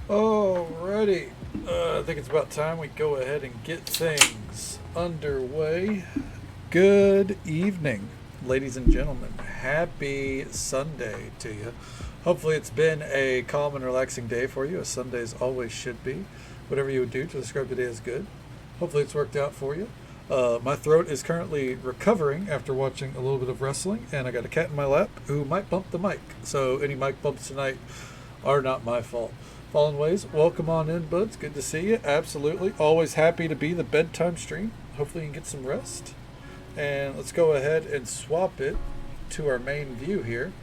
Alrighty. I think it's about time we go ahead and get things underway. Good evening, ladies and gentlemen. Happy Sunday to you. Hopefully, it's been a calm and relaxing day for you, as Sundays always should be. Whatever you would do to describe the day as good. Hopefully, it's worked out for you. My throat is currently recovering after watching a little bit of wrestling, and I got a cat in my lap who might bump the mic. So, any mic bumps tonight are not my fault. Fallen Ways, welcome on in, buds. Good to see you. Absolutely. Always happy to be the bedtime stream. Hopefully you can get some rest. And let's go ahead and swap it to our main view here.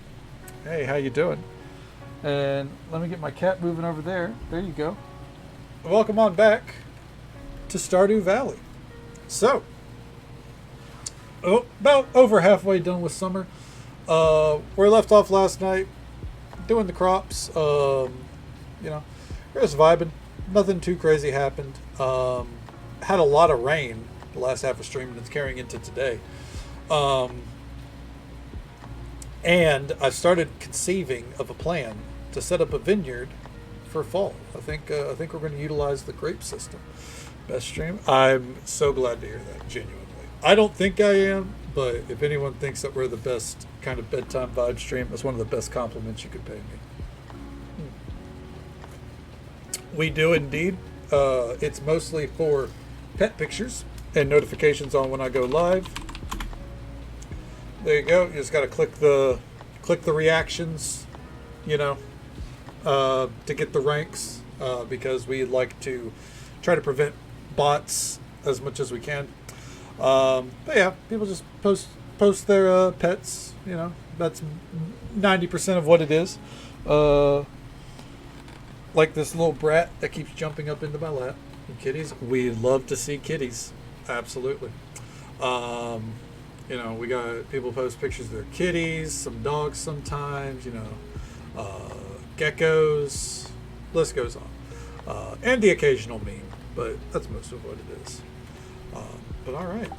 Hey, how you doing? And let me get my cat moving over there. There you go. Welcome on back to Stardew Valley. So, about over halfway done with summer. We left off last night doing the crops. You know, we're just vibing. Nothing too crazy happened. Had a lot of rain the last half of stream, and it's carrying into today. And I started conceiving of a plan to set up a vineyard for fall. I think we're going to utilize the grape system. Best stream. I'm so glad to hear that. Genuinely, I don't think I am, but if anyone thinks that we're the best kind of bedtime vibe stream, that's one of the best compliments you could pay me. We do indeed. It's mostly for pet pictures and notifications on when I go live. There you go. You just got to click the reactions, you know, to get the ranks, because we like to try to prevent bots as much as we can. But yeah, people just post their pets. You know, that's 90% of what it is. Like this little brat that keeps jumping up into my lap. And kitties, we love to see kitties. Absolutely. You know, we got people post pictures of their kitties, some dogs sometimes, you know, geckos, list goes on. And the occasional meme, but that's most of what it is. But all right,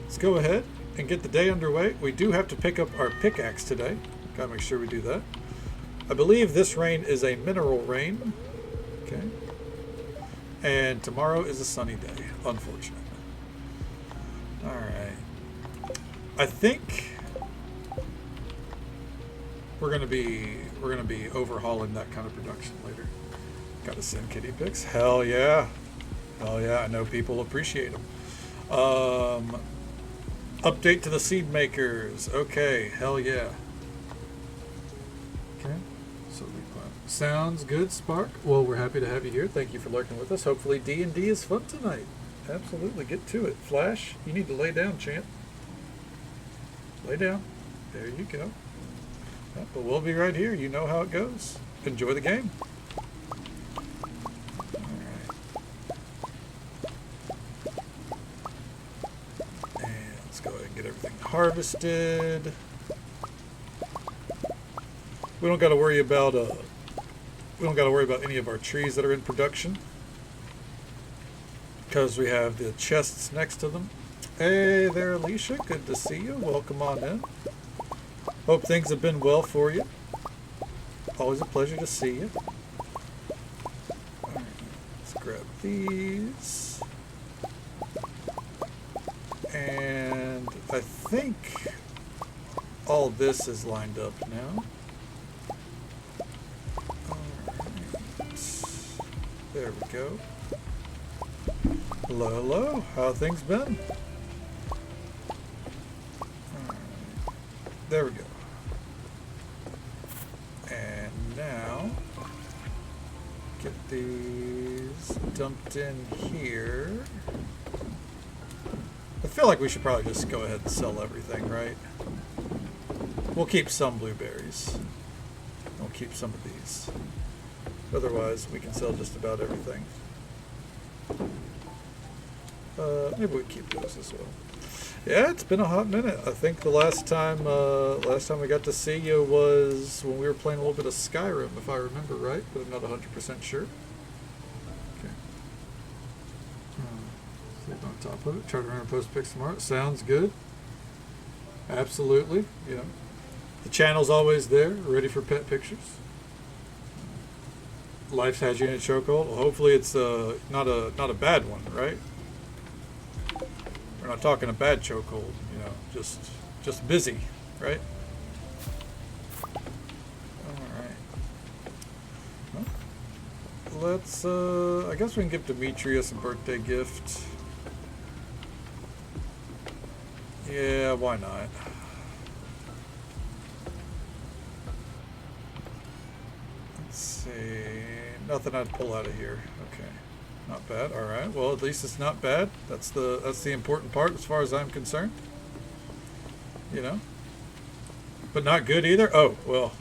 let's go ahead and get the day underway. We do have to pick up our pickaxe today. Gotta make sure we do that. I believe this rain is a mineral rain. Okay. And tomorrow is a sunny day, unfortunately. All right. I think we're gonna be overhauling that kind of production later. Got to send kitty pics. Hell yeah. Hell yeah. I know people appreciate them. Update to the seed makers. Okay. Hell yeah. Okay. Sounds good, Spark. Well, we're happy to have you here. Thank you for lurking with us. Hopefully D&D is fun tonight. Absolutely. Get to it. Flash, you need to lay down, champ. Lay down. There you go. Yeah, but we'll be right here. You know how it goes. Enjoy the game. All right. And let's go ahead and get everything harvested. We don't got to worry about any of our trees that are in production, because we have the chests next to them. Hey there, Alicia. Good to see you. Welcome on in. Hope things have been well for you. Always a pleasure to see you. All right, let's grab these. And I think all this is lined up now. There we go. Hello, hello. How have things been? Alright. There we go. And now, get these dumped in here. I feel like we should probably just go ahead and sell everything, right? We'll keep some blueberries. We'll keep some of these. Otherwise, we can sell just about everything. Maybe we keep those as well. Yeah, it's been a hot minute. I think the last time we got to see you was when we were playing a little bit of Skyrim, if I remember right, but I'm not 100% sure. Okay. Sleep on top of it. Try to remember to post pics tomorrow. Sounds good. Absolutely. You know, the channel's always there, ready for pet pictures. Life has you in a chokehold. Well, hopefully it's not a bad one, right? We're not talking a bad chokehold, you know, just busy, right? All right. Well, let's. I guess we can give Demetrius a birthday gift. Yeah, why not? Let's see. Nothing I'd pull out of here. Okay. Not bad. All right. Well, at least it's not bad. That's the important part as far as I'm concerned. You know. But not good either. Oh, well.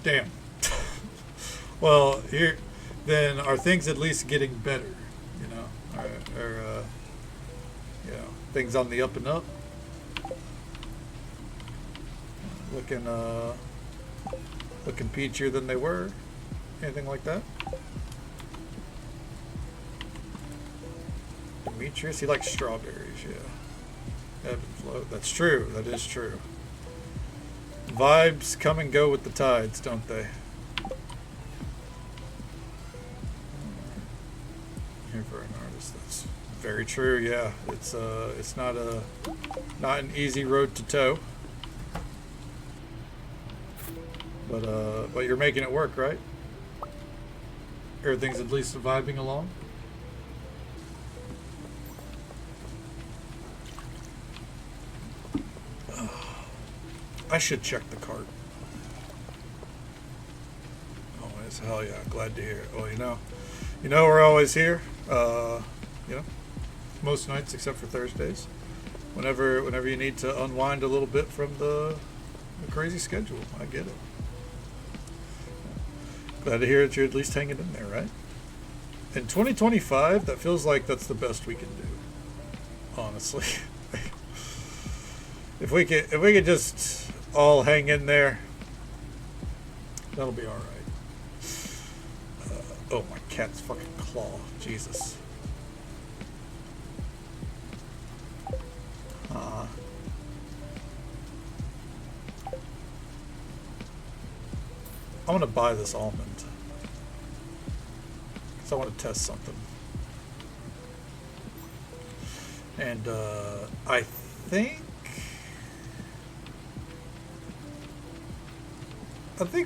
Damn. Well, here then are things at least getting better, you know. Or you know, things on the up and up. Looking peachier than they were. Anything like that? Demetrius, he likes strawberries, yeah. Ebb and flow. That's true. That is true. Vibes come and go with the tides, don't they? Here for an artist. That's very true, yeah. It's not an easy road to toe. But you're making it work, right? Everything's at least vibing along. I should check the cart. Always, hell yeah, glad to hear it. Well, you know we're always here. You know, most nights except for Thursdays. Whenever you need to unwind a little bit from the crazy schedule, I get it. Glad to hear that you're at least hanging in there, right? In 2025, that feels like that's the best we can do. Honestly, if we could just all hang in there, that'll be all right. Oh, my cat's fucking claw, Jesus. I'm gonna buy this almond because I want to test something, and I think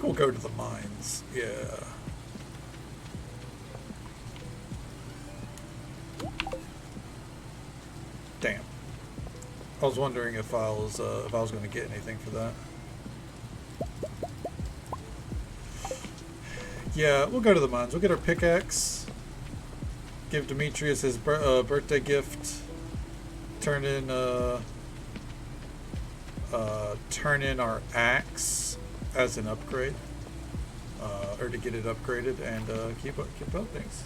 we'll go to the mines. Yeah. Damn. I was wondering if I was going to get anything for that. Yeah, we'll go to the mines. We'll get our pickaxe. Give Demetrius his birthday gift. Turn in our axe as an upgrade, or to get it upgraded, and keep up things.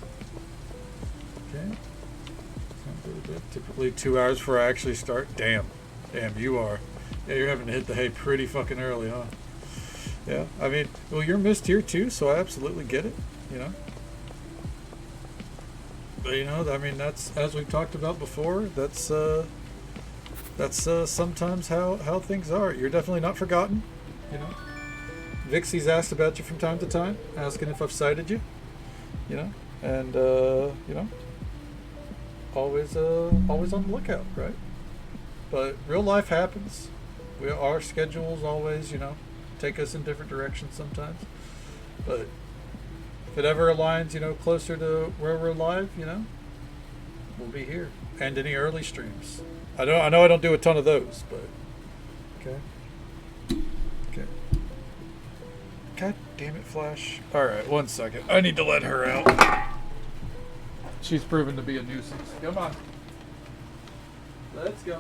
Okay. Typically 2 hours before I actually start. Damn, you are. Yeah, you're having to hit the hay pretty fucking early, huh? Yeah, I mean, well, you're missed here too, so I absolutely get it, you know. But you know, I mean, that's, as we've talked about before, that's sometimes how things are. You're definitely not forgotten, you know. Vixie's asked about you from time to time, asking if I've sighted you, you know, and you know, always on the lookout, right? But real life happens. Our schedules always, you know, take us in different directions sometimes. But if it ever aligns, you know, closer to where we're live, you know, we'll be here. And any early streams. I know I don't do a ton of those, but okay. God damn it, Flash. Alright, 1 second. I need to let her out. She's proven to be a nuisance. Come on. Let's go.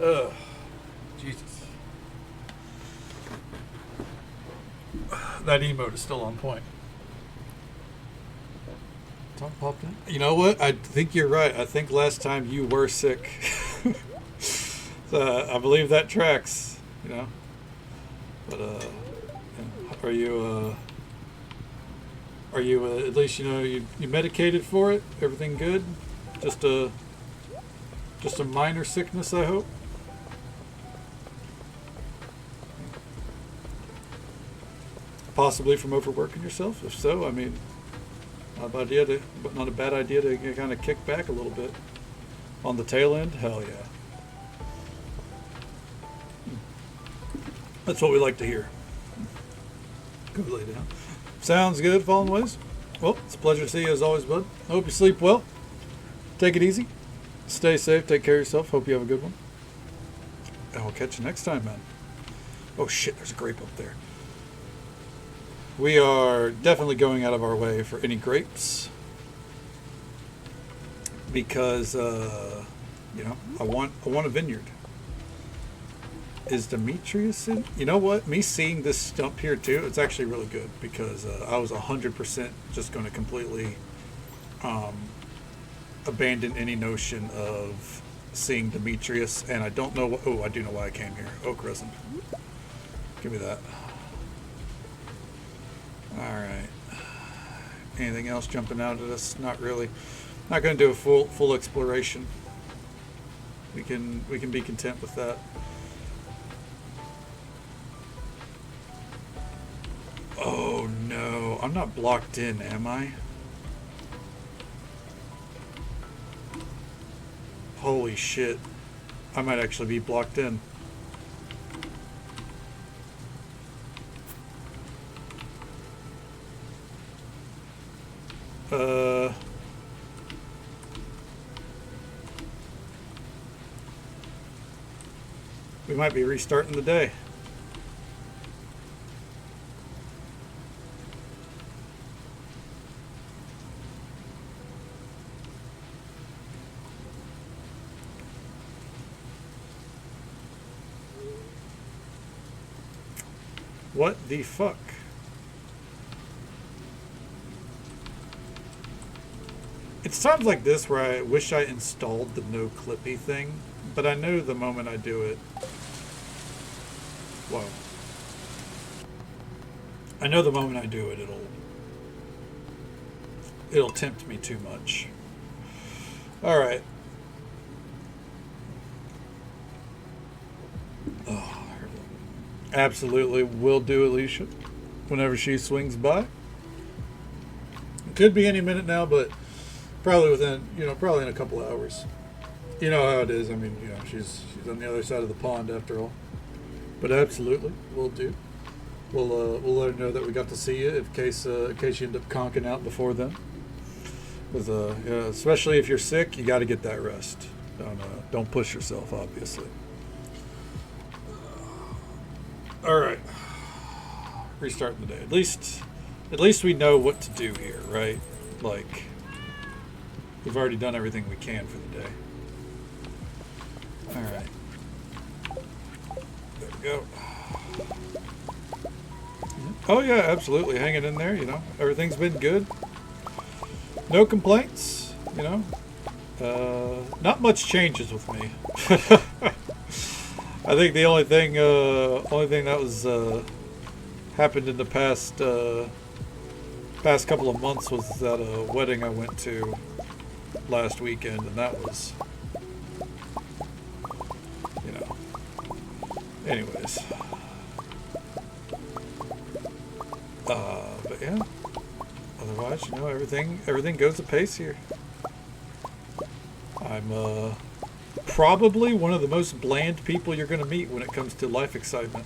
Ugh. Jesus. That emote is still on point. Tongue popped in. You know what? I think you're right. I think last time you were sick. So, I believe that tracks, you know. But, are you, Are you at least you medicated for it? Everything good? Just a minor sickness, I hope. Possibly from overworking yourself. If so, I mean, not a bad idea to kind of kick back a little bit on the tail end. Hell yeah. That's what we like to hear. Go lay down. Sounds good, Fallen Ways. Well, it's a pleasure to see you as always, bud. I hope you sleep well. Take it easy. Stay safe. Take care of yourself. Hope you have a good one. And we'll catch you next time, man. Oh shit, there's a grape up there. We are definitely going out of our way for any grapes. Because, I want a vineyard. Is Demetrius in? You know what? Me seeing this stump here too, it's actually really good because I was 100% just going to completely abandon any notion of seeing Demetrius, and I don't know what. Oh, I do know why I came here. Oak resin. Give me that. All right. Anything else jumping out at us? Not really. Not going to do a full exploration. We can be content with that. Oh no, I'm not blocked in, am I? Holy shit. I might actually be blocked in. We might be restarting the day. What the fuck? It's times like this where I wish I installed the no clippy thing, but I know the moment I do it. Whoa. I know the moment I do it, it'll tempt me too much. All right. Oh. Absolutely will do, Alicia, whenever she swings by. It could be any minute now, but probably probably in a couple of hours. You know how it is. I mean, she's on the other side of the pond after all. But absolutely, will do. We'll let her know that we got to see you in case you end up conking out before then. Because especially if you're sick, you got to get that rest. Don't push yourself, obviously. All right, restarting the day. At least we know what to do here, right? Like, we've already done everything we can for the day. All right, there we go. Oh yeah, absolutely, hanging in there. Everything's been good. No complaints. Not much changes with me. I think the only thing that was happened in the past couple of months was that wedding I went to last weekend, and that was, anyways. But yeah, otherwise, everything goes apace here. I'm probably one of the most bland people you're going to meet when it comes to life excitement.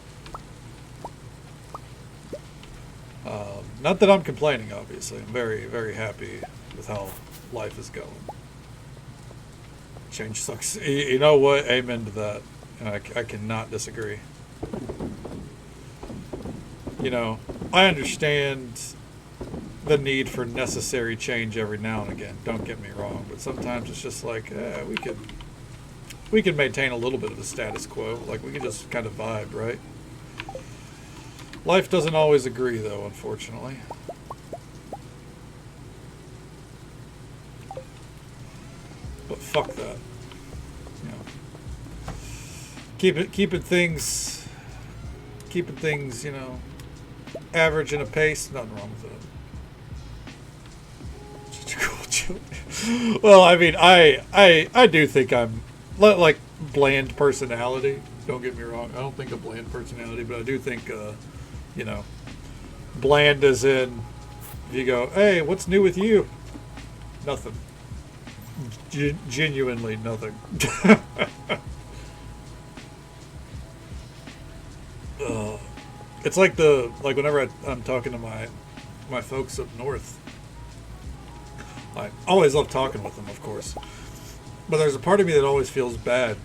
Not that I'm complaining, obviously. I'm very, very happy with how life is going. Change sucks. You know what? Amen to that. I cannot disagree. I understand the need for necessary change every now and again. Don't get me wrong. But sometimes it's just like, we could maintain a little bit of the status quo. Like, we could just kind of vibe, right? Life doesn't always agree, though, unfortunately. But fuck that. Keeping things, average and a pace. Nothing wrong with that. Well, I mean, I do think I'm like bland personality. Don't get me wrong. I don't think a bland personality, but I do think, you know, bland as in, if you go, hey, what's new with you? Nothing. Genuinely nothing. uh, it's like whenever I'm talking to my folks up north, I always love talking with them, of course. But there's a part of me that always feels bad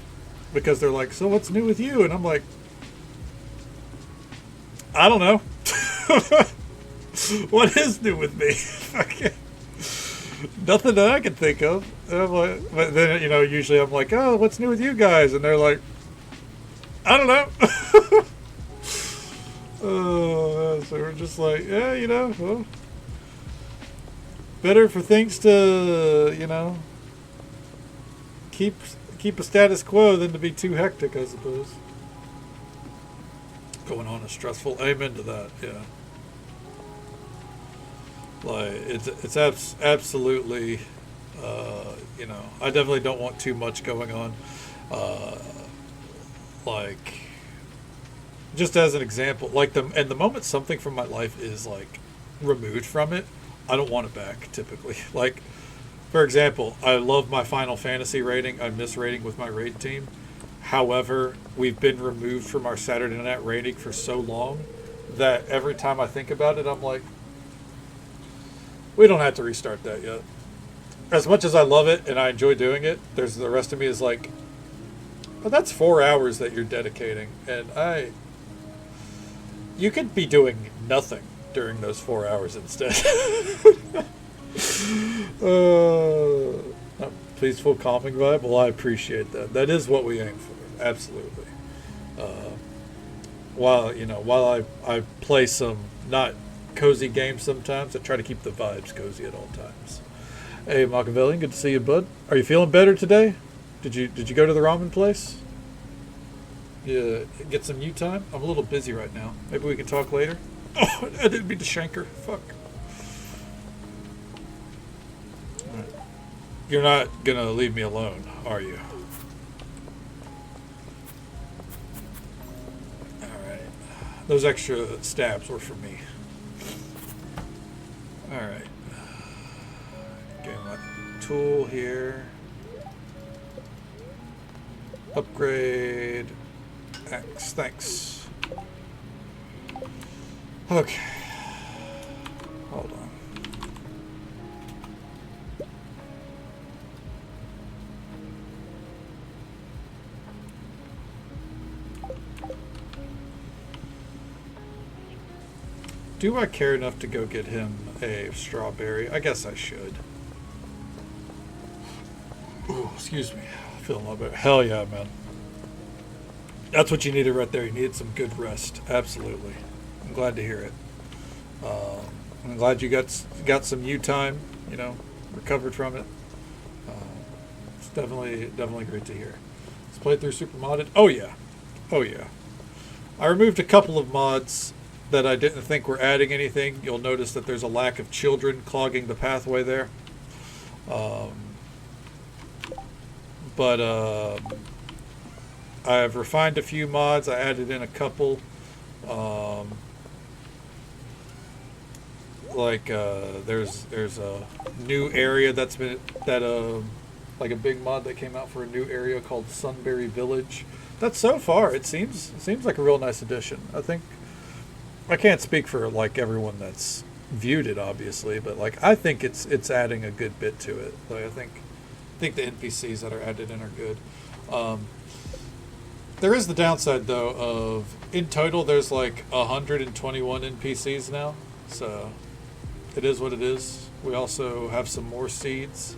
because they're like, "So what's new with you?" And I'm like, "I don't know. What is new with me? Nothing that I can think of." And I'm like, but then usually I'm like, "Oh, what's new with you guys?" And they're like, "I don't know." Oh, so we're just like, yeah, well, better for things to, keep a status quo than to be too hectic, I suppose. Going on is stressful. Amen to that. Yeah. Like it's absolutely, I definitely don't want too much going on. Uh, like, just as an example, like the moment something from my life is like removed from it, I don't want it back typically. Like, for example, I love my Final Fantasy rating. I miss rating with my raid team. However, we've been removed from our Saturday night rating for so long that every time I think about it, I'm like, we don't have to restart that yet. As much as I love it and I enjoy doing it, there's the rest of me is like, well, that's 4 hours that you're dedicating, and you could be doing nothing during those 4 hours instead. A peaceful, calming vibe. Well, I appreciate that. That is what we aim for. Absolutely. Uh, while I play some not cozy games sometimes, I try to keep the vibes cozy at all times. Hey, Machiavellian, good to see you, bud. Are you feeling better today? Did you go to the ramen place? Yeah, get some you time. I'm a little busy right now. Maybe we can talk later. Oh, I didn't mean to shanker. Fuck. All right. You're not gonna leave me alone, are you? All right. Those extra stabs were for me. All right. Get my tool here. Upgrade. X. Thanks. Okay. Hold on. Do I care enough to go get him a strawberry? I guess I should. Ooh, excuse me. I feel a lot better. Hell yeah, man. That's what you needed right there. You needed some good rest. Absolutely. I'm glad to hear it. I'm glad you got some you time. Recovered from it. It's definitely great to hear. Let's play through super modded. Oh yeah, oh yeah. I removed a couple of mods that I didn't think were adding anything. You'll notice that there's a lack of children clogging the pathway there. But I've refined a few mods. I added in a couple. There's a new area like a big mod that came out for a new area called Sunbury Village. That so far it seems like a real nice addition. I think I can't speak for like everyone that's viewed it obviously, but like I think it's adding a good bit to it. Like I think the NPCs that are added in are good. There is the downside though of in total there's like 121 NPCs now, so it is what it is. We also have some more seeds,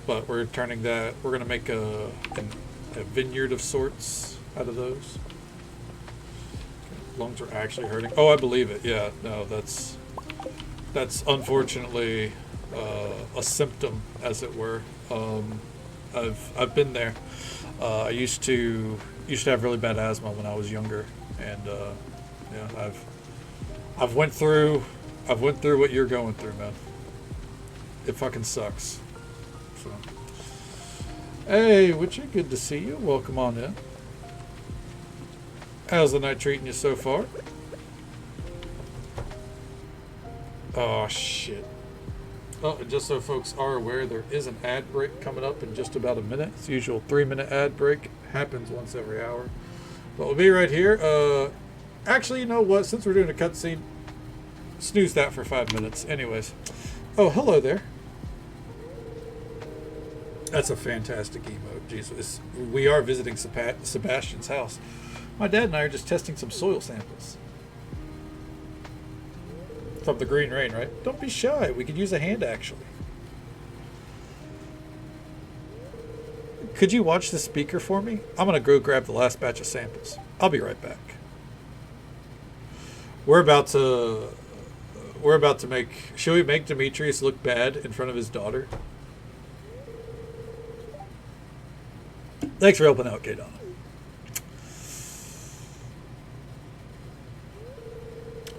but we're going to make a vineyard of sorts out of those. Okay, lungs are actually hurting. Oh, I believe it. Yeah, no, that's unfortunately a symptom, as it were. I've been there. I used to have really bad asthma when I was younger, and yeah, I've went through what you're going through, man. It fucking sucks. So. Hey, Witchy, good to see you. Welcome on in. How's the night treating you so far? Oh, shit. Oh, and just so folks are aware, there is an ad break coming up in just about a minute. It's the usual 3-minute ad break. Happens once every hour. But we'll be right here. Actually, you know what? Since we're doing a cutscene, snooze that for 5 minutes. Anyways. Oh, hello there. That's a fantastic emote. Jesus. We are visiting Sebastian's house. My dad and I are just testing some soil samples. From the Green Rain, right? Don't be shy. We could use a hand, actually. Could you watch the speaker for me? I'm going to go grab the last batch of samples. I'll be right back. We're about to make... Should we make Demetrius look bad in front of his daughter? Thanks for helping out, K-Donna.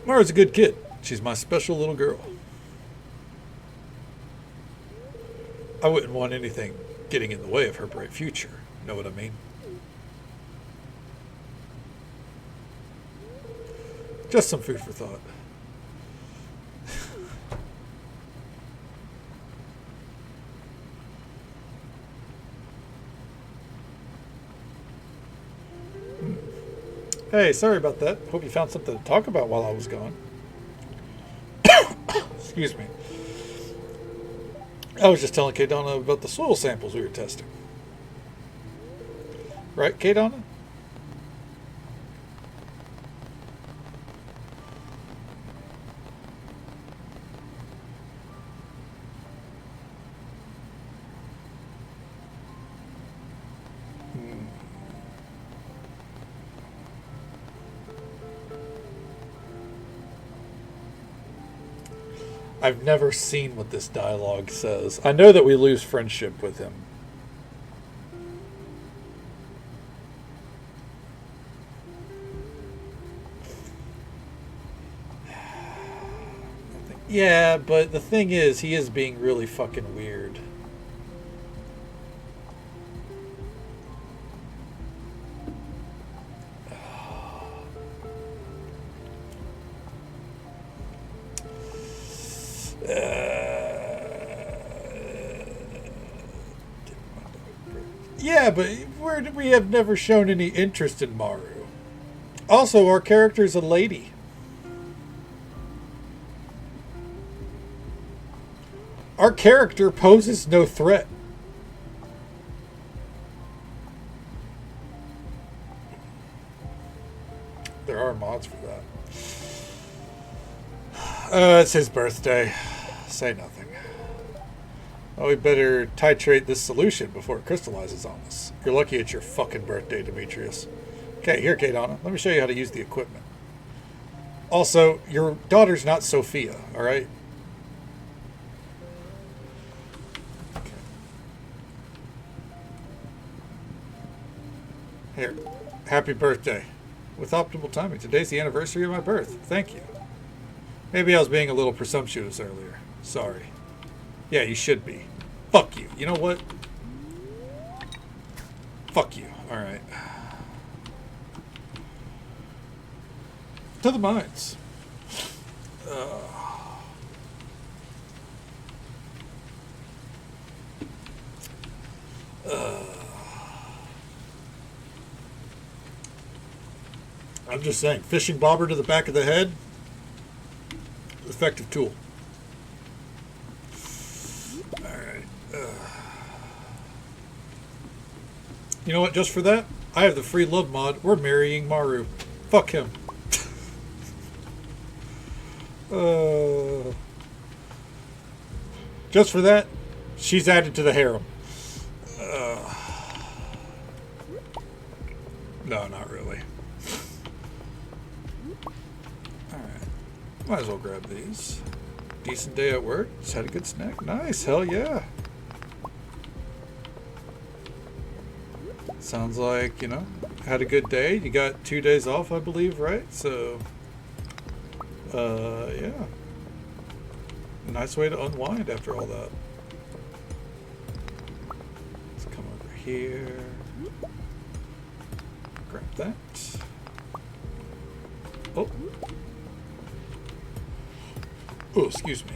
Mara's a good kid. She's my special little girl. I wouldn't want anything getting in the way of her bright future. Know what I mean? Just some food for thought. Hey, sorry about that. Hope you found something to talk about while I was gone. Excuse me. I was just telling K-Donna about the soil samples we were testing. Right, K-Donna? I've never seen what this dialogue says. I know that we lose friendship with him. Yeah, but the thing is, he is being really fucking weird. Yeah, but we have never shown any interest in Maru. Also, our character's a lady. Our character poses no threat. There are mods for that. It's his birthday. Say nothing. Oh, we better titrate this solution before it crystallizes on us. You're lucky it's your fucking birthday, Demetrius. Okay, here, K-Donna. Let me show you how to use the equipment. Also, your daughter's not Sophia, alright? Okay. Here. Happy birthday. With optimal timing, today's the anniversary of my birth. Thank you. Maybe I was being a little presumptuous earlier. Sorry. Yeah, you should be. Fuck you. You know what? Fuck you. Alright. To the mines. I'm just saying, fishing bobber to the back of the head, effective tool. Alright. You know what, just for that, I have the free love mod. We're marrying Maru. Fuck him. Just for that, she's added to the harem. No, not really. Alright. Might as well grab these. Decent day at work. Just had a good snack. Nice. Hell yeah. Sounds like, you know, had a good day. You got 2 days off, I believe, right? So, yeah. nice way to unwind after all that. Let's come over here. Grab that. Oh. Oh, excuse me.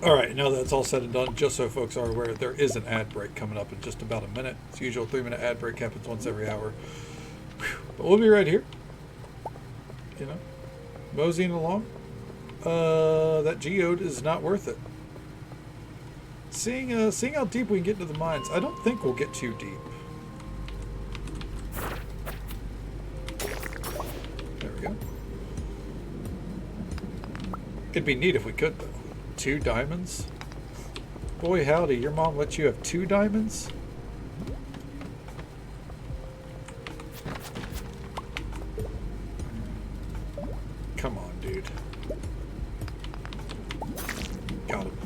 Alright, now that's all said and done, just so folks are aware, there is an ad break coming up in just about a minute. It's usual 3-minute ad break, happens once every hour. Whew. But we'll be right here. You know, moseying along. That geode is not worth it. Seeing how deep we can get into the mines, I don't think we'll get too deep. There we go. It'd be neat if we could, though. 2 diamonds? Boy howdy, your mom let you have 2 diamonds? Come on, dude. Got him.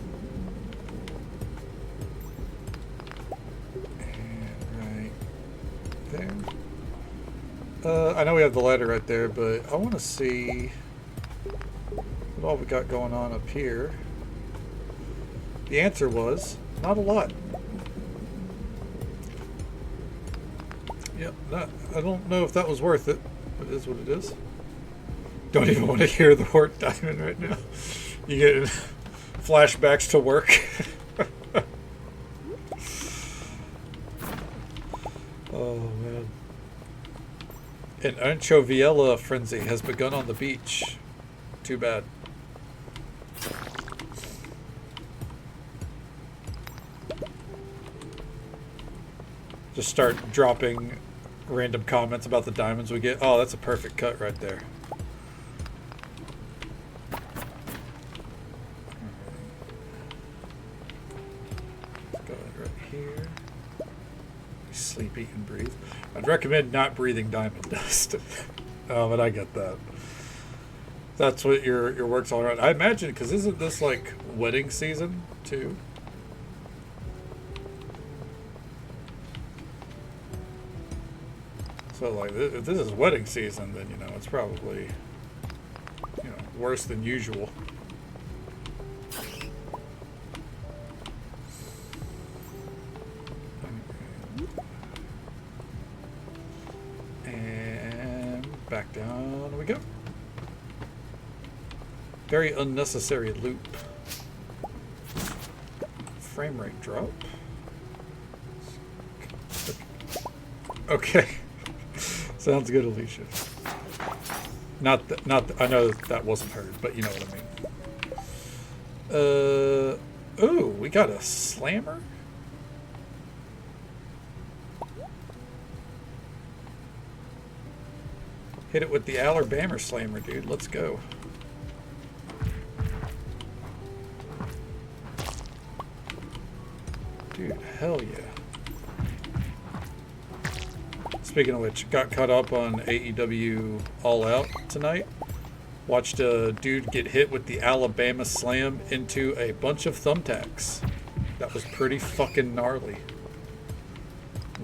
And right there. I know we have the ladder right there, but I want to see what all we got going on up here. The answer was not a lot. Yep, I don't know if that was worth it, but it is what it is. Don't even want to hear the word diamond right now. You get flashbacks to work. Oh man. An anchoviella frenzy has begun on the beach. Too bad. Just start dropping random comments about the diamonds we get. Oh, that's a perfect cut right there. Let's go right here. Sleep, eat, and breathe. I'd recommend not breathing diamond dust. Oh, but I get that. That's what your work's all around. I imagine, because isn't this like wedding season too? So like, if this is wedding season, then you know it's probably, you know, worse than usual. And back down we go. Very unnecessary loop. Frame rate drop. Okay. Sounds good, Alicia. I know that wasn't heard, but you know what I mean. Ooh, we got a slammer? Hit it with the Alabama slammer, dude. Let's go. Dude, hell yeah. Speaking of which, got caught up on AEW All Out tonight. Watched a dude get hit with the Alabama Slam into a bunch of thumbtacks. That was pretty fucking gnarly.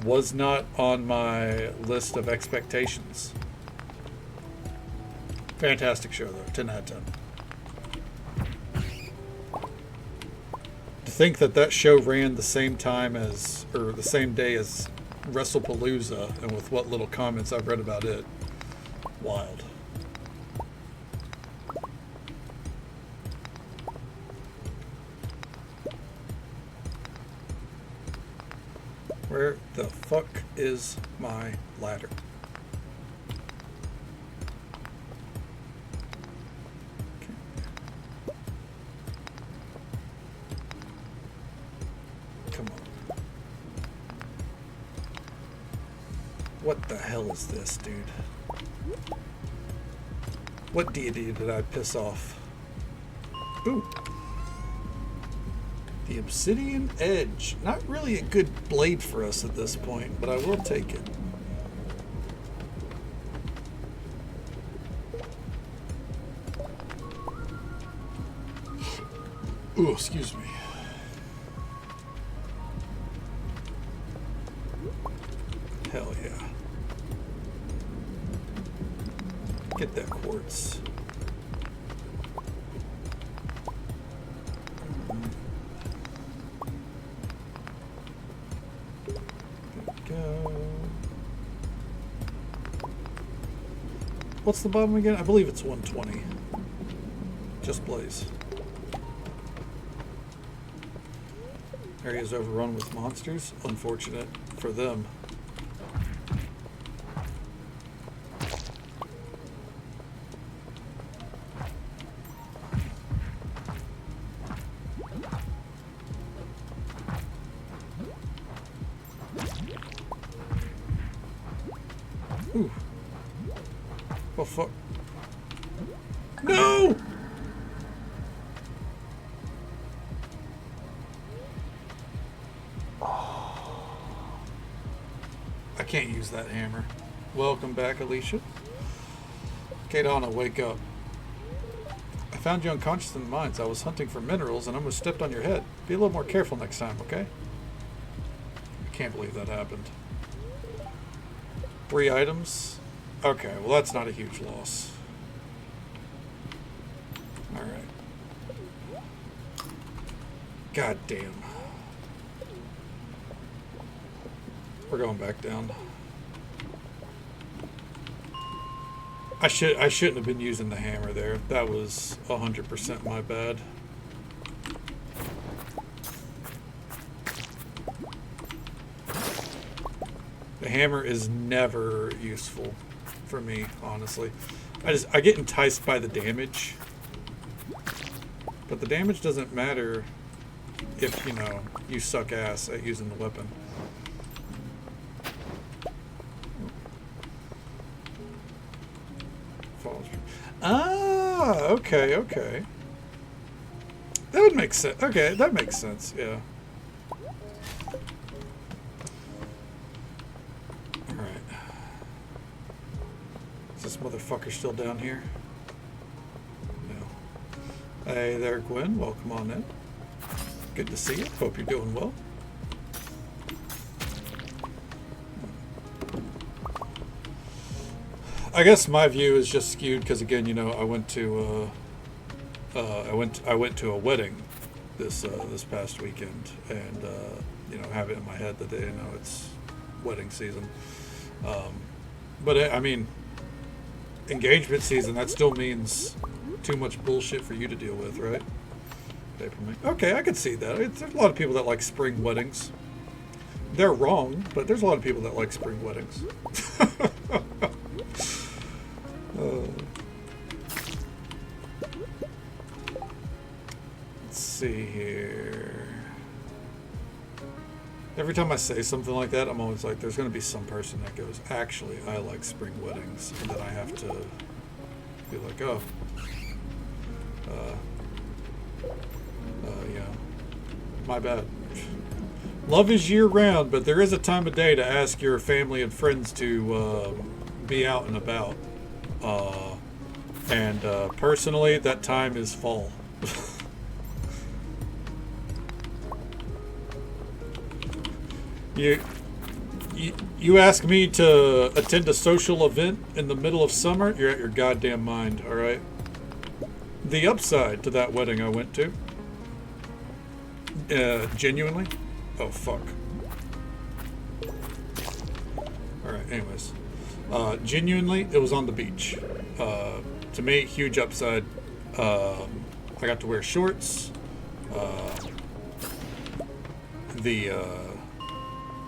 Was not on my list of expectations. Fantastic show though, 10 out of 10. To think that show ran the same time as, or the same day as WrestlePalooza, and with what little comments I've read about it, wild. Where the fuck is my ladder? Okay. Come on. What the hell is this, dude? What deity did I piss off? Ooh. The Obsidian Edge. Not really a good blade for us at this point, but I will take it. Ooh, excuse me. Hell yeah. Get that quartz. What's the bottom again? I believe it's 120. Just blaze. Area is overrun with monsters. Unfortunate for them. Ooh. Oh fuck. No! I can't use that hammer. Welcome back, Alicia. Kadana, wake up. I found you unconscious in the mines. I was hunting for minerals and almost stepped on your head. Be a little more careful next time, okay? I can't believe that happened. 3 items. Okay, well that's not a huge loss. Alright. God damn. We're going back down. I shouldn't have been using the hammer there. That was 100% my bad. The hammer is never useful for me, honestly. I get enticed by the damage. But the damage doesn't matter if, you know, you suck ass at using the weapon. Ah, okay, okay. That would make sense. Okay, that makes sense, yeah. Alright. Is this motherfucker still down here? No. Hey there, Gwen. Welcome on in. Good to see you. Hope you're doing well. I guess my view is just skewed because, again, you know, I went to a wedding this past weekend, and you know, have it in my head that you know it's wedding season. But I mean, engagement season, that still means too much bullshit for you to deal with, right? Okay, I could see that. There's a lot of people that like spring weddings. They're wrong, but there's a lot of people that like spring weddings. Let's see here. Every time I say something like that, I'm always like, there's going to be some person that goes, actually, I like spring weddings. And then I have to be like, oh. Yeah. My bad. Love is year-round, but there is a time of day to ask your family and friends to be out and about. And personally, that time is fall. You ask me to attend a social event in the middle of summer, you're out your goddamn mind, alright? The upside to that wedding I went to, genuinely, oh fuck. Alright, anyways. Genuinely, it was on the beach. To me, huge upside. I got to wear shorts.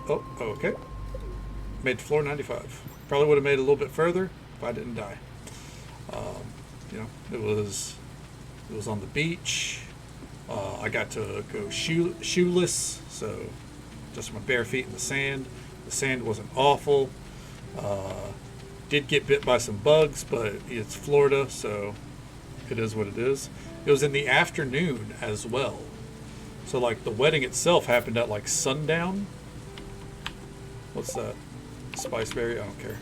Oh, okay. Made to floor 95. Probably would have made it a little bit further if I didn't die. You know, it was on the beach. I got to go shoeless, so just my bare feet in the sand. The sand wasn't awful. Did get bit by some bugs, but it's Florida, so it is what it is. It was in the afternoon as well. So, like, the wedding itself happened at, like, sundown. What's that? Spiceberry? I don't care.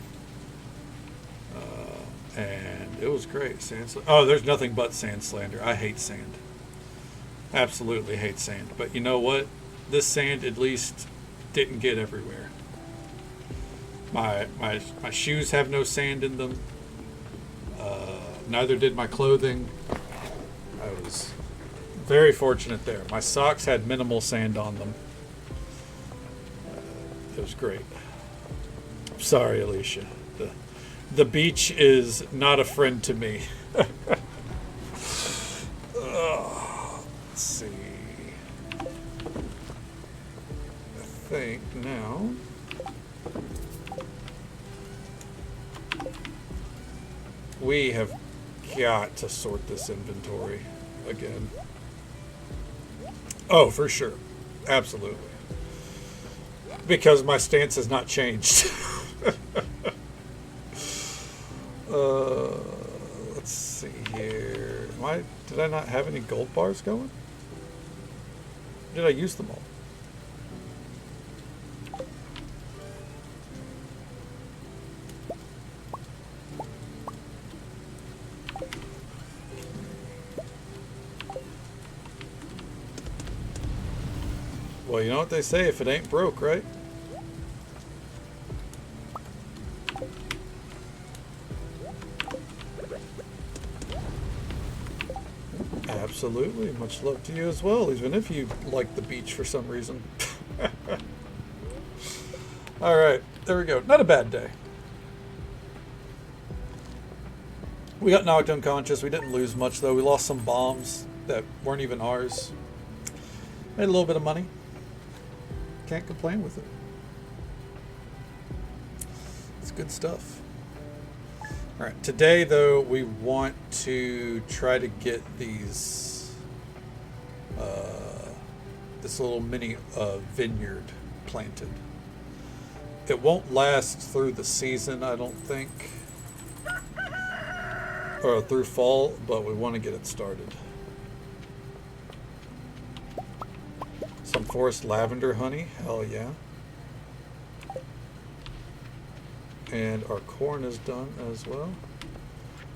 And it was great. Oh, there's nothing but sand slander. I hate sand. Absolutely hate sand. But you know what? This sand at least didn't get everywhere. My shoes have no sand in them. Neither did my clothing. I was very fortunate there. My socks had minimal sand on them. It was great. I'm sorry, Alicia. The beach is not a friend to me. Let's see. I think now. We have got to sort this inventory again. Oh, for sure. Absolutely. Because my stance has not changed. Let's see here. Did I not have any gold bars going? Did I use them all? Well, you know what they say, if it ain't broke, right? Absolutely. Much love to you as well, even if you like the beach for some reason. All right, there we go. Not a bad day. We got knocked unconscious. We didn't lose much, though. We lost some bombs that weren't even ours. Made a little bit of money. Can't complain with it. It's good stuff. All right, today, though, we want to try to get these, this little mini vineyard planted. It won't last through the season, I don't think, or through fall, but we want to get it started. Some forest lavender honey, hell yeah. And our corn is done as well.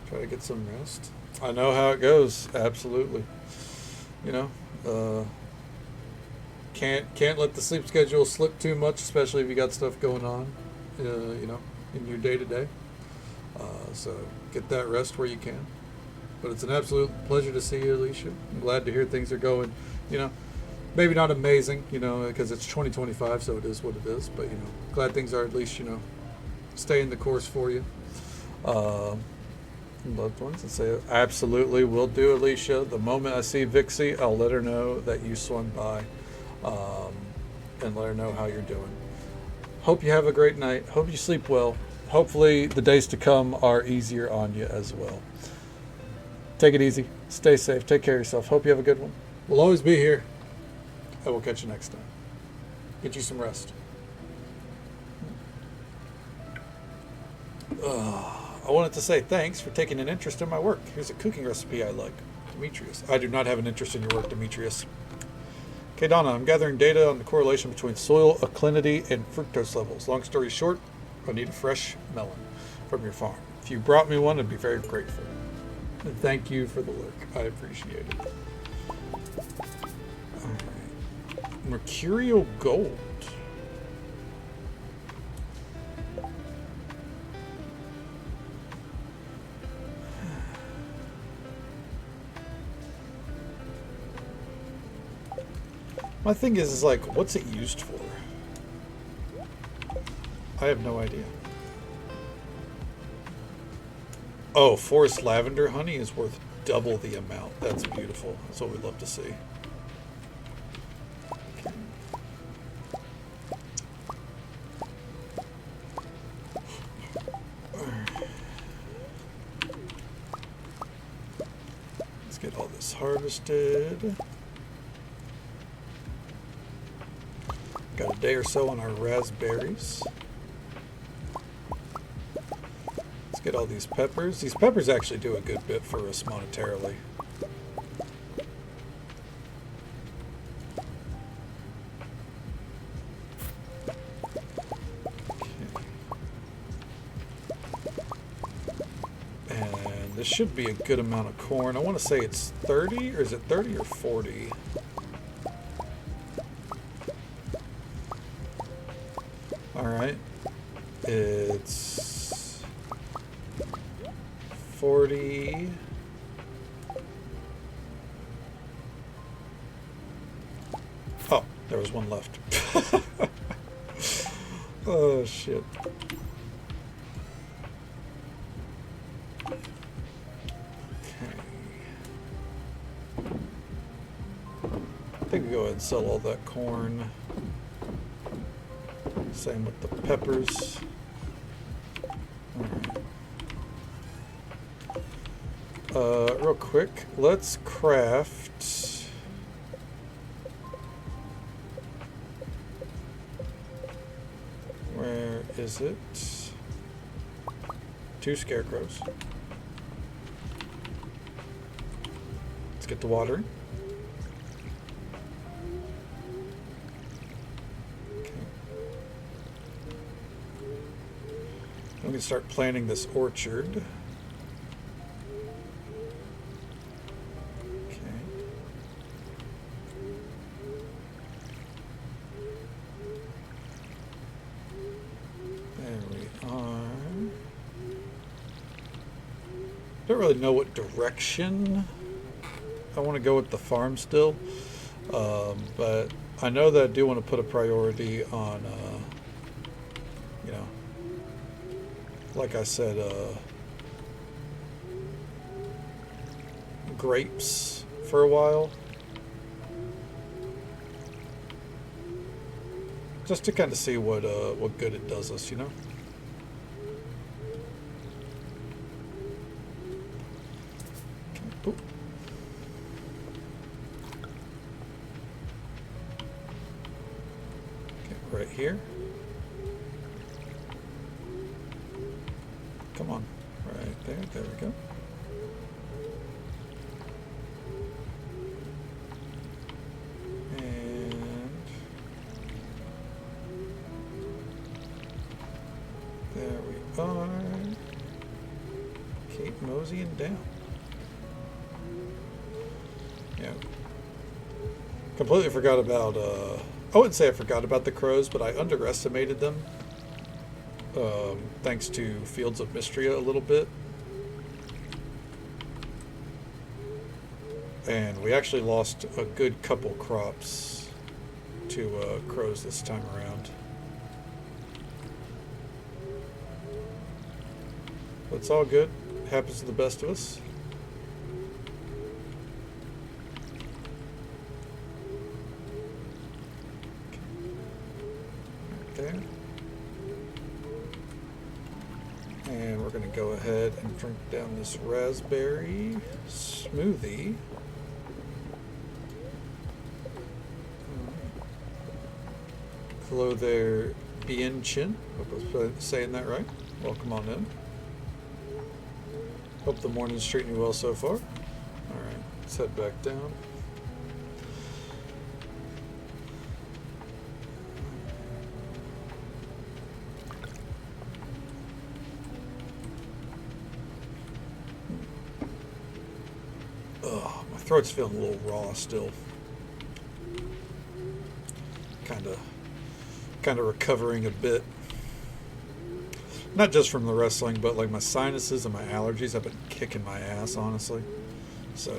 Try to get some rest. I know how it goes, absolutely. You know, can't let the sleep schedule slip too much, especially if you got stuff going on, you know, in your day to day. So get that rest where you can. But it's an absolute pleasure to see you, Alicia. I'm glad to hear things are going, you know, maybe not amazing, you know, because it's 2025, so it is what it is. But, you know, glad things are at least, you know, staying the course for you. Loved ones, and say absolutely will do, Alicia. The moment I see Vixie, I'll let her know that you swung by, and let her know how you're doing. Hope you have a great night. Hope you sleep well. Hopefully the days to come are easier on you as well. Take it easy. Stay safe. Take care of yourself. Hope you have a good one. We'll always be here. I will catch you next time. Get you some rest. I wanted to say thanks for taking an interest in my work. Here's a cooking recipe I like. Demetrius. I do not have an interest in your work, Demetrius. Okay, Donna, I'm gathering data on the correlation between soil alkalinity and fructose levels. Long story short, I need a fresh melon from your farm. If you brought me one, I'd be very grateful. And thank you for the look. I appreciate it. All right. Mercurial gold. My thing is like, what's it used for? I have no idea. Oh, forest lavender honey is worth double the amount. That's beautiful. That's what we'd love to see. Let's get all this harvested. Got a day or so on our raspberries. Let's get all these peppers. These peppers actually do a good bit for us monetarily. Okay. And this should be a good amount of corn. I want to say it's 30, or is it 30 or 40? Alright, it's 40. Oh, there was one left. Oh, shit. I think we go ahead and sell all that corn. Same with the peppers. Alright. Real quick, let's craft. Where is it? 2 scarecrows. Let's get the watering. Okay. We can start planting this orchard. Don't really know what direction I want to go with the farm still, but I know that I do want to put a priority on, you know, like I said, grapes for a while, just to kind of see what good it does us, you know. Right here. Come on. Right there. There we go. And there we are. Keep moseying down. Yeah. Completely forgot about I wouldn't say I forgot about the crows, but I underestimated them, thanks to Fields of Mystery a little bit. And we actually lost a good couple crops to crows this time around. But it's all good. It happens to the best of us. There. And we're going to go ahead and drink down this raspberry smoothie. Hello there, Bien Chin. Hope I was saying that right. Welcome on in. Hope the morning's treating you well so far. Alright, let's head back down. My throat's feeling a little raw still. Kind of recovering a bit. Not just from the wrestling, but like my sinuses and my allergies have been kicking my ass, honestly. So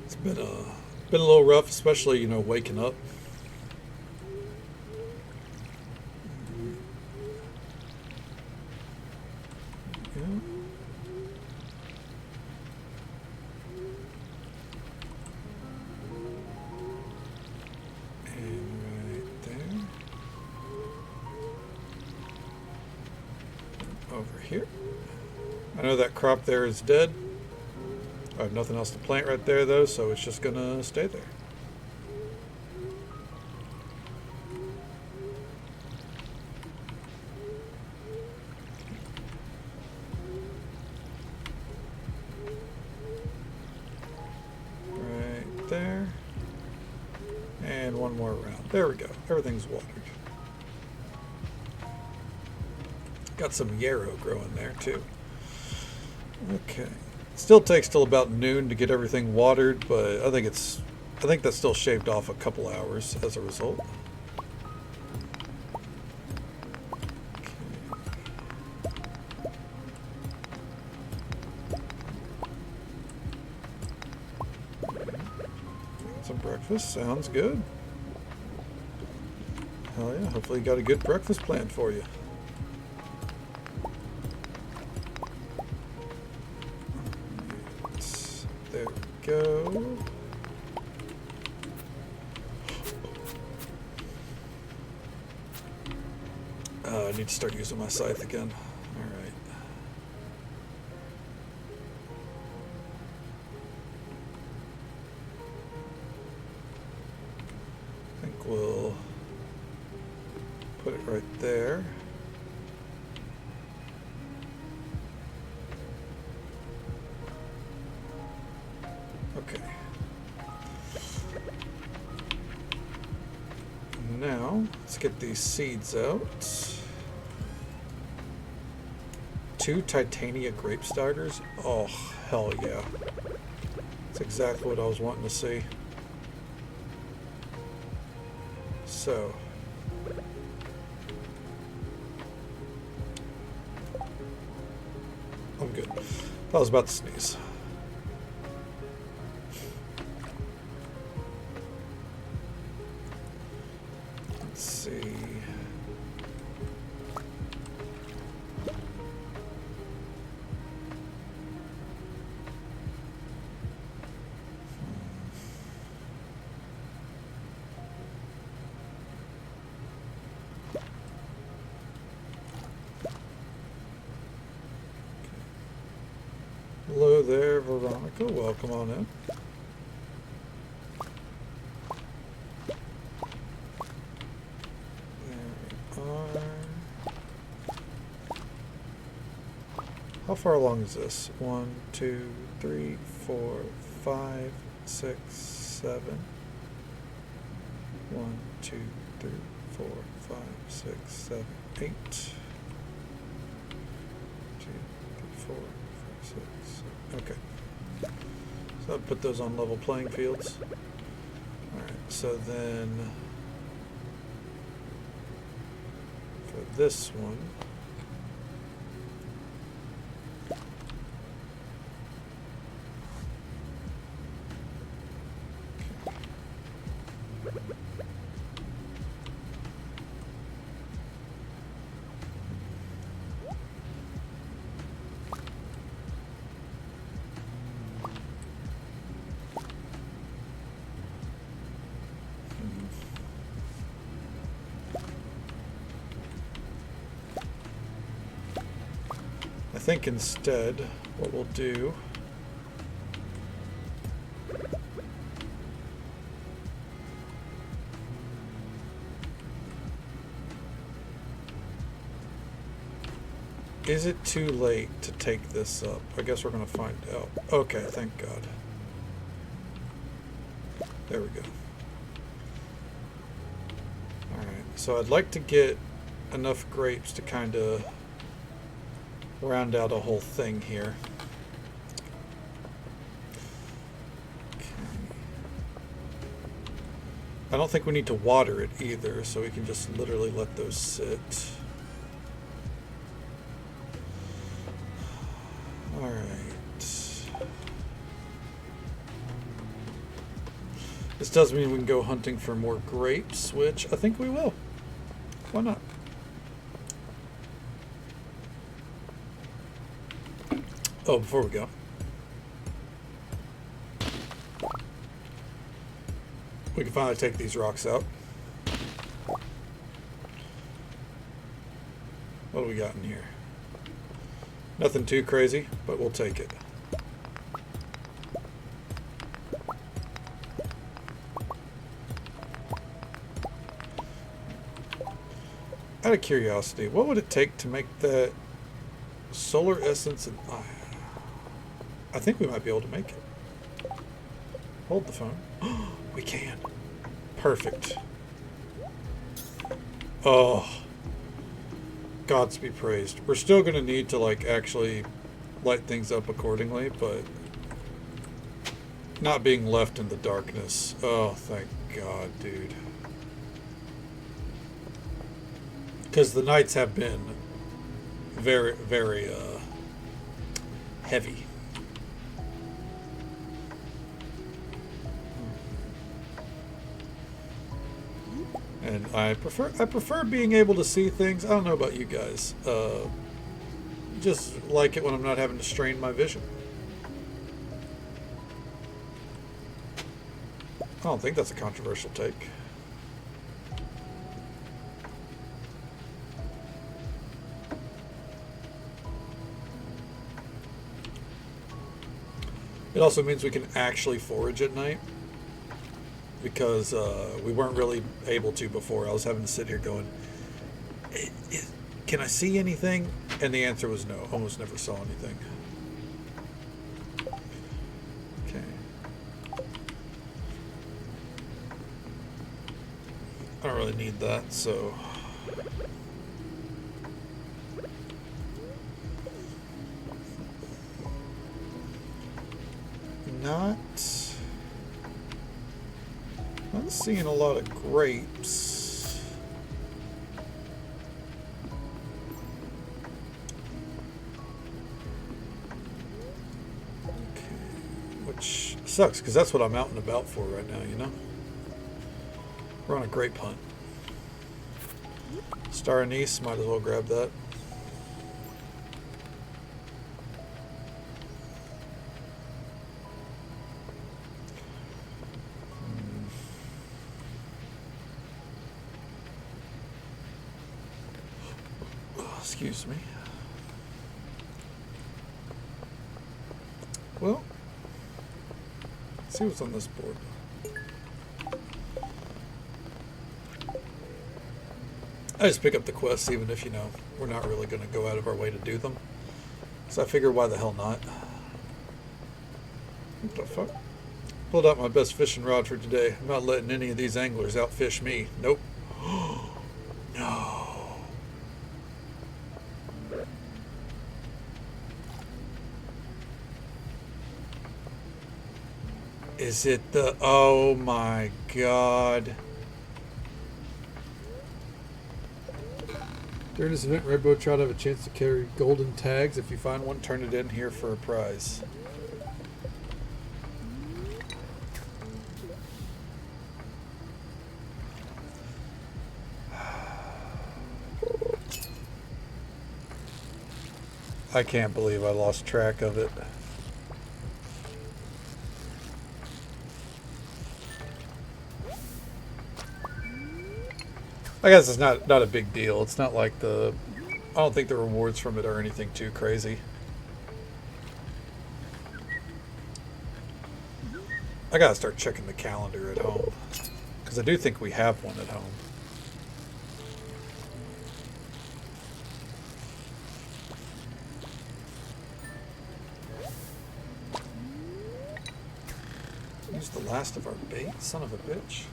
it's been a little rough, especially, you know, waking up. Over here. I know that crop there is dead. I have nothing else to plant right there though, so it's just gonna stay there. Right there. And one more round. There we go. Everything's watered. Got some yarrow growing there too. Okay. Still takes till about noon to get everything watered, but I think that's still shaved off a couple hours as a result. Okay. Some breakfast sounds good. Hell yeah, hopefully you got a good breakfast planned for you. There we go. I need to start using my scythe again. Alright. I think we'll put it right there. Okay. Now, let's get these seeds out. 2 Titania grape starters? Oh, hell yeah. That's exactly what I was wanting to see. So. I'm good. I was about to sneeze. Let's see. Hello there, Veronica. Welcome on in. There we are. How far along is this? 1, 2, 3, 4, 5, 6, 7. 1, 2, 3, 4, 5, 6, 7, 8. 2, 3, 4, 5, 6. Okay. So I'll put those on level playing fields. Alright, so then for this one, I think instead what we'll do is it too late to take this up? I guess we're going to find out. Okay, thank God. There we go. Alright, so I'd like to get enough grapes to kind of round out a whole thing here. Okay. I don't think we need to water it either, so we can just literally let those sit. Alright. This does mean we can go hunting for more grapes, which I think we will. Why not? Oh, before we go, we can finally take these rocks out. What do we got in here? Nothing too crazy, but we'll take it. Out of curiosity, what would it take to make that solar essence and I think we might be able to make it. Hold the phone. We can. Perfect. Oh. Gods be praised. We're still going to need to, like, actually light things up accordingly, but not being left in the darkness. Oh, thank God, dude. Because the nights have been very, very, heavy. And I prefer being able to see things. I don't know about you guys. Just like it when I'm not having to strain my vision. don't think that's a controversial take. It also means we can actually forage at night, because we weren't really able to before. I was having to sit here going, can I see anything? And the answer was no. Almost never saw anything. Okay. I don't really need that, so... Not seeing a lot of grapes. Okay. Which sucks, because that's what I'm out and about for right now, you know? We're on a grape hunt. Star anise, might as well grab that. Excuse me. Well, let's see what's on this board. I just pick up the quests even if, you know, we're not really going to go out of our way to do them. So I figure, why the hell not? What the fuck? Pulled out my best fishing rod for today. I'm not letting any of these anglers outfish me. Nope. No. Is it the... Oh my god. During this event, Redbow Trout have a chance to carry golden tags. If you find one, turn it in here for a prize. I can't believe I lost track of it. I guess it's not a big deal. It's not like I don't think the rewards from it are anything too crazy. I gotta start checking the calendar at home, because I do think we have one at home. Use the last of our bait, son of a bitch.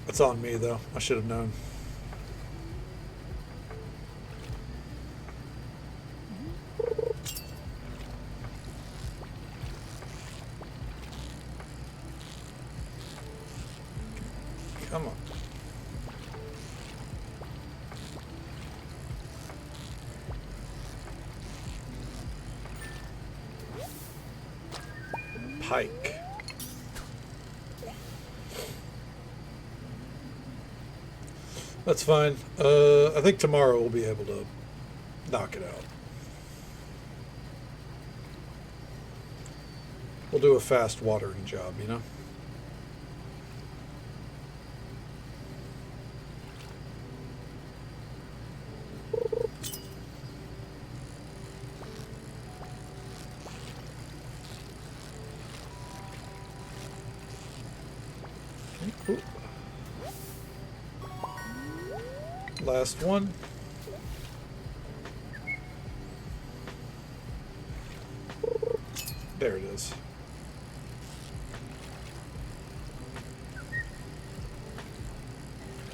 It's on me, though. I should have known. Come on. Pike. That's fine. I think tomorrow we'll be able to knock it out. We'll do a fast watering job, you know? Okay, cool. Last one. There it is.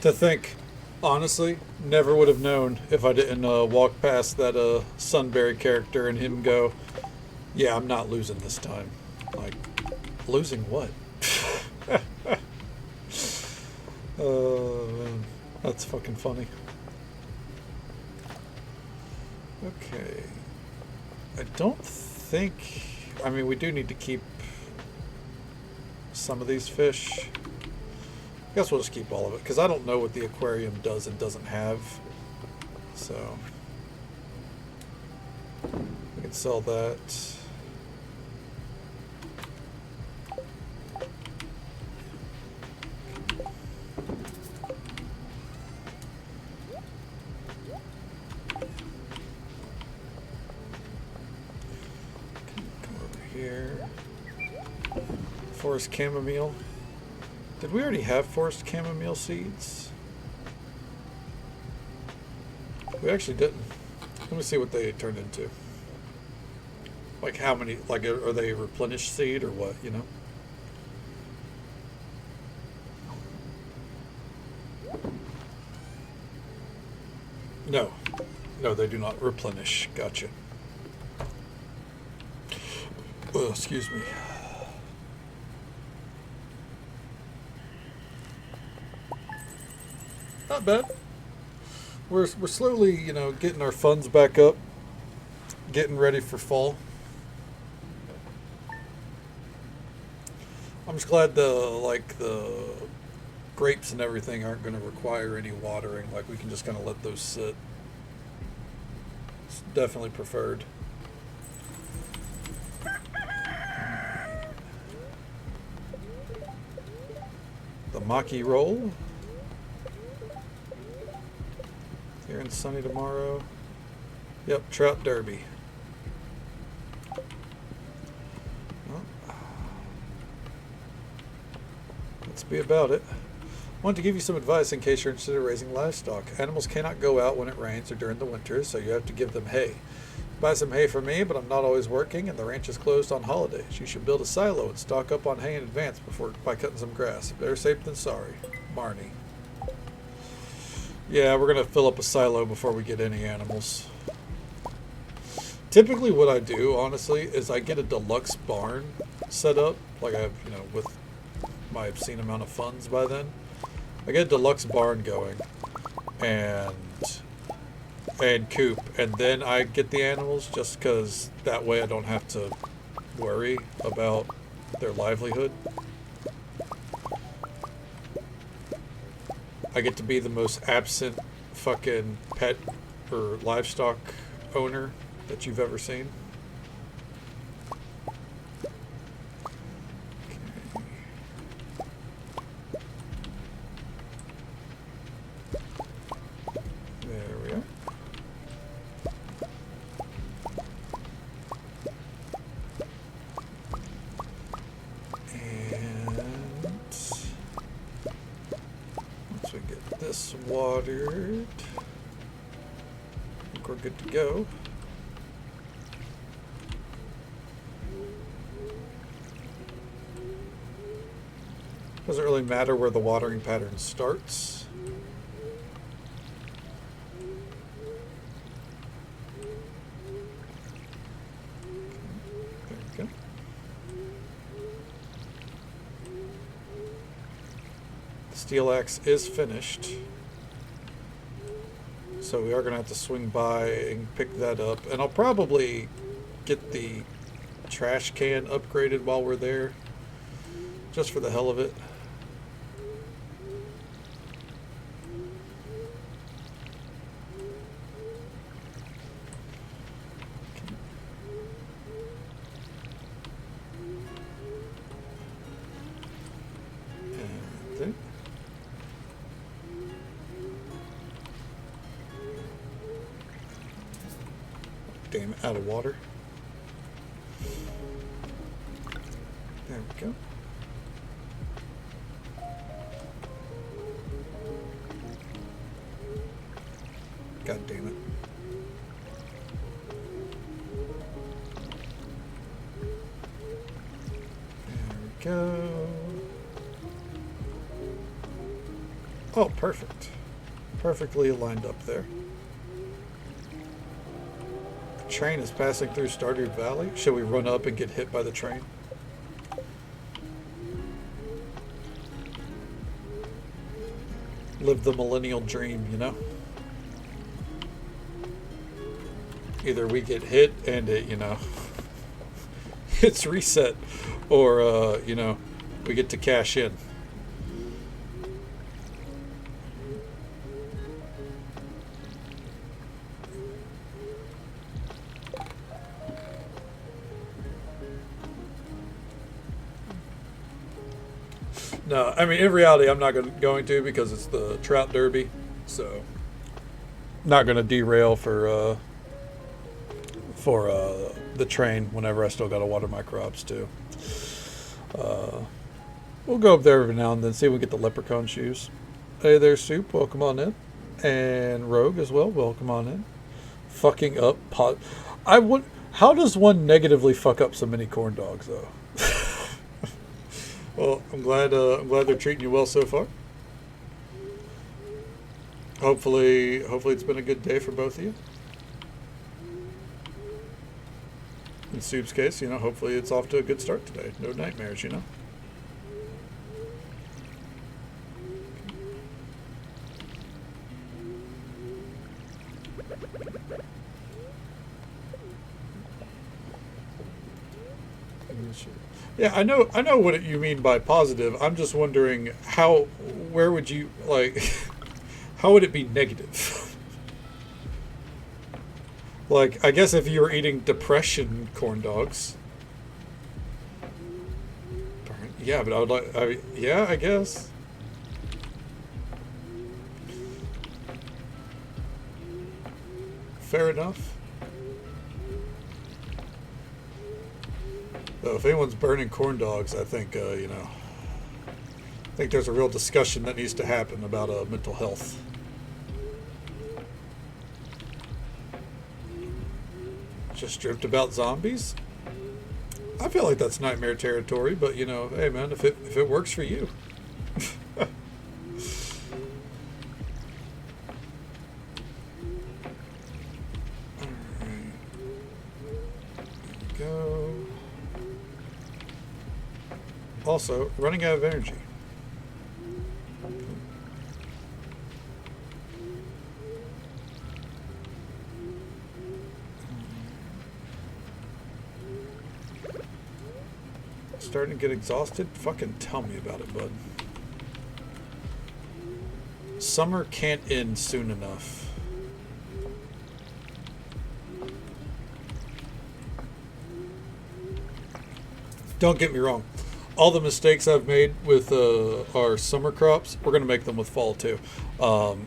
To think, honestly, never would have known if I didn't walk past that Sunberry character and him go, yeah, I'm not losing this time. Like, losing what? Man, that's fucking funny. Okay. I don't think... I mean, we do need to keep some of these fish. Guess we'll just keep all of it, because I don't know what the aquarium does and doesn't have. So we can sell that. Come over here. Forest chamomile. Did we already have forest chamomile seeds? We actually didn't. Let me see what they turned into. Like how many, like are they replenished seed or what, you know? No. No, they do not replenish. Gotcha. Oh, excuse me. Not bad. We're slowly, you know, getting our funds back up, getting ready for fall. I'm just glad the grapes and everything aren't going to require any watering. Like we can just kind of let those sit. It's definitely preferred. The maki roll. Here in sunny tomorrow. Yep, trout derby. Well, let's be about it. I want to give you some advice in case you're interested in raising livestock. Animals cannot go out when it rains or during the winter, so you have to give them hay. Buy some hay from me, but I'm not always working and the ranch is closed on holidays. You should build a silo and stock up on hay in advance by cutting some grass. Better safe than sorry. Marnie. Yeah, we're going to fill up a silo before we get any animals. Typically what I do, honestly, is I get a deluxe barn set up. Like I have, you know, with my obscene amount of funds by then. I get a deluxe barn going and coop, and then I get the animals just because that way I don't have to worry about their livelihood. I get to be the most absent fucking pet or livestock owner that you've ever seen. There we are. This watered. I think we're good to go. Doesn't really matter where the watering pattern starts. There we go. The steel axe is finished. So we are going to have to swing by and pick that up. And I'll probably get the trash can upgraded while we're there. Just for the hell of it. Damn it, out of water. There we go. God damn it. There we go. Oh, perfect. Perfectly lined up there. Train is passing through Stardew Valley. Should we run up and get hit by the train? Live the millennial dream, you know? Either we get hit and it, you know, it's reset, or, you know, we get to cash in. No, I mean in reality, I'm not going to because it's the trout derby, so not going to derail for the train. Whenever I still got to water my crops too. We'll go up there every now and then, see if we get the leprechaun shoes. Hey there, Soup. Welcome on in, and Rogue as well. Welcome on in. Fucking up pot. I would. How does one negatively fuck up so many corn dogs though? Well, I'm glad they're treating you well so far. Hopefully it's been a good day for both of you. In Soup's case, hopefully it's off to a good start today. No nightmares, Yeah, I know what you mean by positive. I'm just wondering where would you how would it be negative? I guess if you were eating depression corn dogs. Yeah, but I guess. Fair enough. So if anyone's burning corn dogs, I think, I think there's a real discussion that needs to happen about mental health. Just dreamt about zombies? I feel like that's nightmare territory, but, hey, man, if it works for you. Also, running out of energy. Starting to get exhausted? Fucking tell me about it, bud. Summer can't end soon enough. Don't get me wrong. All the mistakes I've made with our summer crops, we're going to make them with fall too.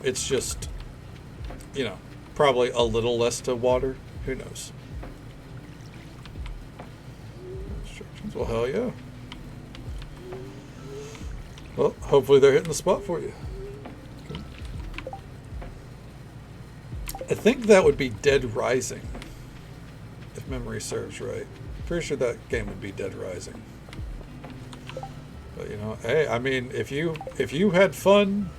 It's just, probably a little less to water. Who knows? Instructions. Well, hell yeah. Well, hopefully they're hitting the spot for you. Okay. I think that would be Dead Rising, if memory serves right. Pretty sure that game would be Dead Rising. But hey, I mean, if you had fun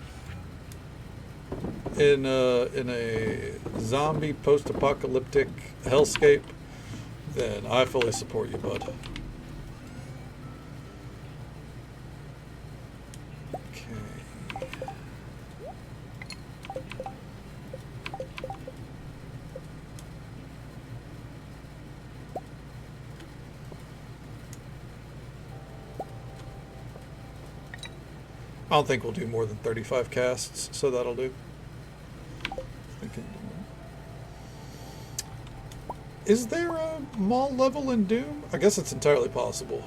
in a zombie post-apocalyptic hellscape, then I fully support you, bud. Okay. I don't think we'll do more than 35 casts, so that'll do. Is there a mall level in Doom? I guess it's entirely possible.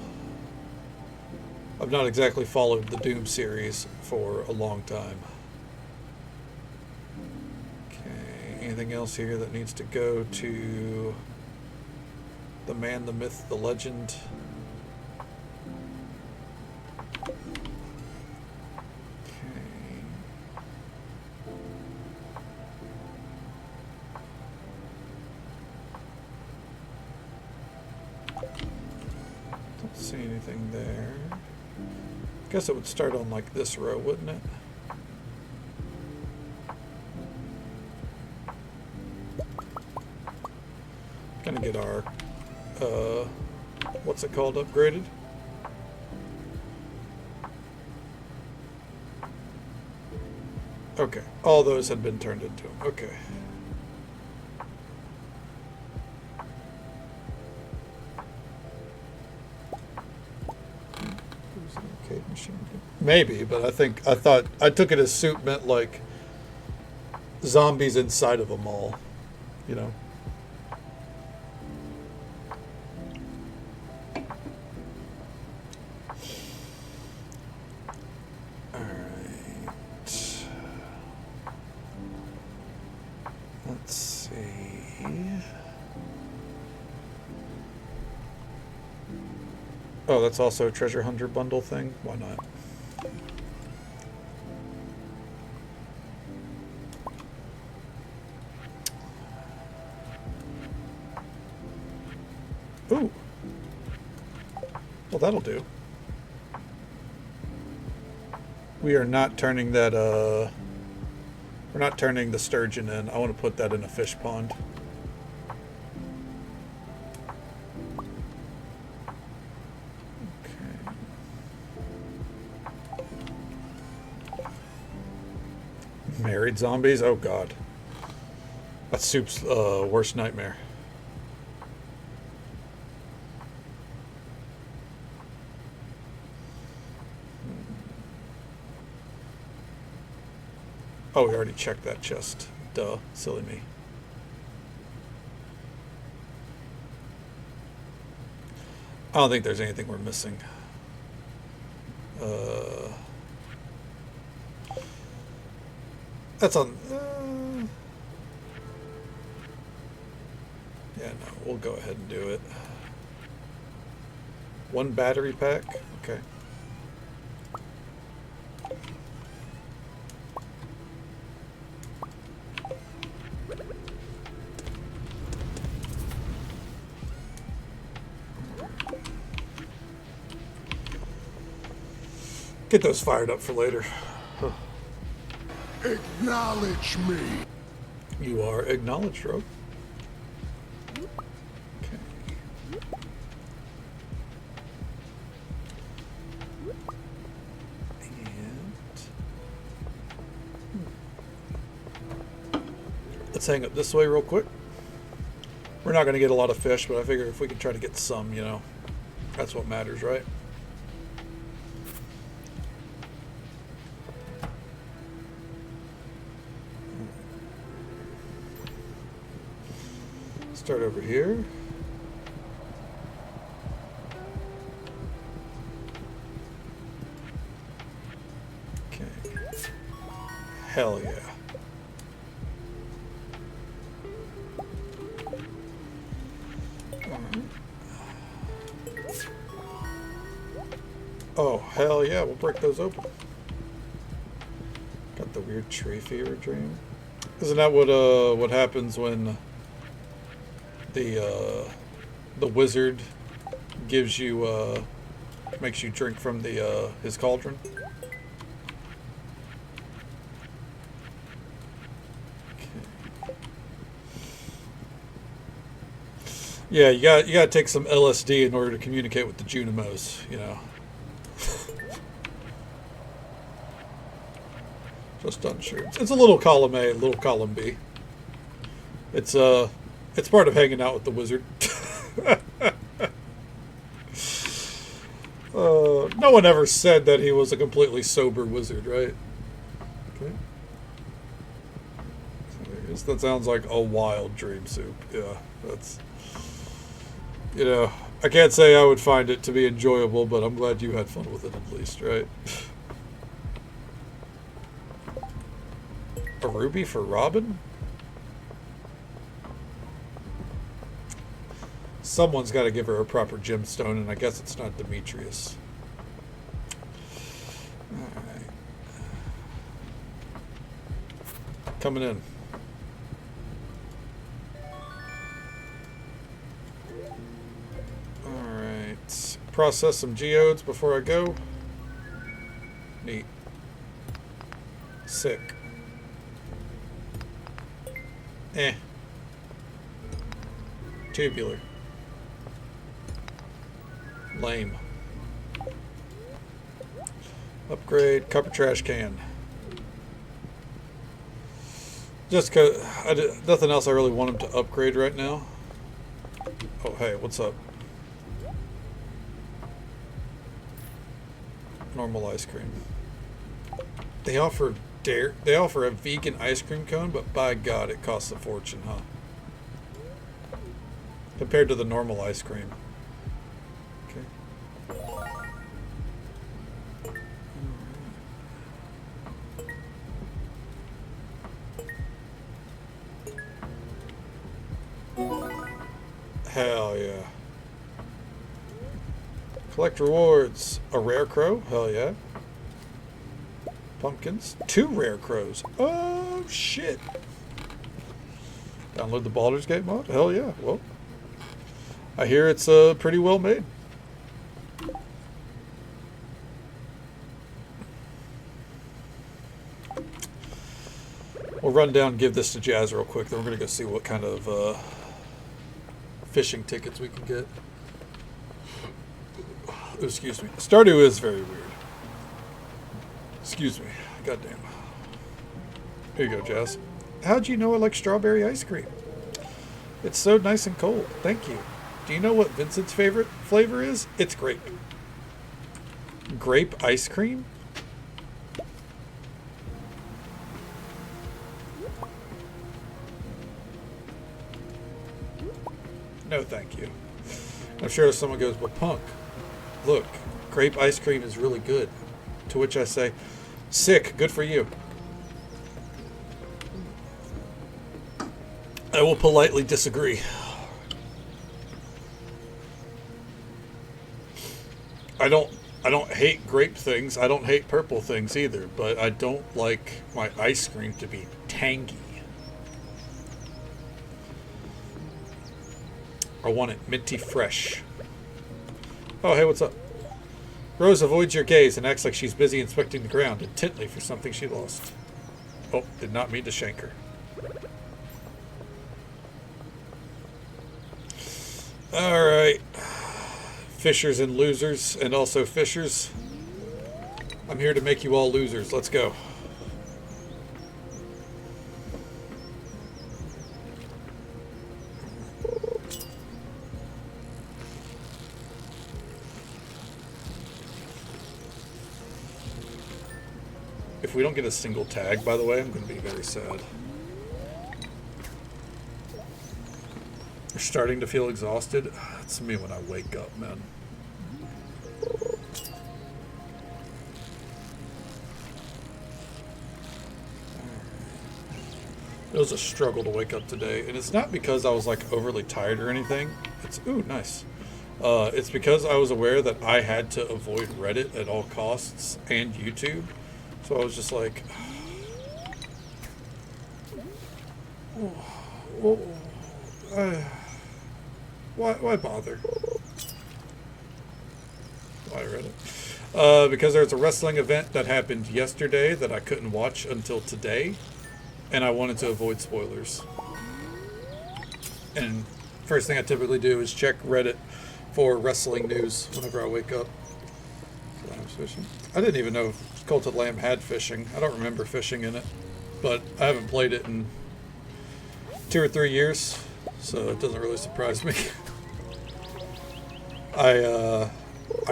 I've not exactly followed the Doom series for a long time. Okay, anything else here that needs to go to the man, the myth, the legend? See anything there? Guess it would start on like this row, wouldn't it? Gonna get our what's it called, upgraded? Okay, all those had been turned into them. Okay. Maybe, but I took it as soup meant like zombies inside of a mall, see. Oh, that's also a treasure hunter bundle thing? Why not? Ooh. Well, that'll do. We are not turning that, we're not turning the sturgeon in. I want to put that in a fish pond. Okay. Married zombies? Oh, God. That's Soup's worst nightmare. Oh, we already checked that chest. Duh. Silly me. I don't think there's anything we're missing. That's on... yeah, no, we'll go ahead and do it. 1 battery pack? Okay. Get those fired up for later. Huh. Acknowledge me. You are acknowledged, Rogue. Okay. And let's hang up this way real quick. We're not going to get a lot of fish, but I figure if we can try to get some, you know, that's what matters, right? Start over here. Okay. Hell yeah. Oh, hell yeah, we'll break those open. Got the weird tree fever dream. Isn't that what happens when the wizard gives you makes you drink from the his cauldron? Okay. Yeah, you gotta take some LSD in order to communicate with the Junimos, you know. Just unsure. It's a little column A, a little column B. It's part of hanging out with the wizard. No one ever said that he was a completely sober wizard, right? Okay. That sounds like a wild dream, Soup. Yeah, that's... You know, I can't say I would find it to be enjoyable, but I'm glad you had fun with it at least, right? A ruby for Robin? Someone's got to give her a proper gemstone, and I guess it's not Demetrius. Alright. Coming in. Alright. Process some geodes before I go. Neat. Sick. Tubular. Lame. Upgrade copper trash can. Just cause nothing else I really want him to upgrade right now. Oh hey, what's up? Normal ice cream. They offer a vegan ice cream cone, but by God, it costs a fortune, huh? Compared to the normal ice cream. Okay. Hell yeah. Collect rewards. A rare crow? Hell yeah. Pumpkins. 2 rare crows. Oh, shit. Download the Baldur's Gate mod? Hell yeah. Well, I hear it's pretty well made. We'll run down and give this to Jazz real quick. Then we're going to go see what kind of fishing tickets we can get. Oh, excuse me. Stardew is very weird. Excuse me. Goddamn. Here you go, Jazz. How'd you know I like strawberry ice cream? It's so nice and cold. Thank you. Do you know what Vincent's favorite flavor is? It's grape. Grape ice cream? No, thank you. I'm sure if someone goes, but Punk, look, grape ice cream is really good. To which I say, sick, good for you. I will politely disagree. I don't hate grape things. I don't hate purple things either, but I don't like my ice cream to be tangy. I want it minty fresh. Oh, hey, what's up? Rose avoids your gaze and acts like she's busy inspecting the ground intently for something she lost. Oh, did not mean to shank her. Alright. Fishers and losers, and also fishers. I'm here to make you all losers. Let's go. If we don't get a single tag, by the way, I'm going to be very sad. You're starting to feel exhausted? That's me when I wake up, man. It was a struggle to wake up today, and it's not because I was like overly tired or anything. It's, ooh, nice. It's because I was aware that I had to avoid Reddit at all costs and YouTube. So I was just like, why bother? Why Reddit? Because there's a wrestling event that happened yesterday that I couldn't watch until today, and I wanted to avoid spoilers. And first thing I typically do is check Reddit for wrestling news whenever I wake up. Fishing. I didn't even know if Cult of Lamb had fishing. I don't remember fishing in it, but I haven't played it in 2 or 3 years, so it doesn't really surprise me. I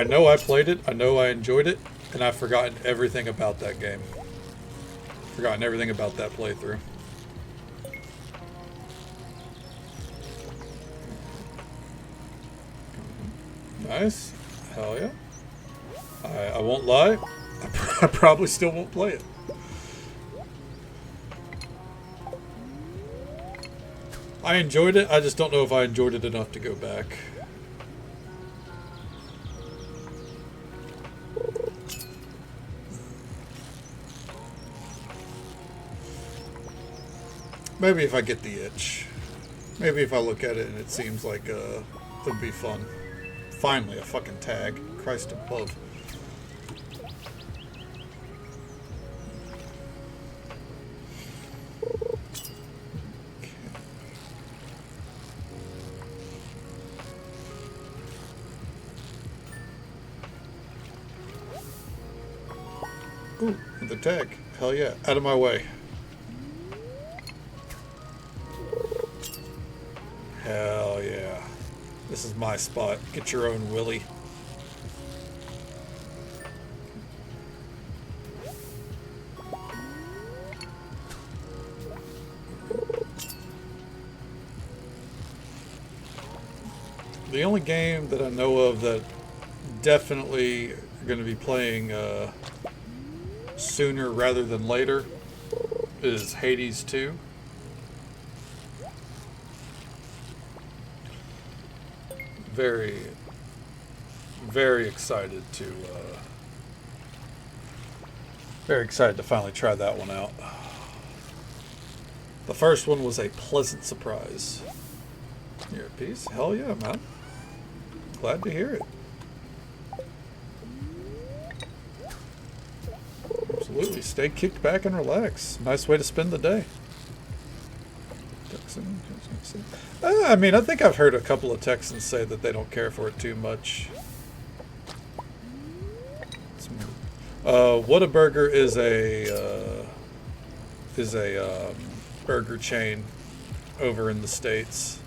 know I played it, I know I enjoyed it, and I've forgotten everything about that game. Forgotten everything about that playthrough. Nice. Hell yeah. I won't lie, I probably still won't play it. I enjoyed it, I just don't know if I enjoyed it enough to go back. Maybe if I get the itch. Maybe if I look at it and it seems like it'd be fun. Finally, a fucking tag. Christ above. Ooh, the tag. Hell yeah. Out of my way. Hell yeah. This is my spot. Get your own Willy. The only game that I know of that definitely going to be playing sooner rather than later is Hades 2. very, very excited to finally try that one out. The first one was a pleasant surprise. You're at peace? Hell yeah, man. Glad to hear it. Absolutely. Stay kicked back and relax. Nice way to spend the day. I mean, I think I've heard a couple of Texans say that they don't care for it too much. Whataburger is a burger chain over in the States.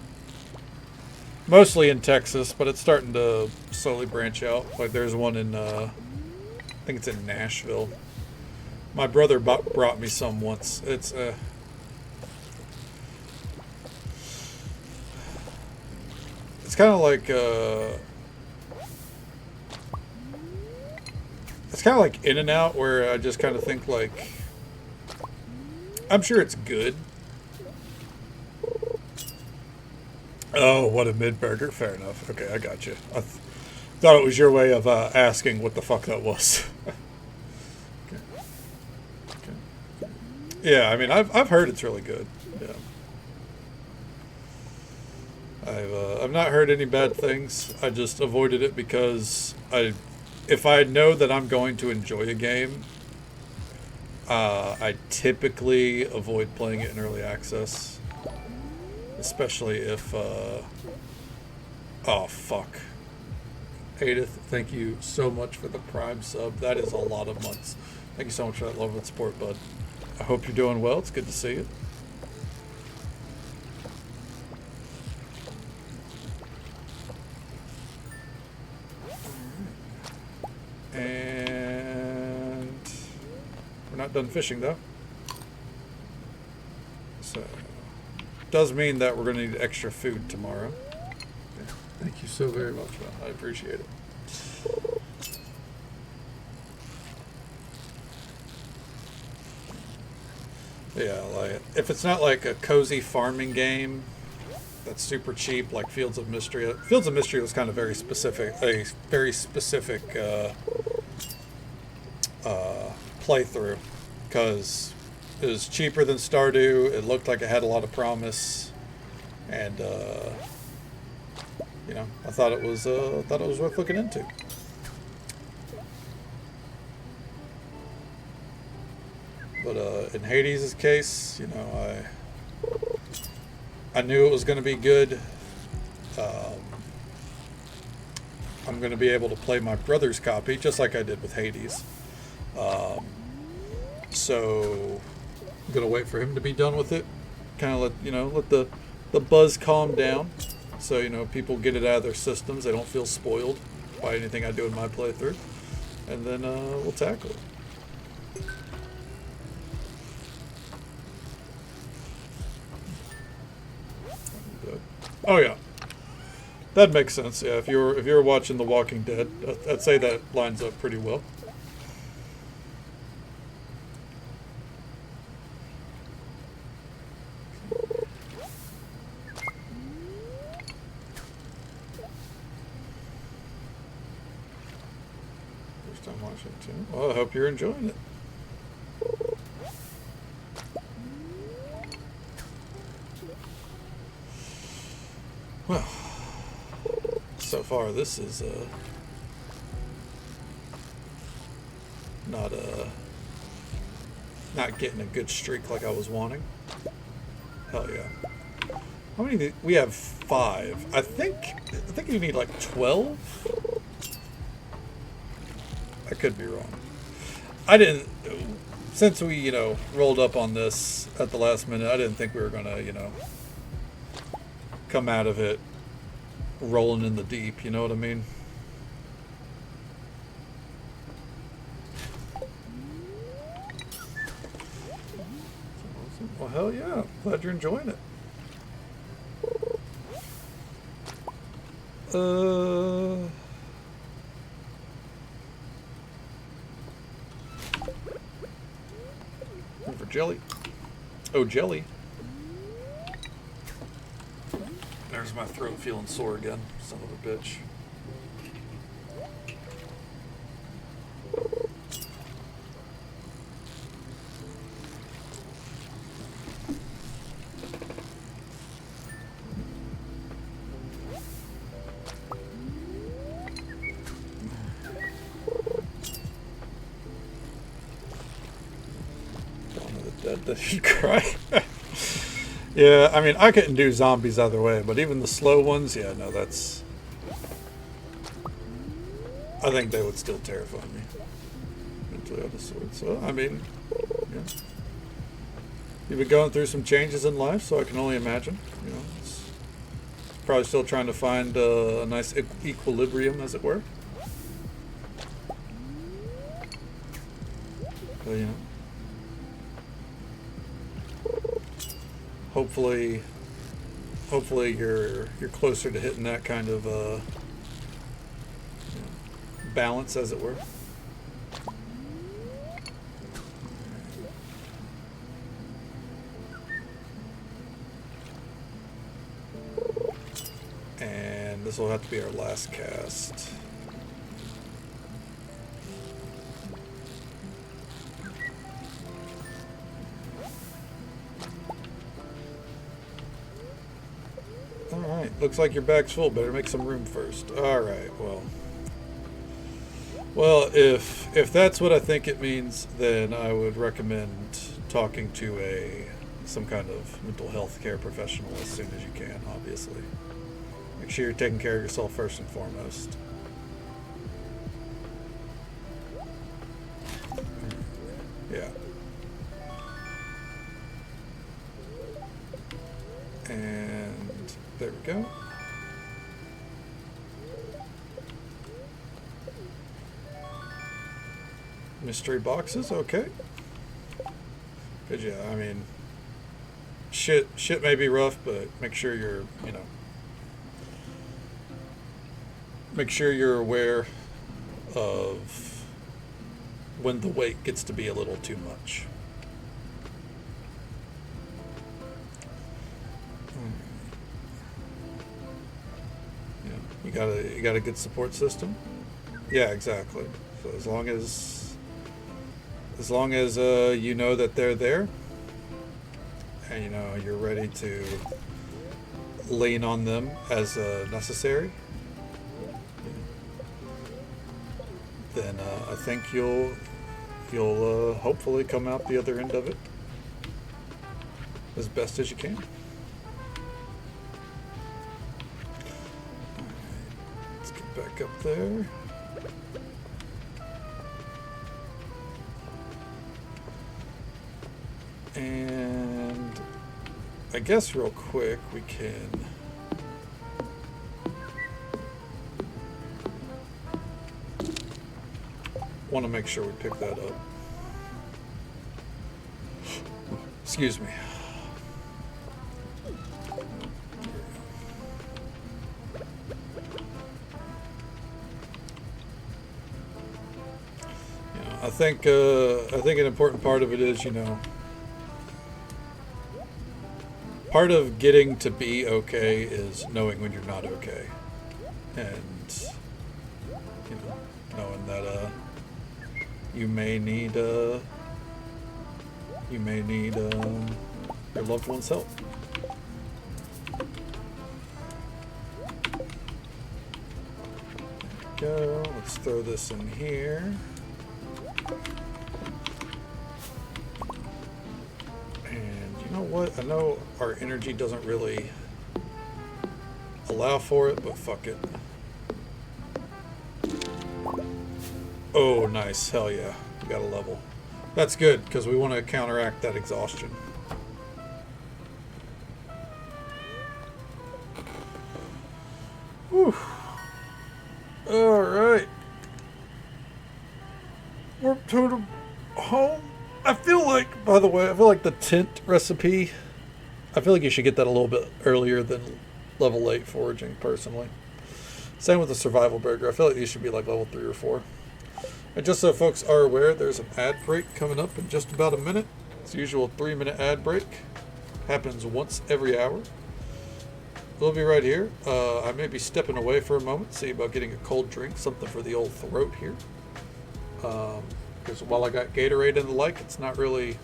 Mostly in Texas, but it's starting to slowly branch out. Like there's one in, I think it's in Nashville. My brother brought me some once. It's kind of like it's kind of like In-N-Out, where I just kind of think like, I'm sure it's good. Oh, what a mid-burger. Fair enough. Okay, I got you. I thought it was your way of asking what the fuck that was. Okay. Okay. Yeah, I mean, I've heard it's really good. Yeah. I've not heard any bad things. I just avoided it because if I know that I'm going to enjoy a game, I typically avoid playing it in early access. Especially if, oh fuck. Edith, thank you so much for the Prime sub. That is a lot of months. Thank you so much for that love and support, bud. I hope you're doing well. It's good to see you. And we're not done fishing though. So does mean that we're going to need extra food tomorrow. Yeah. Thank you so very much, man. I appreciate it. Yeah, like if it's not like a cozy farming game that's super cheap, like Fields of Mystery. Fields of Mystery was kind of very specific, a very specific playthrough, because it was cheaper than Stardew. It looked like it had a lot of promise, and you know, I thought it was worth looking into. But in Hades' case, you know, I knew it was going to be good. I'm going to be able to play my brother's copy, just like I did with Hades. So I'm going to wait for him to be done with it. Kind of let the buzz calm down. So, you know, people get it out of their systems. They don't feel spoiled by anything I do in my playthrough. And then we'll tackle it. Oh yeah, that makes sense. Yeah, if you're watching The Walking Dead, I'd say that lines up pretty well. First time watching it too. Well, I hope you're enjoying it. Well, so far this is not getting a good streak like I was wanting. Hell yeah! How many? We have 5. I think you need like 12. I could be wrong. I didn't. Since we rolled up on this at the last minute, I didn't think we were gonna come out of it rolling in the deep, you know what I mean? Well, hell yeah. Glad you're enjoying it. Looking for jelly. Oh, jelly. All There's my throat feeling sore again, son of a bitch. Did you cry? Yeah, I mean, I couldn't do zombies either way, but even the slow ones, yeah, no, that's... I think they would still terrify me. Mentally out of sword. So, I mean, yeah. You've been going through some changes in life, so I can only imagine. You know, it's probably still trying to find a nice equilibrium, as it were. But, you know. Hopefully you're closer to hitting that kind of balance, as it were. And this will have to be our last cast. Alright, looks like your bag's full. Better make some room first. Alright, well. Well, if that's what I think it means, then I would recommend talking to some kind of mental health care professional as soon as you can, obviously. Make sure you're taking care of yourself first and foremost. Yeah. And there we go. Mystery boxes, okay. Cause yeah, I mean, shit may be rough, but make sure you're, make sure you're aware of when the weight gets to be a little too much. You got a good support system? Yeah, exactly. So as long as you know that they're there, and you're ready to lean on them as necessary, then I think you'll hopefully come out the other end of it as best as you can. Back up there. And I guess real quick we can want to make sure we pick that up. Excuse me. I think an important part of it is, part of getting to be okay is knowing when you're not okay, and knowing that you may need your loved one's help. There we go. Let's throw this in here. And you know what? I know our energy doesn't really allow for it, but fuck it. Oh, nice. Hell yeah. We got a level. That's good, because we want to counteract that exhaustion. Whew. Alright. Warp totem home. I feel like, by the way, the tent recipe, I feel like you should get that a little bit earlier than level 8 foraging, personally. Same with the survival burger. I feel like these should be like level 3 or 4. And just so folks are aware, there's an ad break coming up in just about a minute. It's the usual 3-minute ad break. Happens once every hour. we'll be right here. I may be stepping away for a moment, see about getting a cold drink, something for the old throat here. Because while I got Gatorade and the like, it's not really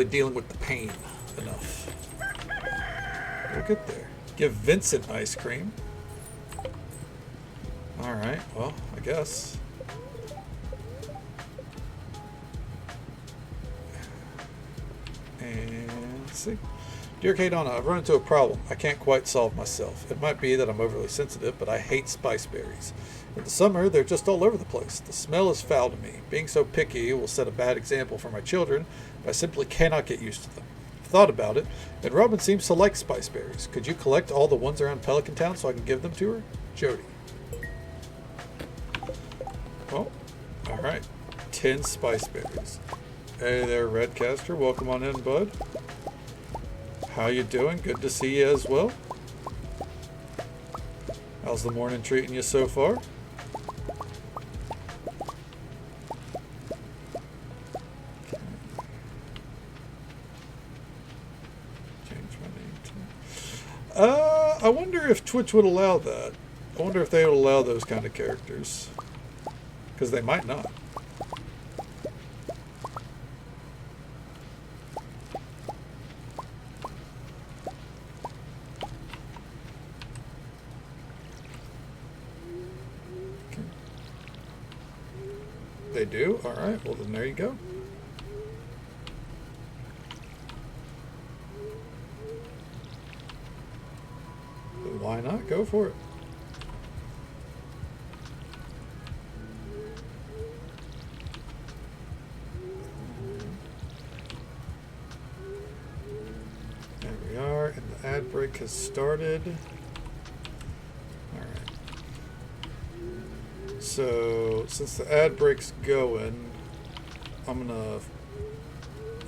dealing with the pain enough. We'll get there. Give Vincent ice cream. All right. Well, I guess. And let's see. Dear Kadana, I've run into a problem I can't quite solve myself. It might be that I'm overly sensitive, but I hate spice berries. In the summer, they're just all over the place. The smell is foul to me. Being so picky will set a bad example for my children, but I simply cannot get used to them. I've thought about it, and Robin seems to like spice berries. Could you collect all the ones around Pelican Town so I can give them to her? Jody. Oh, all right. 10 spice berries. Hey there, Redcaster. Welcome on in, bud. How you doing? Good to see you as well. How's the morning treating you so far? Change my name to... I wonder if Twitch would allow that. I wonder if they would allow those kind of characters. Because they might not. They do? Alright, well then there you go. Then why not? Go for it. There we are, and the ad break has started. So, since the ad break's going, I'm gonna,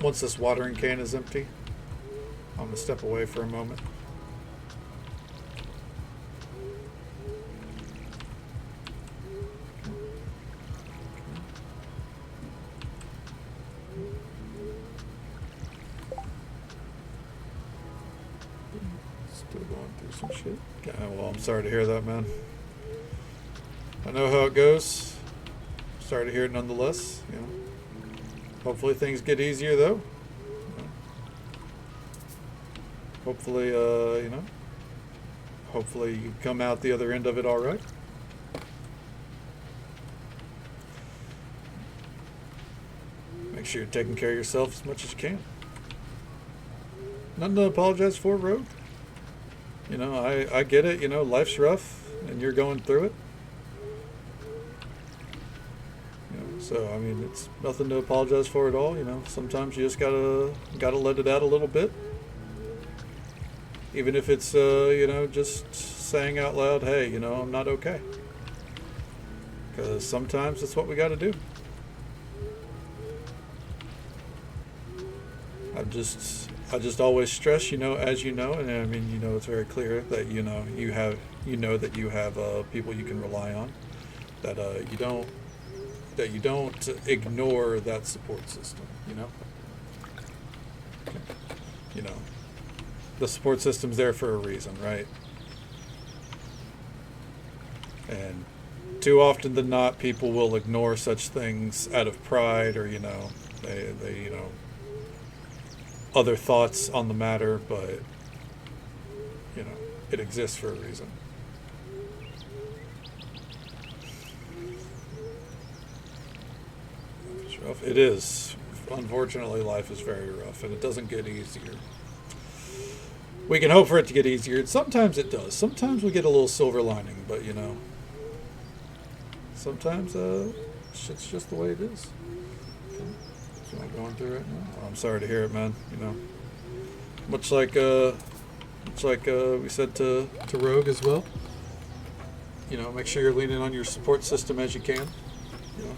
once this watering can is empty, I'm gonna step away for a moment. Still going through some shit. Okay, well, I'm sorry to hear that, man. I know how it goes. Sorry to hear it nonetheless. You know. Hopefully things get easier though. You know. Hopefully, you know. Hopefully you come out the other end of it all right. Make sure you're taking care of yourself as much as you can. Nothing to apologize for, Rogue. You know, I get it. You know, life's rough and you're going through it. So, I mean, it's nothing to apologize for at all, you know. Sometimes you just gotta let it out a little bit. Even if it's, you know, just saying out loud, hey, you know, I'm not okay. Because sometimes that's what we gotta do. I just always stress, you know, as you know, and I mean, you know, it's very clear that, you know, that you have people you can rely on, that you don't ignore that support system, you know? Okay. You know, the support system's there for a reason, right? And too often than not, people will ignore such things out of pride or, you know, they you know, other thoughts on the matter, but, you know, it exists for a reason. Rough. It is. Unfortunately, life is very rough, and it doesn't get easier. We can hope for it to get easier, and sometimes it does. Sometimes we get a little silver lining, but, you know, sometimes shit's just the way it is. Okay. That's what I'm going through right now. Oh, I'm sorry to hear it, man. You know, much like we said to Rogue as well. You know, make sure you're leaning on your support system as you can. You know.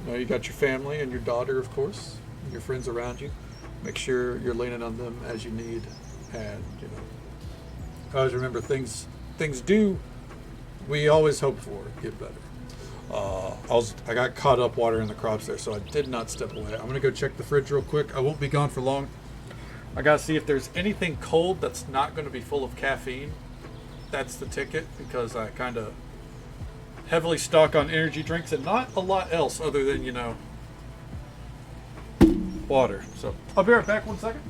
You know, you got your family and your daughter, of course, and your friends around you. Make sure you're leaning on them as you need, and you know, always remember things do. We always hope for get better. I got caught up watering the crops there, so I did not step away. I'm gonna go check the fridge real quick. I won't be gone for long. I gotta see if there's anything cold that's not going to be full of caffeine. That's the ticket, because I kind of heavily stock on energy drinks and not a lot else other than, you know, water. So I'll be right back 1 second.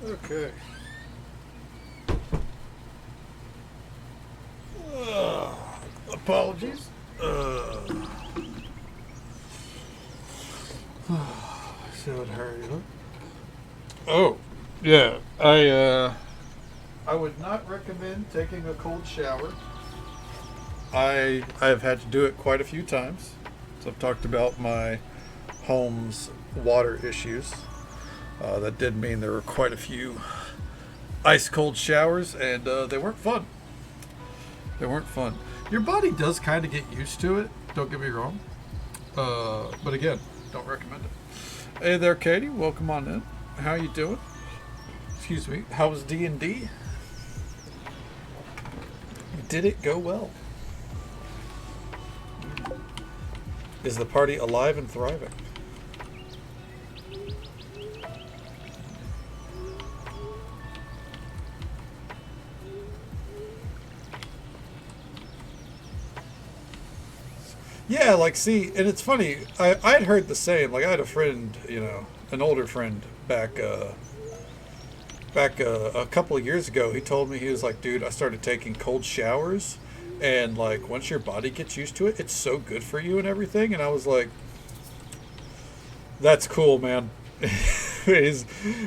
Okay. Apologies. So hurry up. Oh, yeah. I would not recommend taking a cold shower. I have had to do it quite a few times. So I've talked about my home's water issues. That did mean there were quite a few ice cold showers, and they weren't fun. They weren't fun. Your body does kind of get used to it. Don't get me wrong. But again, don't recommend it. Hey there, Katie. Welcome on in. How you doing? Excuse me. How was D&D? Did it go well? Is the party alive and thriving? Yeah, like, see, and it's funny. I'd heard the same. Like, I had a friend, an older friend back a couple of years ago. He told me, he was like, dude, I started taking cold showers, and like once your body gets used to it, it's so good for you and everything. And I was like, that's cool, man. And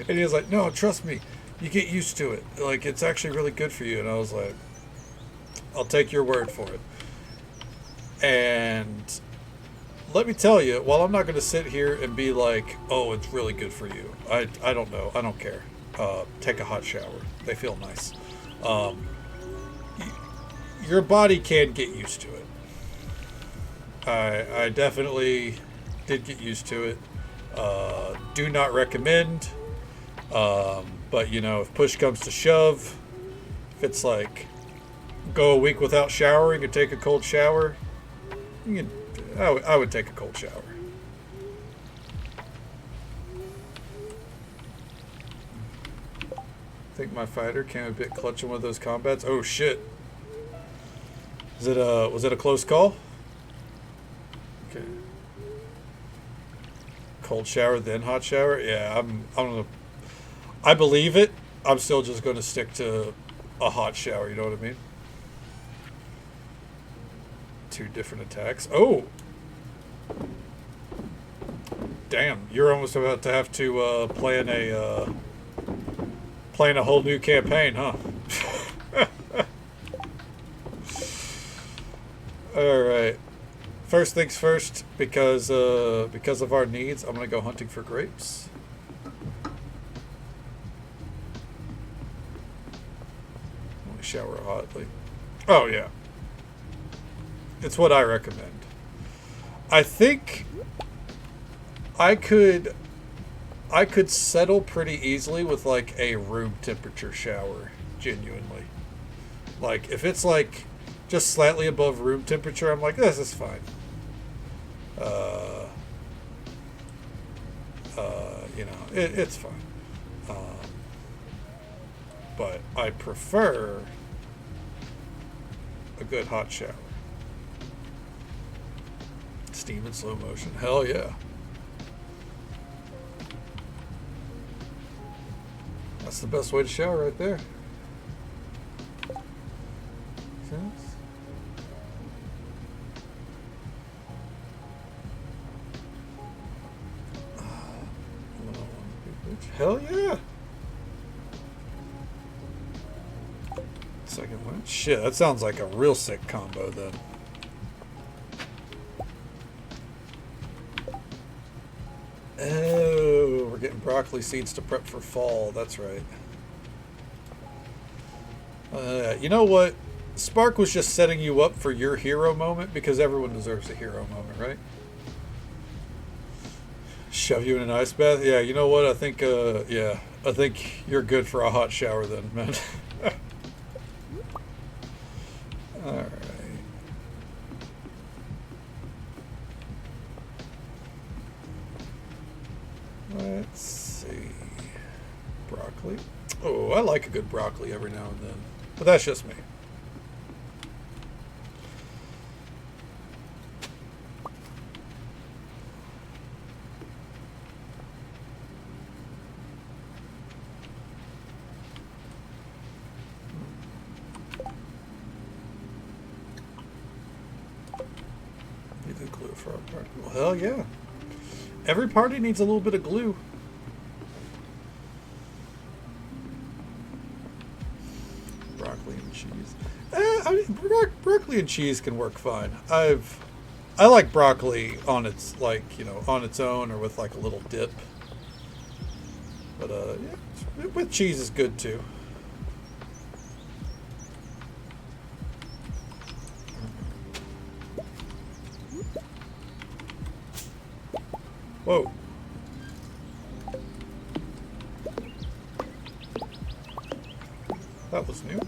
he was like, no, trust me, you get used to it. Like, it's actually really good for you. And I was like, I'll take your word for it. And let me tell you, while I'm not going to sit here and be like, oh, it's really good for you. I don't know. I don't care. Take a hot shower. They feel nice. Your body can get used to it. I definitely did get used to it. Do not recommend. But, if push comes to shove, if it's like go a week without showering and take a cold shower, I would take a cold shower. I think my fighter came a bit clutch in one of those combats. Oh shit! Was it a close call? Okay. Cold shower then hot shower. Yeah, I'm gonna. I believe it. I'm still just gonna stick to a hot shower. You know what I mean? Two different attacks. Oh! Damn, you're almost about to have to plan a whole new campaign, huh? Alright. First things first, because of our needs, I'm gonna go hunting for grapes. Only shower hotly. Oh yeah. It's what I recommend. I think I could settle pretty easily with like a room temperature shower, genuinely. Like if it's like just slightly above room temperature, I'm like, this is fine. It's fine. But I prefer a good hot shower. Steam in slow motion. Hell yeah. That's the best way to shower right there. Sense? Hell yeah. Second one. Shit, that sounds like a real sick combo then. Oh, we're getting broccoli seeds to prep for fall. That's right. You know what? Spark was just setting you up for your hero moment, because everyone deserves a hero moment, right? Shove you in an ice bath? Yeah, you know what? I think you're good for a hot shower then, man. Alright. Let's see. Broccoli. Oh, I like a good broccoli every now and then. But that's just me. Need the glue for our party. Well, hell yeah. Every party needs a little bit of glue. cheese. I mean, broccoli and cheese can work fine. I like broccoli on its, like, you know, on its own or with like a little dip. But yeah, with cheese is good too. Whoa. That was new.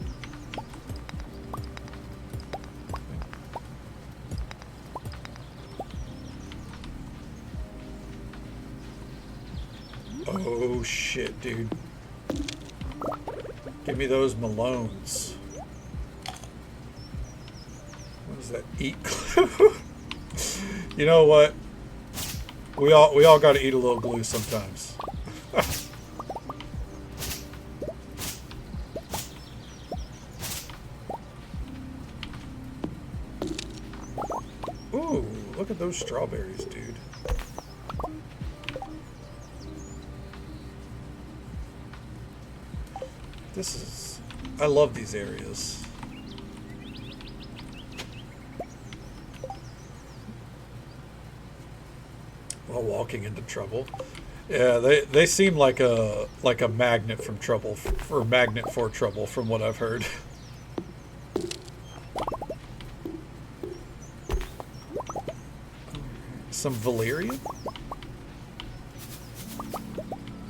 Oh shit, dude. Give me those Malones. What is that? Eat glue? You know what? We all got to eat a little glue sometimes. Ooh, look at those strawberries, dude. This is... I love these areas. While walking into trouble. Yeah, they seem like a magnet from trouble, for magnet for trouble, from what I've heard. Some valerian?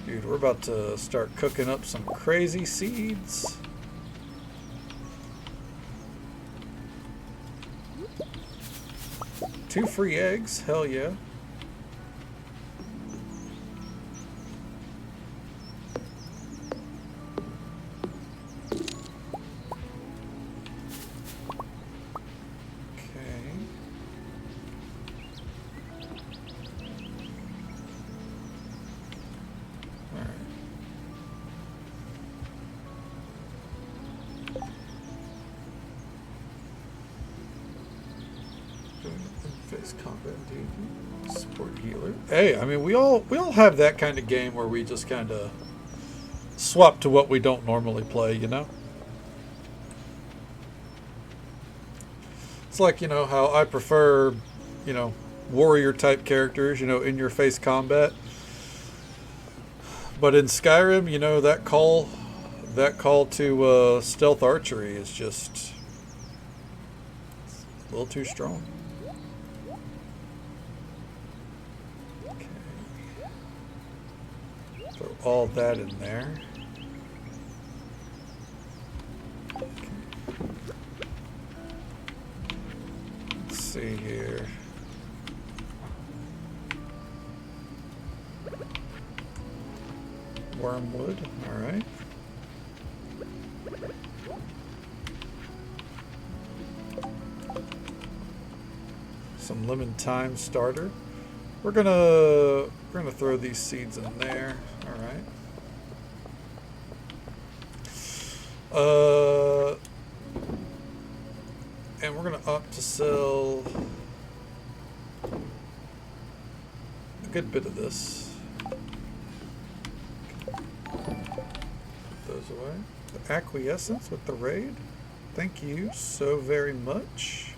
Dude, we're about to start cooking up some crazy seeds. Two free eggs, hell yeah. Support healer. Hey, I mean, we all have that kind of game where we just kind of swap to what we don't normally play, you know? It's like, you know, how I prefer, you know, warrior type characters, you know, in your face combat. But in Skyrim, you know, that call to stealth archery is just a little too strong. Throw all that in there. Okay. Let's see here. Wormwood, all right. Some lemon thyme starter. We're gonna throw these seeds in there. All right. And we're gonna opt to sell a good bit of this. Put those away. The acquiescence with the raid. Thank you so very much.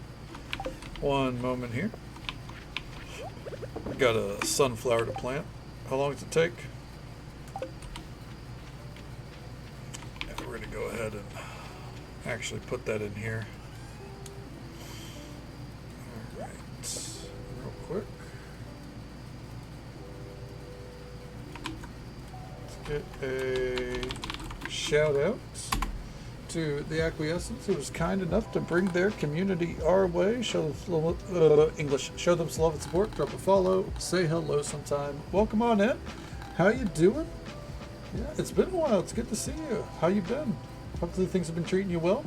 One moment here. Got a sunflower to plant. How long does it take? Yeah, we're gonna go ahead and actually put that in here. Alright, real quick. Let's get a shout out to the Acquiescence, who was kind enough to bring their community our way. Show them English. Show them some love and support. Drop a follow. Say hello sometime. Welcome on in. How you doing? Yeah, it's been a while. It's good to see you. How you been? Hopefully things have been treating you well.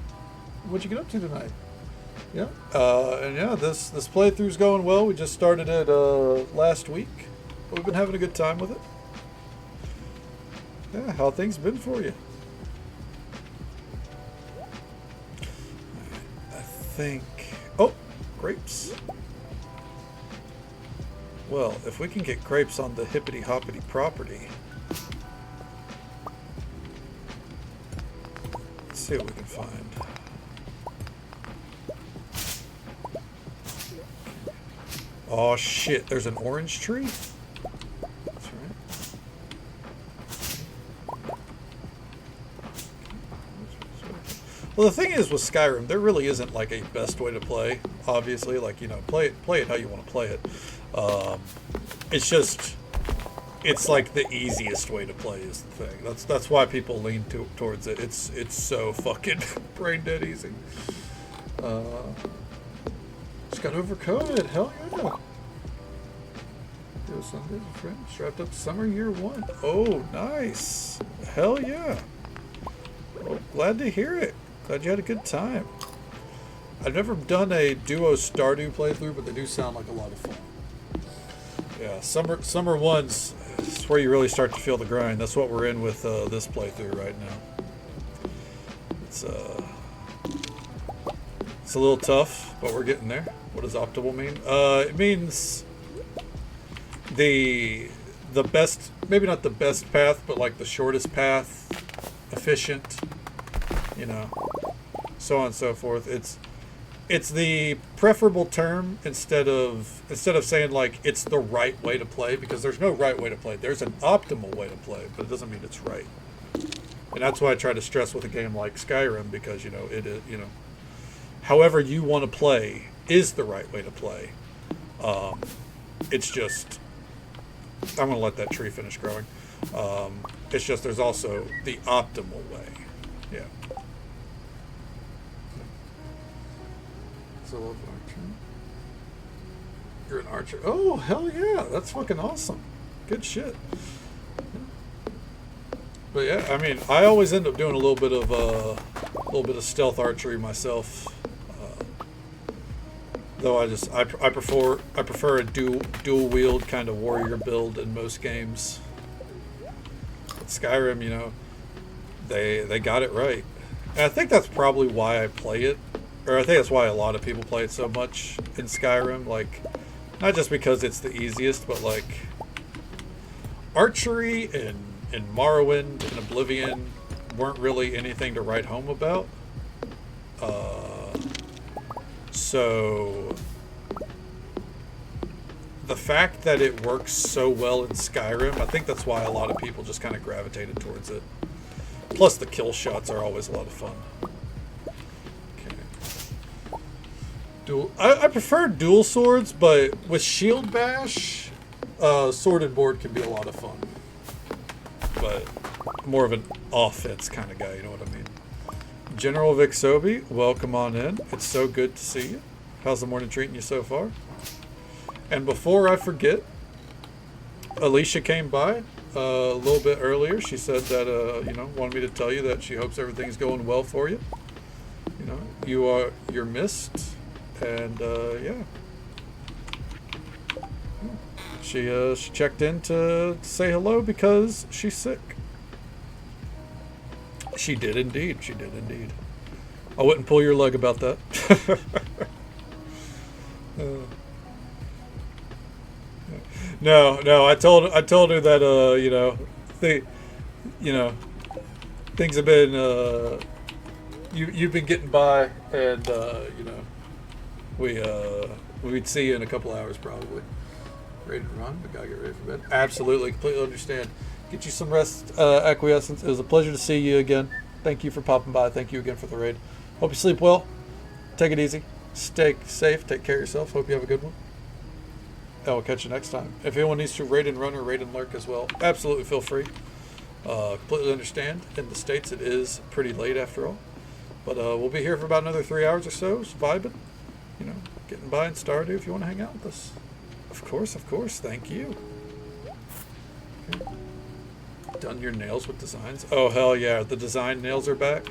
What'd you get up to tonight? Yeah. And yeah, this playthrough's going well. We just started it last week. We've been having a good time with it. Yeah, how things been for you? Oh, grapes. Well, if we can get grapes on the hippity hoppity property, let's see what we can find. Oh shit, there's an orange tree? That's right. Well, the thing is with Skyrim, there really isn't like a best way to play. Obviously, like, you know, play it how you want to play it. It's just, it's like the easiest way to play is the thing. That's why people lean towards it. It's so fucking brain dead easy. Just got over COVID. Hell yeah. Those Sundays with friends. Strapped up to summer year one. Oh, nice. Hell yeah. Well, glad to hear it. Glad you had a good time. I've never done a duo Stardew playthrough, but they do sound like a lot of fun. Yeah, summer ones is where you really start to feel the grind. That's what we're in with this playthrough right now. It's a little tough, but we're getting there. What does optimal mean? It means the best, maybe not the best path, but like the shortest path, efficient, you know, so on and so forth. It's the preferable term instead of saying like it's the right way to play, because there's no right way to play. There's an optimal way to play, but it doesn't mean it's right. And that's why I try to stress with a game like Skyrim, because, you know, it is, you know, however you want to play is the right way to play. It's just, I'm going to let that tree finish growing. It's just there's also the optimal way. Yeah. So, love archer. You're an archer. Oh, hell yeah. That's fucking awesome. Good shit. But yeah, I mean, I always end up doing a little bit of stealth archery myself. Though I prefer a dual wield kind of warrior build in most games. But Skyrim, you know, they got it right. And I think that's probably why I play it. Or I think that's why a lot of people play it so much in Skyrim. Like, not just because it's the easiest, but like archery in Morrowind and Oblivion weren't really anything to write home about. So the fact that it works so well in Skyrim, I think that's why a lot of people just kind of gravitated towards it. Plus the kill shots are always a lot of fun. I prefer dual swords, but with shield bash, sword and board can be a lot of fun. But more of an offense kind of guy, you know what I mean? General Vixobi, welcome on in. It's so good to see you. How's the morning treating you so far? And before I forget, Alicia came by a little bit earlier. She said that, you know, wanted me to tell you that she hopes everything's going well for you. You know, you're missed. And yeah, she checked in to say hello because she's sick. She did indeed. She did indeed. I wouldn't pull your leg about that. No. I told her that you know, things have been you've been getting by, and you know. We'd see you in a couple hours probably. Ready to run, but gotta get ready for bed. Absolutely, completely understand. Get you some rest, Acquiescence. It was a pleasure to see you again. Thank you for popping by. Thank you again for the raid. Hope you sleep well. Take it easy. Stay safe. Take care of yourself. Hope you have a good one. And we'll catch you next time. If anyone needs to raid and run or raid and lurk as well, absolutely feel free. Completely understand. In the States, it is pretty late after all. But we'll be here for about another 3 hours or so, vibing. You know, getting by in Stardew if you want to hang out with us. Of course. Thank you. Okay. Done your nails with designs? Oh, hell yeah. The design nails are back.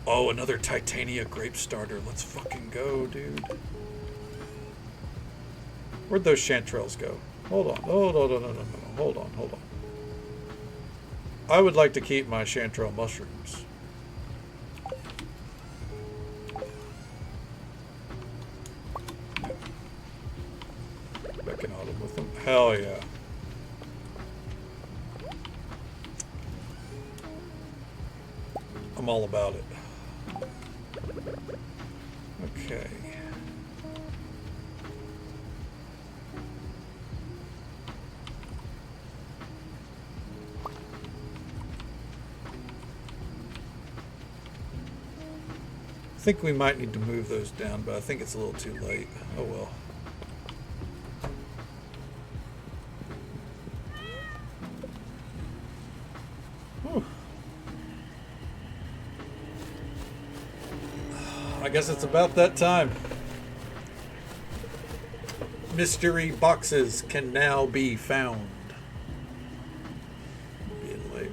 Oh, another Titania grape starter. Let's fucking go, dude. Where'd those chanterelles go? Hold on. No. Hold on. I would like to keep my chanterelle mushrooms. Back in autumn with them. Hell yeah. I'm all about it. Okay. think we might need to move those down, but I think it's a little too late. Oh well. Whew. I guess it's about that time. Mystery boxes can now be found. Being late.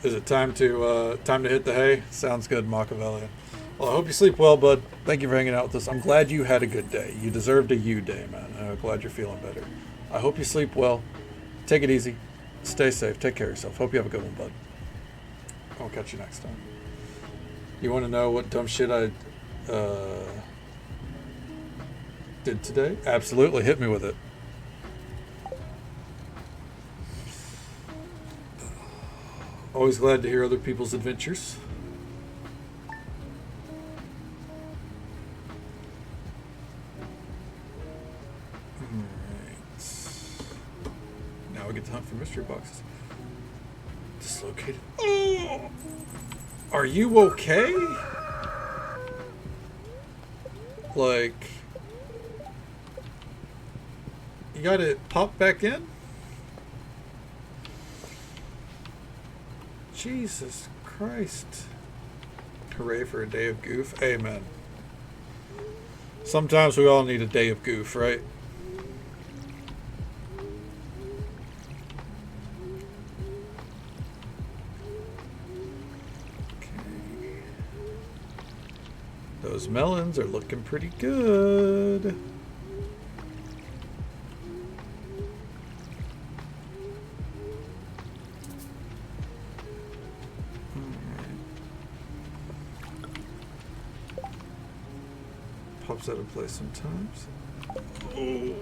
Is it time to hit the hay? Sounds good, Machiavellian. Well, I hope you sleep well, bud. Thank you for hanging out with us. I'm glad you had a good day. You deserved a you day, man. I'm glad you're feeling better. I hope you sleep well. Take it easy. Stay safe. Take care of yourself. Hope you have a good one, bud. I'll catch you next time. You want to know what dumb shit I did today? Absolutely. Hit me with it. Always glad to hear other people's adventures. Now we get to hunt for mystery boxes. Dislocated. Oh! Are you okay? Like, you got it popped back in? Jesus Christ. Hooray for a day of goof. Amen. Sometimes we all need a day of goof, right? Those melons are looking pretty good. Pops out of place sometimes. Oh.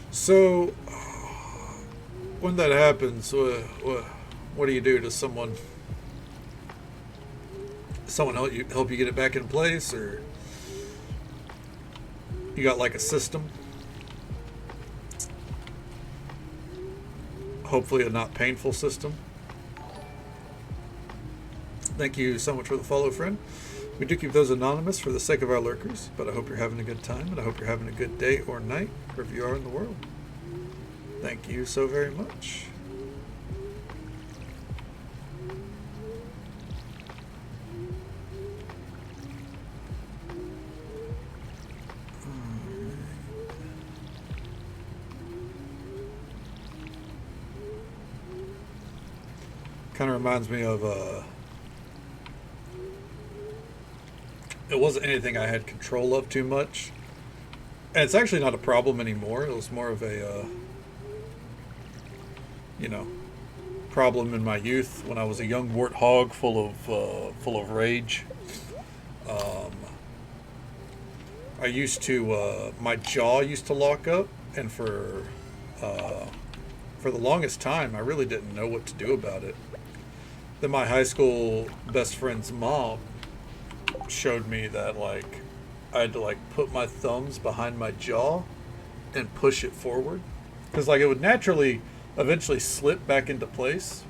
So, when that happens, what do you do to someone? Someone help you get it back in place, or you got like a system? Hopefully a not painful system. Thank you so much for the follow, friend. We do keep those anonymous for the sake of our lurkers, but I hope you're having a good time, and I hope you're having a good day or night, wherever you are in the world. Thank you so very much. Kind of reminds me of it wasn't anything I had control of too much, and it's actually not a problem anymore. It was more of a problem in my youth when I was a young warthog full of rage. I used to my jaw used to lock up, and for the longest time I really didn't know what to do about it. Then my high school best friend's mom showed me that, like, I had to, like, put my thumbs behind my jaw and push it forward, because, like, it would naturally eventually slip back into place.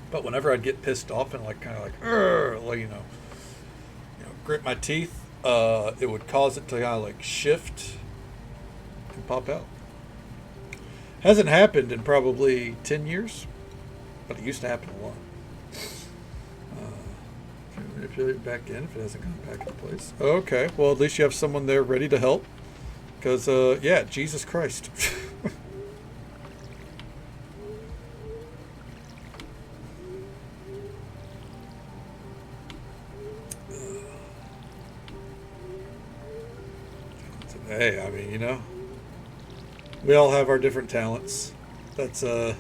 But whenever I'd get pissed off and, like, kind of like, grip my teeth, it would cause it to kind of, like, shift and pop out. Hasn't happened in probably 10 years. But it used to happen a lot. Can you manipulate it back in if it hasn't gone back into place? Okay, well, at least you have someone there ready to help. Because, yeah, Jesus Christ. Hey, I mean, we all have our different talents. That's a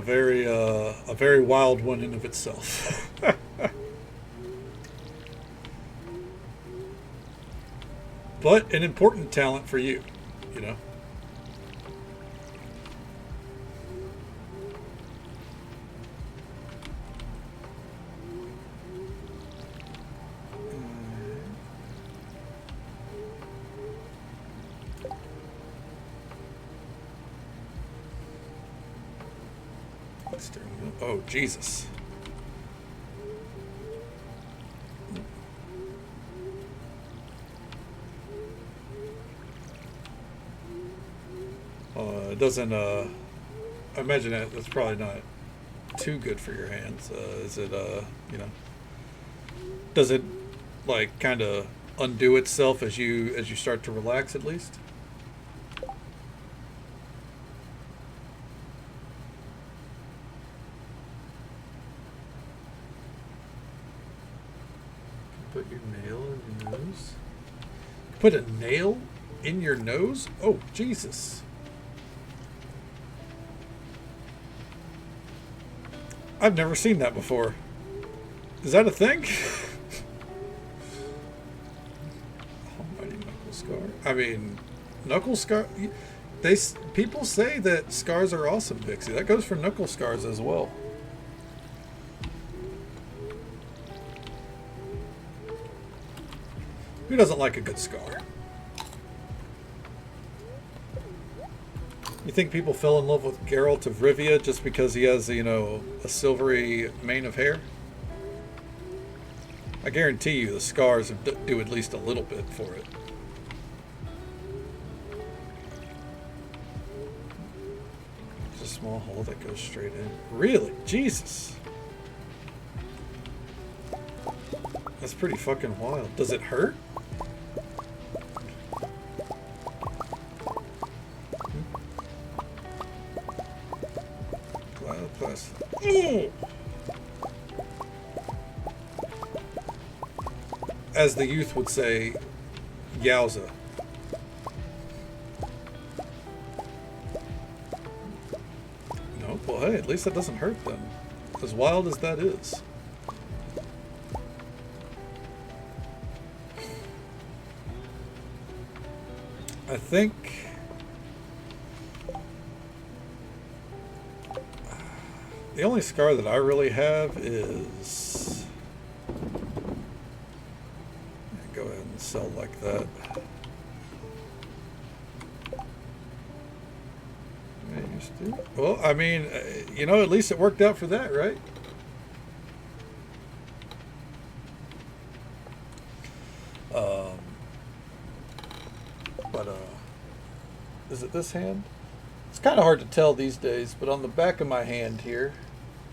very wild one in of itself. But an important talent for you, Steering wheel. Oh, Jesus. It doesn't, I imagine that's probably not too good for your hands. Is it, you know, does it, like, kind of undo itself as you start to relax at least? Put your nail in your nose. Put a nail in your nose? Oh, Jesus. I've never seen that before. Is that a thing? Almighty knuckle scar. I mean, knuckle scar. People say that scars are awesome, Pixie. That goes for knuckle scars as well. Who doesn't like a good scar? You think people fell in love with Geralt of Rivia just because he has, you know, a silvery mane of hair? I guarantee you the scars do at least a little bit for it. It's a small hole that goes straight in. Really? Jesus. That's pretty fucking wild. Does it hurt? As the youth would say, yowza. No, well, hey, at least that doesn't hurt then. As wild as that is. I think the only scar that I really have is... Go ahead and sell like that. Well, I mean, you know, at least it worked out for that, right? But is it this hand? It's kind of hard to tell these days, but on the back of my hand here,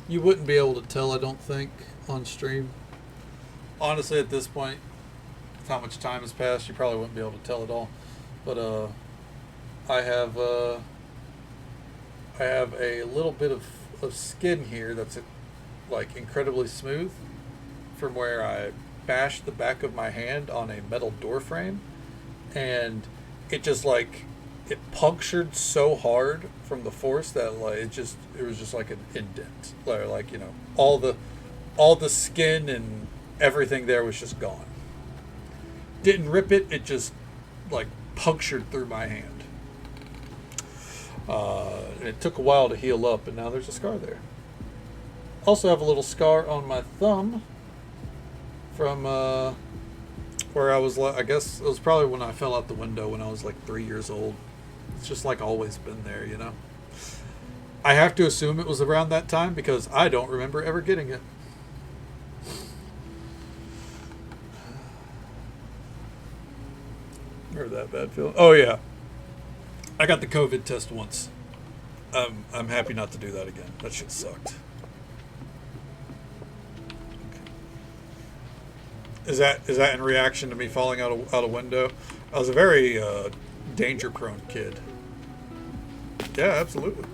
you wouldn't be able to tell, I don't think, on stream. Honestly, at this point, with how much time has passed, you probably wouldn't be able to tell at all. But I have a little bit of skin here that's like incredibly smooth from where I bashed the back of my hand on a metal door frame, and it just like it punctured so hard from the force that like it was just like an indent, like you know, all the skin and everything there was just gone. Didn't rip it, it just like punctured through my hand. It took a while to heal up, and now there's a scar there. Also have a little scar on my thumb from where I was, I guess it was probably when I fell out the window when I was like 3 years old. It's just like always been there, you know. I have to assume it was around that time because I don't remember ever getting it. Remember that bad feeling? Oh yeah, I got the COVID test once. I'm happy not to do that again. That shit sucked. Is that in reaction to me falling out a window? I was a very danger-prone kid. Yeah, absolutely.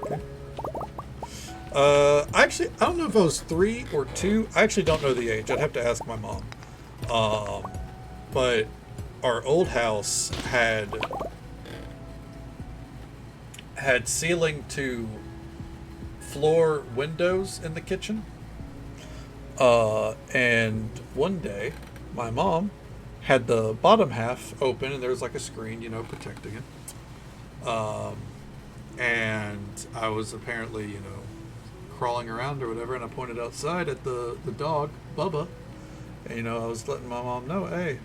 Okay. Actually, I don't know if I was 3 or 2. I actually don't know the age. I'd have to ask my mom. But our old house had ceiling to floor windows in the kitchen. And one day, my mom had the bottom half open, and there was like a screen, you know, protecting it. And I was apparently, you know, crawling around or whatever, and I pointed outside at the dog, Bubba. And, you know, I was letting my mom know, hey,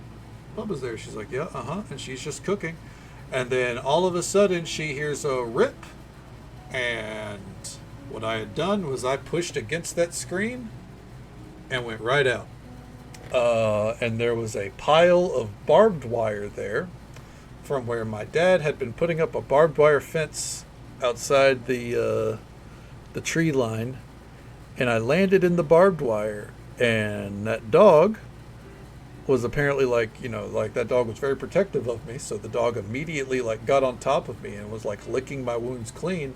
Bubba's there. She's like, yeah, and she's just cooking. And then all of a sudden, she hears a rip, And what I had done was I pushed against that screen and went right out. And there was a pile of barbed wire there from where my dad had been putting up a barbed wire fence outside the tree line, and I landed in the barbed wire, and that dog was apparently like that dog was very protective of me, so the dog immediately like got on top of me and was like licking my wounds clean.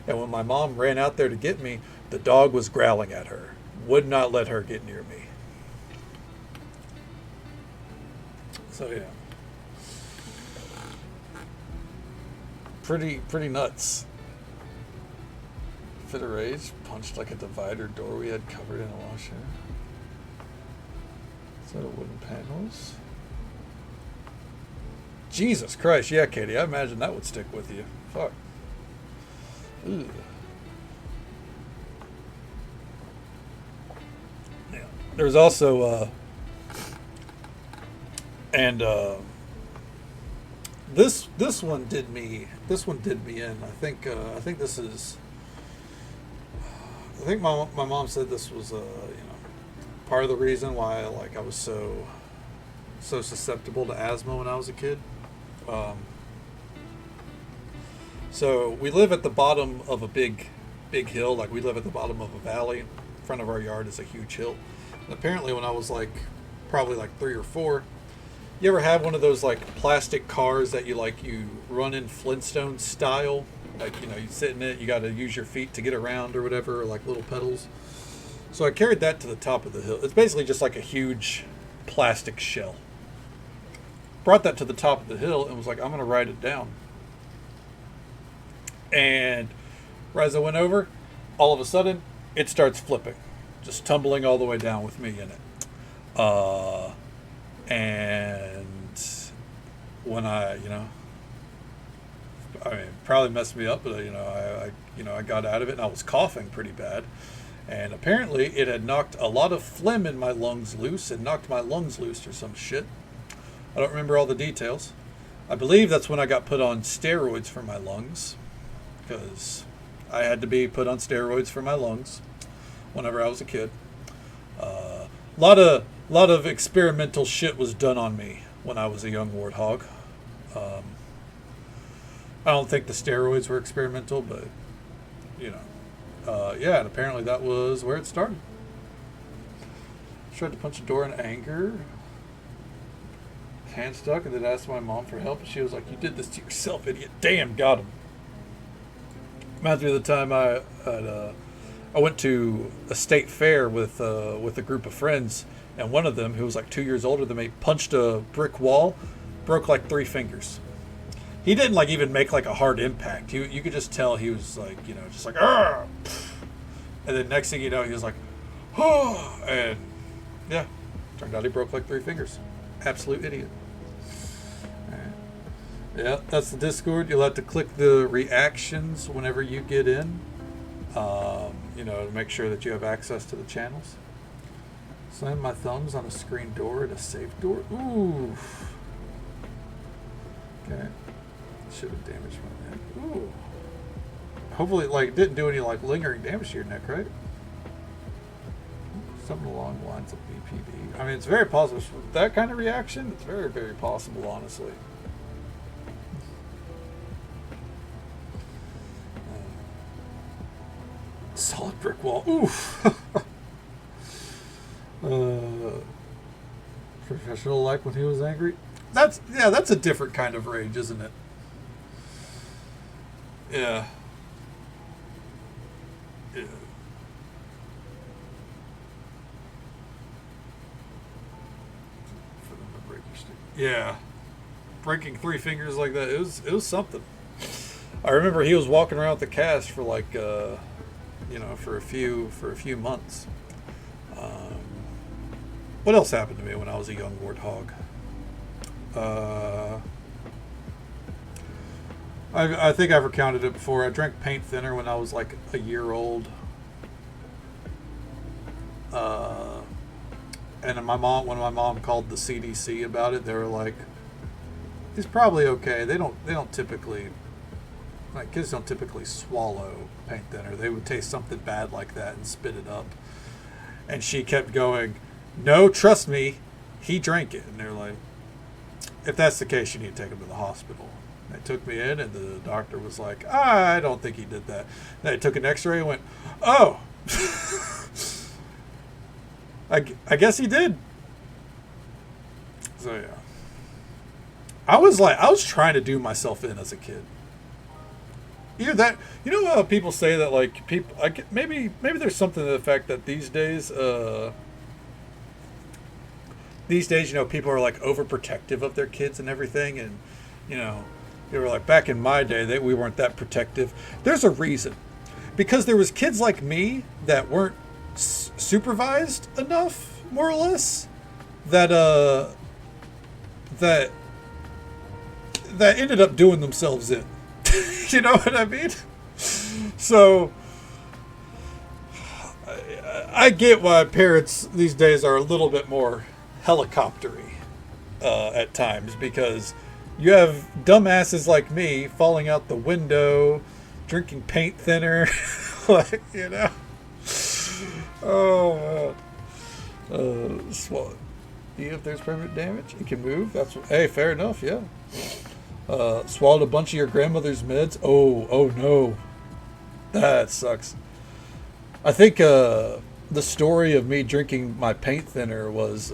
And when my mom ran out there to get me, the dog was growling at her, would not let her get near me. So yeah, pretty nuts. Fit of rage, punched like a divider door we had covered in a washer. Is that a wooden panels? Jesus Christ, yeah, Katie, I imagine that would stick with you. Fuck. Ooh. Yeah. There's also this one did me in. I think this is. I think my mom said this was part of the reason why I was so susceptible to asthma when I was a kid. So we live at the bottom of a big hill. Like, we live at the bottom of a valley. In front of our yard is a huge hill. And apparently when I was probably 3 or 4, you ever have one of those plastic cars that you run in Flintstone style? You sit in it, you got to use your feet to get around or whatever, or little pedals. So I carried that to the top of the hill. It's basically just like a huge plastic shell. Brought that to the top of the hill and was like, I'm going to ride it down. And right as I went over, all of a sudden, it starts flipping. Just tumbling all the way down with me in it. And when I probably messed me up, but I got out of it and I was coughing pretty bad. And apparently it had knocked a lot of phlegm in my lungs loose and knocked my lungs loose or some shit. I don't remember all the details. I believe that's when I got put on steroids for my lungs, because I had to be put on steroids for my lungs whenever I was a kid. A lot of experimental shit was done on me when I was a young warthog. I don't think the steroids were experimental, but yeah, and apparently that was where it started. Tried to punch a door in anger. Hand stuck, and then asked my mom for help, and she was like, "You did this to yourself, idiot." Damn, got him. Reminds me of the time I went to a state fair with a group of friends, and one of them, who was 2 years older than me, punched a brick wall, broke 3 fingers. He didn't even make a hard impact. You could just tell he was just "Argh!" And then next thing you know, he was "Oh!" And yeah, turned out he broke 3 fingers. Absolute idiot. Alright. Yeah, that's the Discord. You'll have to click the reactions whenever you get in, to make sure that you have access to the channels. Slam my thumbs on a screen door at a safe door. Ooh. Okay. Should have damaged my neck. Ooh. Hopefully, it didn't do any lingering damage to your neck, right? Something along the lines of BPD. I mean, it's very possible. That kind of reaction, it's very, very possible, honestly. Solid brick wall. Oof. Professional when he was angry. That's a different kind of rage, isn't it? Yeah. Yeah. Yeah, breaking 3 fingers like that, it was something. I remember he was walking around with the cast for for a few months. What else happened to me when I was a young warthog? I think I've recounted it before. I drank paint thinner when I was a year old. And when my mom called the CDC about it, they were like, "He's probably okay. They don't typically Like kids don't typically swallow paint thinner. They would taste something bad like that and spit it up. And she kept going, "No, trust me, he drank it." And they're like, "If that's the case, you need to take him to the hospital." They took me in, and the doctor was like, "I don't think he did that." They took an X-ray and went, "Oh, I guess he did." So yeah, I was trying to do myself in as a kid. Either that, how people say that like people, like maybe there's something to the fact that these days, people are like overprotective of their kids and everything, and they were like back in my day we weren't that protective. There's a reason, because there was kids like me that weren't supervised enough, more or less, that that ended up doing themselves in. You know what I mean? So I get why parents these days are a little bit more helicoptery at times, because you have dumbasses like me falling out the window, drinking paint thinner, like, Oh, if there's permanent damage, it can move. Hey, fair enough, yeah. Swallowed a bunch of your grandmother's meds. Oh no, that sucks. I think the story of me drinking my paint thinner was,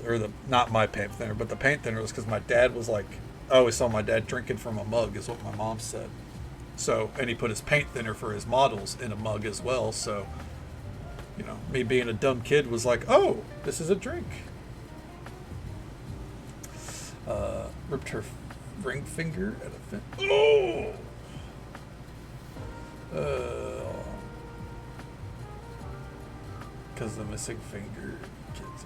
not my paint thinner, but the paint thinner was because my dad was like, I always saw my dad drinking from a mug, is what my mom said. So, and he put his paint thinner for his models in a mug as well. So, me being a dumb kid was like, oh, this is a drink. Ripped her ring finger at a fin. Oh! Because the missing finger gets.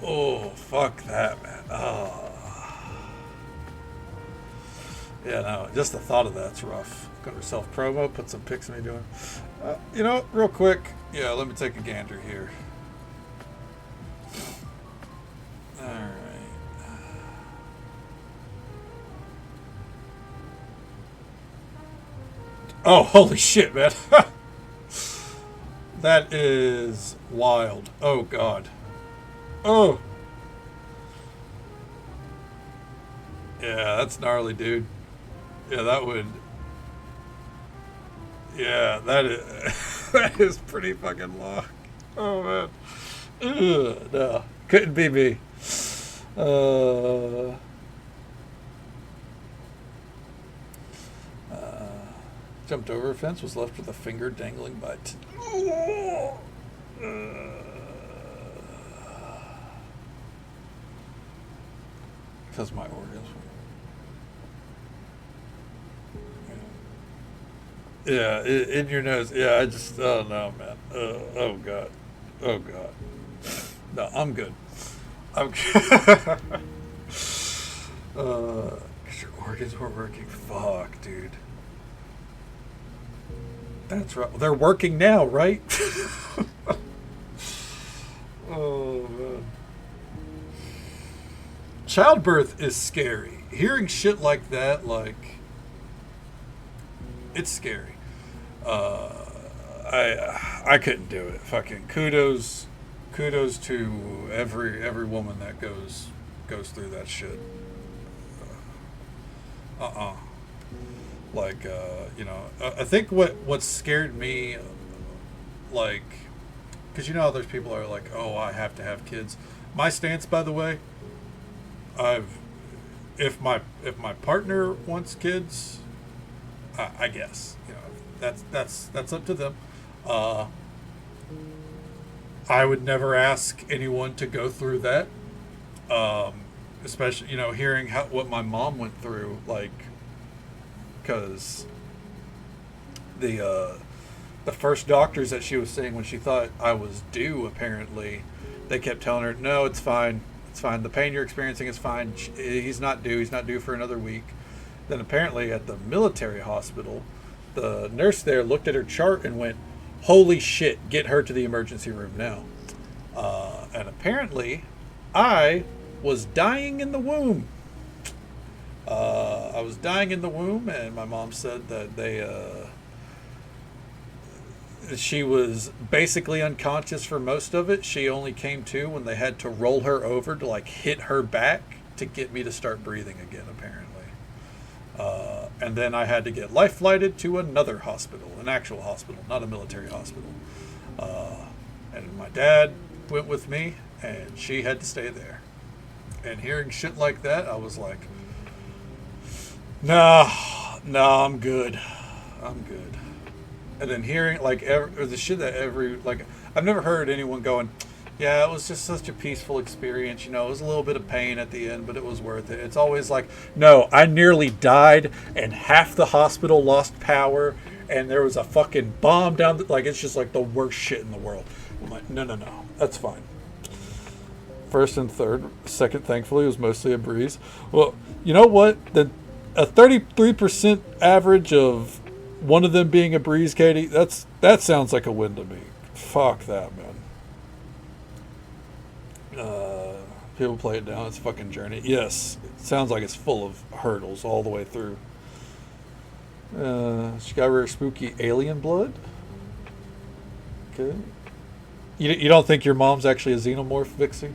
Oh, fuck that, man. Oh. Yeah, no, just the thought of that's rough. Got herself promo, put some pics of me doing. Real quick. Yeah, let me take a gander here. Alright. Oh, holy shit, man. That is wild. Oh, God. Oh. Yeah, that's gnarly, dude. Yeah, that would... Yeah, that is... that is pretty fucking long. Oh, man. Ugh, no. Couldn't be me. Jumped over a fence, was left with a finger dangling by... Because my organs were... Yeah, in your nose. Yeah, I just... Oh, no, man. Oh, God. Oh, God. No, I'm good. I'm good. Because your organs weren't working. Fuck, dude. That's right. They're working now, right? Oh, man. Childbirth is scary. Hearing shit like that, it's scary. I couldn't do it. Fucking kudos to every woman that goes through that shit. I think what scared me, because how there's people are like, oh, I have to have kids. My stance, by the way, if my partner wants kids, I guess that's up to them. I would never ask anyone to go through that, especially hearing what my mom went through, because the first doctors that she was seeing when she thought I was due, apparently, they kept telling her, no, it's fine. It's fine. The pain you're experiencing is fine. He's not due. He's not due for another week. Then apparently at the military hospital, the nurse there looked at her chart and went, holy shit, get her to the emergency room now. And apparently I was dying in the womb. I was dying in the womb, and my mom said that she was basically unconscious for most of it. She only came to when they had to roll her over to like hit her back to get me to start breathing again, apparently. And then I had to get life flighted to another hospital, an actual hospital, not a military hospital. And my dad went with me, and she had to stay there. And hearing shit like that, I was like, nah, I'm good. I'm good. And then hearing like the shit that I've never heard anyone going, yeah, it was just such a peaceful experience. You know, it was a little bit of pain at the end, but it was worth it. It's always like, no, I nearly died, and half the hospital lost power, and there was a fucking bomb down. Like, it's just like the worst shit in the world. I'm like, no, that's fine. First and third, second, thankfully, was mostly a breeze. Well, you know what? A 33% average of one of them being a breeze, Katie. That sounds like a win to me. Fuck that, man. People play it down. It's a fucking journey. Yes, it sounds like it's full of hurdles all the way through. She got rare spooky alien blood. Okay. You don't think your mom's actually a xenomorph, Vixie?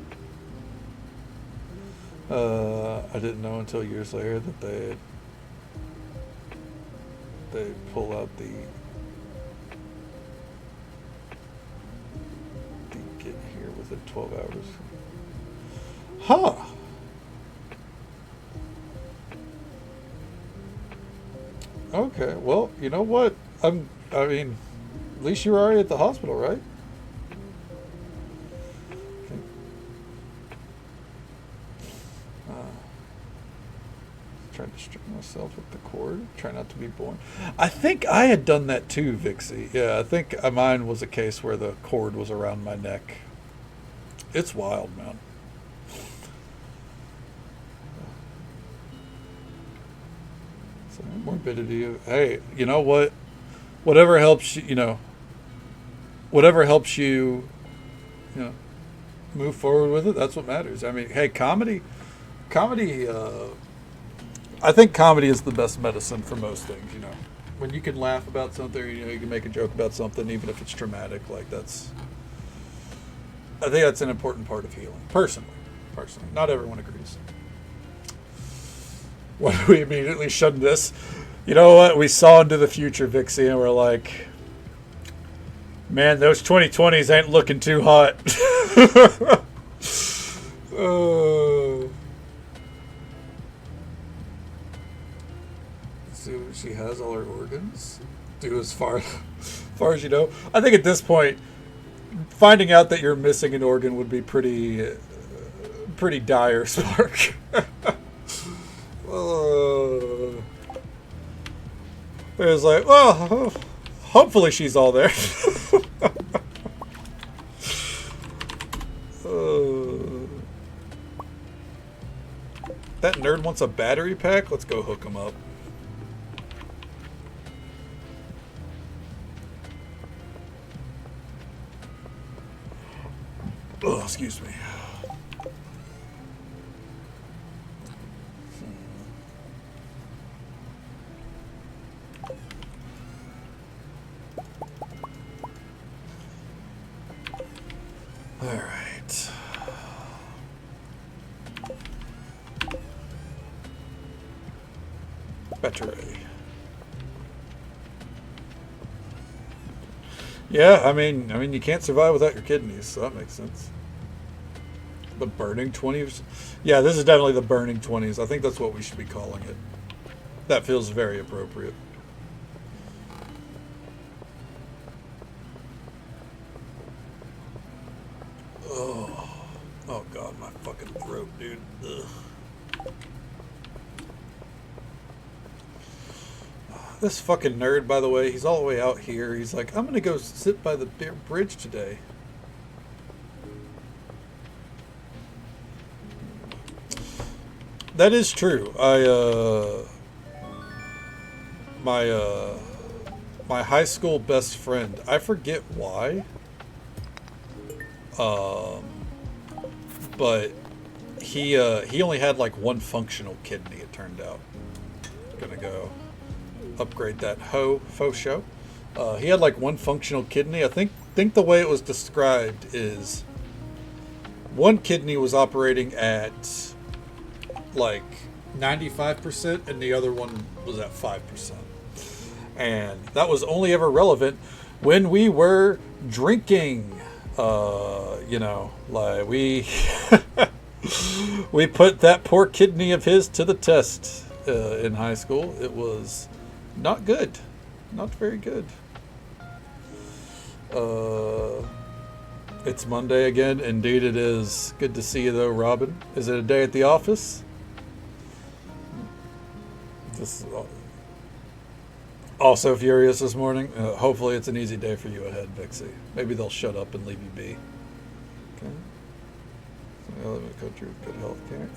I didn't know until years later that they pull out the get here within 12 hours. Huh. Okay. Well, you know what? I mean, at least you were already at the hospital, right? Trying to string myself with the cord. Try not to be born. I think I had done that too, Vixie. Yeah, I think mine was a case where the cord was around my neck. It's wild, man. So, morbidity. Hey, you know what? Whatever helps you, whatever helps you, move forward with it. That's what matters. I mean, hey, comedy. I think comedy is the best medicine for most things, When you can laugh about something, you can make a joke about something, even if it's traumatic, I think that's an important part of healing. Personally. Not everyone agrees. When we immediately shunned this, you know what? We saw into the future, Vixie, and we're like, man, those 2020s ain't looking too hot. She has all her organs. Do as far as you know. I think at this point, finding out that you're missing an organ would be pretty dire, Spark. It was like, well, hopefully she's all there. That nerd wants a battery pack? Let's go hook him up. Oh, excuse me. All right. Battery. Yeah, I mean, you can't survive without your kidneys, so that makes sense. The burning 20s? Yeah, this is definitely the burning 20s. I think that's what we should be calling it. That feels very appropriate. Oh God, my fucking throat, dude. Ugh. This fucking nerd, by the way, he's all the way out here. He's like, I'm gonna go sit by the bridge today. That is true. My high school best friend, I forget why, but he only had like one functional kidney. It turned out. Gonna go upgrade that faux show. He had like one functional kidney. I think the way it was described is one kidney was operating at like 95% and the other one was at 5%. And that was only ever relevant when we were drinking. Like we we put that poor kidney of his to the test in high school. It was not good. Not very good. It's Monday again. Indeed it is. Good to see you though, Robin. Is it a day at the office? This also furious this morning. Hopefully it's an easy day for you ahead, Vixie. Maybe they'll shut up and leave you be. Okay. So, live in a country with good health care.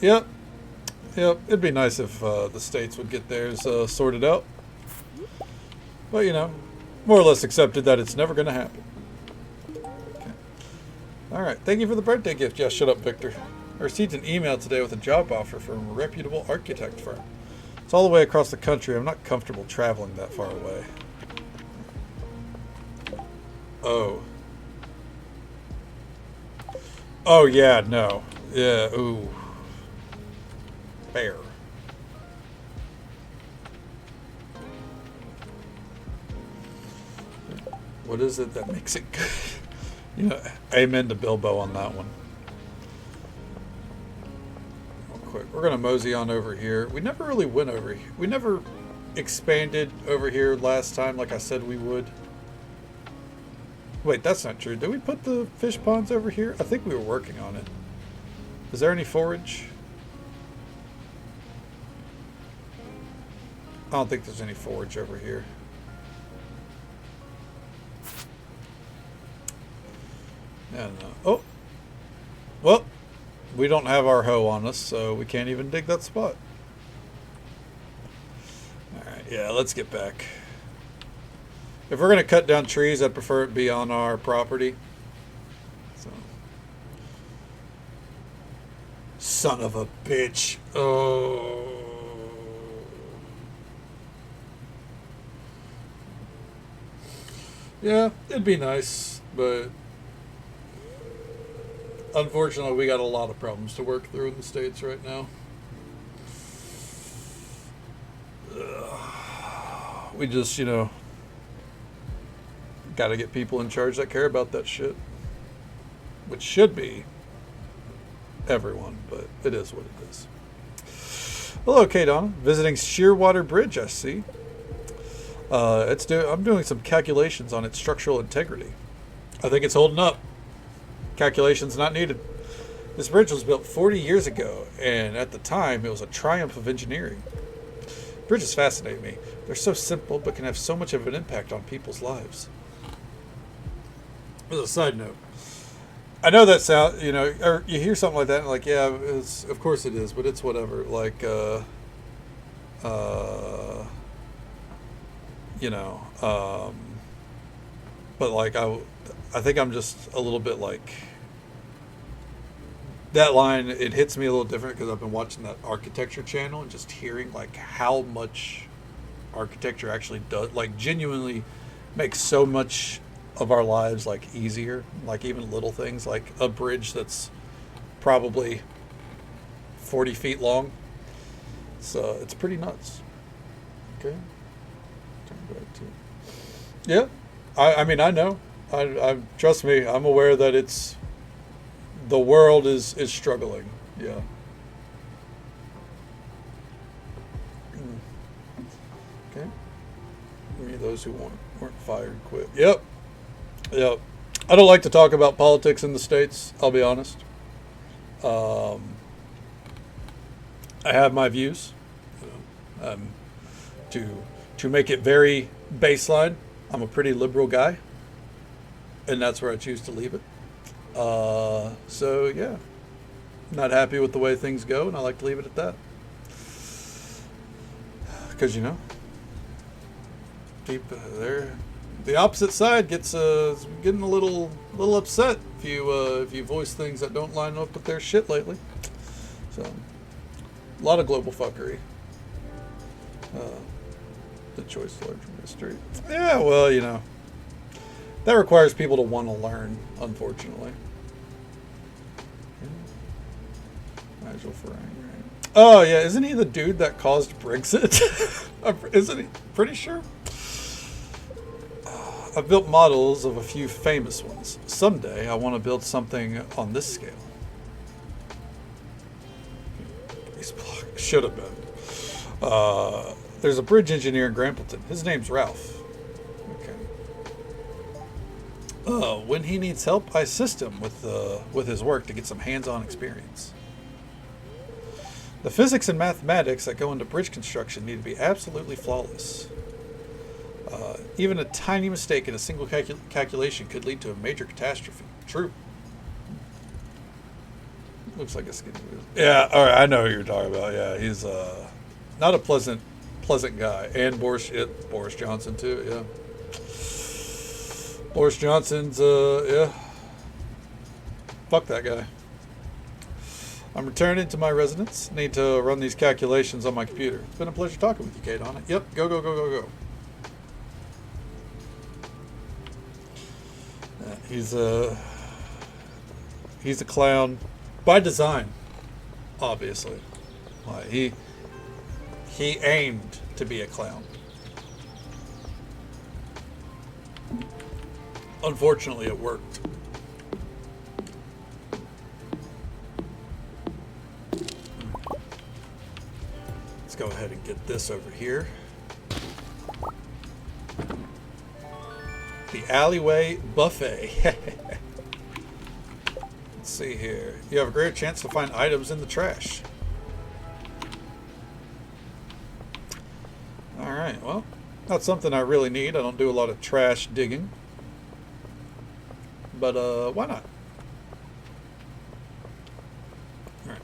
Yep. It'd be nice if the states would get theirs sorted out. But, more or less accepted that it's never going to happen. Okay. All right. Thank you for the birthday gift. Yeah, shut up, Victor. I received an email today with a job offer from a reputable architect firm. It's all the way across the country. I'm not comfortable traveling that far away. Oh, yeah, no. Yeah, ooh. Bear. What is it that makes it good? Amen to Bilbo on that one. Real quick. We're going to mosey on over here. We never really went over here. We never expanded over here last time like I said we would. Wait, that's not true. Did we put the fish ponds over here? I think we were working on it. Is there any forage? I don't think there's any forage over here. I don't know. Oh! Well, we don't have our hoe on us, so we can't even dig that spot. Alright, yeah, let's get back. If we're going to cut down trees, I'd prefer it be on our property. So. Son of a bitch. Oh. Yeah, it'd be nice, but unfortunately we got a lot of problems to work through in the States right now. We just, got to get people in charge that care about that shit. Which should be everyone, but it is what it is. Hello, Kate Donna. Visiting Shearwater Bridge, I see. I'm doing some calculations on its structural integrity. I think it's holding up. Calculations not needed. This bridge was built 40 years ago, and at the time, it was a triumph of engineering. Bridges fascinate me. They're so simple, but can have so much of an impact on people's lives. As a side note, I know that sound, or you hear something like that, and like, yeah, of course it is, but it's whatever. Like, but like, I think I'm just a little bit like, that line, it hits me a little different because I've been watching that architecture channel and just hearing like how much architecture actually does, like genuinely makes so much of our lives like easier, like even little things like a bridge that's probably 40 feet long. So it's pretty nuts. Okay. Turn back to. Yeah. I mean, I know. I trust me, I'm aware that the world is struggling. Yeah. Okay. Any of those who weren't fired quit. Yep. I don't like to talk about politics in the States, I'll be honest. I have my views. To make it very baseline, I'm a pretty liberal guy, and that's where I choose to leave it. So yeah, not happy with the way things go, and I like to leave it at that. Because the opposite side gets getting a little upset if you voice things that don't line up with their shit lately. So, a lot of global fuckery. The choice to learn from history. Yeah, well, you know, that requires people to want to learn, unfortunately. Nigel Farang, right? Oh, yeah, isn't he the dude that caused Brexit? Isn't he? Pretty sure. I've built models of a few famous ones. Someday, I want to build something on this scale. Should have been. There's a bridge engineer in Grampleton. His name's Ralph. Okay. When he needs help, I assist him with his work to get some hands-on experience. The physics and mathematics that go into bridge construction need to be absolutely flawless. Even a tiny mistake in a single calculation could lead to a major catastrophe. True. Looks like a skinny dude. Yeah, all right, I know who you're talking about. Yeah, he's not a pleasant guy. And Boris Johnson too. Yeah, Boris Johnson's yeah. Fuck that guy. I'm returning to my residence. Need to run these calculations on my computer. It's been a pleasure talking with you, Kate, on it. Yep, go. He's a clown by design, obviously. He aimed to be a clown. Unfortunately, it worked. Let's go ahead and get this over here. The alleyway buffet. Let's see here. You have a great chance to find items in the trash. Alright, well, not something I really need. I don't do a lot of trash digging. But, why not? Alright.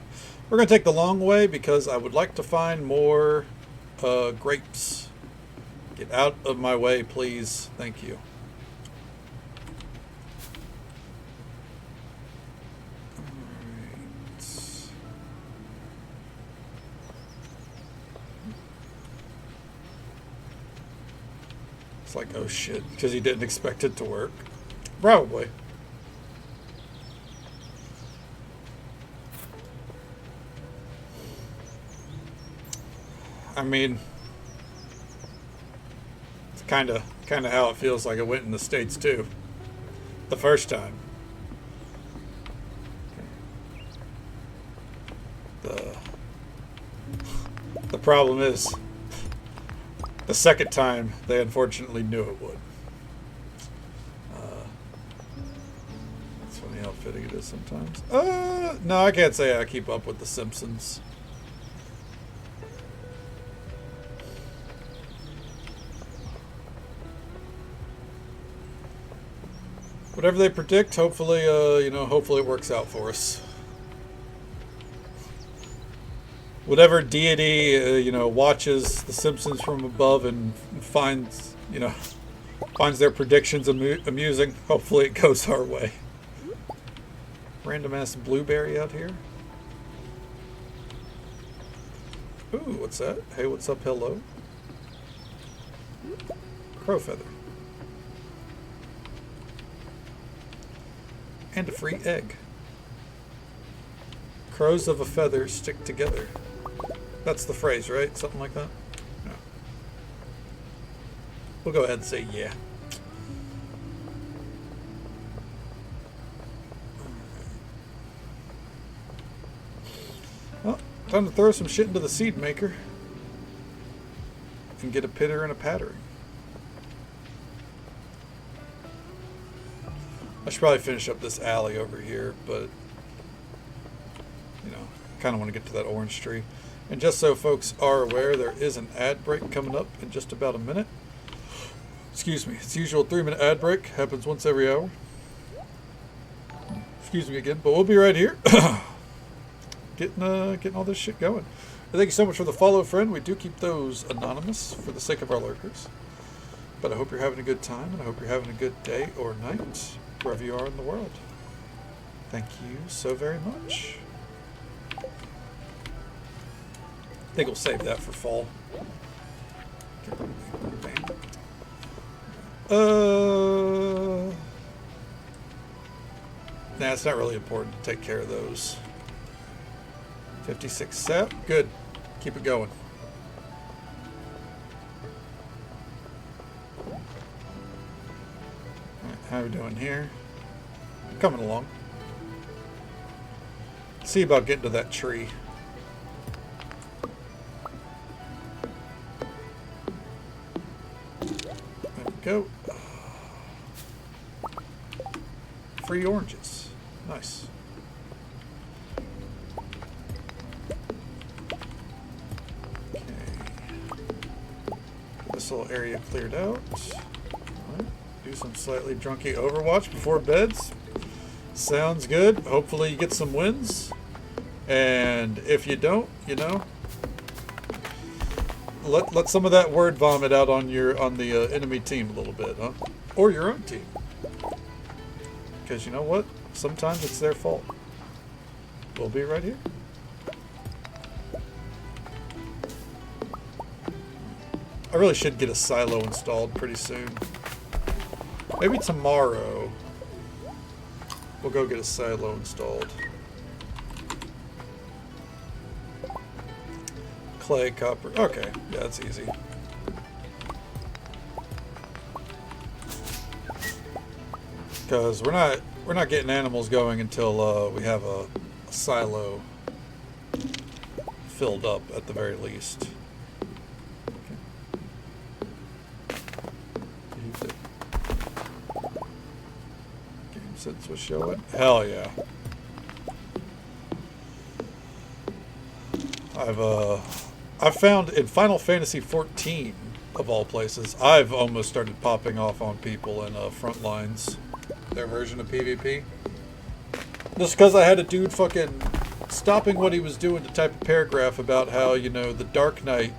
We're going to take the long way because I would like to find more grapes. Get out of my way, please. Thank you. Like, oh shit, because he didn't expect it to work. Probably. I mean, it's kind of how it feels like it went in the States too. The first time. The problem is, the second time, they unfortunately knew it would. That's funny how fitting it is sometimes. No, I can't say I keep up with The Simpsons. Whatever they predict, hopefully, hopefully it works out for us. Whatever deity, watches The Simpsons from above and finds their predictions amusing. Hopefully it goes our way. Random ass blueberry out here. Ooh, what's that? Hey, what's up? Hello. Crow feather. And a free egg. Crows of a feather stick together. That's the phrase, right? Something like that? No. We'll go ahead and say yeah. Well, time to throw some shit into the seed maker. And get a pitter and a pattering. I should probably finish up this alley over here, but kind of want to get to that orange tree. And just so folks are aware, there is an ad break coming up in just about a minute. Excuse me. It's usual 3-minute ad break. Happens once every hour. Excuse me again. But we'll be right here. Getting all this shit going. And thank you so much for the follow, friend. We do keep those anonymous for the sake of our lurkers. But I hope you're having a good time, and I hope you're having a good day or night, wherever you are in the world. Thank you so very much. think we'll save that for fall. Nah, it's not really important to take care of those. 56 sap. Good. Keep it going. Alright, how are we doing here? Coming along. See about getting to that tree. There we go. Free oranges. Nice. Okay. This little area cleared out. Alright. Do some slightly drunky Overwatch before beds. Sounds good. Hopefully you get some wins. And if you don't, you know, let some of that word vomit out on the enemy team a little bit, huh? Or your own team. Because you know what? Sometimes it's their fault. We'll be right here. I really should get a silo installed pretty soon. Maybe tomorrow we'll go get a silo installed. Clay, copper. Okay, yeah, that's easy. Because we're not getting animals going until we have a silo filled up at the very least. Okay. Game sense was showing. Hell yeah. I've found in Final Fantasy XIV, of all places, I've almost started popping off on people in front lines. Their version of PvP. Just because I had a dude fucking stopping what he was doing to type a paragraph about how, you know, the Dark Knight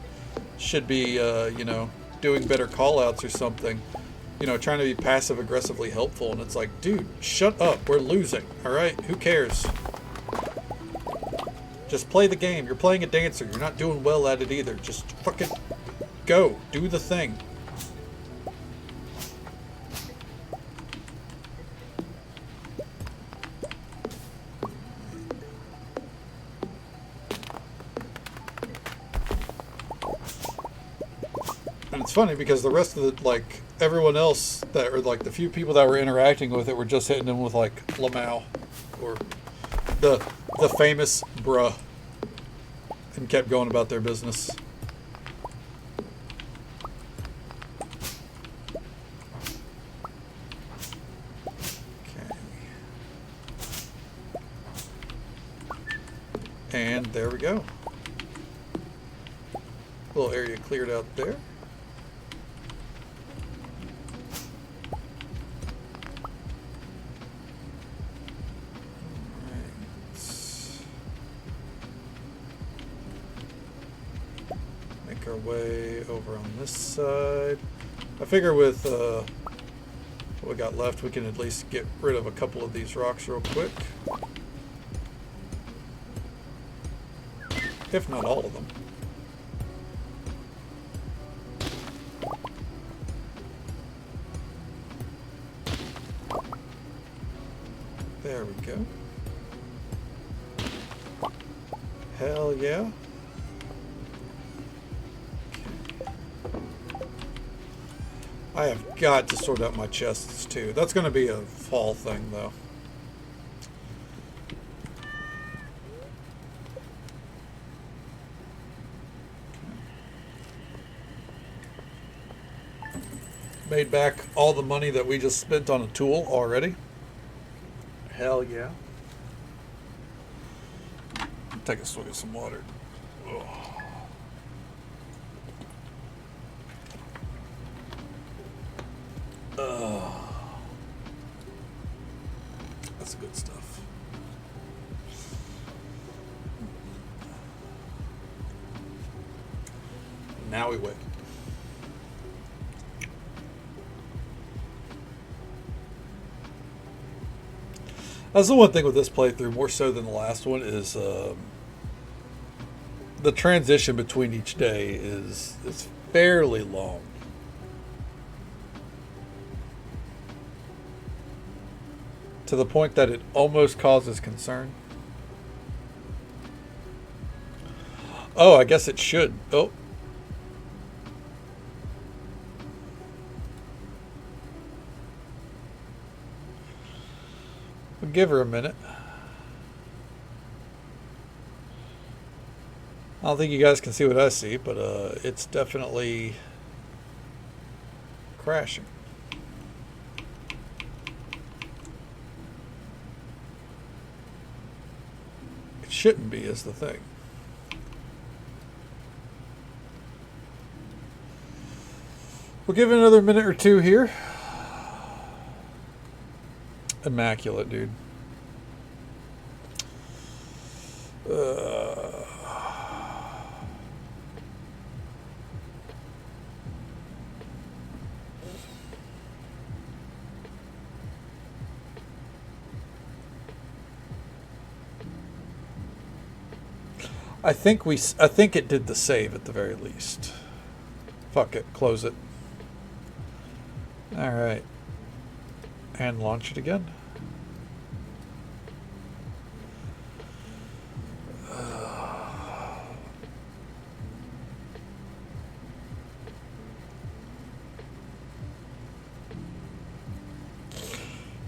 should be, you know, doing better callouts or something. You know, trying to be passive-aggressively helpful. And it's like, dude, shut up. We're losing, alright? Who cares? Just play the game. You're playing a dancer. You're not doing well at it either. Just fucking go. Do the thing. And it's funny because the rest of the, like, everyone else that, or like the few people that were interacting with it were just hitting them with like Lamau or the famous bruh and kept going about their business. Okay. And there we go. Little area cleared out there. Our way over on this side. I figure with what we got left, we can at least get rid of a couple of these rocks real quick. If not all of them. There we go. Hell yeah. I have got to sort out my chests too. That's going to be a fall thing though. Made back all the money that we just spent on a tool already. Hell yeah. Take a swig of some water. Ugh. That's the good stuff. Now we wait. That's the one thing with this playthrough, more so than the last one, is the transition between each day is fairly long. To the point that it almost causes concern. Oh, I guess it should. Oh. We'll give her a minute. I don't think you guys can see what I see, but it's definitely crashing. It shouldn't be, is the thing. We'll give it another minute or two here. Immaculate, dude. I think it did the save at the very least. Fuck it, close it. All right. And launch it again.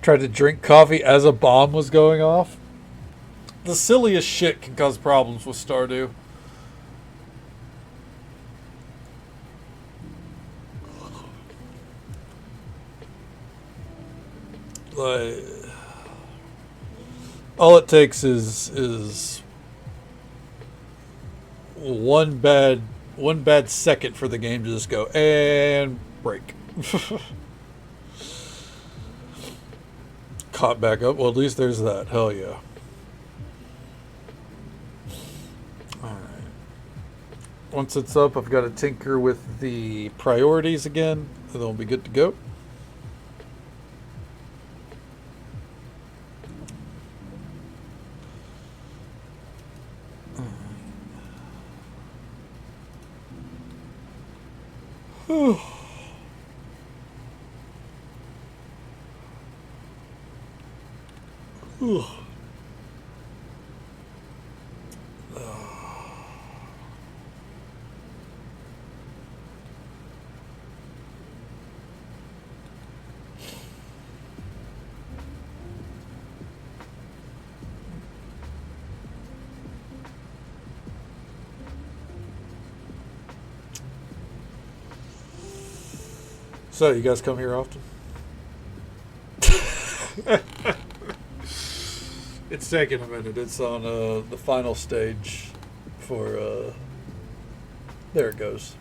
Tried to drink coffee as a bomb was going off. The silliest shit can cause problems with Stardew. Like, all it takes is one bad second for the game to just go and break. Caught back up. Well, at least there's that. Hell yeah. Alright. Once it's up, I've got to tinker with the priorities again, and then we'll be good to go. So, you guys come here often? It's taking a minute. It's on the final stage for... there it goes.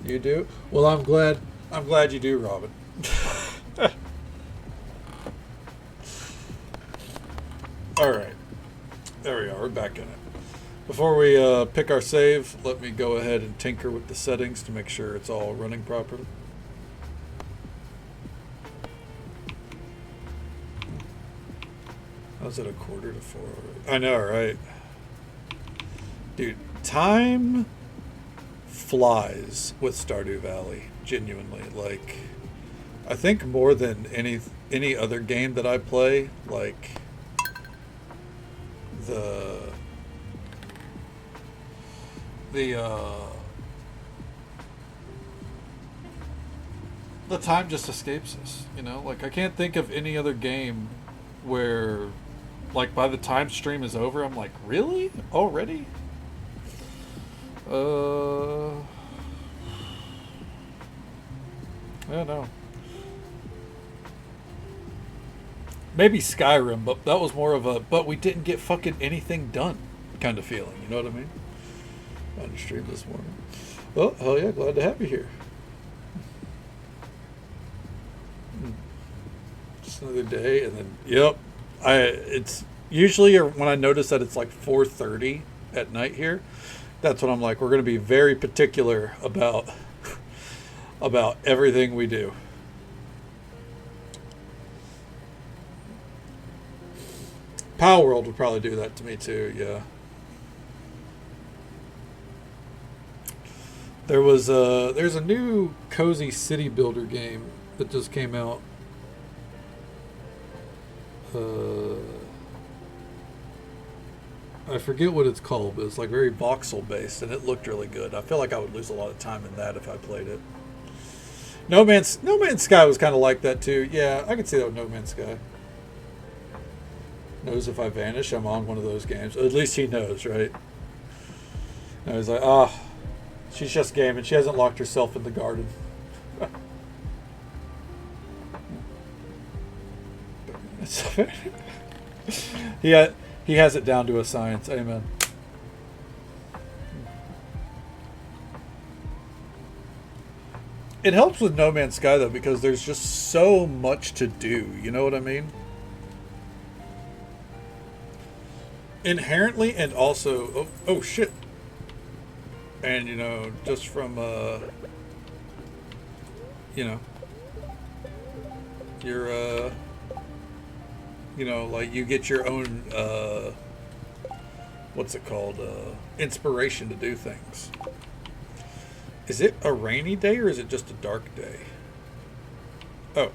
You do? Well, I'm glad you do, Robin. Alright. There we are. We're back in it. Before we pick our save, let me go ahead and tinker with the settings to make sure it's all running properly. How's it 3:45? I know, right? Dude, time flies with Stardew Valley. Genuinely. Like, I think more than any other game that I play, like, the time just escapes us, you know? Like, I can't think of any other game where, like, by the time stream is over, I'm like, really? Already? I don't know. Maybe Skyrim, but that was more of a, but we didn't get fucking anything done kind of feeling, you know what I mean? On the stream this morning. Oh, hell yeah, glad to have you here. Just another day, and then, yep. It's usually when I notice that it's like 4:30 at night here, that's when I'm like, we're going to be very particular about everything we do. Power World would probably do that to me too, yeah. There's a new cozy city builder game that just came out. Uh, I forget what it's called, but it's like very voxel based, and it looked really good. I feel like I would lose a lot of time in that if I played it. No Man's Sky was kind of like that too. Yeah, I could see that with No Man's Sky. Knows if I vanish, I'm on one of those games. At least he knows, right? And I was like, she's just gaming. She hasn't locked herself in the garden. He has it down to a science. Amen. It helps with No Man's Sky though because there's just so much to do. You know what I mean? Inherently, and also, oh shit. And you know, just from you know, your you know, like you get your own what's it called? Inspiration to do things. Is it a rainy day or is it just a dark day? Oh.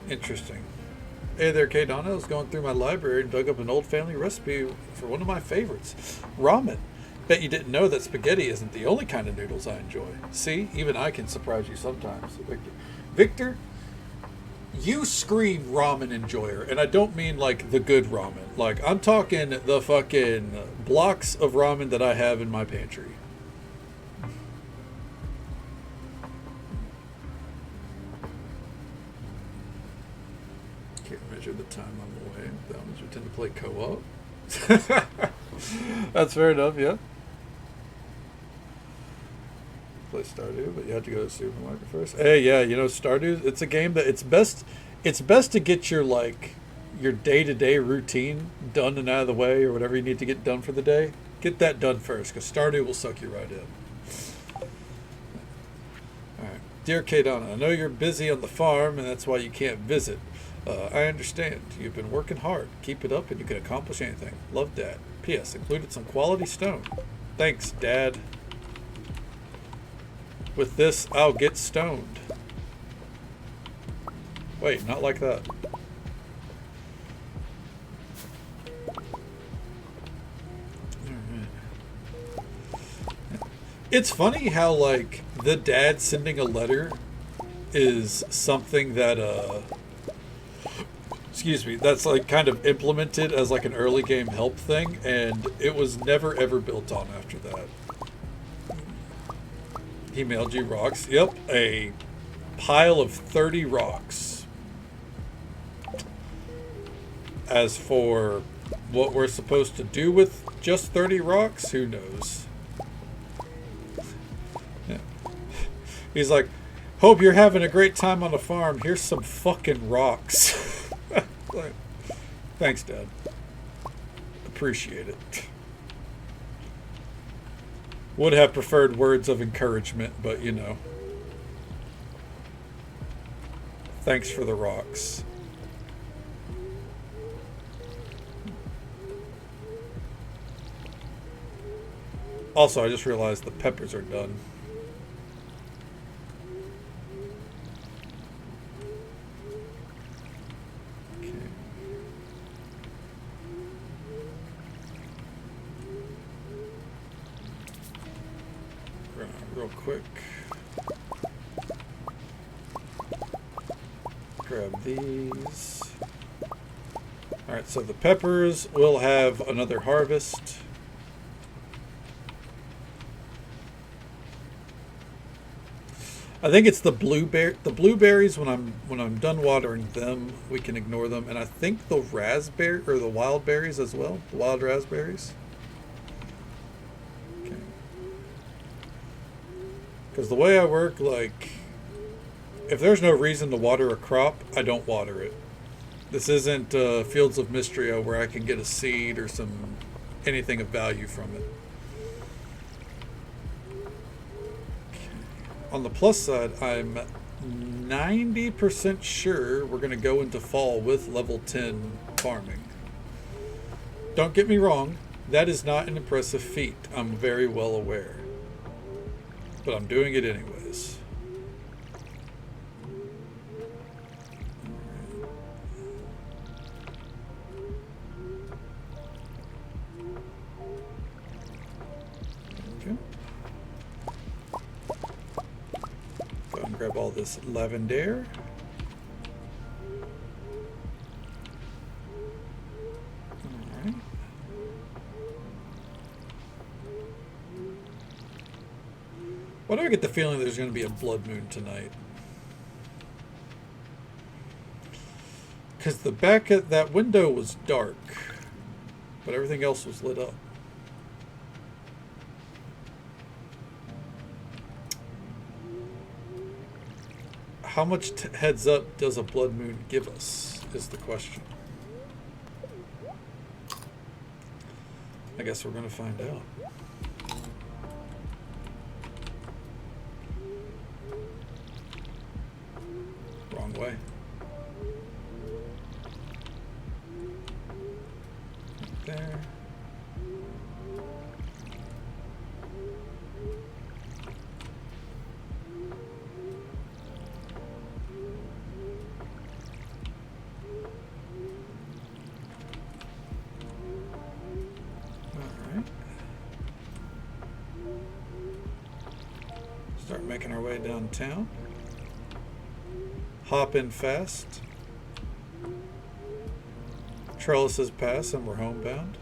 Interesting. Hey there, Kay Donna. I was going through my library and dug up an old family recipe for one of my favorites, ramen. Bet you didn't know that spaghetti isn't the only kind of noodles I enjoy. See, even I can surprise you sometimes, Victor. Victor, you scream ramen enjoyer, and I don't mean like the good ramen. Like, I'm talking the fucking blocks of ramen that I have in my pantry. Can't measure the time I'm away. That means we tend to play co-op. That's fair enough, yeah. Play Stardew, but you have to go to the supermarket first. Hey, yeah, you know, Stardew, it's a game that it's best to get your like your day-to-day routine done and out of the way, or whatever you need to get done for the day. Get that done first, because Stardew will suck you right in. Alright. Dear Kadana, I know you're busy on the farm and that's why you can't visit. I understand. You've been working hard. Keep it up and you can accomplish anything. Love, Dad. P.S. Included some quality stone. Thanks, Dad. With this, I'll get stoned. Wait, not like that. It's funny how, like, the dad sending a letter is something that, excuse me, that's, like, kind of implemented as, like, an early game help thing, and it was never, ever built on after that. He mailed you rocks. Yep, a pile of 30 rocks. As for what we're supposed to do with just 30 rocks, who knows? Yeah. He's like, hope you're having a great time on the farm. Here's some fucking rocks. Like, thanks, Dad. Appreciate it. Would have preferred words of encouragement, but you know. Thanks for the rocks. Also, I just realized the peppers are done. Okay. Real quick. Grab these. Alright, so the peppers will have another harvest. I think it's the blueberries when I'm done watering them, we can ignore them. And I think the raspberry or the wild berries as well. The wild raspberries. Okay. Because the way I work, like, if there's no reason to water a crop, I don't water it. This isn't Fields of Mystria where I can get a seed or anything of value from it. On the plus side, I'm 90% sure we're going to go into fall with level 10 farming. Don't get me wrong, that is not an impressive feat. I'm very well aware. But I'm doing it anyways. Okay. Go and grab all this lavender. Why do I get the feeling there's going to be a blood moon tonight? Because the back of that window was dark, but everything else was lit up. How much heads up does a blood moon give us, is the question. I guess we're going to find out. Wrong way. Right there. Start making our way downtown. Hop in fast. Trellises pass and we're homebound.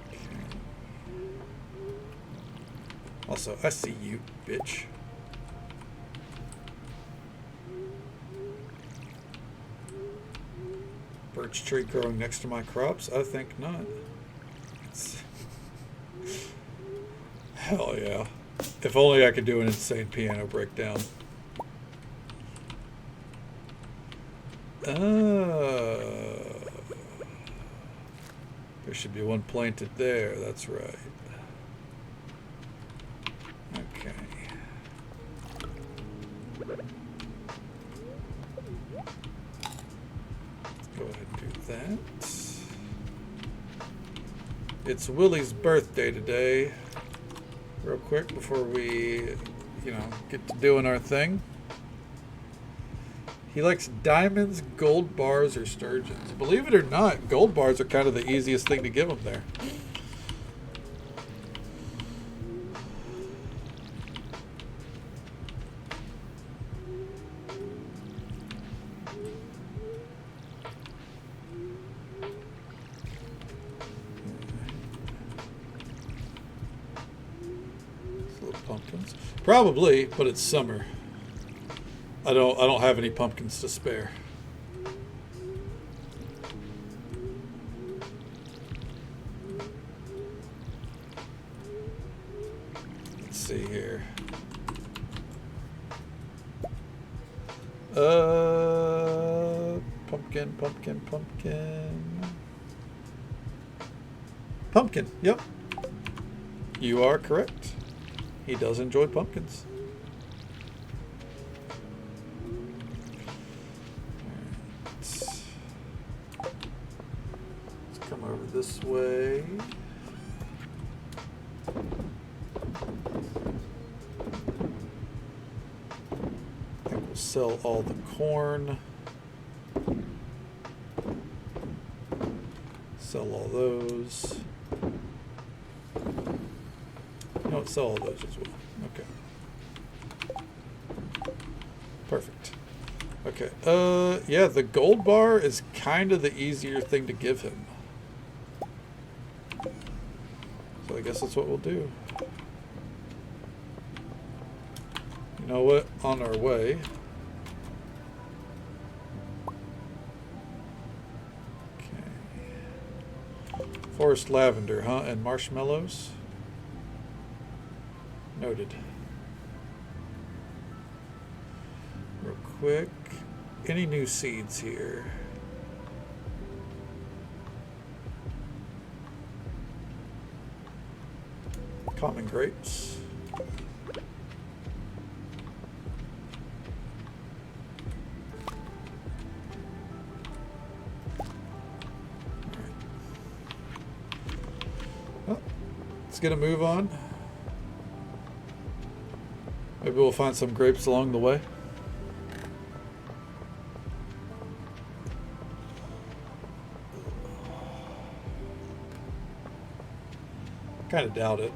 Okay. Also, I see you, bitch. Birch tree growing next to my crops? I think not. Hell yeah. If only I could do an insane piano breakdown. There should be one planted there, that's right. Okay. Go ahead and do that. It's Willie's birthday today. Real quick before we, get to doing our thing. He likes diamonds, gold bars, or sturgeons. Believe it or not, gold bars are kind of the easiest thing to give him there. Pumpkins, probably, but it's summer. I don't have any pumpkins to spare. Let's see here. Pumpkin, yep. You are correct. He does enjoy pumpkins. Let's come over this way. I think we'll sell all the corn. Sell all those. No, sell all those as well. Okay. Perfect. Okay. Yeah, the gold bar is kind of the easier thing to give him. So I guess that's what we'll do. You know what? On our way. Okay. Forest lavender, huh? And marshmallows? Noted. Real quick. Any new seeds here? Common grapes. get a move on. Maybe we'll find some grapes along the way. Kind of doubt it.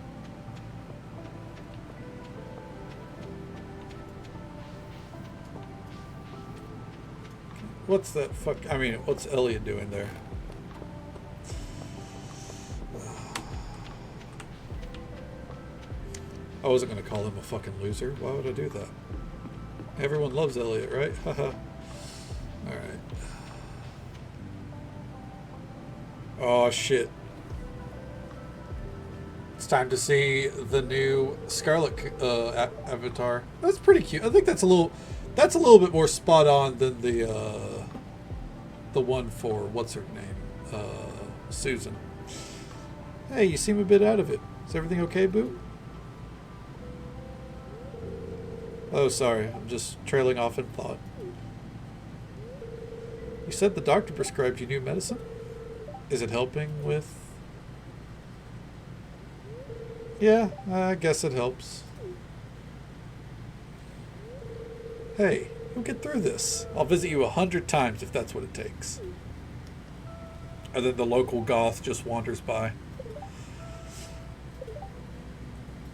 What's that fuck? I mean, what's Elliot doing there? I wasn't going to call him a fucking loser. Why would I do that? Everyone loves Elliot, right? Haha. Alright. Oh, shit. It's time to see the new Scarlet avatar. That's pretty cute. I think that's a little bit more spot on than the one for, what's her name? Susan. Hey, you seem a bit out of it. Is everything okay, boo? Oh, sorry. I'm just trailing off in thought. You said the doctor prescribed you new medicine? Is it helping with... Yeah, I guess it helps. Hey, we'll get through this. I'll visit you 100 times if that's what it takes. And then the local goth just wanders by.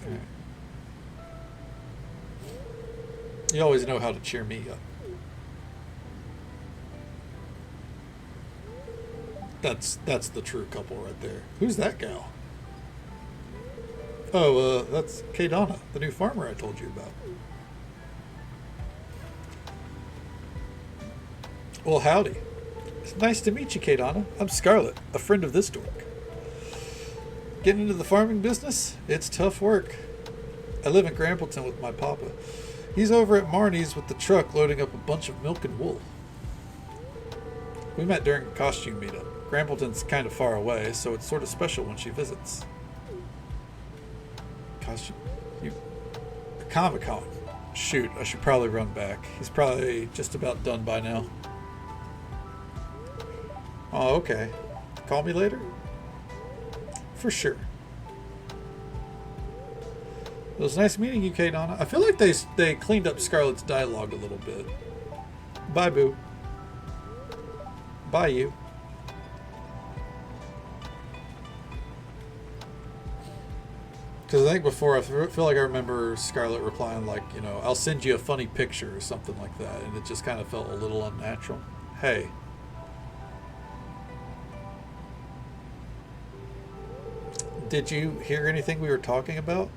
Alright. You always know how to cheer me up. That's the true couple right there. Who's that gal? Oh, that's Kadana, the new farmer I told you about. Well, howdy. It's nice to meet you, Kadana. I'm Scarlet, a friend of this dork. Getting into the farming business? It's tough work. I live in Grampleton with my papa. He's over at Marnie's with the truck loading up a bunch of milk and wool. We met during a costume meetup. Grampleton's kind of far away, so it's sort of special when she visits. Costume? Comic-Con. Shoot, I should probably run back. He's probably just about done by now. Oh, okay. Call me later? For sure. It was nice meeting you, Kadana. I feel like they cleaned up Scarlet's dialogue a little bit. Bye, boo. Bye, you. Because I think before, I feel like I remember Scarlet replying like, you know, I'll send you a funny picture or something like that. And it just kind of felt a little unnatural. Hey. Did you hear anything we were talking about?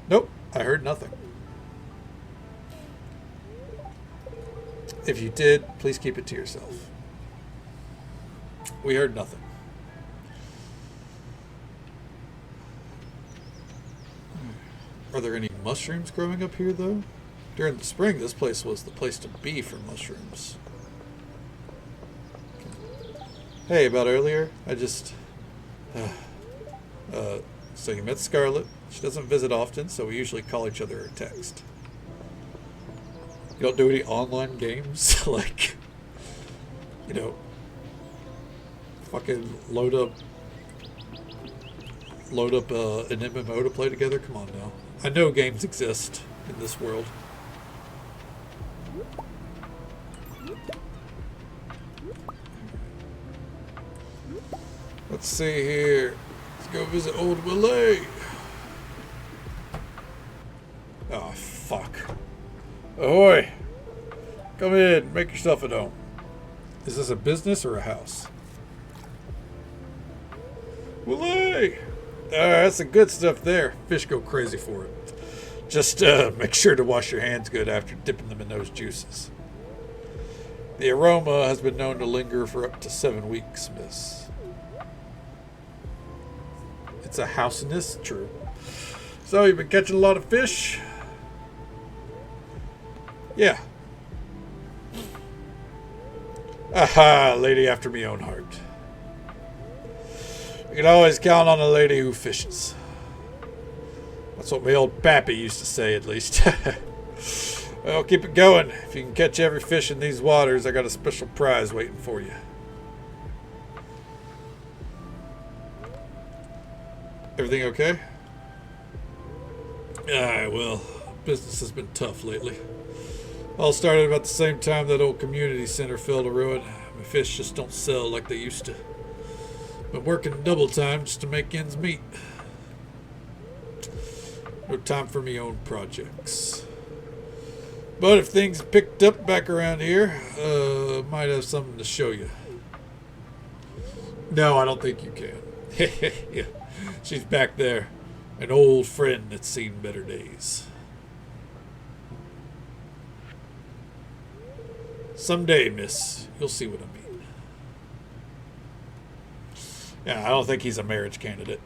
Nope, I heard nothing. If you did, please keep it to yourself. We heard nothing. Are there any mushrooms growing up here, though? During the spring, this place was the place to be for mushrooms. Hey, about earlier, I just... so you met Scarlet. She doesn't visit often, so we usually call each other or text. You don't do any online games? Like, you know, fucking load up an MMO to play together? Come on now. I know games exist in this world. Let's see here. Let's go visit old Willie. Oh, fuck. Ahoy! Come in, make yourself at home. Is this a business or a house? Willie! That's the good stuff there. Fish go crazy for it. Just make sure to wash your hands good after dipping them in those juices. The aroma has been known to linger for up to 7 weeks, miss. It's a housiness? True. So, you've been catching a lot of fish? Yeah. Aha, lady after me own heart. You can always count on a lady who fishes. That's what my old pappy used to say, at least. Well, keep it going. If you can catch every fish in these waters, I got a special prize waiting for you. Everything okay? Well, business has been tough lately. All started about the same time that old community center fell to ruin. My fish just don't sell like they used to. Been working double time just to make ends meet. No time for me own projects. But if things picked up back around here, might have something to show you. No, I don't think you can. Yeah, she's back there. An old friend that's seen better days. Someday, miss, you'll see what I mean. Yeah, I don't think he's a marriage candidate.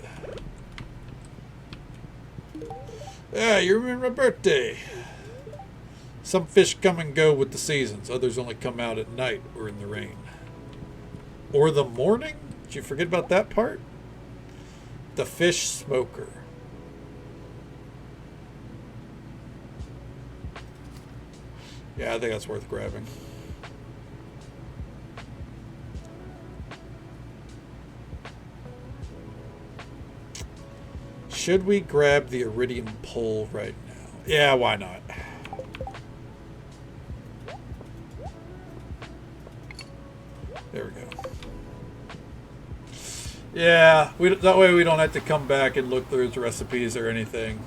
Yeah, you remember my birthday. Some fish come and go with the seasons. Others only come out at night or in the rain. Or the morning? Did you forget about that part? The fish smoker. Yeah, I think that's worth grabbing. Should we grab the iridium pole right now? Yeah, why not? There we go. Yeah, that way we don't have to come back and look through his recipes or anything.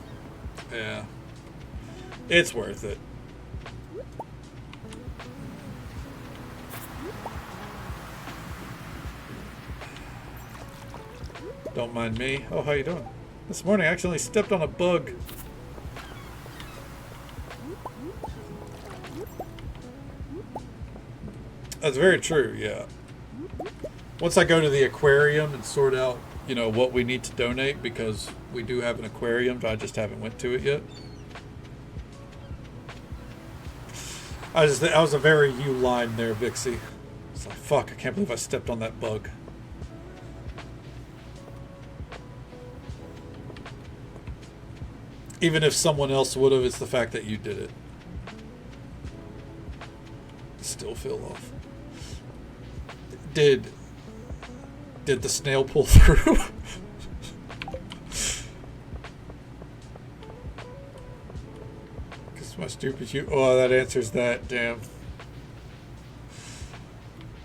Yeah. It's worth it. Don't mind me. Oh, how you doing? This morning I accidentally stepped on a bug. That's very true, yeah. Once I go to the aquarium and sort out, you know, what we need to donate, because we do have an aquarium, but I just haven't went to it yet. I was a very you line there, Vixie. It's like, fuck, I can't believe I stepped on that bug. Even if someone else would have, it's the fact that you did it. Still feel off. Did the snail pull through? Because my stupid you. Oh, that answers that. Damn.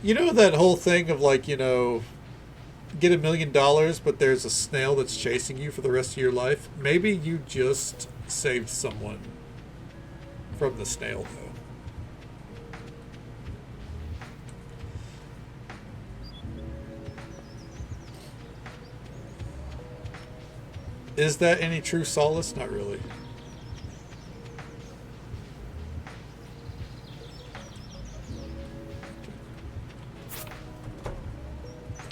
You know that whole thing of like, you know, get $1 million, but there's a snail that's chasing you for the rest of your life? Maybe you just saved someone from the snail, though. Is that any true solace? Not really.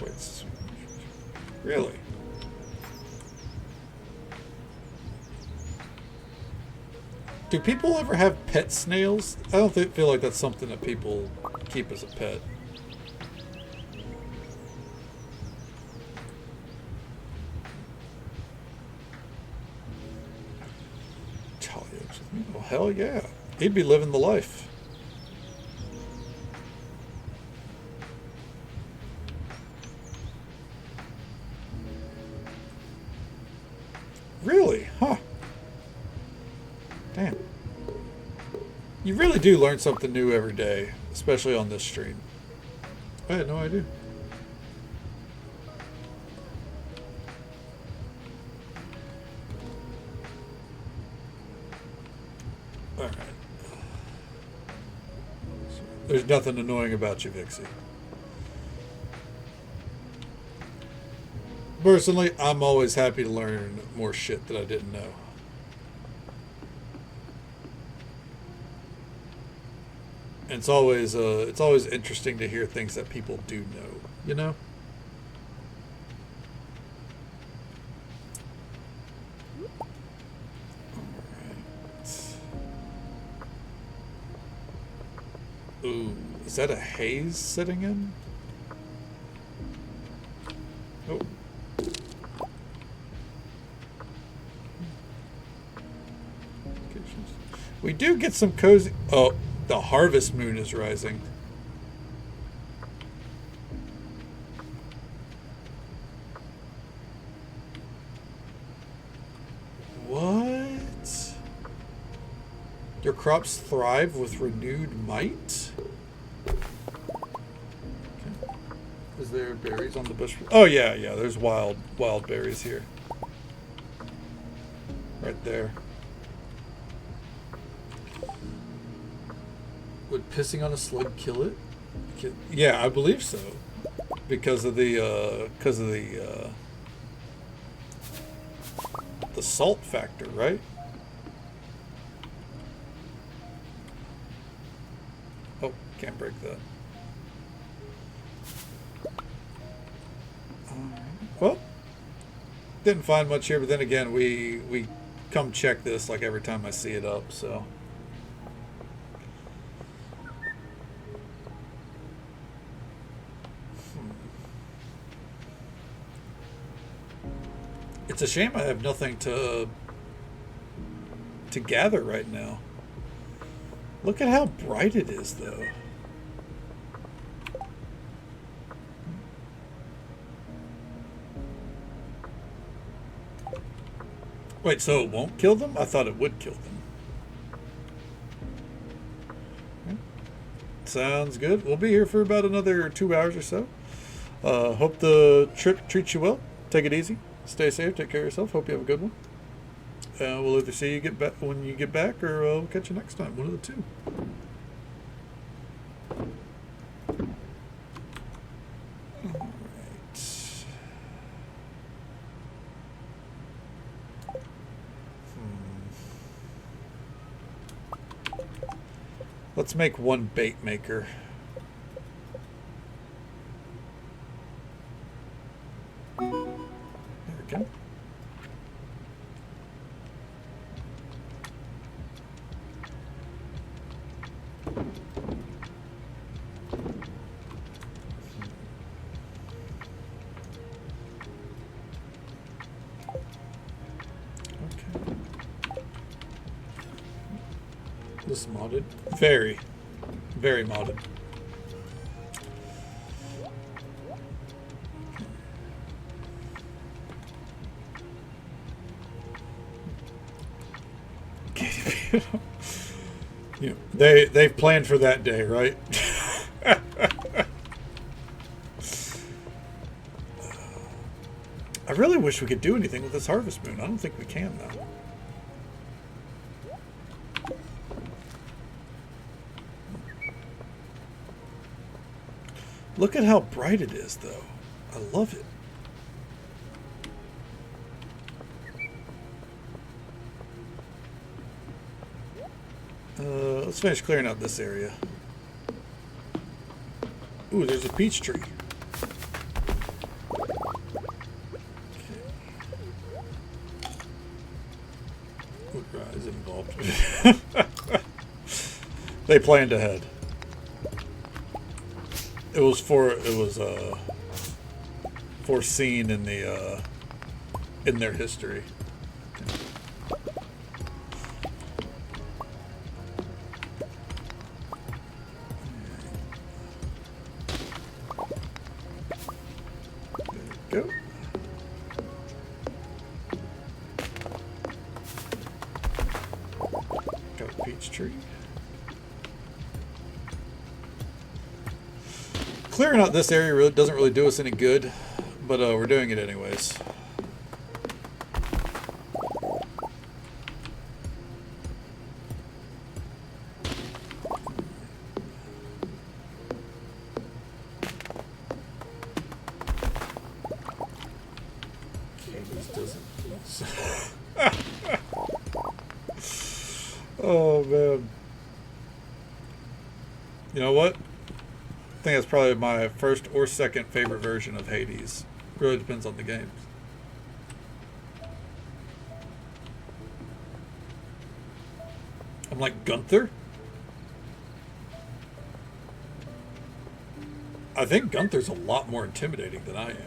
Wait, really? Do people ever have pet snails? I don't feel like that's something that people keep as a pet. Well, hell yeah. He'd be living the life. Really? Huh. Damn. You really do learn something new every day, especially on this stream. I had no idea. Alright. There's nothing annoying about you, Vixie. Personally, I'm always happy to learn more shit that I didn't know. And it's always interesting to hear things that people do know, you know? Ooh, is that a haze sitting in? Oh. We do get some cozy... Oh, the harvest moon is rising. Your crops thrive with renewed might. Okay. Is there berries on the bush? Oh yeah, yeah. There's wild berries here. Right there. Would pissing on a slug kill it? Yeah, I believe so. Because of the salt factor, right? Oh, can't break that. Well, didn't find much here, but then again, we come check this like every time I see it up, so. It's a shame I have nothing to gather right now. Look at how bright it is, though. Wait, so it won't kill them? I thought it would kill them. Sounds good. We'll be here for about another 2 hours or so. Hope the trip treats you well. Take it easy. Stay safe. Take care of yourself. Hope you have a good one. We'll either see you when you get back, or we'll catch you next time. One of the two. All right. Let's make one bait maker. There we go. This modded. Very, very modded. You know, they've planned for that day, right? I really wish we could do anything with this harvest moon. I don't think we can, though. Look at how bright it is, though. I love it. Let's finish clearing out this area. Ooh, there's a peach tree. Okay. Ooh, is involved. They planned ahead. It was foreseen in the in their history. There we go. Got a peach tree. Clearing out this area really doesn't really do us any good, but we're doing it anyways. Okay, this doesn't. Oh man. You know what? I think that's probably my first or second favorite version of Hades. Really depends on the games. I'm like Gunther. I think Gunther's a lot more intimidating than I am.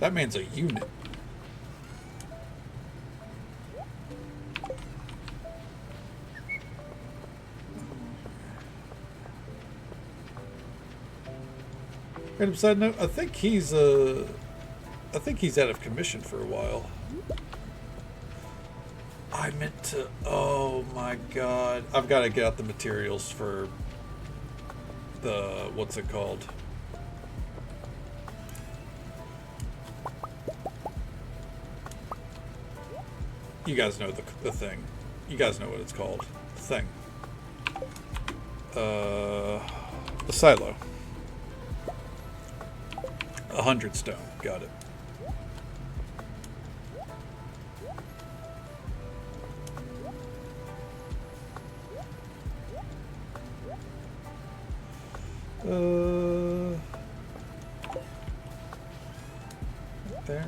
That man's a unit. Random side note, I think he's out of commission for a while. meant to. Oh my god. I've got to get out the materials for the. What's it called? You guys know the thing. You guys know what it's called. The thing. The silo. 100 stone. Got it. There.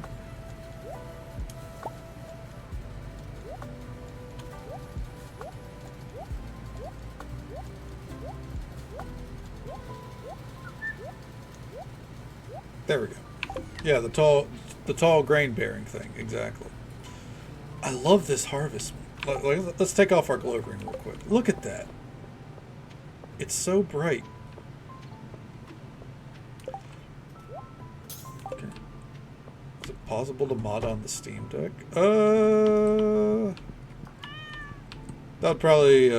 There we go. Yeah, the tall grain bearing thing, exactly. I love this harvest. Let's take off our glow green real quick. Look at that. It's so bright. Okay. Is it possible to mod on the Steam Deck? That'd probably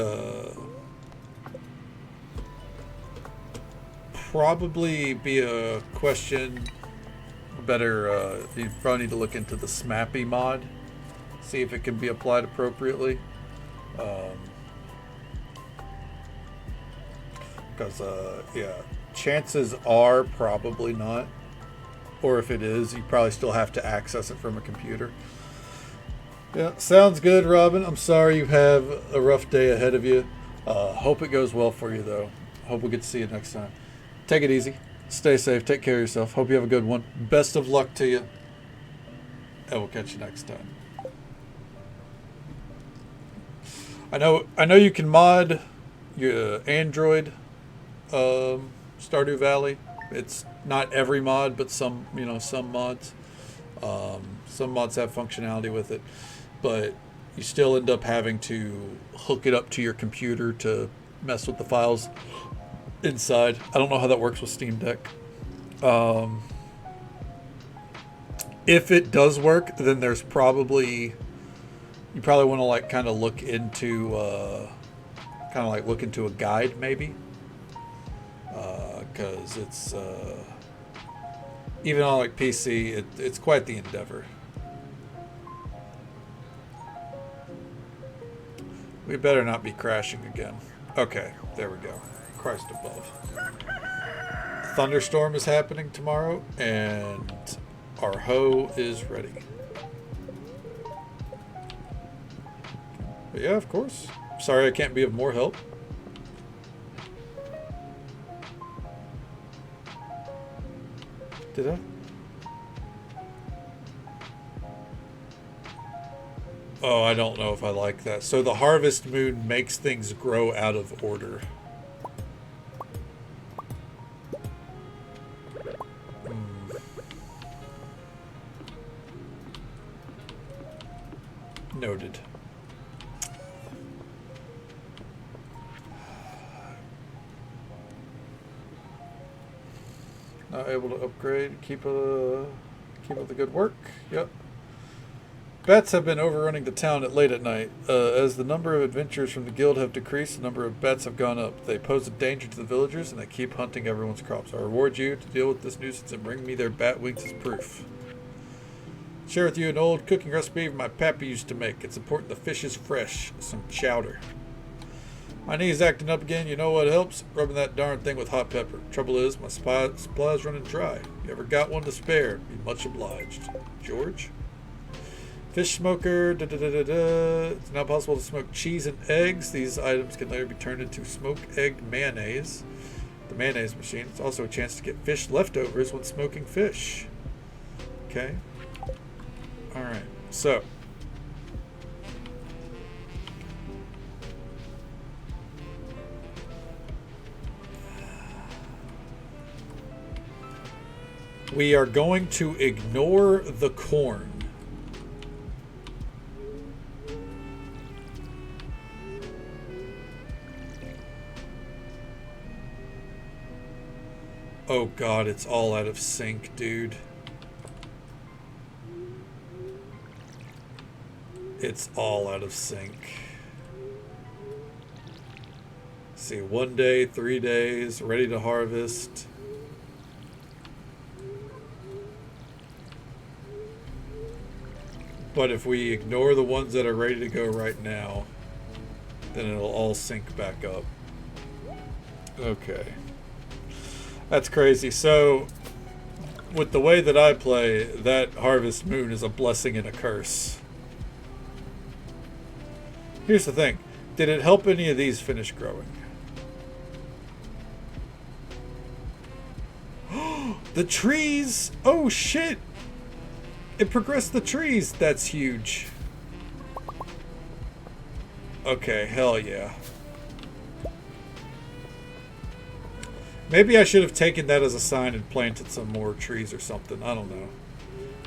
be a question. Better, you probably need to look into the Smappy mod, see if it can be applied appropriately. Because, yeah, chances are probably not. Or if it is, you probably still have to access it from a computer. Yeah, sounds good, Robin. I'm sorry you have a rough day ahead of you. Hope it goes well for you, though. Hope we get to see you next time. Take it easy. Stay safe. Take care of yourself. Hope you have a good one. Best of luck to you. And we'll catch you next time. I know you can mod your Android Stardew Valley. It's not every mod, but some mods. Some mods have functionality with it, but you still end up having to hook it up to your computer to mess with the files inside. I don't know how that works with Steam Deck. If it does work, then there's probably you want to like kind of look into a guide maybe, because it's even on like PC, it's quite the endeavor. We better not be crashing again. Okay, there we go. Christ above. Thunderstorm is happening tomorrow, and our hoe is ready. But yeah, of course. Sorry I can't be of more help. Did I? Oh, I don't know if I like that. So the harvest moon makes things grow out of order. Noted. Not able to upgrade. Keep up the good work. Yep. Bats have been overrunning the town at late at night. As the number of adventurers from the guild have decreased, the number of bats have gone up. They pose a danger to the villagers, and they keep hunting everyone's crops. I reward you to deal with this nuisance and bring me their bat wings as proof. Share with you an old cooking recipe my pappy used to make. It's important the fish is fresh. Some chowder. My knee's acting up again. You know what helps? Rubbing that darn thing with hot pepper. Trouble is, my supply's running dry. You ever got one to spare? Be much obliged. George? Fish smoker. It's now possible to smoke cheese and eggs. These items can later be turned into smoked egg mayonnaise. The mayonnaise machine. It's also a chance to get fish leftovers when smoking fish. Okay. Alright, so we are going to ignore the corn. Oh god, it's all out of sync, dude. It's all out of sync. See, 1 day, 3 days, ready to harvest. But if we ignore the ones that are ready to go right now, then it'll all sync back up. Okay. That's crazy. So, with the way that I play, that harvest moon is a blessing and a curse. Here's the thing. Did it help any of these finish growing? The trees! Oh shit! It progressed the trees. That's huge. Okay, hell yeah. Maybe I should have taken that as a sign and planted some more trees or something. I don't know.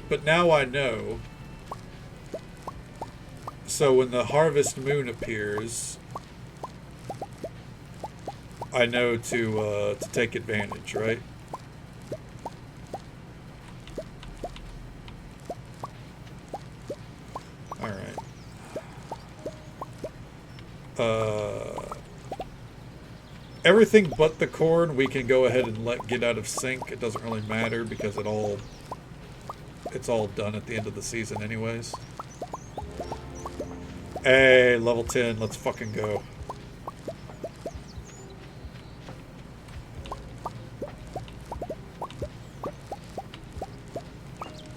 But now I know. So when the harvest moon appears, I know to take advantage, right? Alright. Everything but the corn we can go ahead and let get out of sync. It doesn't really matter because it's all done at the end of the season anyways. Hey, level 10, let's fucking go.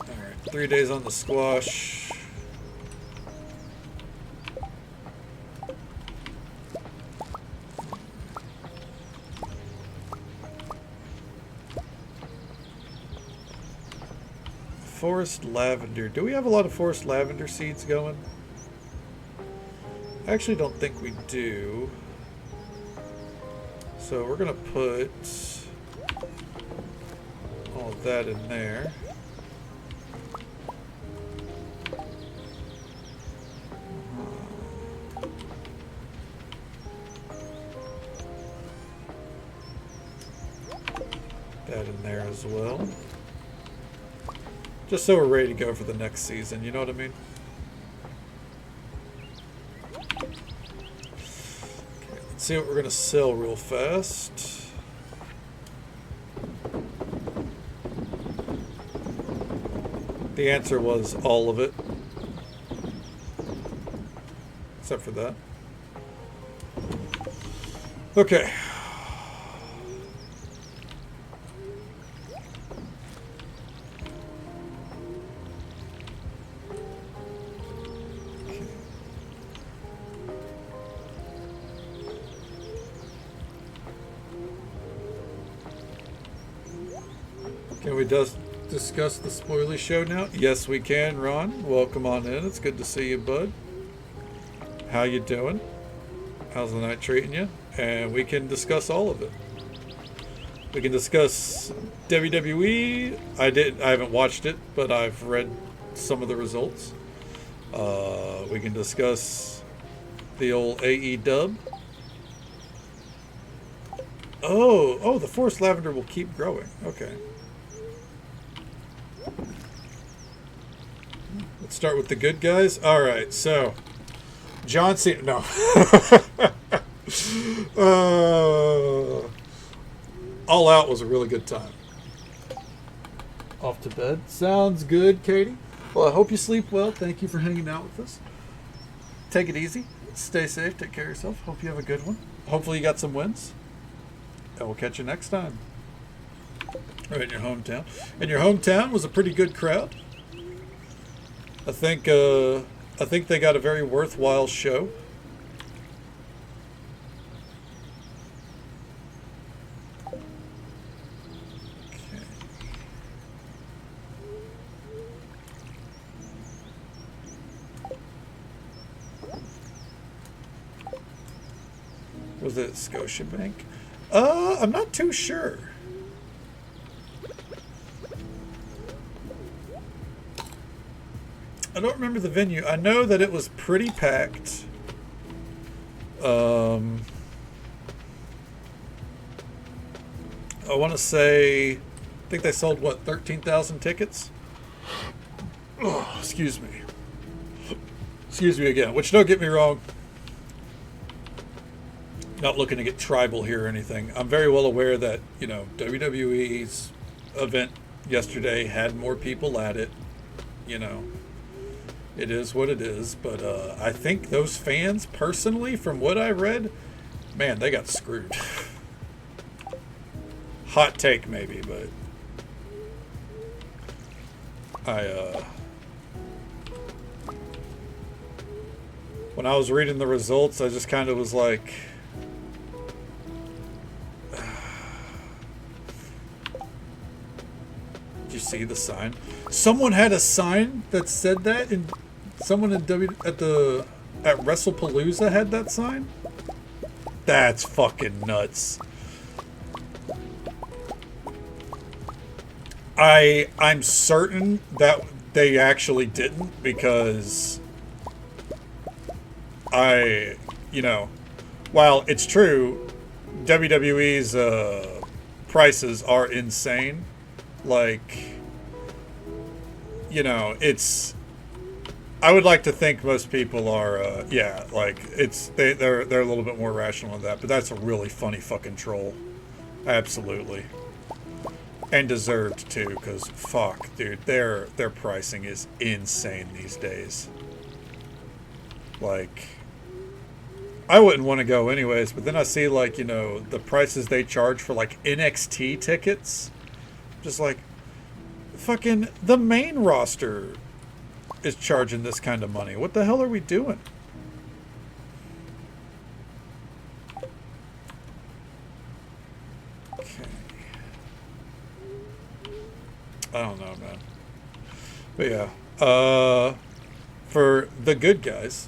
Alright, 3 days on the squash. Forest lavender. Do we have a lot of forest lavender seeds going? I actually don't think we do. So we're going to put all of that in there. That in there as well. Just so we're ready to go for the next season, you know what I mean? Okay, let's see what we're going to sell real fast. The answer was all of it. Except for that. Okay. Can we just discuss the spoiler show now? Yes, we can, Ron. Welcome on in. It's good to see you, bud. How you doing? How's the night treating you? And we can discuss all of it. We can discuss WWE. I haven't watched it, but I've read some of the results. We can discuss the old AE dub. Oh, the forest lavender will keep growing. Okay. Let's start with the good guys. All right, so John Cena. No. All Out was a really good time. Off to bed. Sounds good, Katie. Well, I hope you sleep well. Thank you for hanging out with us. Take it easy. Stay safe. Take care of yourself. Hope you have a good one. Hopefully you got some wins. And we'll catch you next time. Right in your hometown. And your hometown was a pretty good crowd. I think they got a very worthwhile show. Okay. Was it Scotiabank? I'm not too sure. I don't remember the venue. I know that it was pretty packed. I want to say, I think they sold, what, 13,000 tickets? Oh, excuse me. Excuse me again, which don't get me wrong, not looking to get tribal here or anything. I'm very well aware that, you know, WWE's event yesterday had more people at it. You know, it is what it is. But I think those fans, personally, from what I read, man, they got screwed. Hot take, maybe, but when I was reading the results, I just kind of was like, did you see the sign? Someone had a sign that said that, and someone at WrestlePalooza had that sign. That's fucking nuts. I'm certain that they actually didn't, because you know, while it's true, WWE's prices are insane. Like, you know, I would like to think most people are, yeah, like they're a little bit more rational than that. But that's a really funny fucking troll, absolutely, and deserved too. Because fuck, dude, their pricing is insane these days. Like, I wouldn't want to go anyways, but then I see, like, you know, the prices they charge for like NXT tickets. Just like, fucking the main roster is charging this kind of money. What the hell are we doing? Okay. I don't know, man. But yeah. For the good guys.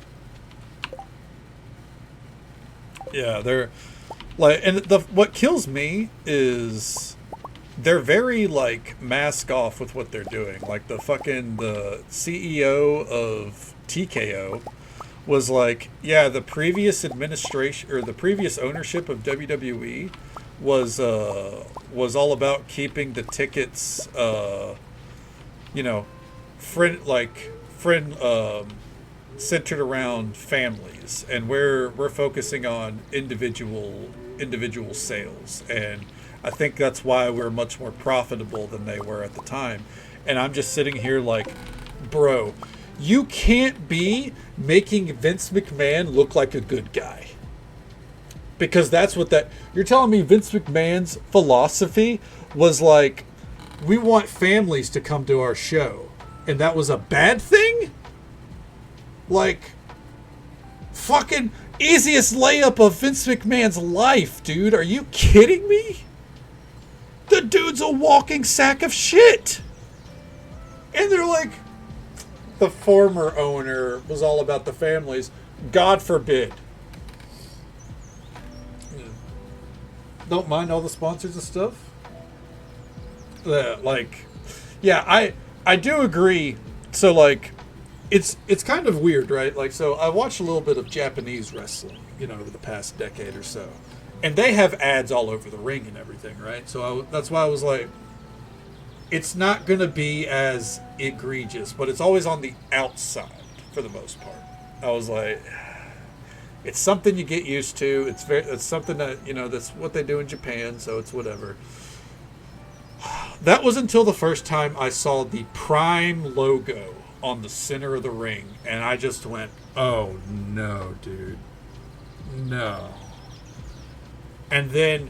Yeah, they're like, and what kills me is they're very, like, mask off with what they're doing. Like, the CEO of TKO was like, yeah, the previous administration, or the previous ownership of WWE was all about keeping the tickets, you know, centered around families, and we're focusing on individual sales, and I think that's why we're much more profitable than they were at the time. And I'm just sitting here like, bro, you can't be making Vince McMahon look like a good guy, because that's what you're telling me. Vince McMahon's philosophy was like, we want families to come to our show, and that was a bad thing? Like, fucking easiest layup of Vince McMahon's life, dude. Are you kidding me? The dude's a walking sack of shit. And they're like, the former owner was all about the families. God forbid. Don't mind all the sponsors and stuff. Like, yeah, I do agree. So, like, it's kind of weird, right? Like, so I watched a little bit of Japanese wrestling, you know, over the past decade or so. And they have ads all over the ring and everything, right? So that's why I was like, it's not going to be as egregious, but it's always on the outside for the most part. I was like, it's something you get used to. It's something that, you know, that's what they do in Japan, so it's whatever. That was until the first time I saw the Prime logo on the center of the ring, and I just went, oh no, dude. No. And then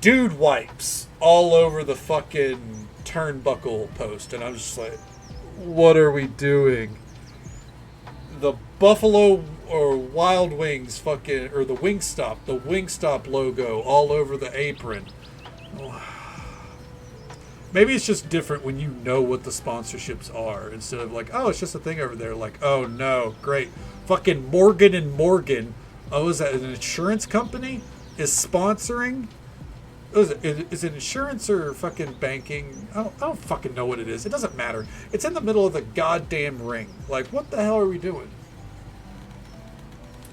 dude wipes all over the fucking turnbuckle post, and I'm just like, what are we doing? The Buffalo or Wild Wings fucking, or the Wingstop logo all over the apron. Maybe it's just different when you know what the sponsorships are, instead of like, oh, it's just a thing over there. Like, oh no, great. Fucking Morgan and Morgan. Oh, is that an insurance company? Is sponsoring? Is it insurance or fucking banking? I don't fucking know what it is. It doesn't matter. It's in the middle of the goddamn ring. Like, what the hell are we doing?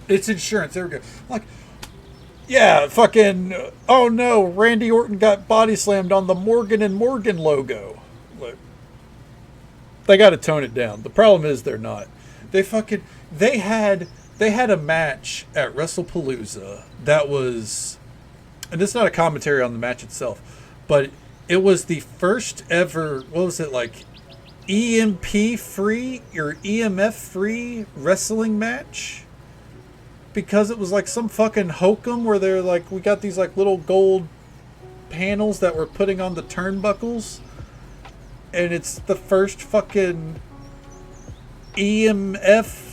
It's insurance. There we go. Like, yeah, fucking, oh no, Randy Orton got body slammed on the Morgan and Morgan logo. Look, they got to tone it down. The problem is they're not. They fucking they had a match at WrestlePalooza that was, and it's not a commentary on the match itself, but it was the first ever, what was it, like EMP free or EMF free wrestling match, because it was like some fucking hokum where they're like, we got these like little gold panels that we're putting on the turnbuckles, and it's the first fucking EMF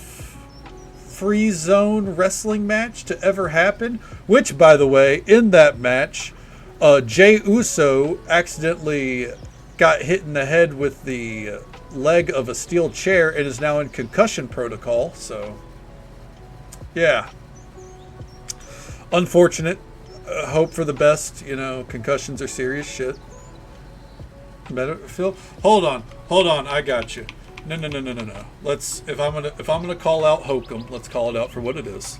free zone wrestling match to ever happen. Which, by the way, in that match, Jey Uso accidentally got hit in the head with the leg of a steel chair and is now in concussion protocol. So, yeah, unfortunate. Hope for the best. You know, concussions are serious shit. Phil, hold on. I got you. No. Let's. If I'm gonna call out hokum, let's call it out for what it is.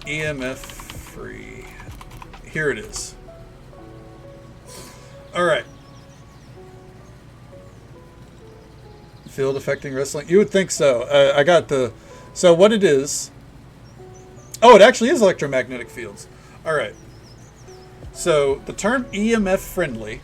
EMF free. Here it is. All right. Field affecting wrestling. You would think so. I got the. So what it is. Oh, it actually is electromagnetic fields. All right. So the term EMF friendly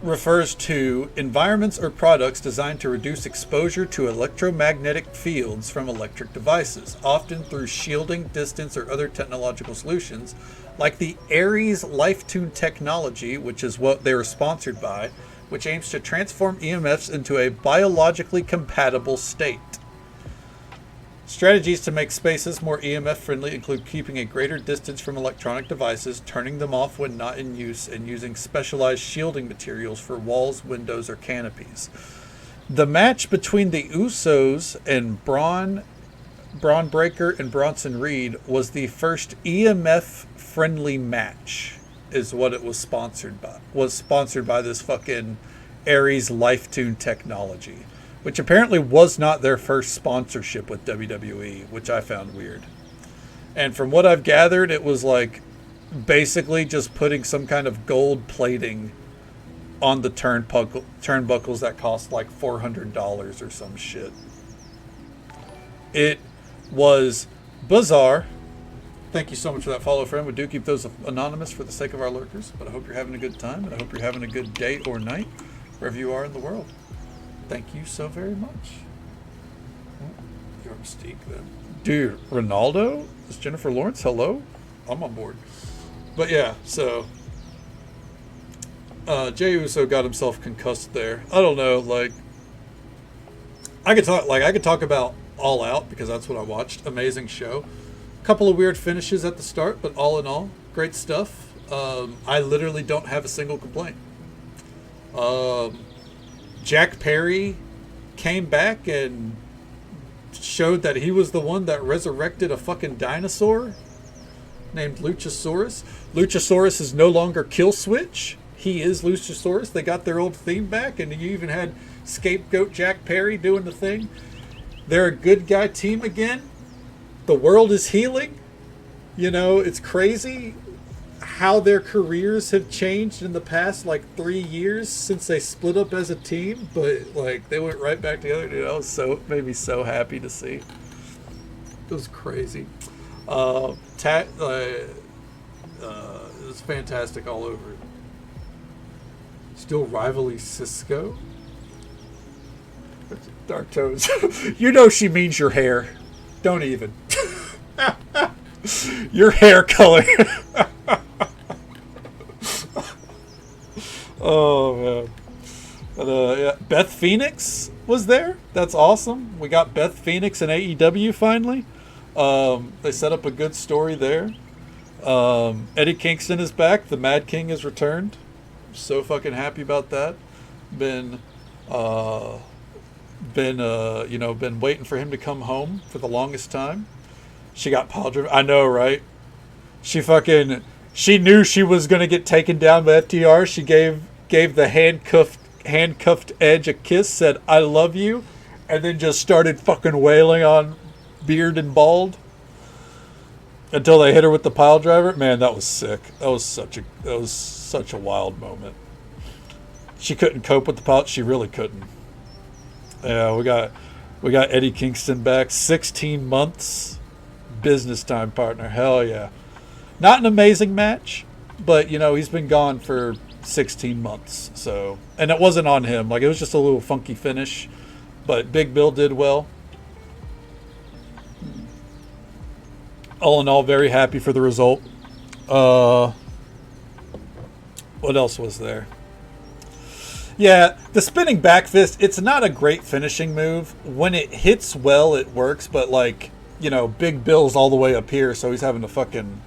refers to environments or products designed to reduce exposure to electromagnetic fields from electric devices, often through shielding, distance, or other technological solutions, like the Aries LifeTune technology, which is what they were sponsored by, which aims to transform EMFs into a biologically compatible state. Strategies to make spaces more EMF friendly include keeping a greater distance from electronic devices, turning them off when not in use, and using specialized shielding materials for walls, windows, or canopies. The match between the Usos and Braun Breaker and Bronson Reed was the first EMF friendly match, is what it was sponsored by. Was sponsored by this fucking Aries LifeTune technology, which apparently was not their first sponsorship with WWE, which I found weird. And from what I've gathered, it was like basically just putting some kind of gold plating on the turnbuckles that cost like $400 or some shit. It was bizarre. Thank you so much for that follow, friend. We do keep those anonymous for the sake of our lurkers, but I hope you're having a good time, and I hope you're having a good day or night, wherever you are in the world. Thank you so very much. Your Mystique, then. Dude, Ronaldo? Is Jennifer Lawrence? Hello? I'm on board. But yeah, so Jey Uso got himself concussed there. I don't know, like I could talk about All Out because that's what I watched. Amazing show. Couple of weird finishes at the start, but all in all, great stuff. I literally don't have a single complaint. Jack Perry came back and showed that he was the one that resurrected a fucking dinosaur named Luchasaurus. Luchasaurus is no longer Kill Switch. He is Luchasaurus. They got their old theme back, and you even had Scapegoat Jack Perry doing the thing. They're a good guy team again. The world is healing. You know, it's crazy how their careers have changed in the past like 3 years since they split up as a team, but like they went right back together. Dude, made me so happy to see. It was crazy. It was fantastic all over. Still rivaling Cisco. Dark Toes. You know she means your hair. Don't even. Your hair color. Oh man. But yeah, Beth Phoenix was there. That's awesome. We got Beth Phoenix in AEW finally. They set up a good story there. Eddie Kingston is back. The Mad King has returned. I'm so fucking happy about that. Been waiting for him to come home for the longest time. She got pile driven. I know, right? She knew she was gonna get taken down by FTR. She gave the handcuffed Edge a kiss, said "I love you," and then just started fucking wailing on Beard and Bald until they hit her with the pile driver. Man, that was sick. That was such a wild moment. She couldn't cope with the pile. She really couldn't. Yeah, We got Eddie Kingston back. 16 months. Business time partner. Hell yeah. Not an amazing match, but, you know, he's been gone for 16 months. So, and it wasn't on him. Like, it was just a little funky finish. But Big Bill did well. All in all, very happy for the result. What else was there? Yeah, the spinning back fist, it's not a great finishing move. When it hits well, it works. But, like, you know, Big Bill's all the way up here, so he's having to fucking...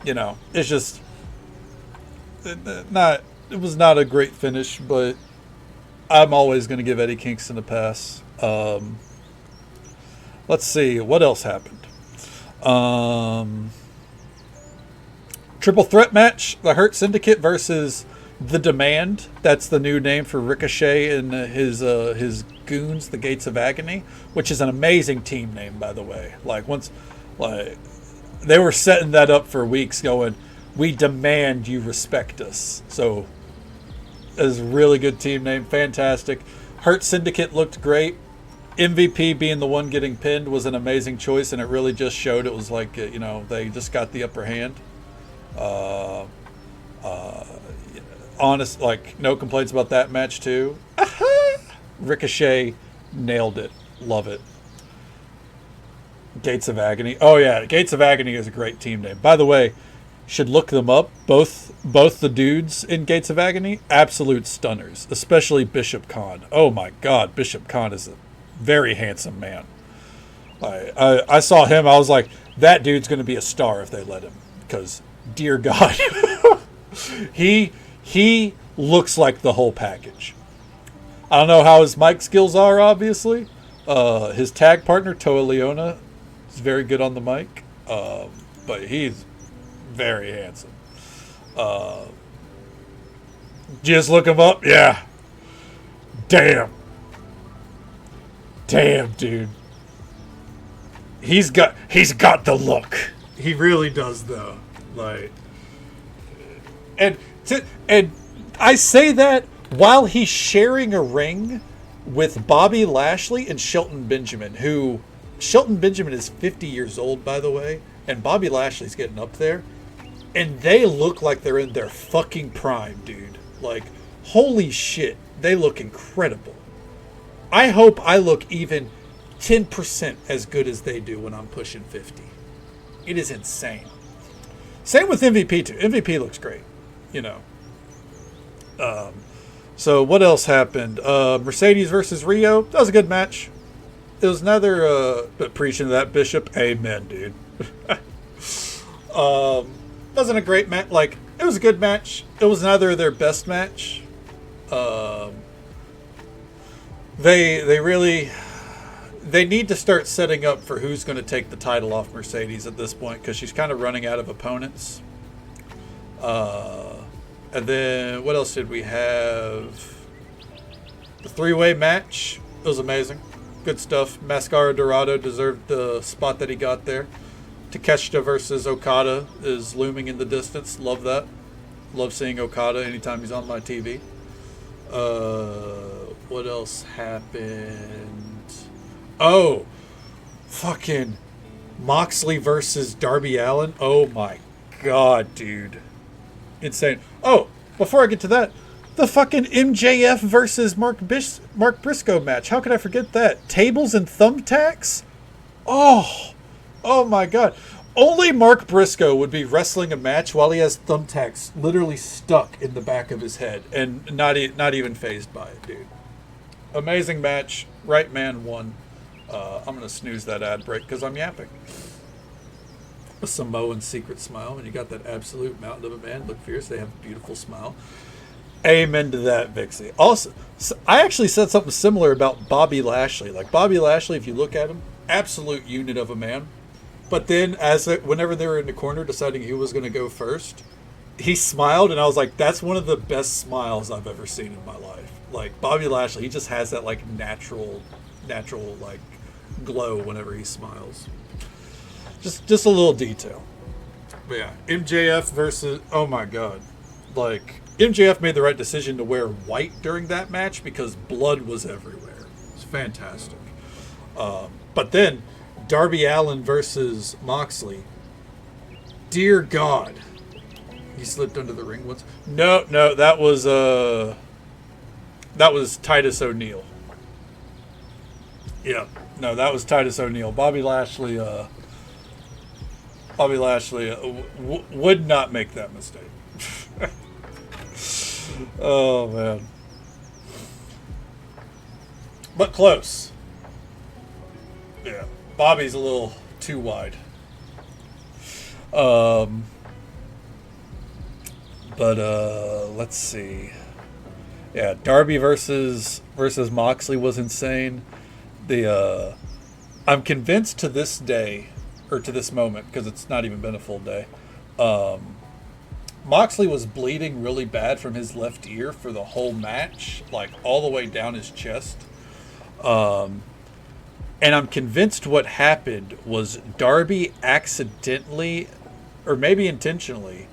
You know, it's just... It was not a great finish, but I'm always going to give Eddie Kingston a pass. Let's see, what else happened? Triple threat match, the Hurt Syndicate versus The Demand. That's the new name for Ricochet and his goons, the Gates of Agony, which is an amazing team name, by the way. Like, they were setting that up for weeks, going, we demand you respect us. So it was a really good team name, fantastic. Hurt Syndicate looked great. MVP being the one getting pinned was an amazing choice, and it really just showed it was like, you know, they just got the upper hand. Honest, like, no complaints about that match too. Ricochet nailed it. Love it. Gates of Agony. Oh yeah, Gates of Agony is a great team name. By the way, should look them up. Both the dudes in Gates of Agony, absolute stunners. Especially Bishop Khan. Oh my God, Bishop Khan is a very handsome man. I saw him. I was like, that dude's going to be a star if they let him. Because, dear God, he looks like the whole package. I don't know how his mic skills are, obviously. His tag partner, Toa Leona, is very good on the mic. But he's very handsome. Just look him up. Yeah. Damn, dude. He's got the look. He really does, though. Like, and I say that while he's sharing a ring with Bobby Lashley and Shelton Benjamin, who Shelton Benjamin is 50 years old, by the way, and Bobby Lashley's getting up there, and they look like they're in their fucking prime, dude. Like, holy shit, they look incredible. I hope I look even 10% as good as they do when I'm pushing 50. It is insane. Same with MVP too. MVP looks great, you know. So what else happened? Mercedes versus Rio. That was a good match. It was another, but preaching to that Bishop. Amen, dude. Wasn't a great match. Like, it was a good match. It was neither their best match. They need to start setting up for who's going to take the title off Mercedes at this point, because she's kind of running out of opponents. And then what else did we have? The three-way match. It was amazing. Good stuff. Mascara Dorado deserved the spot that he got there. Takeshita versus Okada is looming in the distance. Love that. Love seeing Okada anytime he's on my TV. What else happened? Oh, fucking Moxley versus Darby Allin. Oh my God, dude. Insane. Oh, before I get to that, the fucking MJF versus Mark Briscoe match. How could I forget that? Tables and thumbtacks? Oh my God. Only Mark Briscoe would be wrestling a match while he has thumbtacks literally stuck in the back of his head and not even fazed by it, dude. Amazing match. Right man won. I'm going to snooze that ad break because I'm yapping. A Samoan secret smile. When you got that absolute mountain of a man, look fierce. They have a beautiful smile. Amen to that, Vixie. Also, I actually said something similar about Bobby Lashley. Like, Bobby Lashley, if you look at him, absolute unit of a man. But then, whenever they were in the corner deciding who was going to go first, he smiled, and I was like, that's one of the best smiles I've ever seen in my life. Like, Bobby Lashley, he just has that, like, natural, like, glow whenever he smiles. Just a little detail. But yeah, MJF versus, oh my God. Like, MJF made the right decision to wear white during that match because blood was everywhere. It's fantastic. But then Darby Allin versus Moxley. Dear God, he slipped under the ring once. No, that was Titus O'Neil. Yeah, no, that was Titus O'Neil. Bobby Lashley. Would not make that mistake. Oh man, but close. Yeah, Bobby's a little too wide. But let's see. Yeah, Darby versus Moxley was insane. I'm convinced to this day, or to this moment, because it's not even been a full day. Moxley was bleeding really bad from his left ear for the whole match, like all the way down his chest. And I'm convinced what happened was Darby accidentally, or maybe intentionally,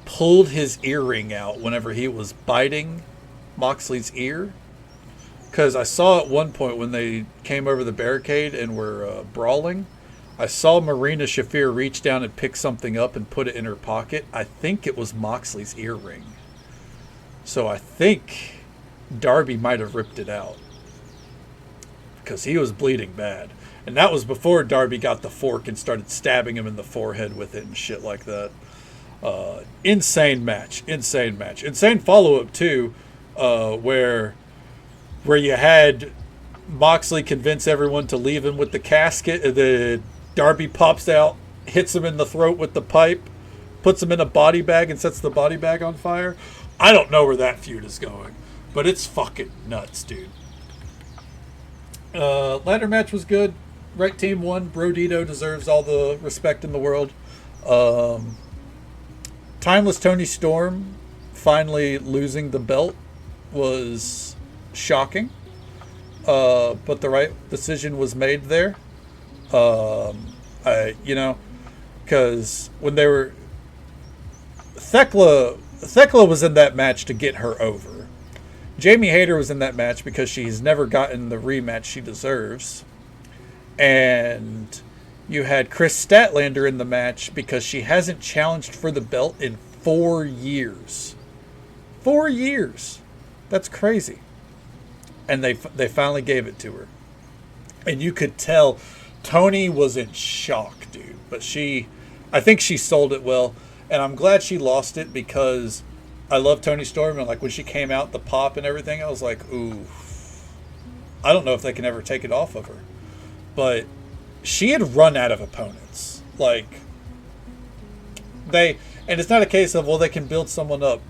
pulled his earring out whenever he was biting Moxley's ear. Because I saw at one point when they came over the barricade and were brawling, I saw Marina Shafir reach down and pick something up and put it in her pocket. I think it was Moxley's earring. So I think Darby might have ripped it out. Because he was bleeding bad. And that was before Darby got the fork and started stabbing him in the forehead with it and shit like that. Insane match. Insane follow-up, too, where you had Moxley convince everyone to leave him with the casket. The Darby pops out, hits him in the throat with the pipe, puts him in a body bag and sets the body bag on fire. I don't know where that feud is going, but it's fucking nuts, dude. Ladder match was good. Right team won. Brodito deserves all the respect in the world. Timeless Tony Storm finally losing the belt was shocking. But the right decision was made there. Because when they were... Thekla was in that match to get her over. Jamie Hayter was in that match because she's never gotten the rematch she deserves. And you had Chris Statlander in the match because she hasn't challenged for the belt in 4 years. 4 years. That's crazy. And they finally gave it to her. And you could tell Tony was in shock, dude. But I think she sold it well. And I'm glad she lost it because I love Tony Storm. And like when she came out, the pop and everything, I was like, ooh. I don't know if they can ever take it off of her. But she had run out of opponents. Like, and it's not a case of, well, they can build someone up.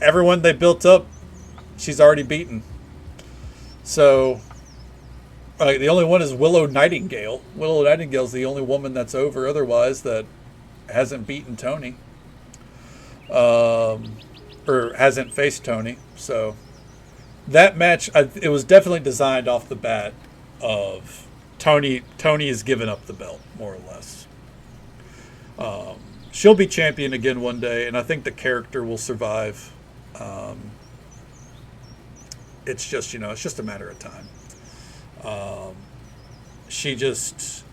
Everyone they built up, she's already beaten. So, the only one is Willow Nightingale. Willow Nightingale's the only woman that's over otherwise that hasn't beaten Tony. Or hasn't faced Tony. So, that match, it was definitely designed off the bat of Tony has given up the belt, more or less. She'll be champion again one day, and I think the character will survive. It's just, it's just a matter of time. She just,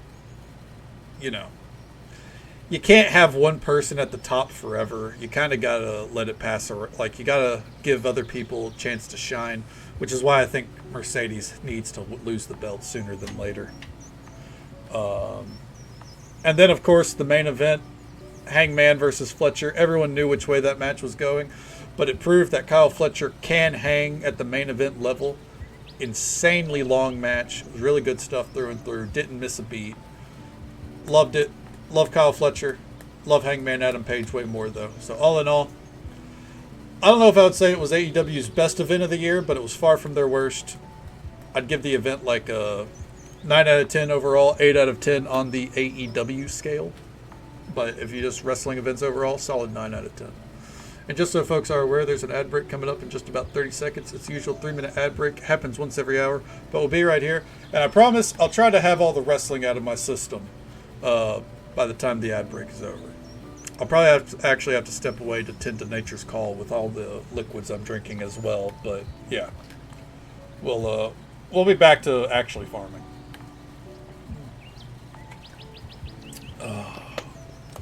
you can't have one person at the top forever. You kind of got to let it pass. Like, you got to give other people a chance to shine, which is why I think Mercedes needs to lose the belt sooner than later. And then, of course, the main event, Hangman versus Fletcher. Everyone knew which way that match was going, but it proved that Kyle Fletcher can hang at the main event level. Insanely long match. It was really good stuff through and through. Didn't miss a beat. Loved it. Love Kyle Fletcher. Love Hangman Adam Page way more, though. So all in all, I don't know if I would say it was AEW's best event of the year, but it was far from their worst. I'd give the event like a 9 out of 10 overall, 8 out of 10 on the AEW scale. But if you just wrestling events overall, solid 9 out of 10. And just so folks are aware, there's an ad break coming up in just about 30 seconds. It's the usual 3-minute ad break. Happens once every hour. But we'll be right here. And I promise I'll try to have all the wrestling out of my system by the time the ad break is over. I'll probably actually have to step away to tend to nature's call with all the liquids I'm drinking as well. But yeah, we'll we'll be back to actually farming.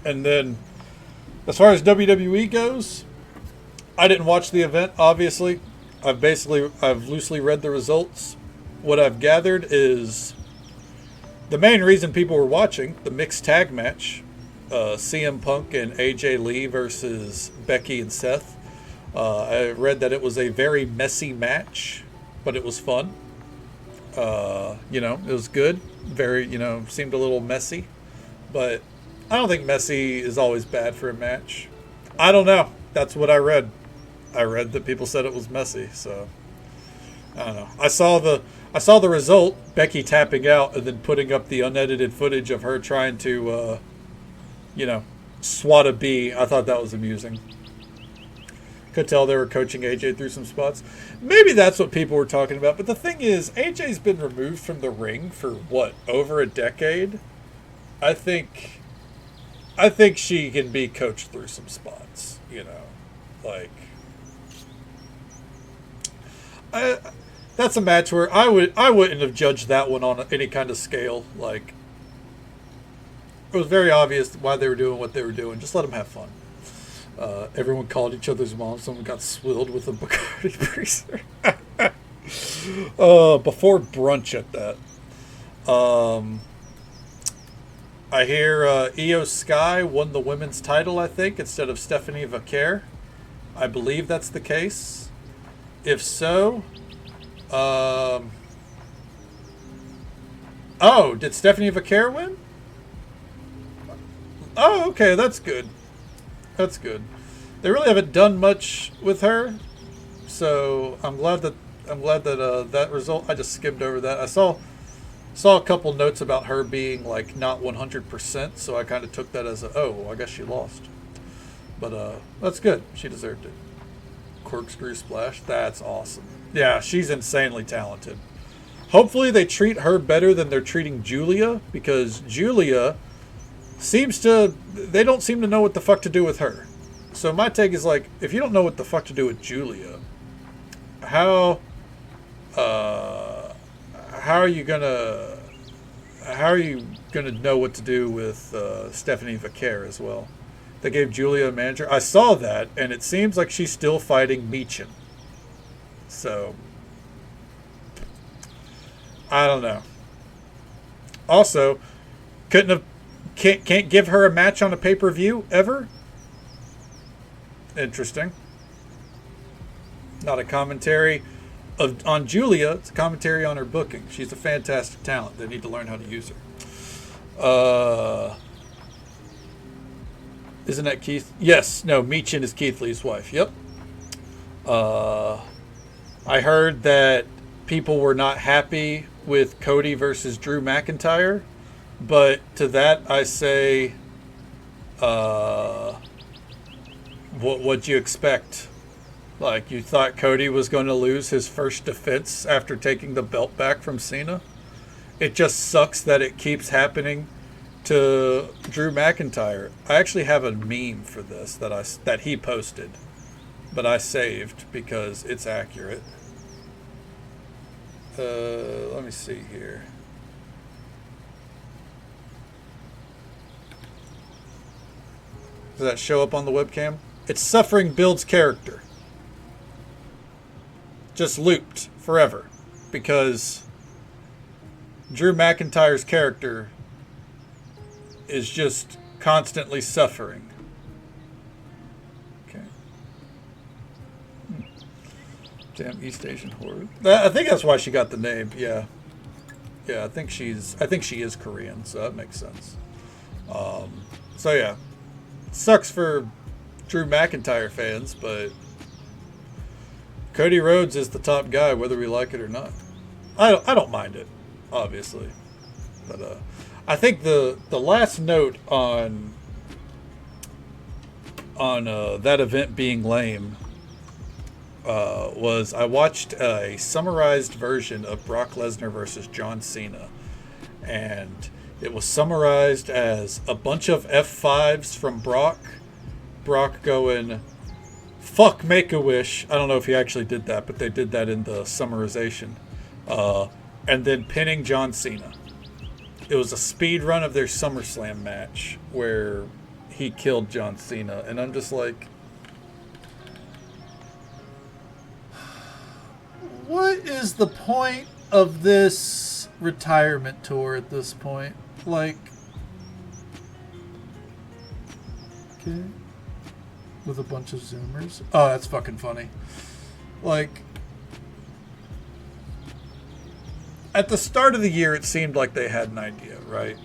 And then, as far as WWE goes, I didn't watch the event, obviously. I've loosely read the results. What I've gathered is the main reason people were watching the mixed tag match, CM Punk and AJ Lee versus Becky and Seth. I read that it was a very messy match, but it was fun. It was good. Very, seemed a little messy, but I don't think messy is always bad for a match. I don't know. That's what I read. I read that people said it was messy, so I don't know. I saw the result, Becky tapping out and then putting up the unedited footage of her trying to swat a bee. I thought that was amusing. Could tell they were coaching AJ through some spots. Maybe that's what people were talking about, but the thing is, AJ's been removed from the ring for what, over a decade? I think she can be coached through some spots, that's a match where I wouldn't have judged that one on any kind of scale. Like, it was very obvious why they were doing what they were doing. Just let them have fun. Everyone called each other's mom. Someone got swilled with a Bacardi Breezer. Before brunch at that. I hear Io Sky won the women's title, I think, instead of Stephanie Vaquer. I believe that's the case. If so, did Stephanie Vaquer win? Oh, okay, that's good. That's good. They really haven't done much with her, so I'm glad that that result. I just skimmed over that. I saw a couple notes about her being like not 100%, so I kind of took that as I guess she lost. But that's good. She deserved it. Corkscrew splash. That's awesome. Yeah, she's insanely talented. Hopefully they treat her better than they're treating Julia, because Julia they don't seem to know what the fuck to do with her. So my take is, like, if you don't know what the fuck to do with Julia, how are you gonna know what to do with Stephanie Vaquer as well? They gave Julia a manager. I saw that, and it seems like she's still fighting Meechin. So I don't know. Also, can't give her a match on a pay-per-view ever? Interesting. Not a commentary on Julia. It's a commentary on her booking. She's a fantastic talent. They need to learn how to use her. Isn't that Keith? Yes. No, Meechin is Keith Lee's wife. Yep. I heard that people were not happy with Cody versus Drew McIntyre. But to that, I say, what'd you expect? Like, you thought Cody was going to lose his first defense after taking the belt back from Cena? It just sucks that it keeps happening to Drew McIntyre. I actually have a meme for this that he posted, but I saved because it's accurate. Let me see here. Does that show up on the webcam? It's suffering builds character. Just looped forever. Because Drew McIntyre's character is just constantly suffering. Okay. Damn East Asian horror. I think that's why she got the name. Yeah. Yeah, I think she is Korean, so that makes sense. So yeah. Sucks for Drew McIntyre fans, but Cody Rhodes is the top guy, whether we like it or not. I don't mind it, obviously, but I think the last note on that event being lame was I watched a summarized version of Brock Lesnar versus John Cena, and it was summarized as a bunch of F5s from Brock going, fuck Make-A-Wish. I don't know if he actually did that, but they did that in the summarization. and then pinning John Cena. It was a speed run of their SummerSlam match where he killed John Cena, and I'm just like, what is the point of this retirement tour at this point? Like, okay, with a bunch of Zoomers. Oh, that's fucking funny. Like, at the start of the year, it seemed like they had an idea, right?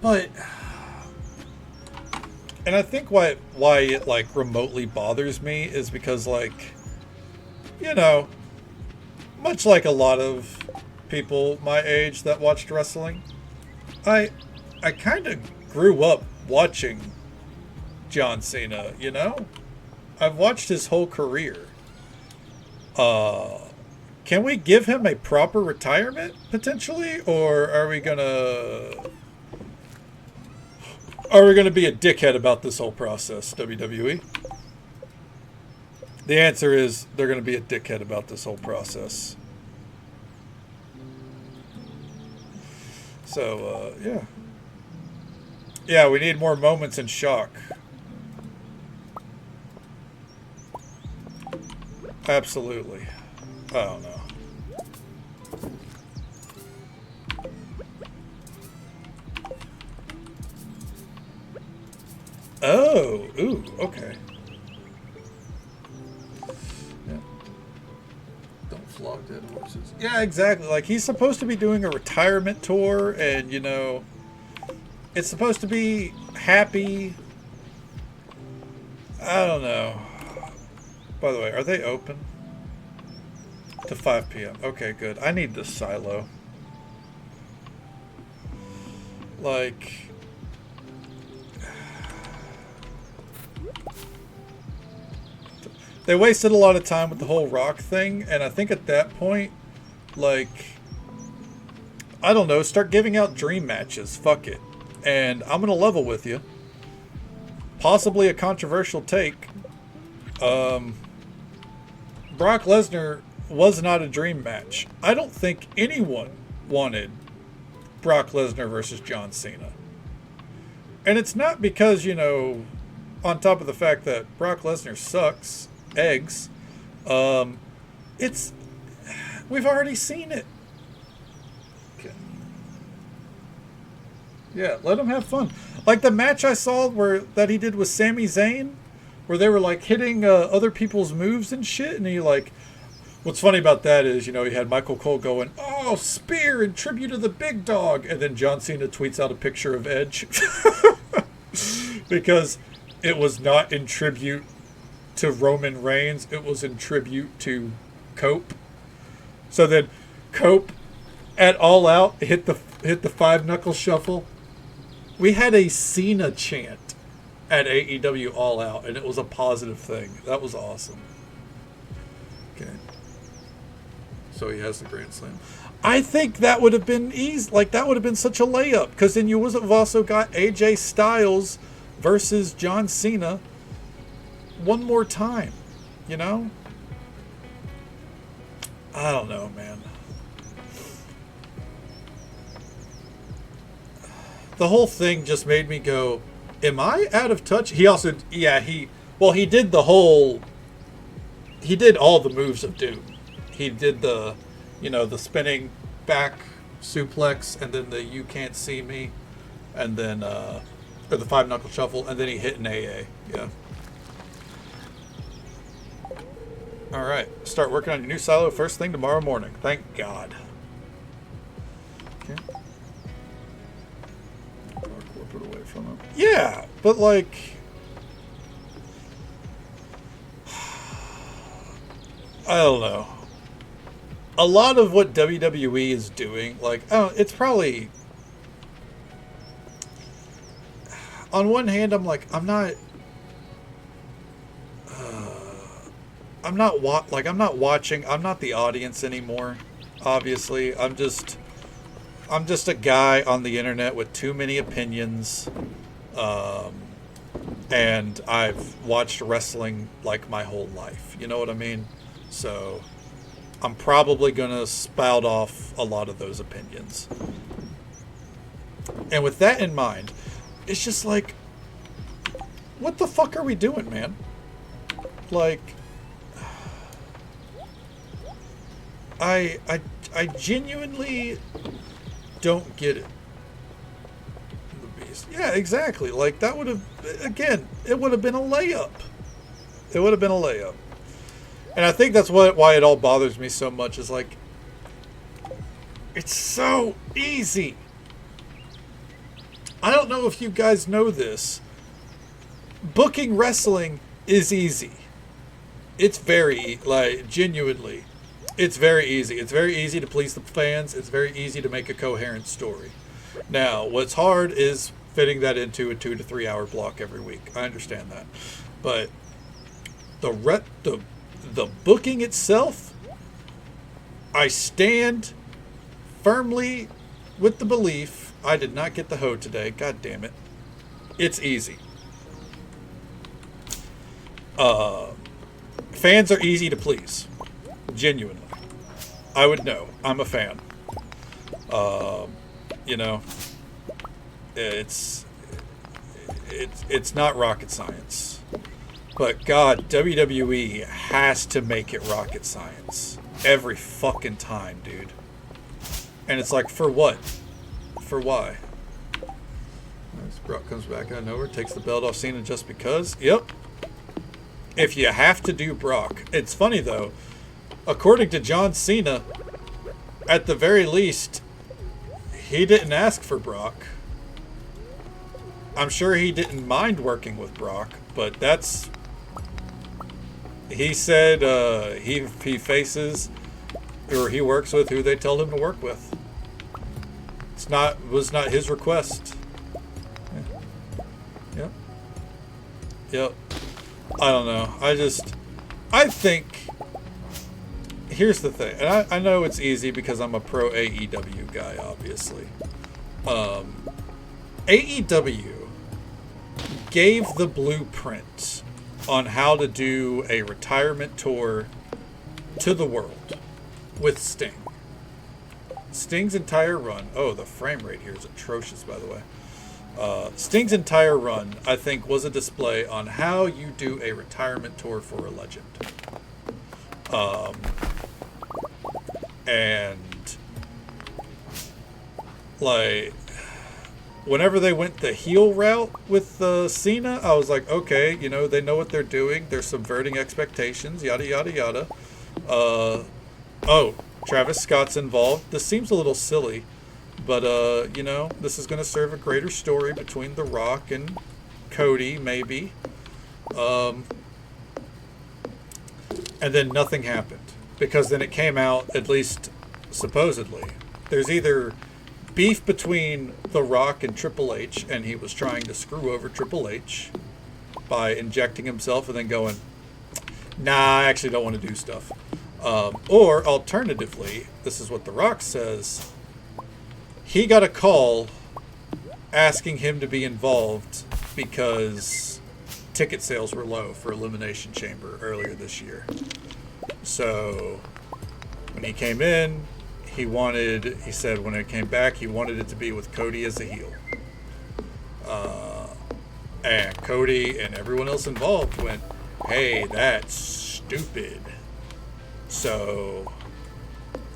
But, and I think why it like remotely bothers me is because, like, you know, much like a lot of people my age that watched wrestling, I kind of grew up watching John Cena, you know? I've watched his whole career. Can we give him a proper retirement, potentially? Or are we gonna be a dickhead about this whole process, WWE? The answer is they're gonna be a dickhead about this whole process. So, yeah. Yeah, we need more moments in shock. Absolutely. I don't know. Oh, ooh, okay. Yeah. Don't flog dead horses. Yeah, exactly. Like, he's supposed to be doing a retirement tour, and, you know, it's supposed to be happy. I don't know. By the way, are they open? To 5 p.m. Okay, good. I need this silo. Like, they wasted a lot of time with the whole rock thing, and I think at that point, like, I don't know, start giving out dream matches. Fuck it. And I'm gonna level with you. Possibly a controversial take. Brock Lesnar was not a dream match. I don't think anyone wanted Brock Lesnar versus John Cena. And it's not because, you know, on top of the fact that Brock Lesnar sucks eggs, it's, we've already seen it. Okay. Yeah, let him have fun. Like the match I saw that he did with Sami Zayn, where they were like hitting other people's moves and shit, and he like, what's funny about that is, you know, he had Michael Cole going, oh, spear in tribute to the big dog, and then John Cena tweets out a picture of Edge because it was not in tribute to Roman Reigns, it was in tribute to Cope. So then Cope at All Out hit the 5-knuckle shuffle. We had a Cena chant at AEW All Out, and it was a positive thing. That was awesome. Okay. So he has the Grand Slam. I think that would have been easy. Like, that would have been such a layup, because then you would have also got AJ Styles versus John Cena one more time, you know? I don't know, man. The whole thing just made me go, am I out of touch? He also, yeah, he did all the moves of Doom. He did the, you know, the spinning back suplex, and then the you can't see me, and then, or the 5-knuckle shuffle, and then he hit an AA. Yeah. All right. Start working on your new silo first thing tomorrow morning. Thank God. Okay. Corporate away from him. Yeah, but like, I don't know. A lot of what WWE is doing, like, it's probably, on one hand, I'm like, I'm not watching. I'm not the audience anymore. Obviously, I'm just a guy on the internet with too many opinions, and I've watched wrestling like my whole life. You know what I mean? So I'm probably going to spout off a lot of those opinions. And with that in mind, it's just like, what the fuck are we doing, man? Like, I genuinely don't get it. The Beast. Yeah, exactly. Like, that would have, again, it would have been a layup. It would have been a layup. And I think that's why it all bothers me so much, is like, it's so easy. I don't know if you guys know this. Booking wrestling is easy. It's very, like, genuinely, it's very easy. It's very easy to please the fans. It's very easy to make a coherent story. Now, what's hard is fitting that into a 2 to 3 hour block every week. I understand that. But the booking itself, I stand firmly with the belief. I did not get the hoe today. God damn it. It's easy. Fans are easy to please. Genuinely. I would know. I'm a fan. You know, it's not rocket science. But God, WWE has to make it rocket science. Every fucking time, dude. And it's like, for what? For why? Brock comes back out of nowhere, takes the belt off Cena just because. Yep. If you have to do Brock. It's funny, though. According to John Cena, at the very least, he didn't ask for Brock. I'm sure he didn't mind working with Brock, but that's... He said he faces, or he works with who they told him to work with. Was not his request. Yeah. Yep. I don't know. I think, here's the thing, and I know it's easy because I'm a pro AEW guy, obviously. AEW gave the blueprint on how to do a retirement tour to the world with Sting. Sting's entire run, oh, the frame rate here is atrocious, by the way. Sting's entire run, I think, was a display on how you do a retirement tour for a legend. And, like, whenever they went the heel route with Cena, I was like, okay, you know, they know what they're doing. They're subverting expectations, yada, yada, yada. Oh, Travis Scott's involved. This seems a little silly. But, you know, this is going to serve a greater story between The Rock and Cody, maybe. And then nothing happened. Because then it came out, at least supposedly, there's either beef between The Rock and Triple H, and he was trying to screw over Triple H by injecting himself and then going, nah, I actually don't want to do stuff. Or, alternatively, this is what The Rock says, he got a call asking him to be involved because ticket sales were low for Elimination Chamber earlier this year. So when he came in, he said when it came back, he wanted it to be with Cody as a heel. And Cody and everyone else involved went, hey, that's stupid. So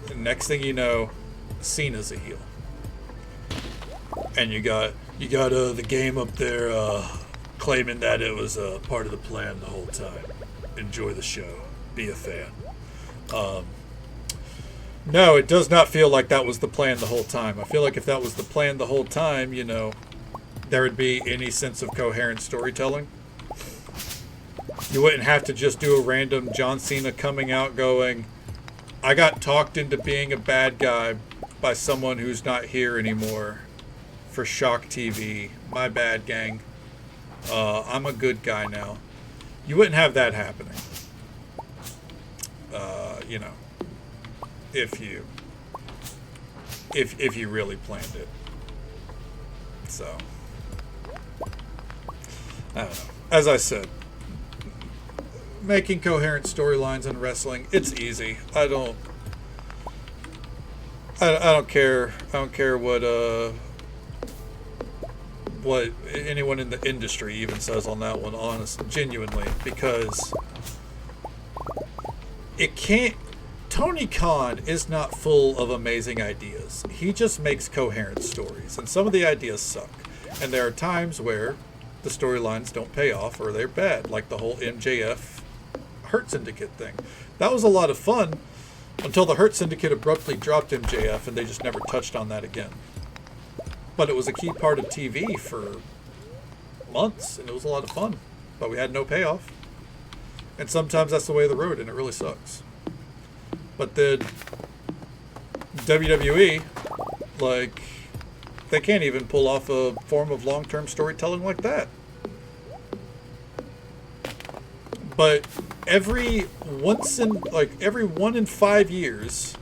the next thing you know, Cena's a heel. And you got the game up there claiming that it was part of the plan the whole time. Enjoy the show. Be a fan. No, it does not feel like that was the plan the whole time. I feel like if that was the plan the whole time, you know, there would be any sense of coherent storytelling. You wouldn't have to just do a random John Cena coming out going, I got talked into being a bad guy by someone who's not here anymore for Shock TV. My bad, gang. I'm a good guy now. You wouldn't have that happening. You know, if you really planned it. So, I don't know. As I said, making coherent storylines in wrestling, it's easy. I don't care. I don't care what anyone in the industry even says on that one, honestly, genuinely, because it can't. Tony Khan is not full of amazing ideas. He just makes coherent stories, and some of the ideas suck. And there are times where the storylines don't pay off or they're bad, like the whole MJF Hurt Syndicate thing. That was a lot of fun until the Hurt Syndicate abruptly dropped MJF and they just never touched on that again. But it was a key part of TV for months, and it was a lot of fun. But we had no payoff. And sometimes that's the way of the road, and it really sucks. But then WWE, like, they can't even pull off a form of long-term storytelling like that. But every 1 in 5 years,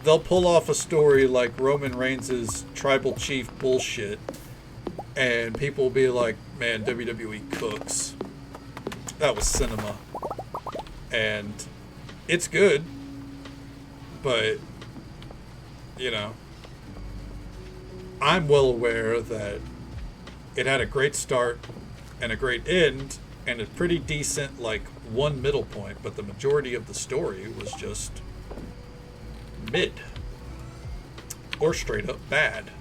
they'll pull off a story like Roman Reigns' tribal chief bullshit, and people will be like, man, WWE cooks. That was cinema. And it's good, but, you know, I'm well aware that it had a great start and a great end and a pretty decent, like, one middle point, but the majority of the story was just mid or straight up bad.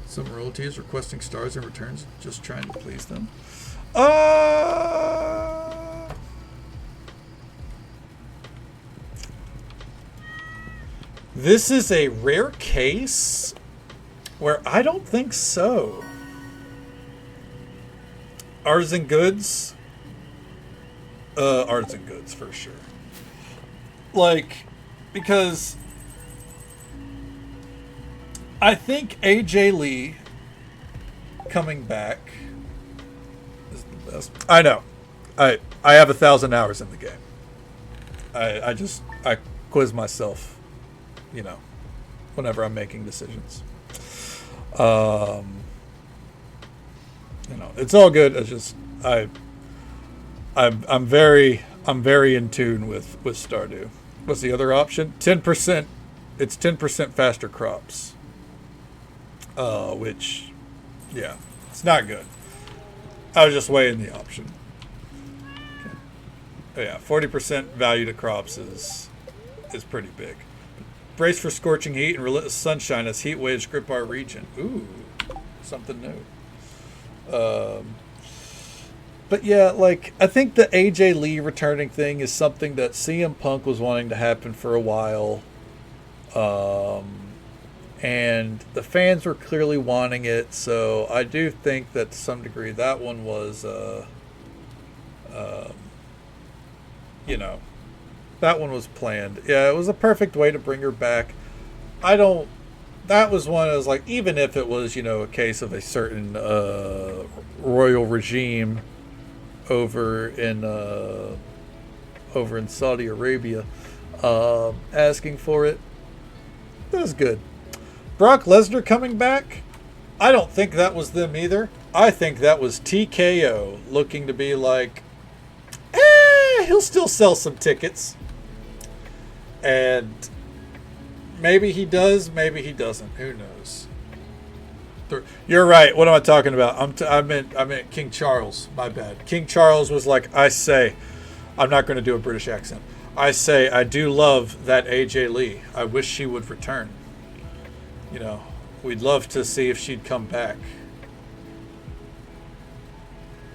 Some royalties requesting stars in returns, just trying to please them. This is a rare case where I don't think so. Artisan goods? Artisan goods for sure. Like, because I think AJ Lee coming back is the best. I know. I have 1,000 hours in the game. I quiz myself, you know, whenever I'm making decisions. You know, it's all good. It's just I'm very in tune with Stardew. What's the other option? 10%. It's 10% faster crops. Which, yeah, it's not good. I was just weighing the option. Okay. Oh, yeah, 40% value to crops is pretty big. Brace for scorching heat and relentless sunshine as heat waves grip our region. Ooh, something new. But yeah, like, I think the AJ Lee returning thing is something that CM Punk was wanting to happen for a while. And the fans were clearly wanting it, so I do think that to some degree that one was, you know, that one was planned. Yeah, it was a perfect way to bring her back. That was one I was like, even if it was, you know, a case of a certain royal regime over in Saudi Arabia asking for it, that was good. Brock Lesnar coming back, I don't think that was them either. I think that was TKO looking to be like, he'll still sell some tickets. And maybe he does, maybe he doesn't. Who knows? You're right. What am I talking about? I meant King Charles. My bad. King Charles was like, I'm not going to do a British accent. I do love that AJ Lee. I wish she would return. You know, we'd love to see if she'd come back.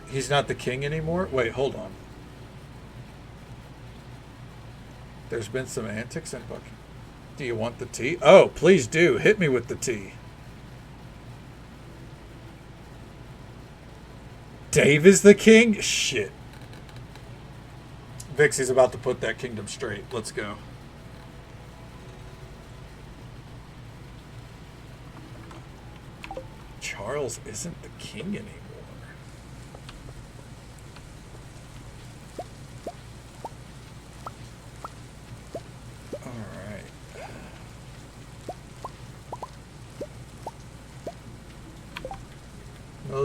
He's not the king anymore? Wait, hold on. There's been some antics in Bucky. Do you want the tea? Oh, please do. Hit me with the tea. Dave is the king? Shit. Vixie's about to put that kingdom straight. Let's go. Charles isn't the king anymore. Alright.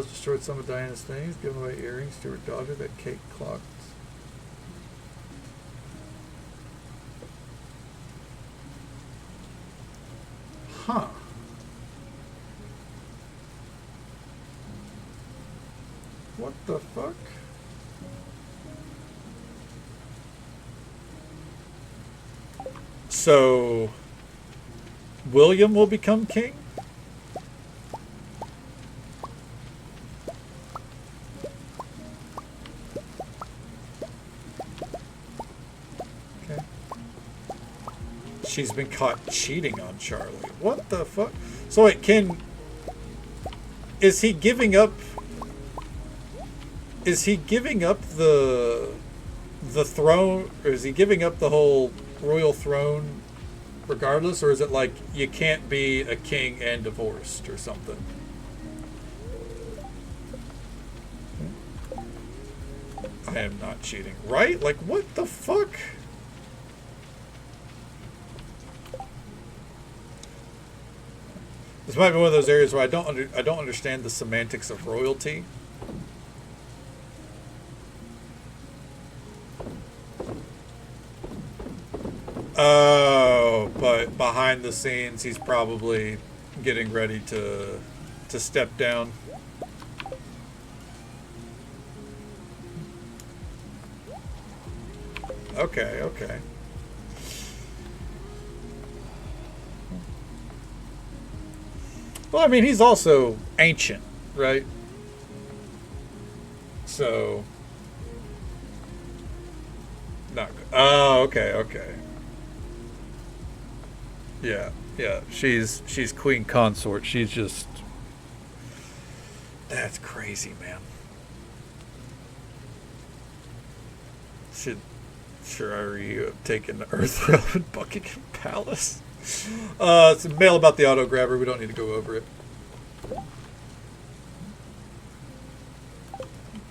Rose destroyed some of Diana's things, giving away earrings to her daughter that Kate clocked. Huh. What the fuck? So, William will become king? Okay. She's been caught cheating on Charlie. What the fuck? So wait, is he giving up the throne, or is he giving up the whole royal throne regardless, or is it like you can't be a king and divorced or something? I am not cheating, right? Like, what the fuck? This might be one of those areas where I don't understand the semantics of royalty. Oh, but behind the scenes, he's probably getting ready to step down. Okay, okay. Well, I mean, he's also ancient, right? So, not good. Oh, okay, okay. Yeah, yeah. She's queen consort. She's just, that's crazy, man. Sure are you taking the Earth Realm and Buckingham Palace? It's a mail about the auto grabber. We don't need to go over it.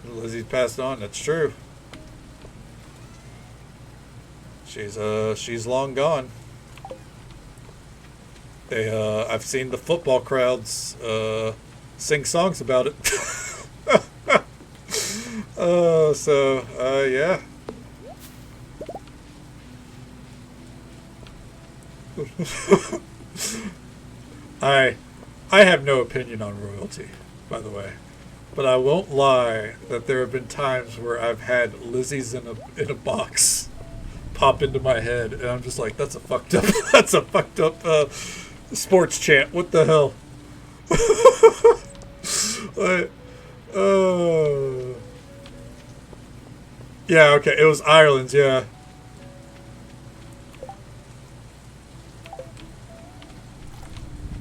Lizzie's passed on. That's true. She's long gone. I've seen the football crowds sing songs about it. Yeah. I have no opinion on royalty, by the way, but I won't lie that there have been times where I've had Lizzie's in a box pop into my head, and I'm just like, that's a fucked up sports chant. What the hell? Yeah, okay, it was Ireland's, yeah.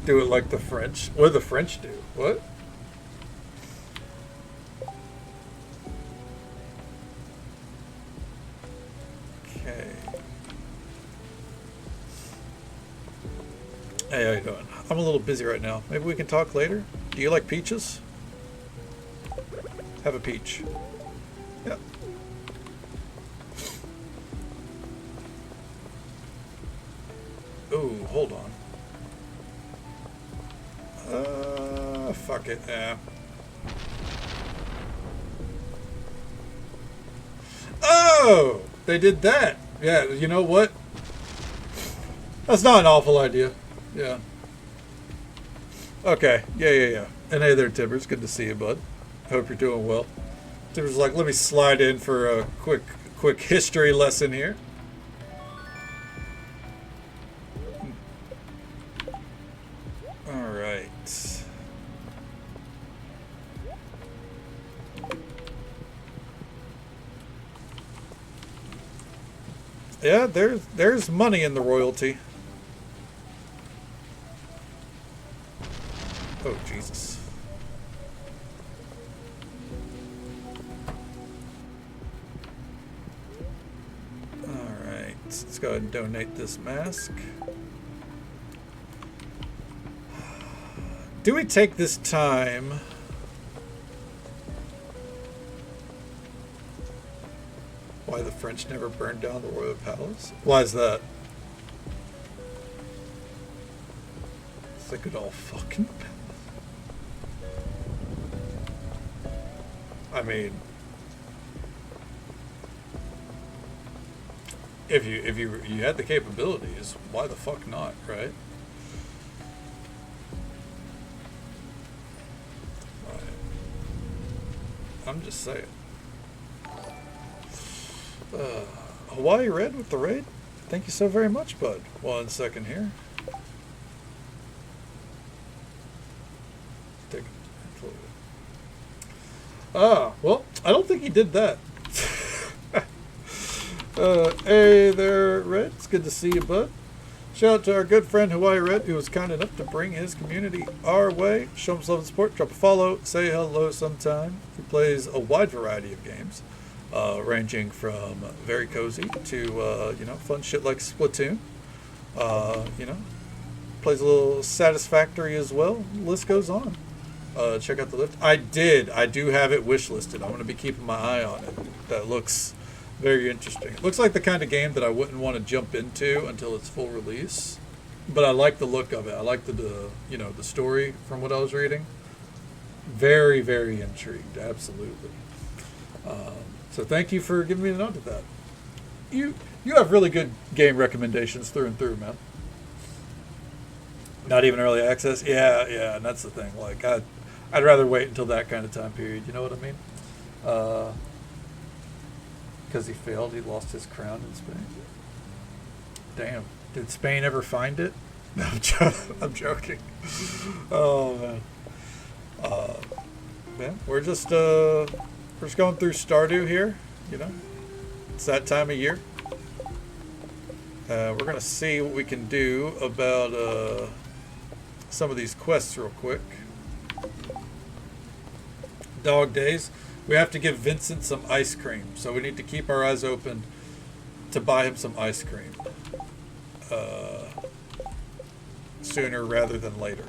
Do it like the French. What do the French do? What? Okay. Hey, how you doing? I'm a little busy right now. Maybe we can talk later? Do you like peaches? Have a peach. Yeah. Ooh, hold on. Fuck it. Yeah. Oh! They did that. Yeah, you know what? That's not an awful idea. Yeah. Okay. Yeah. And hey there, Tibbers. Good to see you, bud. Hope you're doing well. Tibbers like, let me slide in for a quick history lesson here. Alright. Yeah, there's money in the royalty. Oh, Jesus. Alright, let's go ahead and donate this mask. Do we take this time? Why the French never burned down the royal palace? Why is that? It's like it all fucking. I mean, if you had the capabilities, why the fuck not, right? I'm just saying. Hawaii Red with the raid. Thank you so very much, bud. 1 second here. Well, I don't think he did that. Hey there, Red. It's good to see you, bud. Shout out to our good friend Hawaii Red, who was kind enough to bring his community our way. Show him some love and support. Drop a follow. Say hello sometime. He plays a wide variety of games, ranging from very cozy to fun shit like Splatoon. Plays a little Satisfactory as well. The list goes on. Check out the lift. I do have it wish listed. I'm going to be keeping my eye on it. That looks very interesting. It looks like the kind of game that I wouldn't want to jump into until it's full release. But I like the look of it. I like the story from what I was reading. Very, very intrigued. Absolutely. So thank you for giving me a note of that. You have really good game recommendations through and through, man. Not even early access? Yeah, and that's the thing. Like, I'd rather wait until that kind of time period. You know what I mean? Because he failed. He lost his crown in Spain. Damn. Did Spain ever find it? No, I'm joking. Oh, man. Man, we're just going through Stardew here. You know? It's that time of year. We're going to see what we can do about some of these quests real quick. Dog days. We have to give Vincent some ice cream, so we need to keep our eyes open to buy him some ice cream sooner rather than later.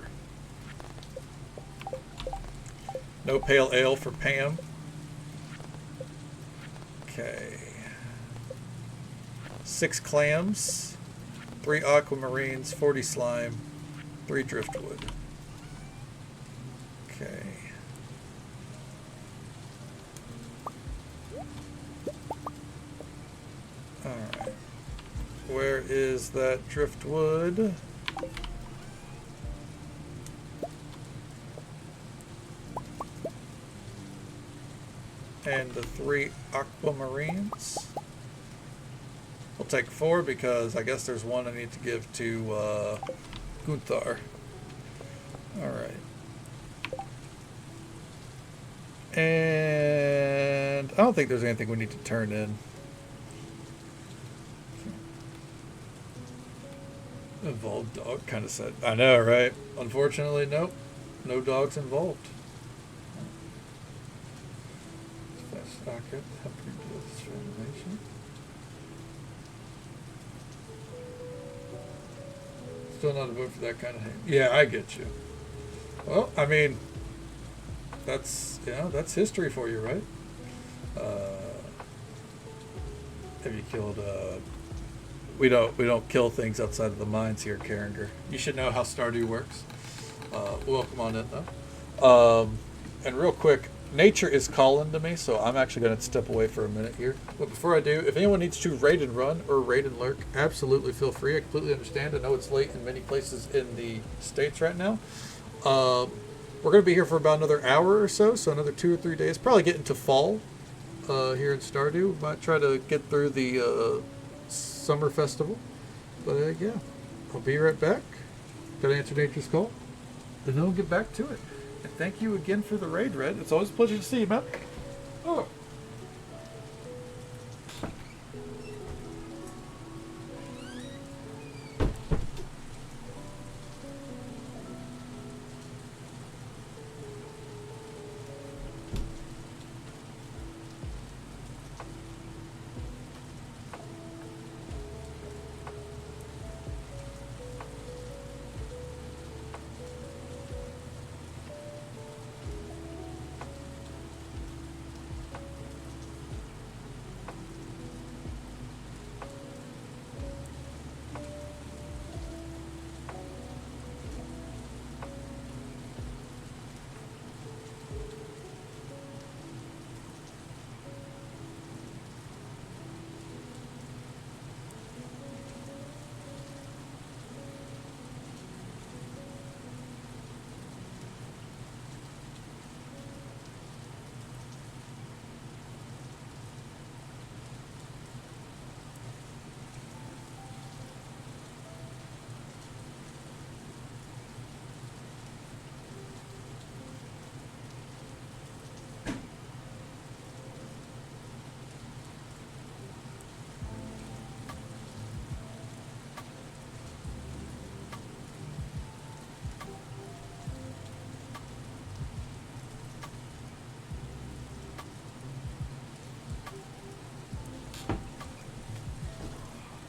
No pale ale for Pam. Okay. 6 clams, 3 aquamarines, 40 slime, 3 driftwood. Okay. Alright. Where is that driftwood? And the 3 aquamarines. We'll take 4 because I guess there's one I need to give to Gunther. Alright. And I don't think there's anything we need to turn in. Involved dog kind of said. I know, right? Unfortunately, nope. No dogs involved. Fast accurate. Help reduce discrimination. Still not a vote for that kind of hate. Yeah, I get you. Well, I mean, that's history for you, right? Have you killed? We don't kill things outside of the mines here, Carringer. You should know how Stardew works. Welcome on in though. And real quick, nature is calling to me, so I'm actually going to step away for a minute here. But before I do, if anyone needs to raid and run or raid and lurk, absolutely feel free. I completely understand. I know it's late in many places in the States right now. We're going to be here for about another hour or so another 2 or 3 days. Probably get into fall here in Stardew. Might try to get through the summer festival. But yeah, I'll be right back. Got to answer nature's call. Then we'll get back to it. And thank you again for the raid, Red. It's always a pleasure to see you, man. Oh.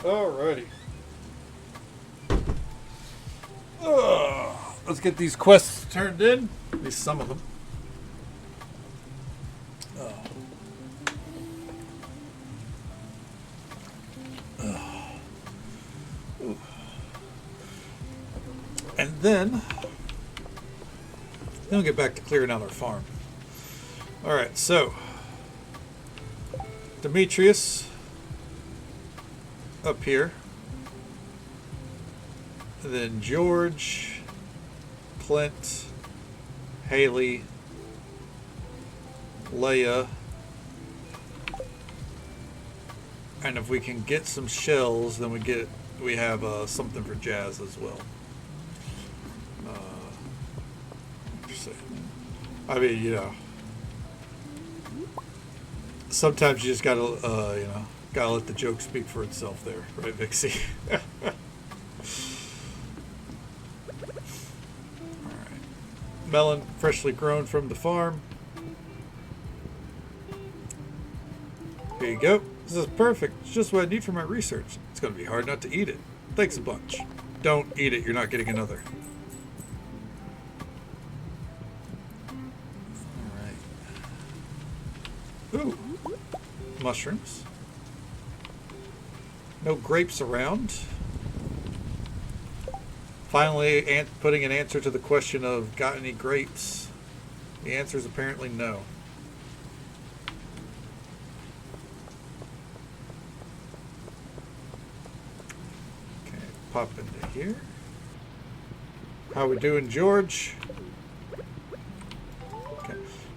Alrighty. Let's get these quests turned in. At least some of them. And then we'll get back to clearing out our farm. Alright, so Demetrius up here. And then George, Clint, Haley, Leia. And if we can get some shells, then we have something for Jazz as well. I mean, you know, sometimes you just gotta, you know, gotta let the joke speak for itself there, right, Vixie? All right, melon freshly grown from the farm. Here you go. This is perfect. It's just what I need for my research. It's gonna be hard not to eat it. Thanks a bunch. Don't eat it. You're not getting another. Ooh, mushrooms. No grapes around. Finally, putting an answer to the question of got any grapes? The answer is apparently no. Okay, pop into here. How we doing, George? Okay,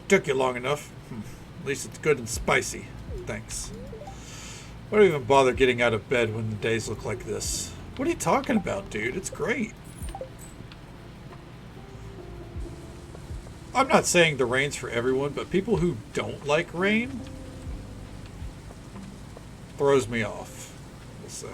took you long enough. At least it's good and spicy. Thanks. Why do you even bother getting out of bed when the days look like this? What are you talking about, dude? It's great. I'm not saying the rain's for everyone, but people who don't like rain throws me off, we'll say.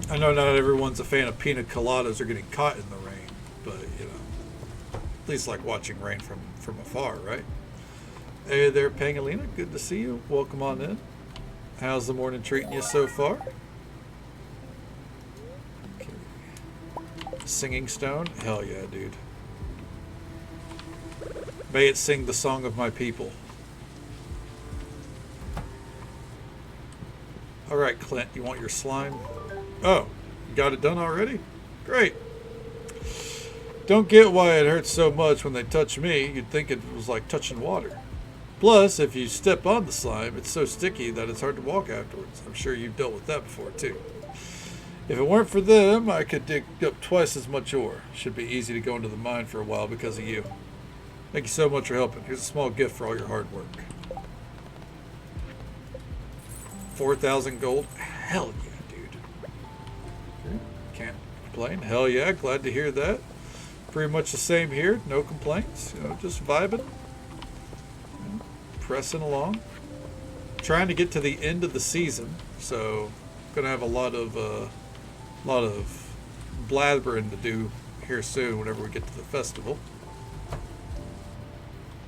I know not everyone's a fan of pina coladas or getting caught in the rain, but, you know, at least like watching rain from afar, right? Hey there, Pangolina. Good to see you. Welcome on in. How's the morning treating you so far? Okay. Singing stone? Hell yeah, dude. May it sing the song of my people. Alright, Clint, you want your slime? Oh, you got it done already? Great. Don't get why it hurts so much when they touch me. You'd think it was like touching water. Plus, if you step on the slime, it's so sticky that it's hard to walk afterwards. I'm sure you've dealt with that before, too. If it weren't for them, I could dig up twice as much ore. Should be easy to go into the mine for a while because of you. Thank you so much for helping. Here's a small gift for all your hard work. 4,000 gold? Hell yeah. Can't complain. Hell yeah, glad to hear that. Pretty much the same here. No complaints. You know, just vibing. You know, pressing along. Trying to get to the end of the season, so gonna have a lot of blathering to do here soon whenever we get to the festival.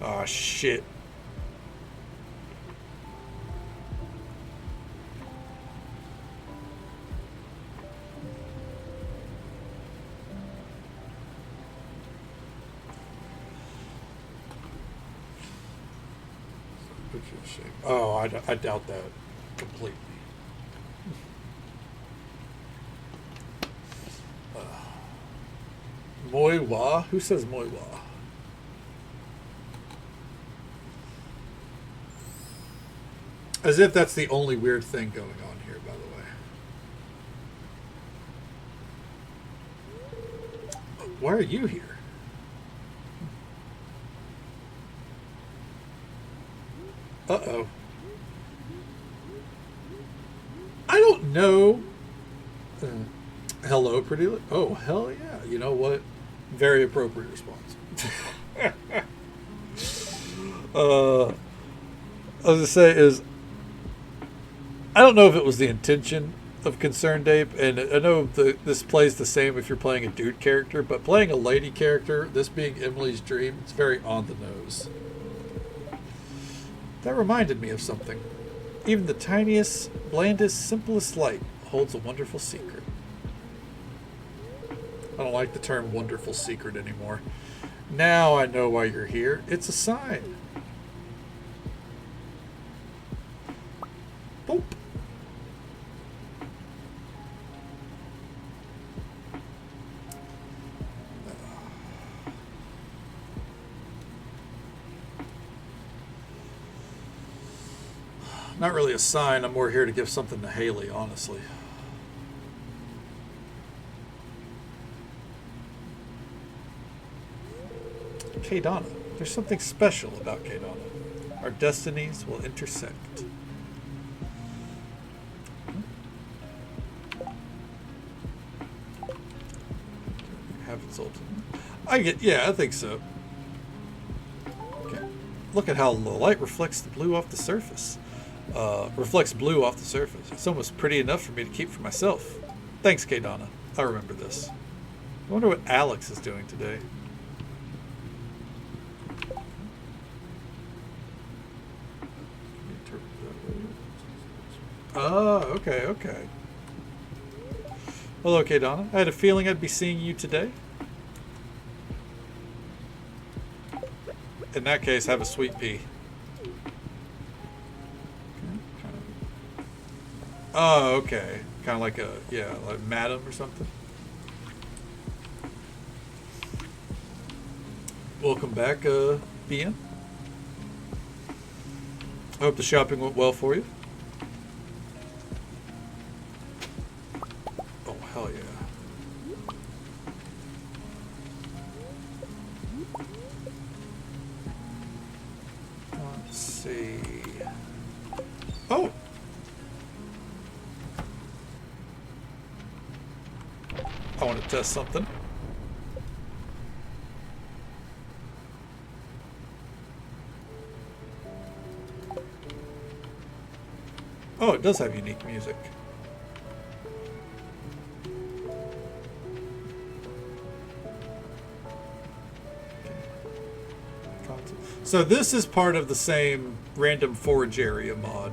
Ah, shit. Oh, I doubt that completely. Moiwa? Who says Moiwa? As if that's the only weird thing going on here, by the way. Why are you here? Uh-oh. I don't know. Hello, pretty... Oh, hell yeah. You know what? Very appropriate response. I was going to say is... I don't know if it was the intention of Concerned Ape, and I know this plays the same if you're playing a dude character, but playing a lady character, this being Emily's dream, it's very on the nose. That reminded me of something. Even the tiniest, blandest, simplest light holds a wonderful secret. I don't like the term wonderful secret anymore. Now I know why you're here. It's a sign. Boop. Not really a sign. I'm more here to give something to Haley, honestly. Kadana. There's something special about Kadana. Our destinies will intersect. Haven't sold it. Yeah, I think so. Okay. Look at how the light reflects the blue off the surface. Reflects blue off the surface. It's almost pretty enough for me to keep for myself. Thanks, Kadana. I remember this. I wonder what Alex is doing today. Oh, okay, okay. Hello, Kadana. I had a feeling I'd be seeing you today. In that case, have a sweet pea. Oh, okay. Kind of like a, yeah, like madam or something. Welcome back, Bian. I hope the shopping went well for you. Oh, hell yeah. Let's see. Oh! I want to test something. Oh, it does have unique music. So this is part of the same random forage area mod.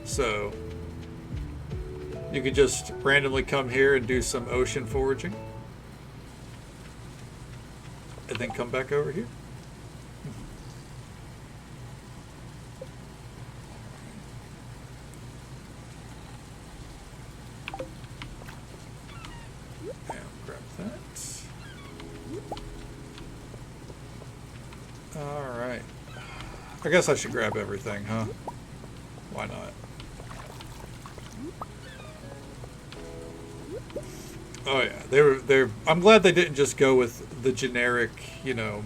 So you could just randomly come here and do some ocean foraging. And then come back over here. And grab that. Alright. I guess I should grab everything, huh? Why not? Oh yeah, they're I'm glad they didn't just go with the generic, you know,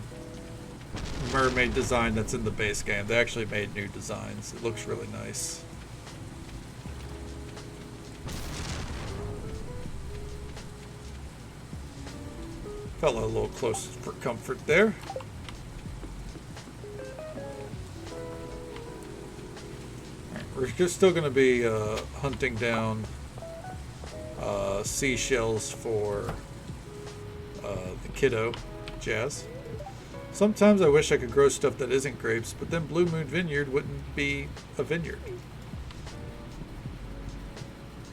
mermaid design that's in the base game. They actually made new designs. It looks really nice. Felt a little close for comfort there. We're just still going to be hunting down seashells for the kiddo, Jazz. Sometimes I wish I could grow stuff that isn't grapes, but then Blue Moon Vineyard wouldn't be a vineyard.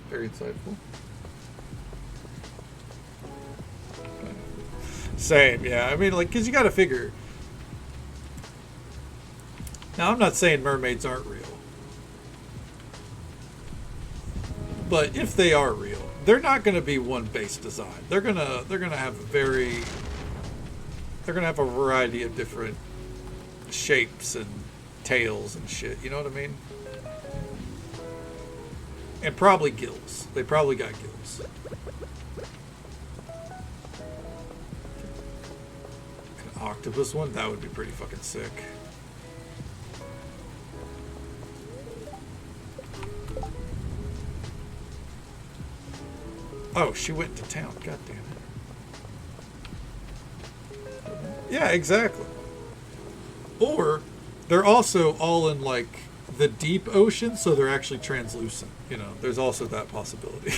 Very insightful. Same, yeah. I mean, like, because you got to figure. Now, I'm not saying mermaids aren't real. But if they are real, they're not going to be one base design. They're gonna have they're gonna have a variety of different shapes and tails and shit. You know what I mean? And probably gills. They probably got gills. An octopus one? That would be pretty fucking sick. Oh, she went into town. God damn it. Yeah, exactly. Or they're also all in like the deep ocean, so they're actually translucent. You know, there's also that possibility.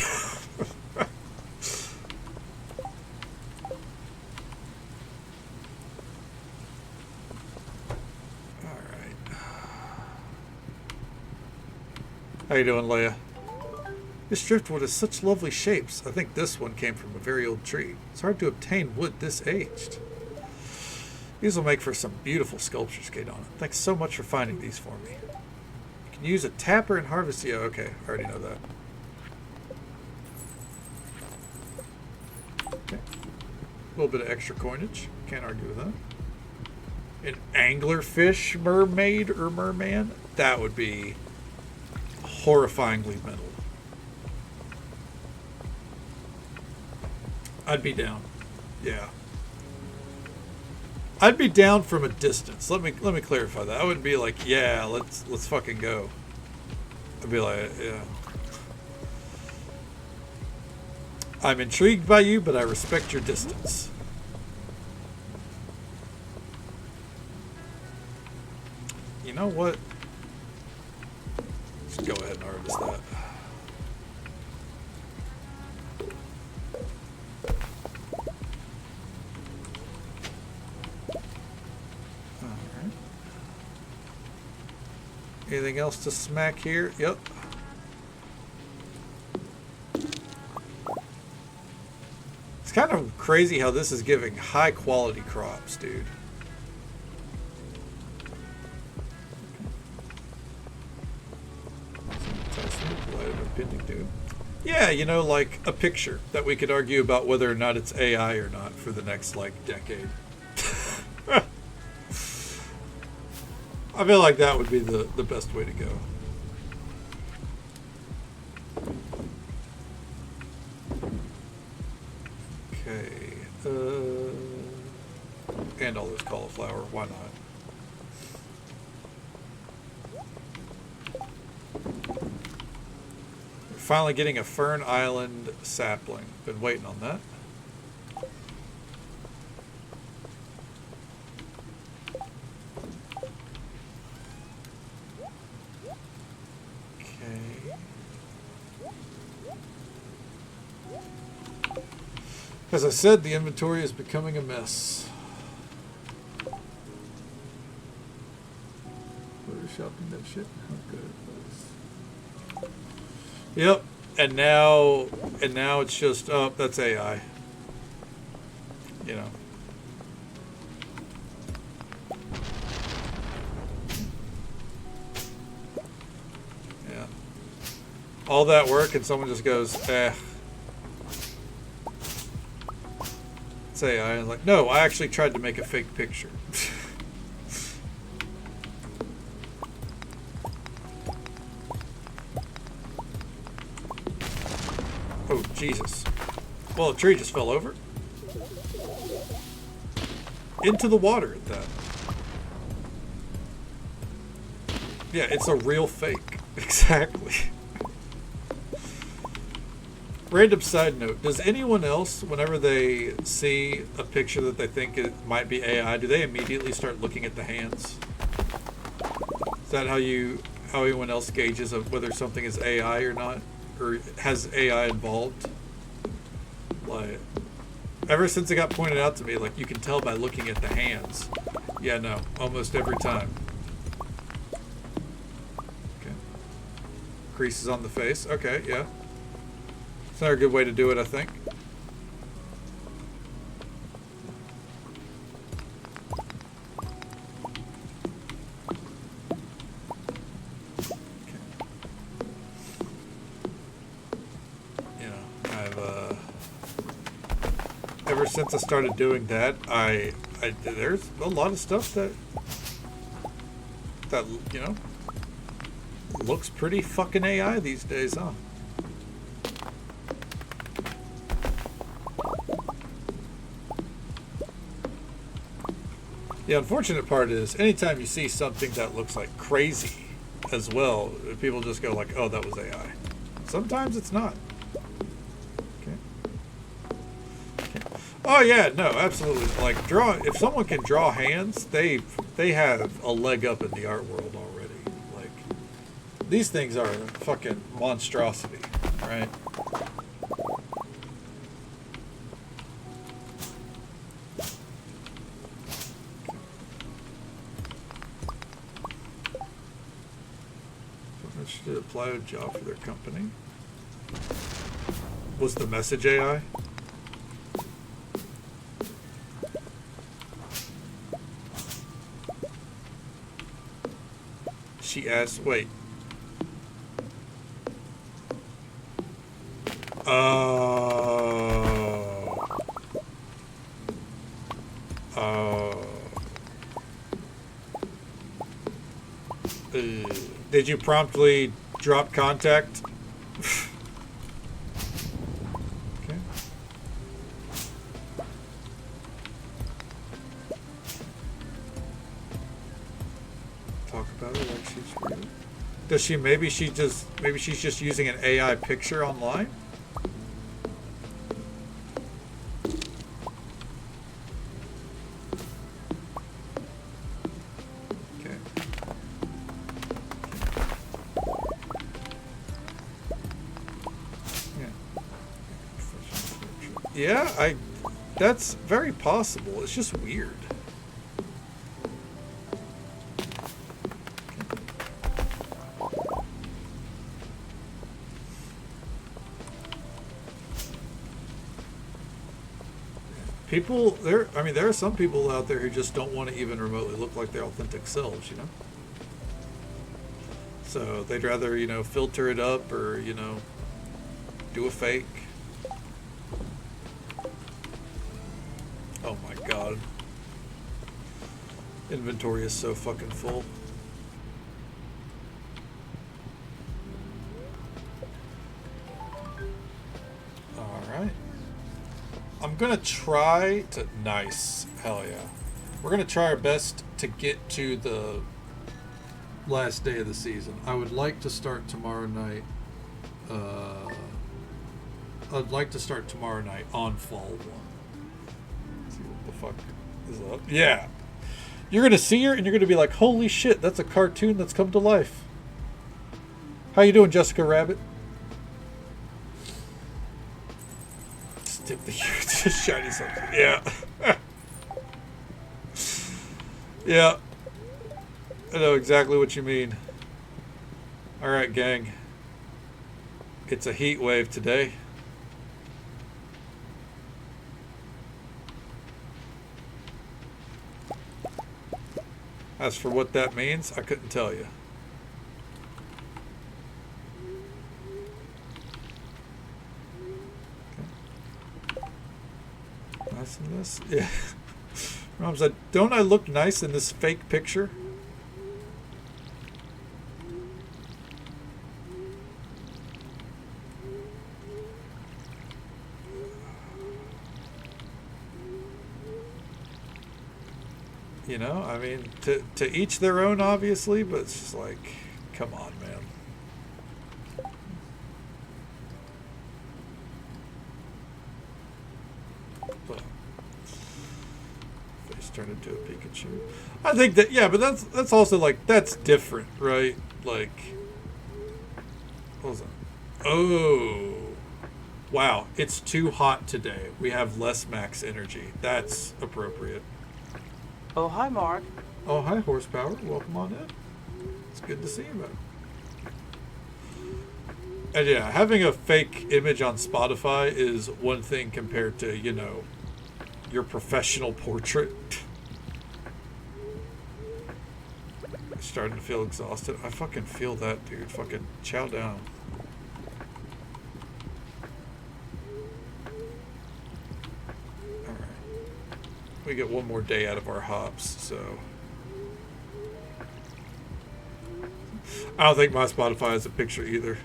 Alright. How you doing, Leia? This driftwood has such lovely shapes. I think this one came from a very old tree. It's hard to obtain wood this aged. These will make for some beautiful sculptures, Kadona. Thanks so much for finding these for me. You can use a tapper and harvest. Yeah, okay. I already know that. Okay. A little bit of extra coinage. Can't argue with that. An anglerfish mermaid or merman? That would be horrifyingly metal. I'd be down. Yeah. I'd be down from a distance. Let me clarify that. I wouldn't be like, yeah, let's fucking go. I'd be like, yeah. I'm intrigued by you, but I respect your distance. You know what? Just go ahead and harvest that. Alright. Anything else to smack here? Yep. It's kind of crazy how this is giving high quality crops, dude. Yeah, you know, like a picture that we could argue about whether or not it's AI or not for the next, like, decade. I feel like that would be the best way to go. Okay. And all this cauliflower. Why not? Finally getting a Fern Island sapling. Been waiting on that. Okay. As I said, the inventory is becoming a mess. Photoshopping that shit. How good it was. Yep, and now it's just, oh, that's AI. You know. Yeah. All that work and someone just goes, It's AI. I'm like, no, I actually tried to make a fake picture. Oh, Jesus. Well, a tree just fell over. Into the water at that. Yeah, it's a real fake. Exactly. Random side note. Does anyone else, whenever they see a picture that they think it might be AI, do they immediately start looking at the hands? Is that how anyone else gauges of whether something is AI or not? Or has AI involved? Like, ever since it got pointed out to me, like, you can tell by looking at the hands. Yeah, no, almost every time. Okay. Creases on the face. Okay, yeah. It's not a good way to do it, I think. Ever since I started doing that, there's a lot of stuff that you know looks pretty fucking AI these days, huh? The unfortunate part is anytime you see something that looks like crazy as well, people just go like, oh, that was AI. Sometimes it's not. Oh yeah, no, absolutely. Like if someone can draw hands, they have a leg up in the art world already. Like, these things are a fucking monstrosity, right? She did apply a job for their company. Was the message AI? She asked, wait. Did you promptly drop contact? Okay. Talk about it like she's real. Does she maybe she's just using an AI picture online? Yeah, that's very possible. It's just weird. People, there are some people out there who just don't want to even remotely look like their authentic selves, you know? So they'd rather, filter it up or, do a fake. Oh my god. Inventory is so fucking full. Alright. I'm gonna try to... Nice. Hell yeah. We're gonna try our best to get to the last day of the season. I would like to start tomorrow night. I'd like to start tomorrow night on Fall 1. Let's see what the fuck is up. Yeah. You're going to see her and you're going to be like, holy shit, that's a cartoon that's come to life. How you doing, Jessica Rabbit? Stick the shiny something. Yeah. Yeah. I know exactly what you mean. Alright, gang. It's a heat wave today. As for what that means, I couldn't tell you. Okay. Nice in this? Yeah. Mom said, don't I look nice in this fake picture? You know, I mean, to each their own, obviously, but it's just like, come on, man. But, face turned into a Pikachu. I think that, yeah, but that's also like, that's different, right? Like, what was that? Oh, wow, it's too hot today. We have less max energy. That's appropriate. Oh, hi, Mark. Oh, hi, Horsepower. Welcome on in. It's good to see you, man. And yeah, having a fake image on Spotify is one thing compared to, your professional portrait. Starting to feel exhausted. I fucking feel that, dude. Fucking chow down. We get one more day out of our hops, so I don't think my Spotify has a picture either.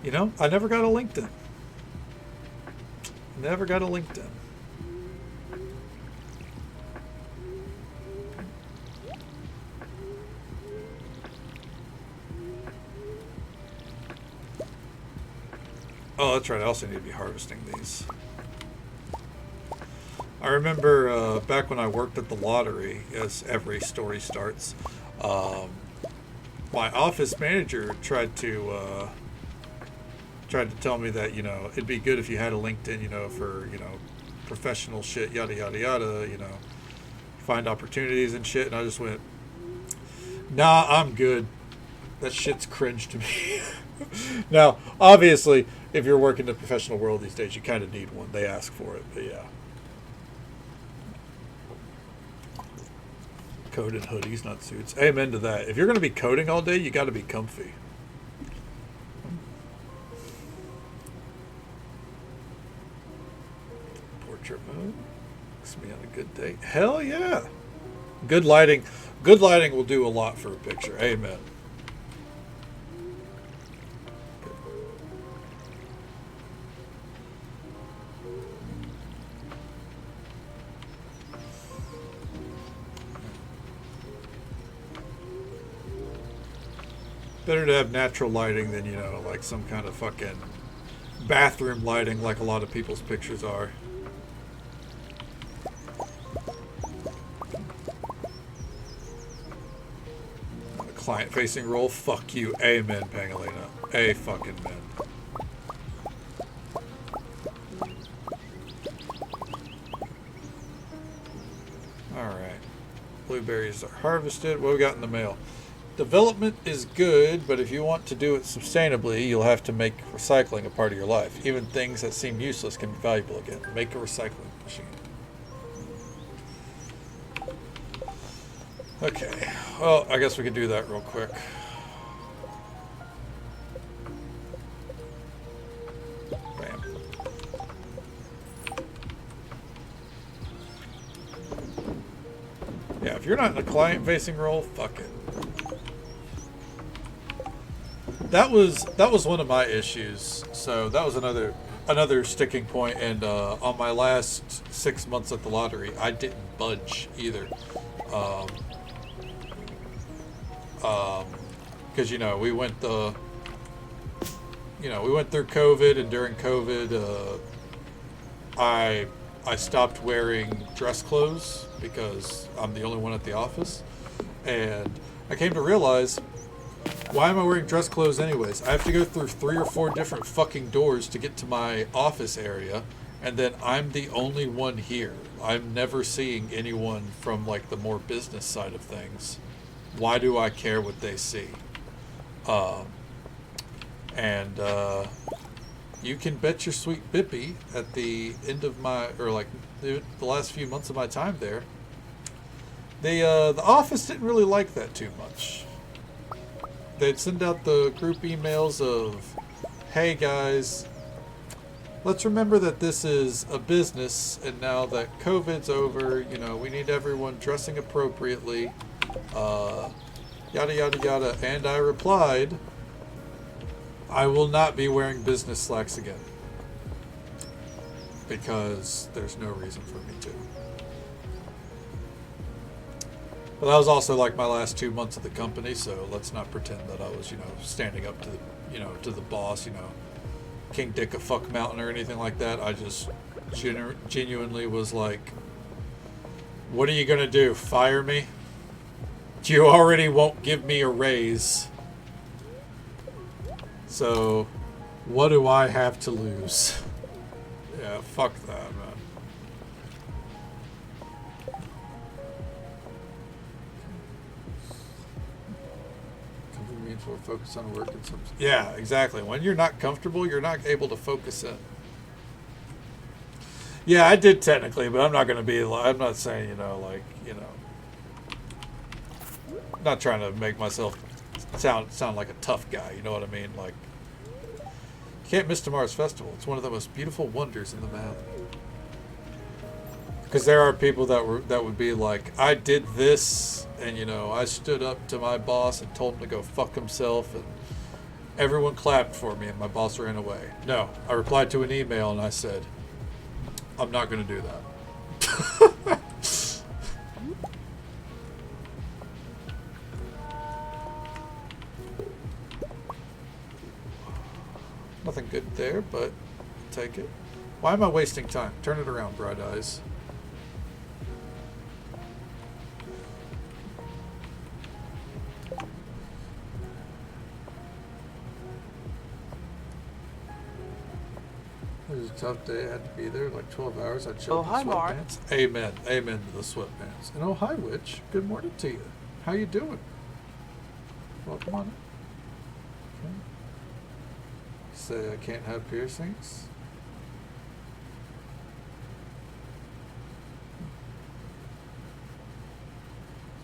You know, I never got a LinkedIn. Never got a LinkedIn. Oh, that's right. I also need to be harvesting these. I remember back when I worked at the lottery, as every story starts, my office manager tried to tell me that, it'd be good if you had a LinkedIn, for, professional shit, yada, yada, yada, find opportunities and shit. And I just went, nah, I'm good. That shit's cringe to me. Now, obviously, if you're working in the professional world these days, you kind of need one. They ask for it, but yeah. Coded hoodies, not suits. Amen to that. If you're going to be coding all day, you got to be comfy. Portrait mode. Looks me on a good day. Hell yeah. Good lighting. Good lighting will do a lot for a picture. Amen. Better to have natural lighting than, you know, like some kind of fucking bathroom lighting like a lot of people's pictures are. Client-facing role? Fuck you. Amen, Pangolina. A fucking man. Alright. Blueberries are harvested. What we got in the mail? Development is good, but if you want to do it sustainably, you'll have to make recycling a part of your life. Even things that seem useless can be valuable again. Make a recycling machine. Okay. Well, I guess we could do that real quick. Bam. Yeah, if you're not in a client-facing role, fuck it. That was one of my issues. So that was another sticking point. And on my last 6 months at the lottery, I didn't budge either. Because we went through COVID, and during COVID, I stopped wearing dress clothes because I'm the only one at the office, and I came to realize, why am I wearing dress clothes anyways? I have to go through 3 or 4 different fucking doors to get to my office area, and then I'm the only one here. I'm never seeing anyone from like the more business side of things. Why do I care what they see? You can bet your sweet bippy at the end of the last few months of my time there, the office didn't really like that too much. They'd send out the group emails of, hey guys, let's remember that this is a business, and now that COVID's over, we need everyone dressing appropriately, yada yada yada. And I replied, I will not be wearing business slacks again, because there's no reason for me to. But that was also like my last 2 months of the company, so let's not pretend that I was, standing up to the, to the boss, King Dick a fuck mountain or anything like that. I just genuinely was like, what are you gonna do? Fire me? You already won't give me a raise. So, what do I have to lose? Yeah, fuck that, man. For focus on work and some. Yeah, exactly. When you're not comfortable, you're not able to focus in. Yeah, I did technically, but I'm not going to be. I'm not saying, I'm not trying to make myself sound like a tough guy. You know what I mean? Like, you can't miss tomorrow's festival. It's one of the most beautiful wonders in the valley. Because there are people that would be like, I did this, and I stood up to my boss and told him to go fuck himself, and everyone clapped for me, and my boss ran away. No, I replied to an email and I said, I'm not going to do that. Nothing good there, but I'll take it. Why am I wasting time? Turn it around, bright eyes. This is tough day. I had to be there like 12 hours. I'd show Oh, up in hi, Mark. sweatpants. Amen. Amen to the sweatpants. And oh, hi, Witch. Good morning to you. How you doing? Welcome on in. Okay. Say I can't have piercings.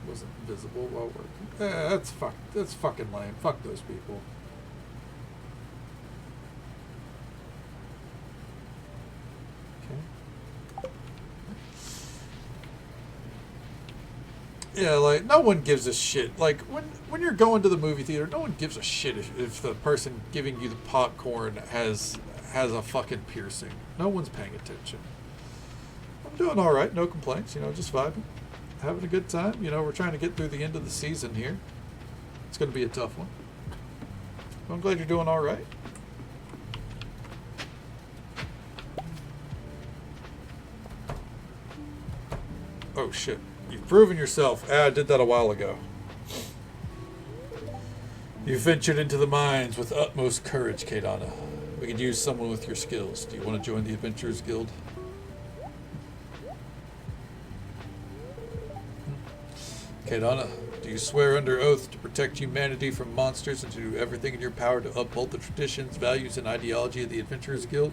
Wasn't visible while working. That's fucking lame. Fuck those people. Okay. Yeah, like no one gives a shit. Like when you're going to the movie theater, no one gives a shit if the person giving you the popcorn has a fucking piercing. No one's paying attention. I'm doing all right. No complaints. You know, just vibing. Having a good time. You know, we're trying to get through the end of the season here. It's going to be a tough one. I'm glad you're doing all right. Oh, shit. You've proven yourself. I did that a while ago. You ventured into the mines with utmost courage, Kadana. We could use someone with your skills. Do you want to join the Adventurers Guild? Kadana, do you swear under oath to protect humanity from monsters and to do everything in your power to uphold the traditions, values, and ideology of the Adventurers Guild?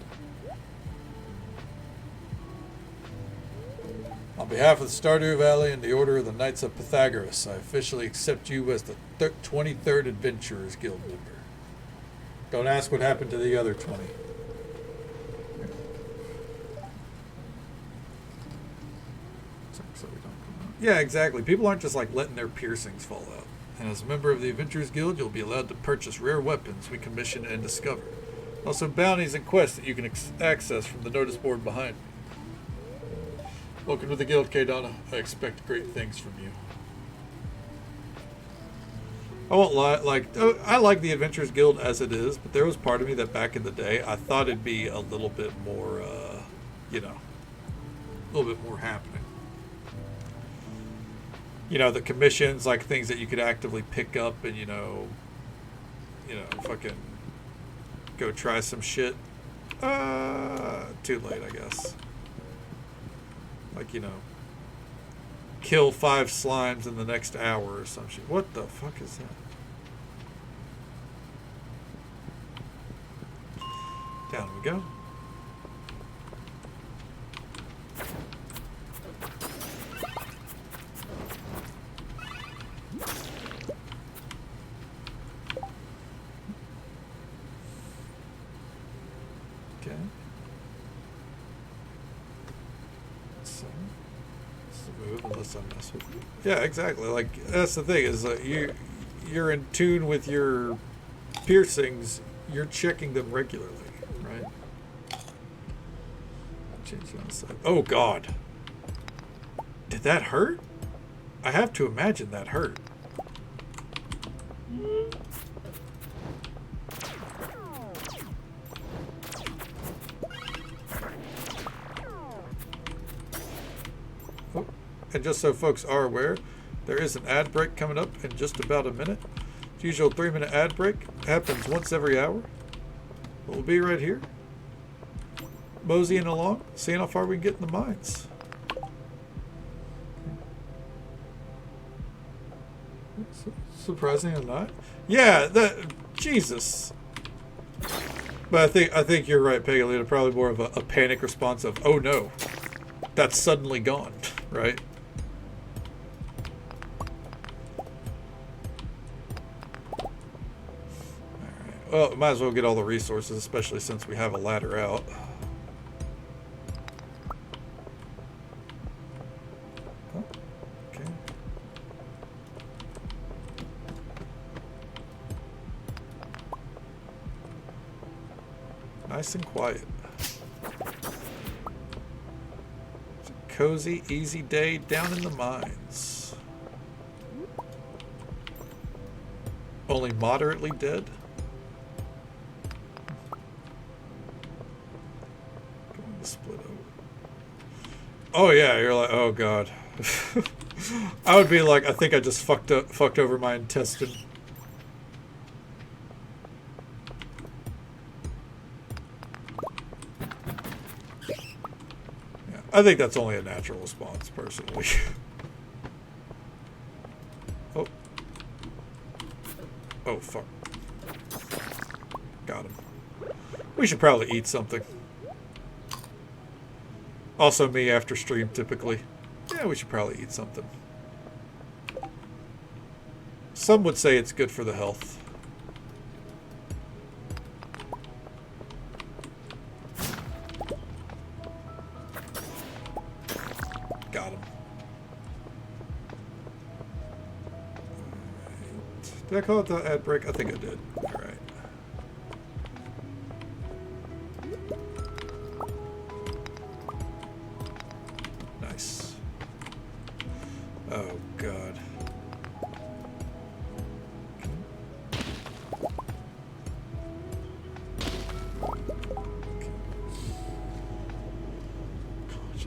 On behalf of the Stardew Valley and the Order of the Knights of Pythagoras, I officially accept you as the 23rd Adventurers Guild member. Don't ask what happened to the other 20. Yeah, exactly. People aren't just like letting their piercings fall out. And as a member of the Adventurers Guild, you'll be allowed to purchase rare weapons we commission and discover. Also bounties and quests that you can access from the notice board behind me. Welcome to the Guild, Kadana. I expect great things from you. I won't lie, I like the Adventurers Guild as it is, but there was part of me that back in the day, I thought it'd be a little bit more, a little bit more happening. You know, the commissions, like things that you could actively pick up and, fucking go try some shit. Too late, I guess. Like, kill 5 slimes in the next hour or some shit. What the fuck is that? Down we go. Okay. So, this is a move unless I mess with you. Yeah, exactly. Like, that's the thing, is you're in tune with your piercings, you're checking them regularly, right? Change it on the side. Oh, God. Did that hurt? I have to imagine that hurt. Oh, and just so folks are aware, there is an ad break coming up in just about a minute. The usual 3-minute ad break happens once every hour. We'll be right here, moseying along, seeing how far we can get in the mines. Surprising or not? Yeah, Jesus. But I think you're right, Pegalita. Probably more of a panic response of, oh no, that's suddenly gone, right? Alright. Well, might as well get all the resources, especially since we have a ladder out. Oh, okay. Nice and quiet. It's a cozy, easy day down in the mines. Only moderately dead? Going to split over. Oh yeah, you're like, oh god. I would be like, I think I just fucked over my intestine. I think that's only a natural response, personally. Oh. Oh, fuck. Got him. We should probably eat something. Also me after stream, typically. Yeah, we should probably eat something. Some would say it's good for the health. Got him. Right. Did I call it the ad break? I think I did. Alright. Nice. Oh, God.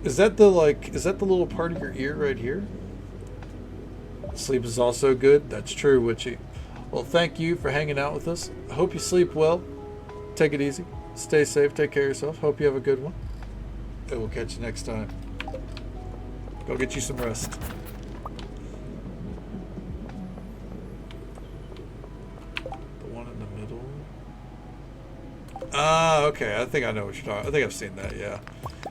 Is that the little part of your ear right here? Sleep is also good. That's true, Witchy. Well, thank you for hanging out with us. I hope you sleep well. Take it easy. Stay safe. Take care of yourself. Hope you have a good one. And we'll catch you next time. Go get you some rest. The one in the middle. Ah, okay. I think I know what you're talking. I think I've seen that. Yeah,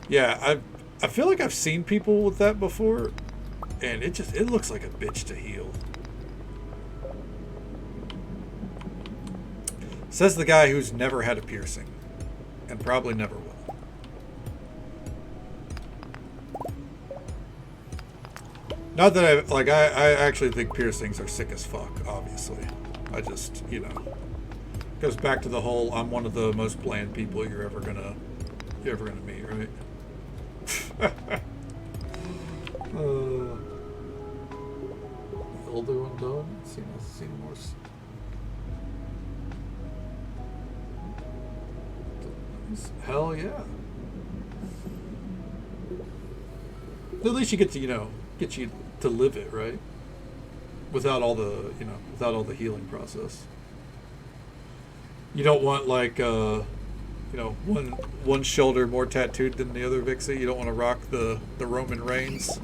yeah. I feel like I've seen people with that before, and it looks like a bitch to heal. Says the guy who's never had a piercing, and probably never will. Not that I actually think piercings are sick as fuck, obviously. I just, you know, goes back to the whole I'm one of the most bland people you're ever gonna meet, right? Older one done. Seen more. Hell yeah. At least you get to, you know, get you to live it, right? Without all the, you know, without all the healing process. You don't want like you know, one shoulder more tattooed than the other, Vixie. You don't want to rock the Roman Reigns.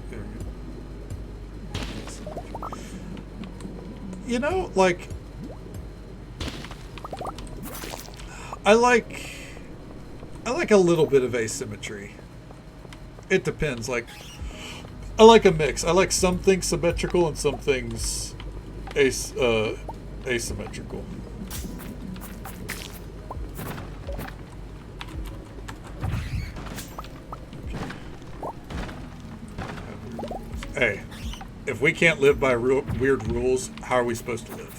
There we go. You know, like I like a little bit of asymmetry. It depends. Like, I like a mix. I like some things symmetrical and some things asymmetrical. Hey, if we can't live by weird rules, how are we supposed to live?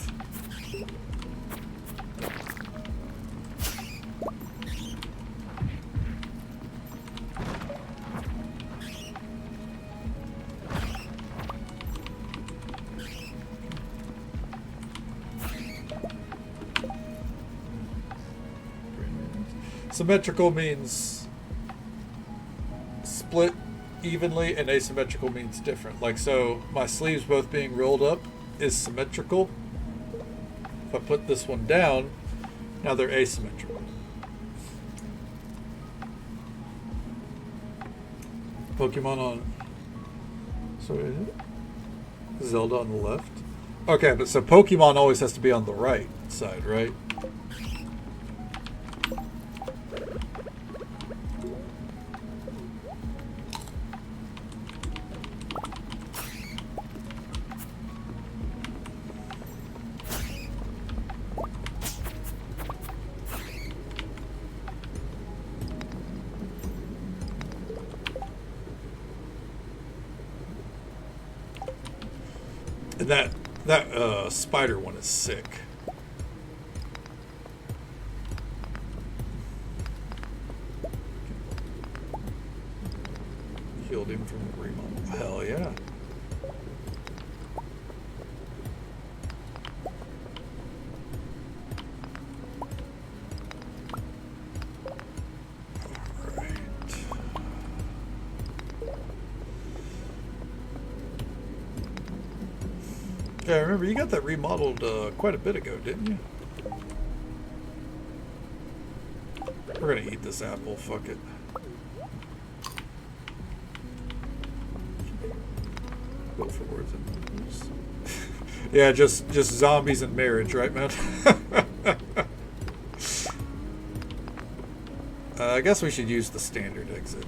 Symmetrical means split evenly, and asymmetrical means different. Like, so my sleeves both being rolled up is symmetrical. If I put this one down, now they're asymmetrical. Pokemon on... So is it? Zelda on the left? Okay, but so Pokemon always has to be on the right side, right? That spider one is sick. Healed him from the remodel. Hell yeah. Alright. Yeah, I remember you got that remodeled quite a bit ago, didn't you? We're gonna eat this apple. Fuck it. Go for words and numbers. Yeah, just zombies and marriage, right, man? I guess we should use the standard exit.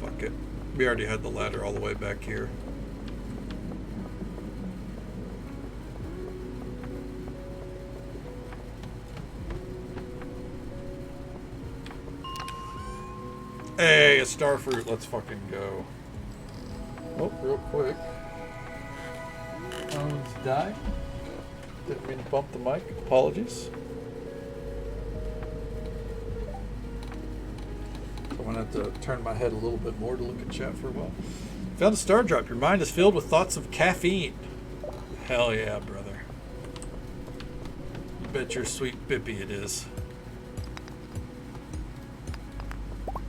Fuck it. We already had the ladder all the way back here. Hey, a star fruit. Let's fucking go. Oh, real quick. Phone's dying. Didn't mean to bump the mic. Apologies. I'm going to have to turn my head a little bit more to look at chat for a while. Found a star drop. Your mind is filled with thoughts of caffeine. Hell yeah, brother. You bet your sweet bippy it is.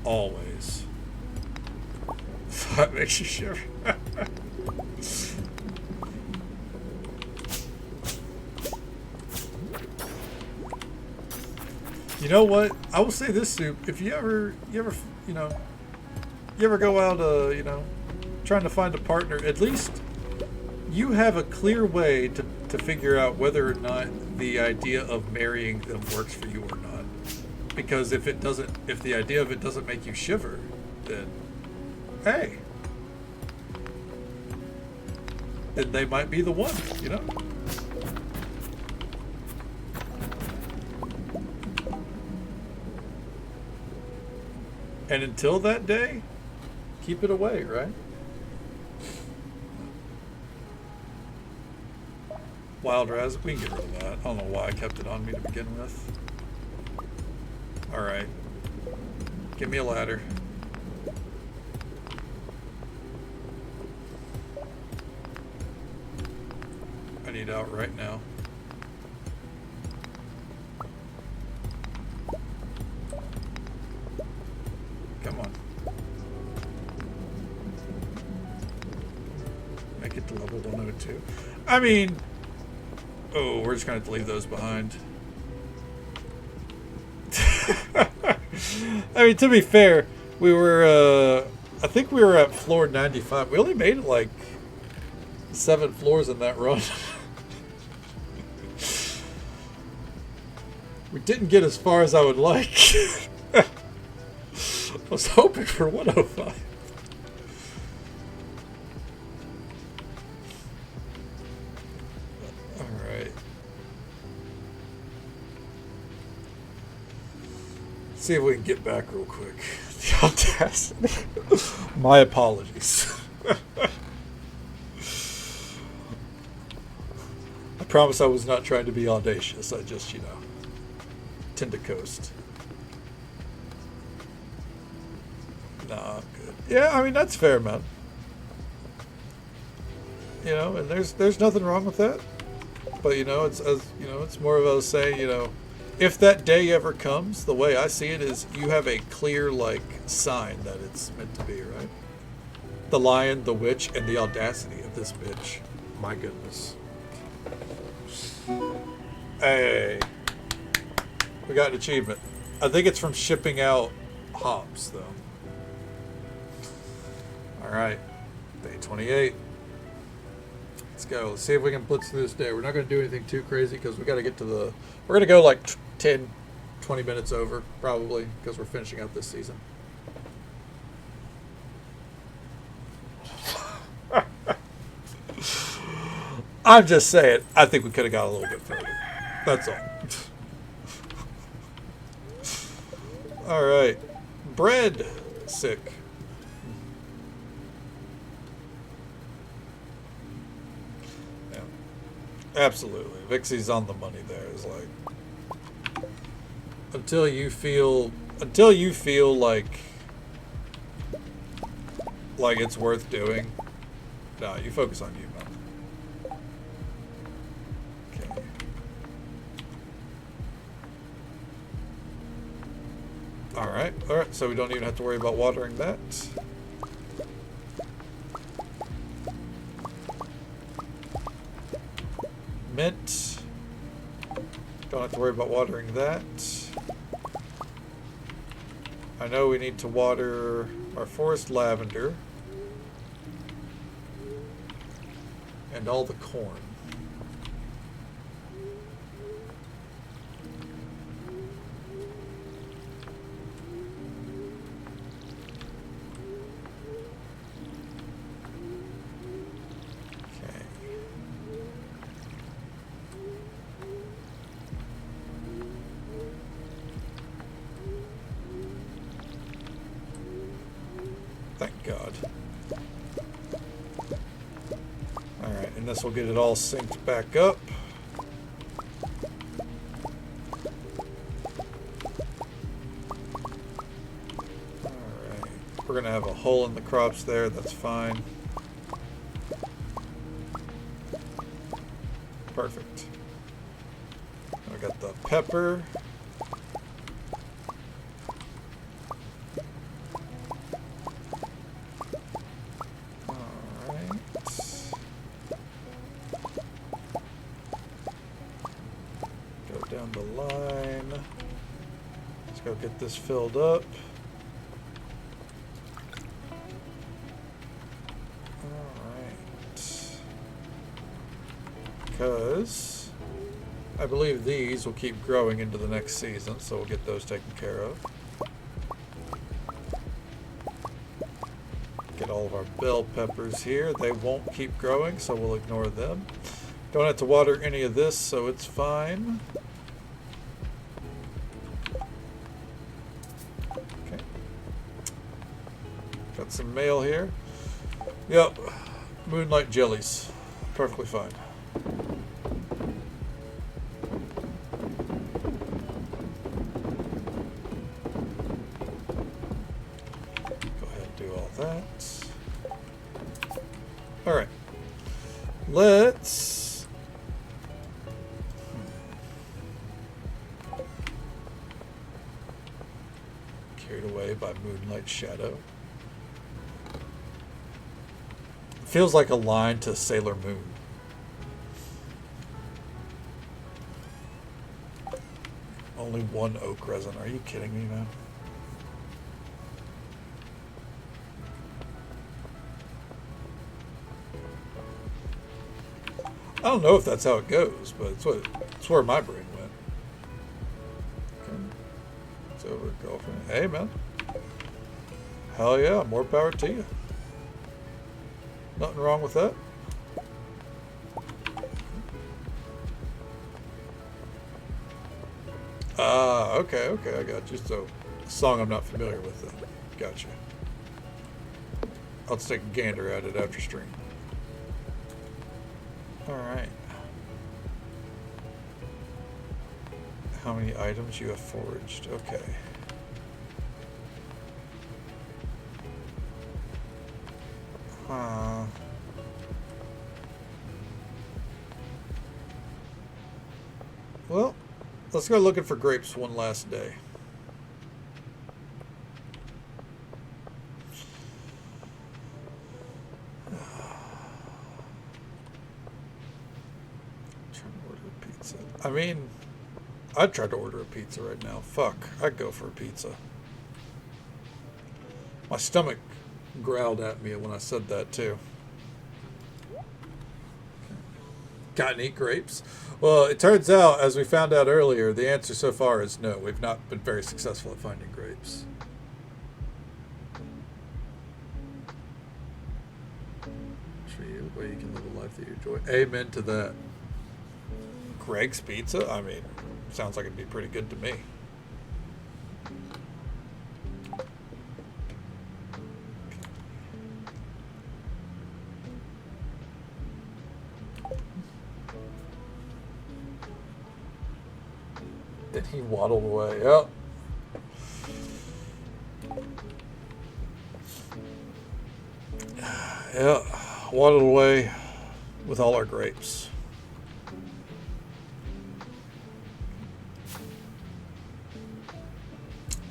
Always. That makes you shiver. You know what? I will say this, Soup. If you ever go out, trying to find a partner, at least you have a clear way to figure out whether or not the idea of marrying them works for you or not. Because if the idea of it doesn't make you shiver, then, hey, then they might be the one, you know? And until that day, keep it away, right? Wild Raz, we can get rid of that. I don't know why I kept it on me to begin with. Alright. Give me a ladder. I need out right now. Come on. Make it to level 102. I mean... Oh, we're just going to leave those behind. I mean, to be fair, we were, I think we were at floor 95. We only made it like 7 floors in that run. We didn't get as far as I would like. I was hoping for 105. See if we can get back real quick. The audacity. My apologies. I promise I was not trying to be audacious. I just, tend to coast. Nah, I'm good. Yeah, I mean, that's fair, man. And there's nothing wrong with that. But, it's more of us saying, if that day ever comes, the way I see it is you have a clear, sign that it's meant to be, right? The lion, the witch, and the audacity of this bitch. My goodness. Hey. We got an achievement. I think it's from shipping out hops, though. Alright. Day 28. Let's go. Let's see if we can blitz through this day. We're not going to do anything too crazy because we got to get to the... We're going to go 10, 20 minutes over, probably, because we're finishing out this season. I'm just saying, I think we could have got a little bit further. That's all. All right. Bread. Sick. Yeah. Absolutely. Vixie's on the money there. It's like... Until you feel like it's worth doing, no, you focus on you, man. Okay. All Alright, so we don't even have to worry about watering that. Mint. Don't have to worry about watering that. I know we need to water our forest lavender. And all the corn. Thank God. Alright, and this will get it all synced back up. Alright, we're going to have a hole in the crops there, that's fine. Perfect. I got the pepper. Down the line. Let's go get this filled up. Alright. Because I believe these will keep growing into the next season, so we'll get those taken care of. Get all of our bell peppers here. They won't keep growing, so we'll ignore them. Don't have to water any of this, so it's fine. Got some mail here. Yep. Moonlight jellies. Perfectly fine. Go ahead and do all that. Alright. Let's... Carried away by moonlight shadow. Feels like a line to Sailor Moon. Only one oak resin. Are you kidding me, man? I don't know if that's how it goes, but it's where my brain went. Okay. It's over, girlfriend. Hey, man. Hell yeah, more power to you. Nothing wrong with that. Ah, okay, I got you. So, a song I'm not familiar with then. Gotcha. I'll just take a gander at it after stream. Alright. How many items you have forged? Okay. Well, let's go looking for grapes one last day. Trying to order a pizza. I mean, I'd try to order a pizza right now. Fuck, I'd go for a pizza. My stomach growled at me when I said that too. Gotten eat grapes? Well, it turns out, as we found out earlier, the answer so far is no. We've not been very successful at finding grapes. For you, where you can live a life that you enjoy. Amen to that. Greg's Pizza? I mean, sounds like it'd be pretty good to me. Then he waddled away. Yep. Yeah, waddled away with all our grapes.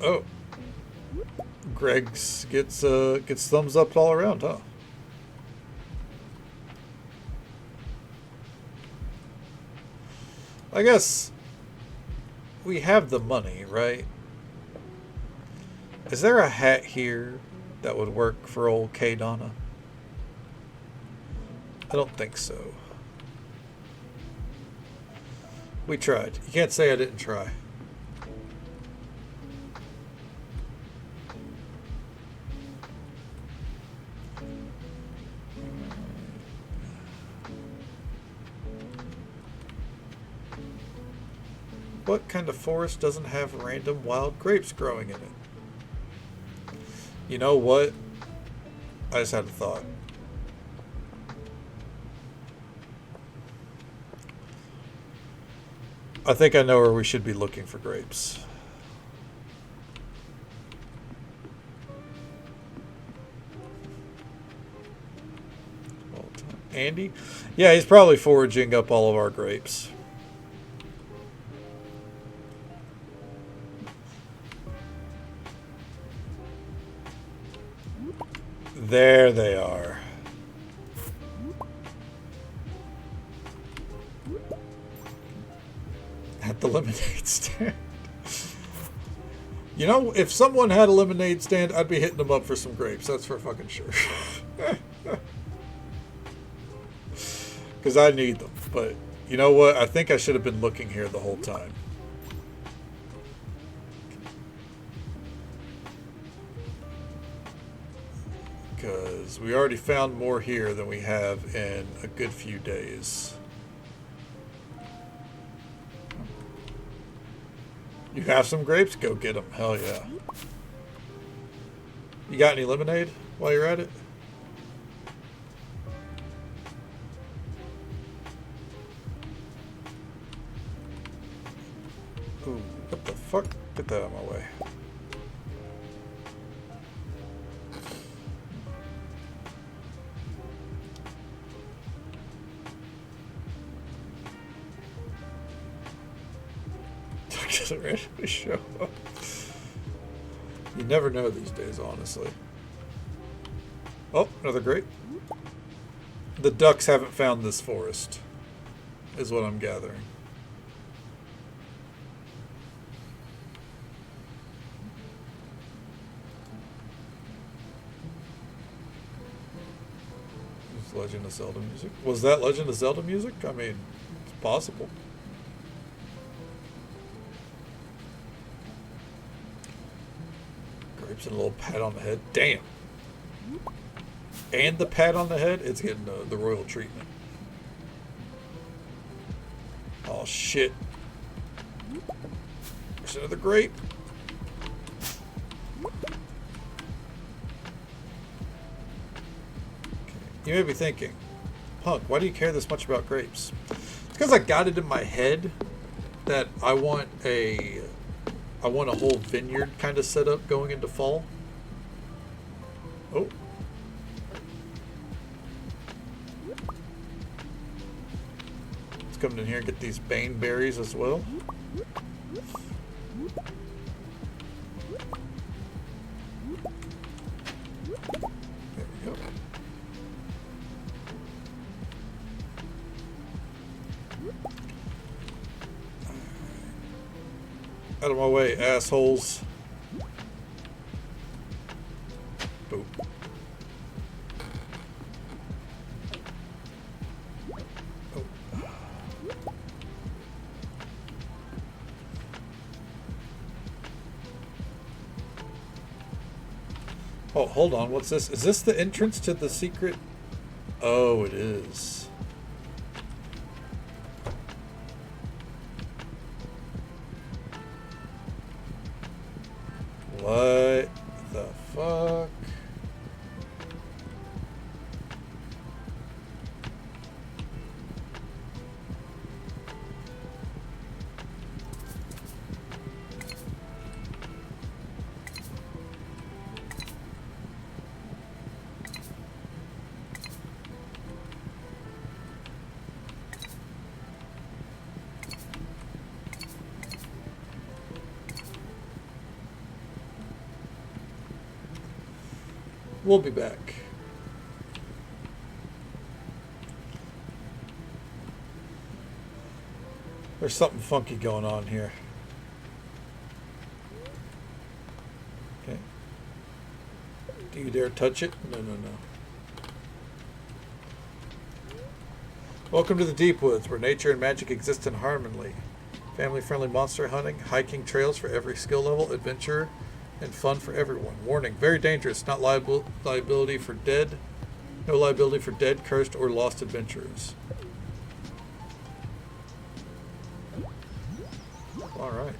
Oh, Greg's gets thumbs up all around, huh? I guess we have the money, right? Is there a hat here that would work for old K Donna? I don't think so. We tried. You can't say I didn't try. What kind of forest doesn't have random wild grapes growing in it? You know what? I just had a thought. I think I know where we should be looking for grapes. Andy? Yeah, he's probably foraging up all of our grapes. There they are. At the lemonade stand. You know, if someone had a lemonade stand, I'd be hitting them up for some grapes. That's for fucking sure. Because I need them. But you know what? I think I should have been looking here the whole time. Because we already found more here than we have in a good few days. You have some grapes? Go get them. Hell yeah. You got any lemonade while you're at it? Ooh, what the fuck? Get that out of my way. Doesn't randomly show up. You never know these days, honestly. Oh, another grape. The ducks haven't found this forest, is what I'm gathering. Is Legend of Zelda music? Was that Legend of Zelda music? I mean, it's possible. And a little pat on the head. Damn. And the pat on the head, it's getting the royal treatment. Oh, shit. There's another grape. Okay. You may be thinking, Punk, why do you care this much about grapes? It's because I got it in my head that I want a whole vineyard kind of setup going into fall. Oh. Let's come in here and get these bane berries as well. There we go. Out of my way, assholes. Boop. Oh, hold on. What's this? Is this the entrance to the secret? Oh, it is. What the fuck? We'll be back. There's something funky going on here. Okay. Do you dare touch it? No, no, no. Welcome to the Deep Woods, where nature and magic exist in harmony. Family-friendly monster hunting, hiking trails for every skill level, adventure, and fun for everyone. Warning, very dangerous, not liability for dead. No liability for dead, cursed, or lost adventurers. Alright.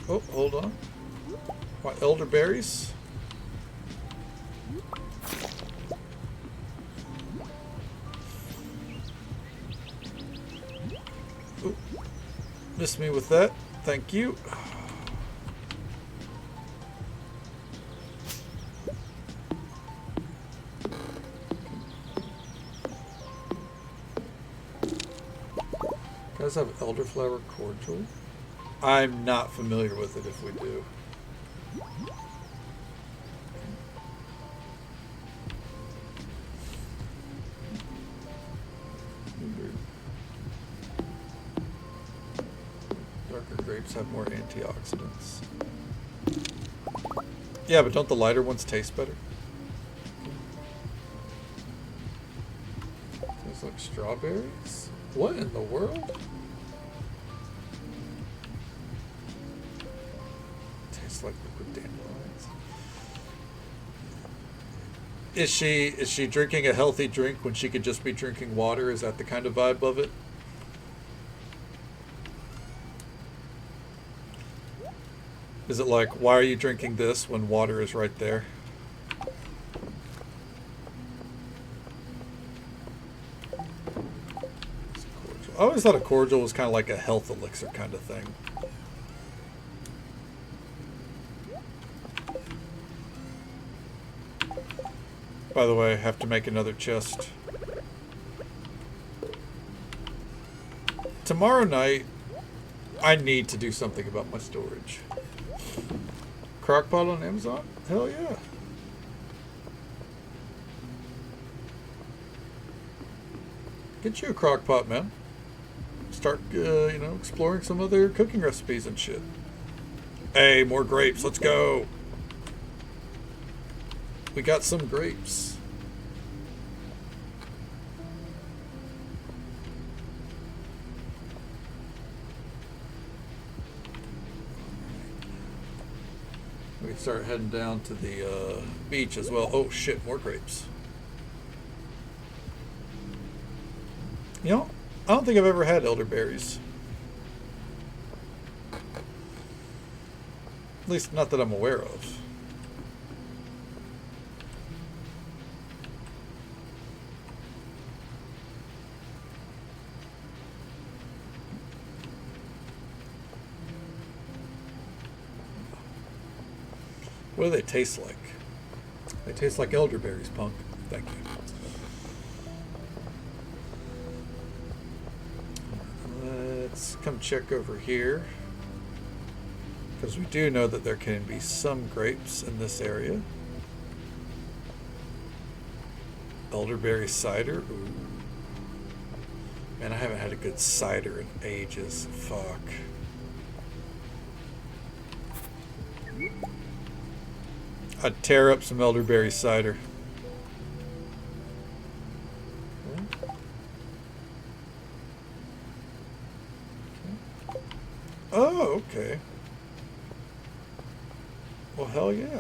Oh, hold on. My elderberries. Oop. Miss me with that. Thank you. Guys have elderflower cordial. I'm not familiar with it if we do. Darker grapes have more antioxidants. Yeah, but don't the lighter ones taste better? Those look strawberries? What in the world? Like liquid dandelions. Is she drinking a healthy drink when she could just be drinking water? Is that the kind of vibe of it? Is it like, why are you drinking this when water is right there? I always thought a cordial was kind of like a health elixir kind of thing. By the way, I have to make another chest. Tomorrow night, I need to do something about my storage. Crockpot on Amazon? Hell yeah. Get you a crockpot, man. Start, exploring some other cooking recipes and shit. Hey, more grapes. Let's go. We got some grapes. We start heading down to the beach as well. Oh shit, more grapes. You know, I don't think I've ever had elderberries. At least not that I'm aware of. What do they taste like? They taste like elderberries, punk. Thank you. Let's come check over here. Because we do know that there can be some grapes in this area. Elderberry cider. Ooh. Man, I haven't had a good cider in ages. Fuck. I'd tear up some elderberry cider. Oh, okay. Well, hell yeah.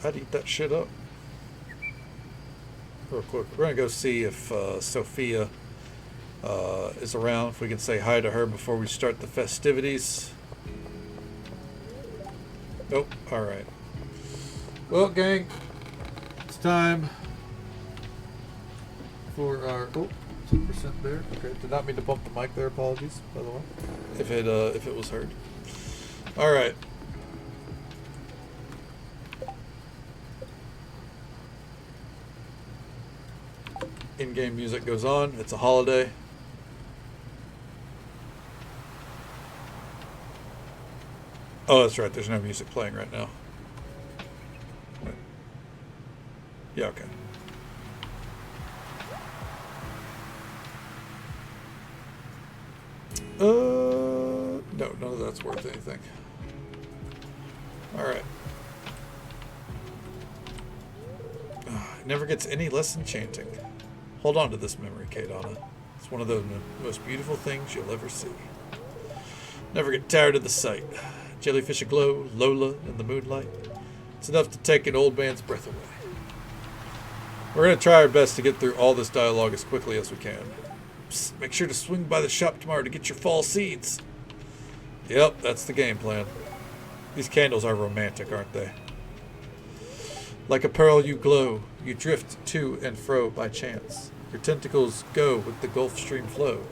I'd eat that shit up. Real quick, we're gonna go see if Sophia is around, if we can say hi to her before we start the festivities. Nope. Alright. Well, gang, it's time for our... Oh, 10% there. Okay. Did not mean to bump the mic there. Apologies, by the way. If it was heard. All right. In-game music goes on. It's a holiday. Oh, that's right. There's no music playing right now. Wait. Yeah, okay. No, none of that's worth anything. All right. It never gets any less enchanting. Hold on to this memory, Kadana. It's one of the most beautiful things you'll ever see. Never get tired of the sight. Jellyfish aglow, Lola in the moonlight. It's enough to take an old man's breath away. We're going to try our best to get through all this dialogue as quickly as we can. Psst, make sure to swing by the shop tomorrow to get your fall seeds. Yep, that's the game plan. These candles are romantic, aren't they? Like a pearl you glow, you drift to and fro by chance. Your tentacles go with the Gulf Stream flow,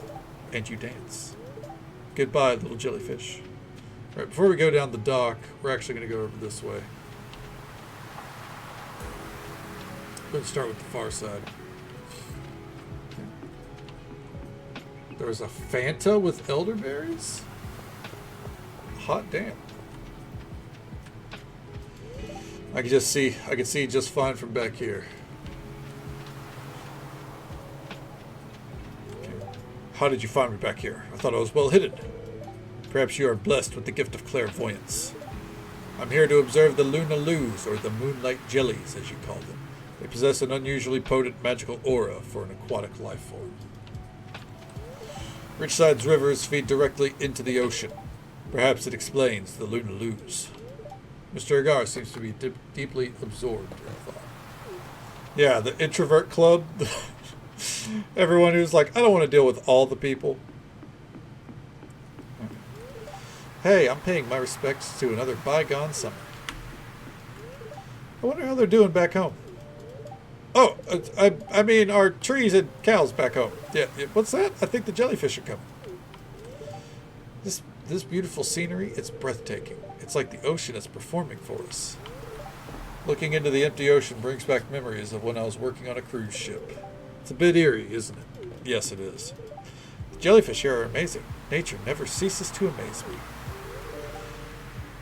and you dance. Goodbye, little jellyfish. All right, before we go down the dock, we're actually going to go over this way. Let's start with the far side. There's a Fanta with elderberries? Hot damn. I can see just fine from back here. Okay. How did you find me back here? I thought I was well hidden. Perhaps you are blessed with the gift of clairvoyance. I'm here to observe the Luna Loos, or the moonlight jellies, as you call them. They possess an unusually potent magical aura for an aquatic life form. Richside's rivers feed directly into the ocean. Perhaps it explains the Luna Loos. Mr. Agar seems to be deeply absorbed in thought. Yeah, the introvert club. Everyone who's like, I don't want to deal with all the people. Hey, I'm paying my respects to another bygone summer. I wonder how they're doing back home. Oh, I mean our trees and cows back home. Yeah, what's that? I think the jellyfish are coming. This beautiful scenery, it's breathtaking. It's like the ocean is performing for us. Looking into the empty ocean brings back memories of when I was working on a cruise ship. It's a bit eerie, isn't it? Yes, it is. The jellyfish here are amazing. Nature never ceases to amaze me.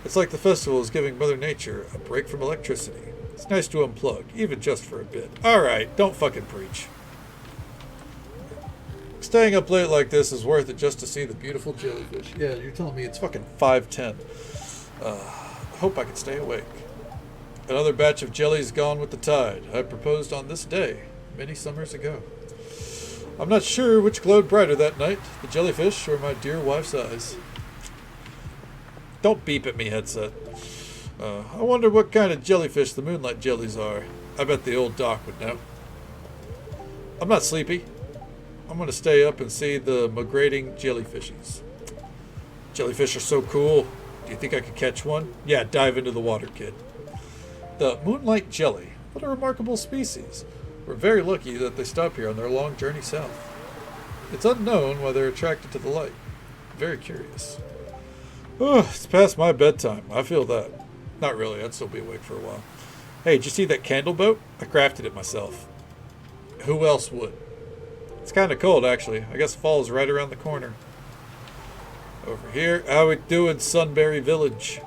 It's like the festival is giving Mother Nature a break from electricity. It's nice to unplug, even just for a bit. Alright, don't fucking preach. Staying up late like this is worth it just to see the beautiful jellyfish. Yeah, you're telling me it's fucking 5:10. I hope I can stay awake. Another batch of jellies gone with the tide. I proposed on this day, many summers ago. I'm not sure which glowed brighter that night, the jellyfish or my dear wife's eyes. Don't beep at me, headset. I wonder what kind of jellyfish the moonlight jellies are. I bet the old doc would know. I'm not sleepy. I'm going to stay up and see the migrating jellyfishies. Jellyfish are so cool. Do you think I could catch one? Yeah, dive into the water, kid. The moonlight jelly. What a remarkable species. We're very lucky that they stop here on their long journey south. It's unknown why they're attracted to the light. Very curious. Oh, it's past my bedtime. I feel that. Not really. I'd still be awake for a while. Hey, did you see that candle boat? I crafted it myself. Who else would? It's kind of cold, actually. I guess fall's right around the corner. Over here. How we doing, Sunbury Village?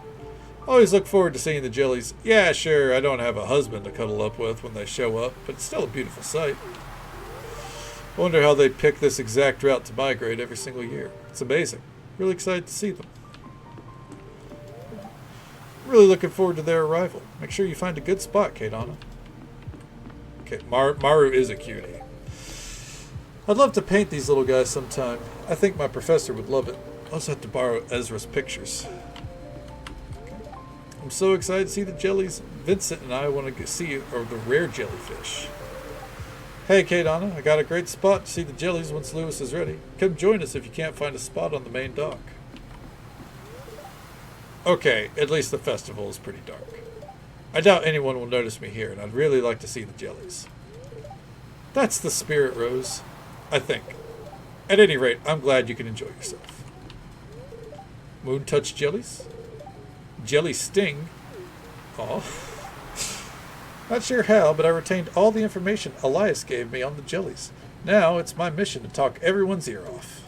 Always look forward to seeing the jellies. Yeah, sure, I don't have a husband to cuddle up with when they show up, but it's still a beautiful sight. I wonder how they pick this exact route to migrate every single year. It's amazing. Really excited to see them. Really looking forward to their arrival. Make sure you find a good spot, Kadana. Okay, Maru is a cutie. I'd love to paint these little guys sometime. I think my professor would love it. I'll just have to borrow Ezra's pictures. Okay. I'm so excited to see the jellies. Vincent and I want to see the rare jellyfish. Hey, Kadana, I got a great spot to see the jellies once Lewis is ready. Come join us if you can't find a spot on the main dock. Okay, at least the festival is pretty dark. I doubt anyone will notice me here, and I'd really like to see the jellies. That's the spirit, Rose. I think. At any rate, I'm glad you can enjoy yourself. Moon touch jellies? Jelly sting? Aw. Not sure how, but I retained all the information Elias gave me on the jellies. Now it's my mission to talk everyone's ear off.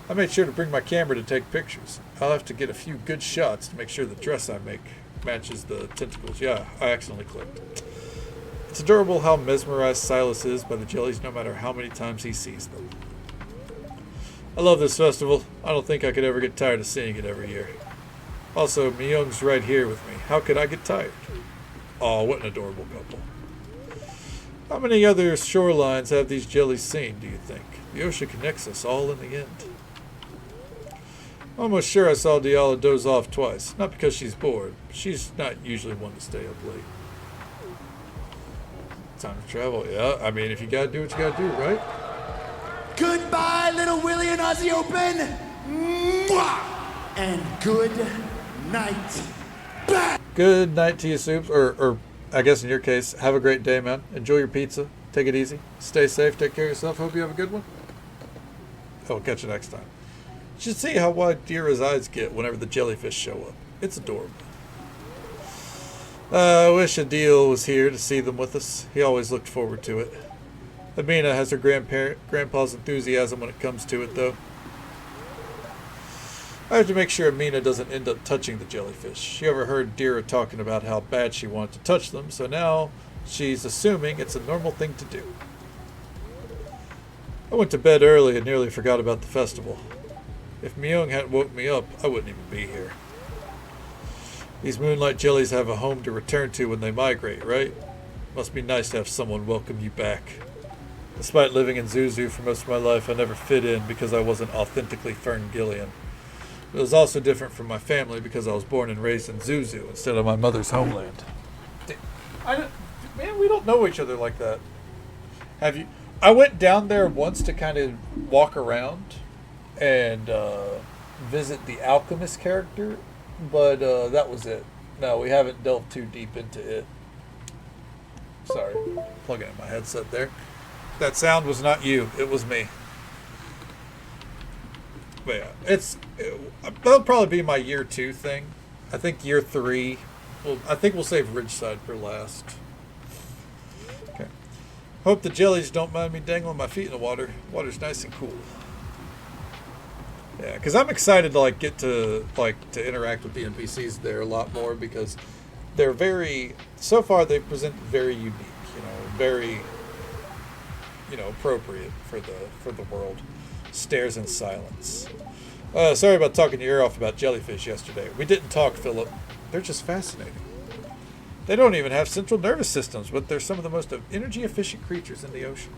I made sure to bring my camera to take pictures. I'll have to get a few good shots to make sure the dress I make matches the tentacles. Yeah, I accidentally clicked. It's adorable how mesmerized Silas is by the jellies no matter how many times he sees them. I love this festival. I don't think I could ever get tired of seeing it every year. Also, Myung's right here with me. How could I get tired? Aw, what an adorable couple. How many other shorelines have these jellies seen, do you think? The ocean connects us all in the end. I'm almost sure I saw Diala doze off twice. Not because she's bored. She's not usually one to stay up late. Time to travel, yeah. I mean, if you gotta do what you gotta do, right? Goodbye, little Willie and Aussie Open. Mwah! And good night. Bye. Good night to you, Soups. Or I guess in your case, have a great day, man. Enjoy your pizza. Take it easy. Stay safe. Take care of yourself. Hope you have a good one. I'll catch you next time. You should see how wide Dira's eyes get whenever the jellyfish show up. It's adorable. I wish Adil was here to see them with us. He always looked forward to it. Amina has her grandpa's enthusiasm when it comes to it, though. I have to make sure Amina doesn't end up touching the jellyfish. She overheard Dira talking about how bad she wanted to touch them, so now she's assuming it's a normal thing to do. I went to bed early and nearly forgot about the festival. If Myung hadn't woke me up, I wouldn't even be here. These moonlight jellies have a home to return to when they migrate, right? Must be nice to have someone welcome you back. Despite living in Zuzu for most of my life, I never fit in because I wasn't authentically Ferngillian. It was also different from my family because I was born and raised in Zuzu instead of my mother's homeland. Man, we don't know each other like that. Have you? I went down there once to kind of walk around and visit the alchemist character, but that was it. No, we haven't delved too deep into it. Sorry, plugging in my headset there. That sound was not you, it was me. But yeah, that'll probably be my year 2 thing. I think year 3, I think we'll save Ridgeside for last. Okay. Hope the jellies don't mind me dangling my feet in the water. Water's nice and cool. Yeah, because I'm excited to get to interact with the NPCs there a lot more because they're so far they present very unique, very appropriate for the world. Stares in silence. Sorry about talking your ear off about jellyfish yesterday. We didn't talk, Philip. They're just fascinating. They don't even have central nervous systems, but they're some of the most energy efficient creatures in the ocean.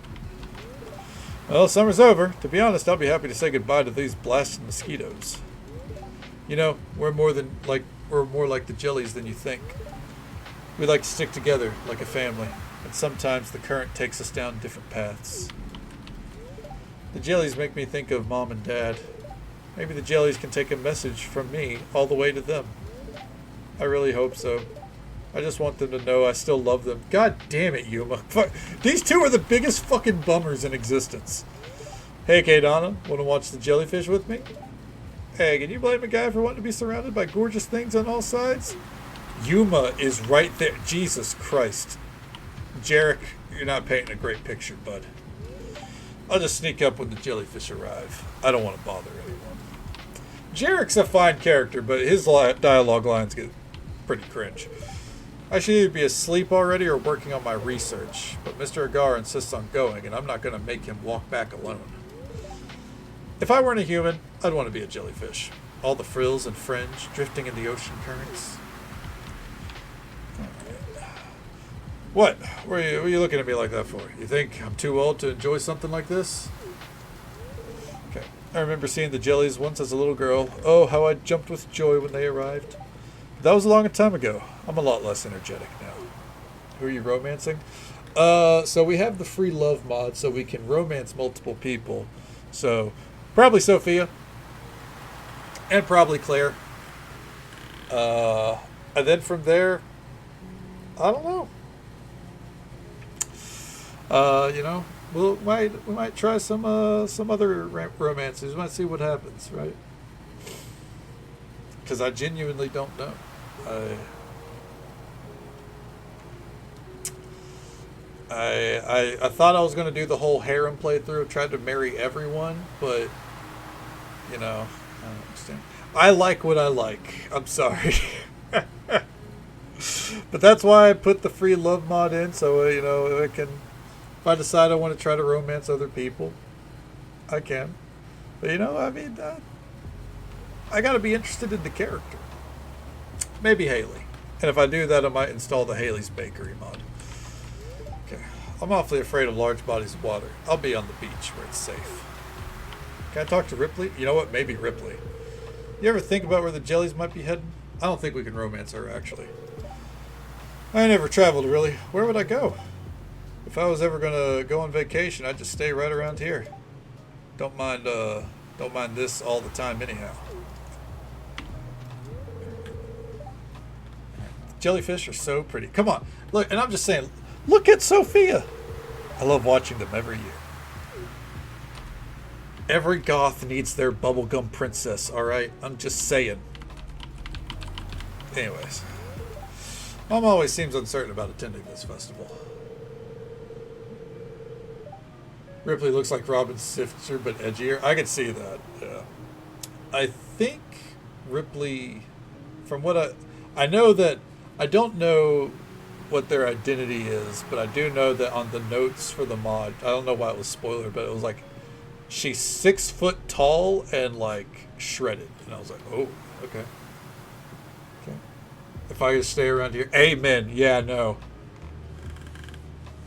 Well, summer's over. To be honest, I'll be happy to say goodbye to these blasted mosquitoes. We're more like the jellies than you think. We like to stick together like a family, and sometimes the current takes us down different paths. The jellies make me think of Mom and Dad. Maybe the jellies can take a message from me all the way to them. I really hope so. I just want them to know I still love them. God damn it, Yuma. Fuck. These two are the biggest fucking bummers in existence. Hey, Kaydana, want to watch the jellyfish with me? Hey, can you blame a guy for wanting to be surrounded by gorgeous things on all sides? Yuma is right there. Jesus Christ. Jarek, you're not painting a great picture, bud. I'll just sneak up when the jellyfish arrive. I don't want to bother anyone. Jarek's a fine character, but his dialogue lines get pretty cringe. I should either be asleep already or working on my research, but Mr. Agar insists on going, and I'm not going to make him walk back alone. If I weren't a human, I'd want to be a jellyfish. All the frills and fringe drifting in the ocean currents. What? What are you looking at me like that for? You think I'm too old to enjoy something like this? Okay. I remember seeing the jellies once as a little girl. Oh, how I jumped with joy when they arrived. That was a long time ago. I'm a lot less energetic now. Who are you romancing? So we have the free love mod, so we can romance multiple people. So, probably Sophia. And probably Claire. And then from there, I don't know. we might try some other romances. We might see what happens, right? Because I genuinely don't know. I thought I was going to do the whole harem playthrough, tried to marry everyone, but, you know, I don't understand. I like what I like. I'm sorry. But that's why I put the free love mod in, so, you know, I can, if I decide I want to try to romance other people, I can. But, you know, I mean, I got to be interested in the character. Maybe Haley. And if I do that, I might install the Haley's Bakery mod. Okay. I'm awfully afraid of large bodies of water. I'll be on the beach where it's safe. Can I talk to Ripley? You know what? Maybe Ripley. You ever think about where the jellies might be heading? I don't think we can romance her, actually. I never traveled, really. Where would I go? If I was ever going to go on vacation, I'd just stay right around here. Don't mind this all the time anyhow. Jellyfish are so pretty. Come on. Look, and I'm just saying, look at Sophia. I love watching them every year. Every goth needs their bubblegum princess, alright? I'm just saying. Anyways. Mom always seems uncertain about attending this festival. Ripley looks like Robin's sister, but edgier. I could see that, yeah. I think Ripley, from what I know that, I don't know what their identity is, but I do know that on the notes for the mod, I don't know why it was spoiler, but it was like, she's 6 foot tall and like shredded. And I was like, oh, okay. If I could stay around here. Amen. Yeah, no.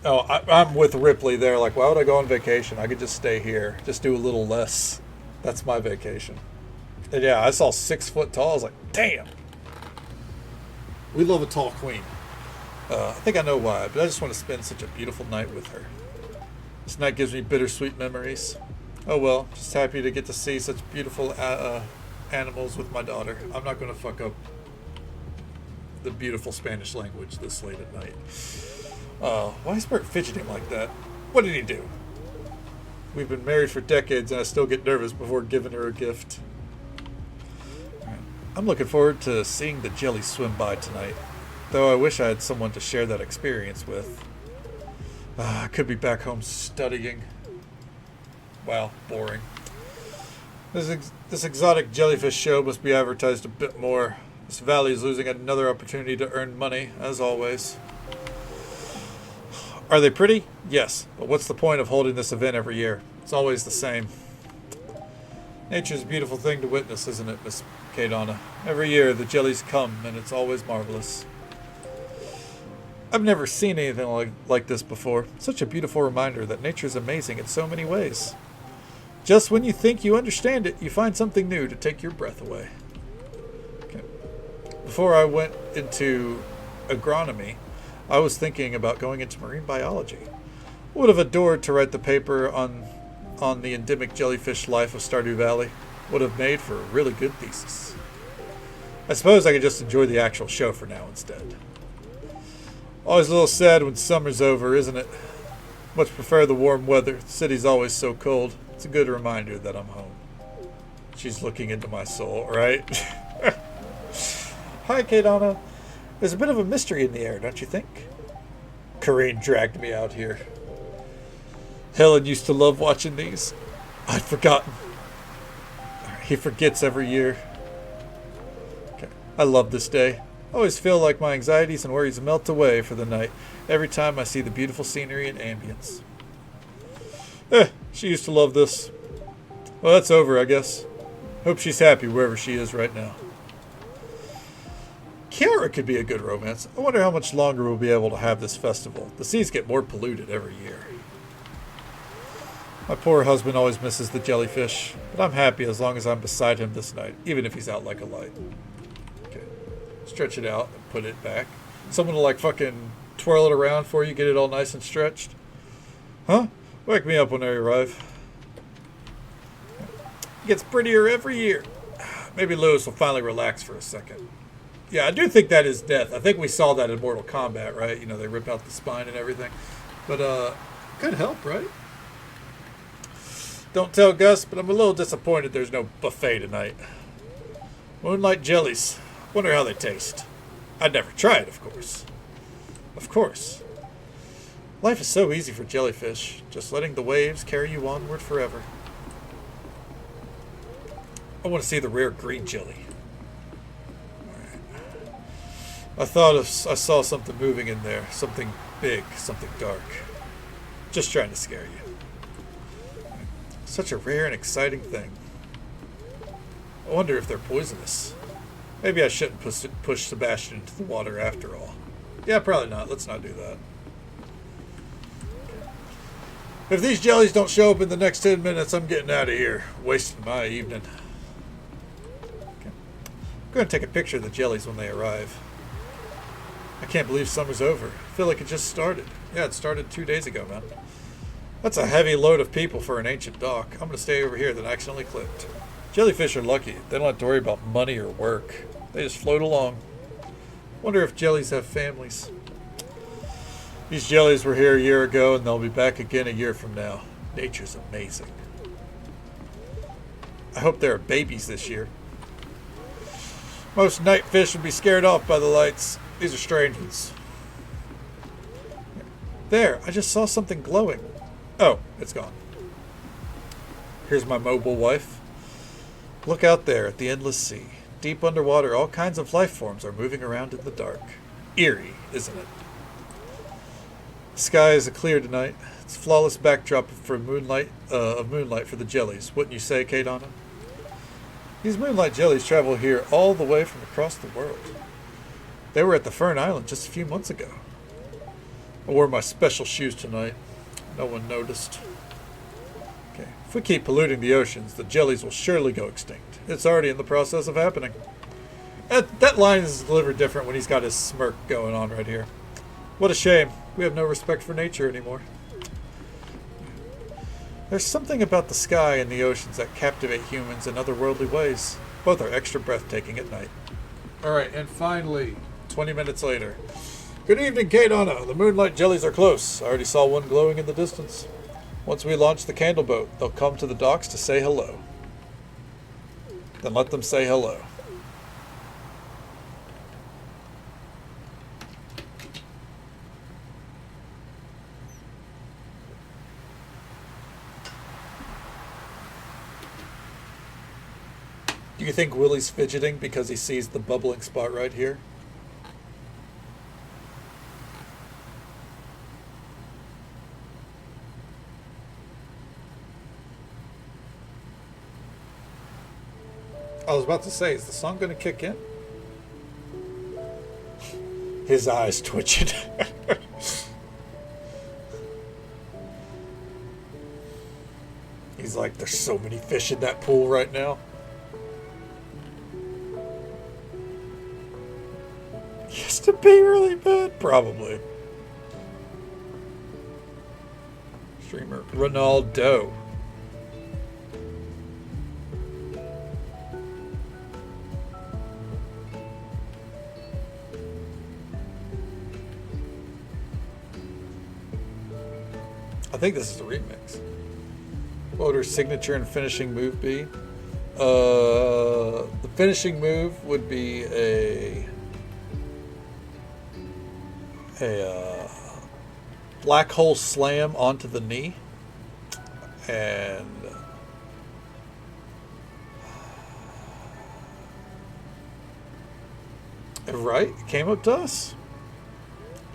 Oh, I'm with Ripley there. Like, why would I go on vacation? I could just stay here. Just do a little less. That's my vacation. And yeah, I saw 6 foot tall. I was like, damn. We love a tall queen. I think I know why, but I just want to spend such a beautiful night with her. This night gives me bittersweet memories. Oh well, just happy to get to see such beautiful animals with my daughter. I'm not going to fuck up the beautiful Spanish language this late at night. Why is Bert fidgeting like that? What did he do? We've been married for decades and I still get nervous before giving her a gift. I'm looking forward to seeing the jellies swim by tonight, though I wish I had someone to share that experience with. I could be back home studying. Wow, boring. This exotic jellyfish show must be advertised a bit more. This valley is losing another opportunity to earn money, as always. Are they pretty? Yes, but what's the point of holding this event every year? It's always the same. Nature's a beautiful thing to witness, isn't it, Miss Kadana? Every year the jellies come, and it's always marvelous. I've never seen anything like this before. Such a beautiful reminder that nature's amazing in so many ways. Just when you think you understand it, you find something new to take your breath away. Before I went into agronomy, I was thinking about going into marine biology. Would have adored to write the paper on the endemic jellyfish life of Stardew Valley. Would have made for a really good thesis. I suppose I could just enjoy the actual show for now instead. Always a little sad when summer's over, isn't it? Much prefer the warm weather. The city's always so cold. It's a good reminder that I'm home. She's looking into my soul, right? Hi, Kadana. There's a bit of a mystery in the air, don't you think? Kareen dragged me out here. Helen used to love watching these. I'd forgotten. He forgets every year. Okay. I love this day. I always feel like my anxieties and worries melt away for the night every time I see the beautiful scenery and ambience. She used to love this. Well, that's over, I guess. Hope she's happy wherever she is right now. Kiara could be a good romance. I wonder how much longer we'll be able to have this festival. The seas get more polluted every year. My poor husband always misses the jellyfish, but I'm happy as long as I'm beside him this night, even if he's out like a light. Okay. Stretch it out and put it back. Someone will like fucking twirl it around for you, get it all nice and stretched. Huh? Wake me up when I arrive. It gets prettier every year. Maybe Lewis will finally relax for a second. Yeah, I do think that is death. I think we saw that in Mortal Kombat, right? You know, they rip out the spine and everything. But, could help, right? Don't tell Gus, but I'm a little disappointed there's no buffet tonight. Moonlight jellies. Wonder how they taste. I'd never try it, of course. Of course. Life is so easy for jellyfish, just letting the waves carry you onward forever. I want to see the rare green jelly. I saw something moving in there. Something big, something dark. Just trying to scare you. Such a rare and exciting thing. I wonder if they're poisonous. Maybe I shouldn't push Sebastian into the water after all. Yeah, probably not. Let's not do that. If these jellies don't show up in the next 10 minutes, I'm getting out of here. Wasting my evening. Okay. I'm going to take a picture of the jellies when they arrive. I can't believe summer's over. I feel like it just started. Yeah, it started 2 days ago, man. That's a heavy load of people for an ancient dock. I'm going to stay over here that I accidentally clicked. Jellyfish are lucky. They don't have to worry about money or work. They just float along. Wonder if jellies have families. These jellies were here a year ago, and they'll be back again a year from now. Nature's amazing. I hope there are babies this year. Most night fish would be scared off by the lights. These are strange ones. There, I just saw something glowing. Oh, it's gone. Here's my mobile wife. Look out there at the endless sea. Deep underwater, all kinds of life forms are moving around in the dark. Eerie, isn't it? The sky is clear tonight. It's a flawless backdrop for moonlight for the jellies. Wouldn't you say, Kadana? These moonlight jellies travel here all the way from across the world. They were at the Fern Island just a few months ago. I wore my special shoes tonight. No one noticed. Okay. If we keep polluting the oceans, the jellies will surely go extinct. It's already in the process of happening. That line is delivered different when he's got his smirk going on right here. What a shame. We have no respect for nature anymore. There's something about the sky and the oceans that captivate humans in otherworldly ways. Both are extra breathtaking at night. Alright, and finally, 20 minutes later. Good evening, Kadana. The moonlight jellies are close. I already saw one glowing in the distance. Once we launch the candle boat, they'll come to the docks to say hello. Then let them say hello. Do you think Willie's fidgeting because he sees the bubbling spot right here? I was about to say, is the song going to kick in? His eyes twitching. He's like, there's so many fish in that pool right now. He has to pee really bad? Probably. Streamer Ronaldo. I think this is a remix. What would her signature and finishing move be? The finishing move would be a black hole slam onto the knee, and right, it came up to us.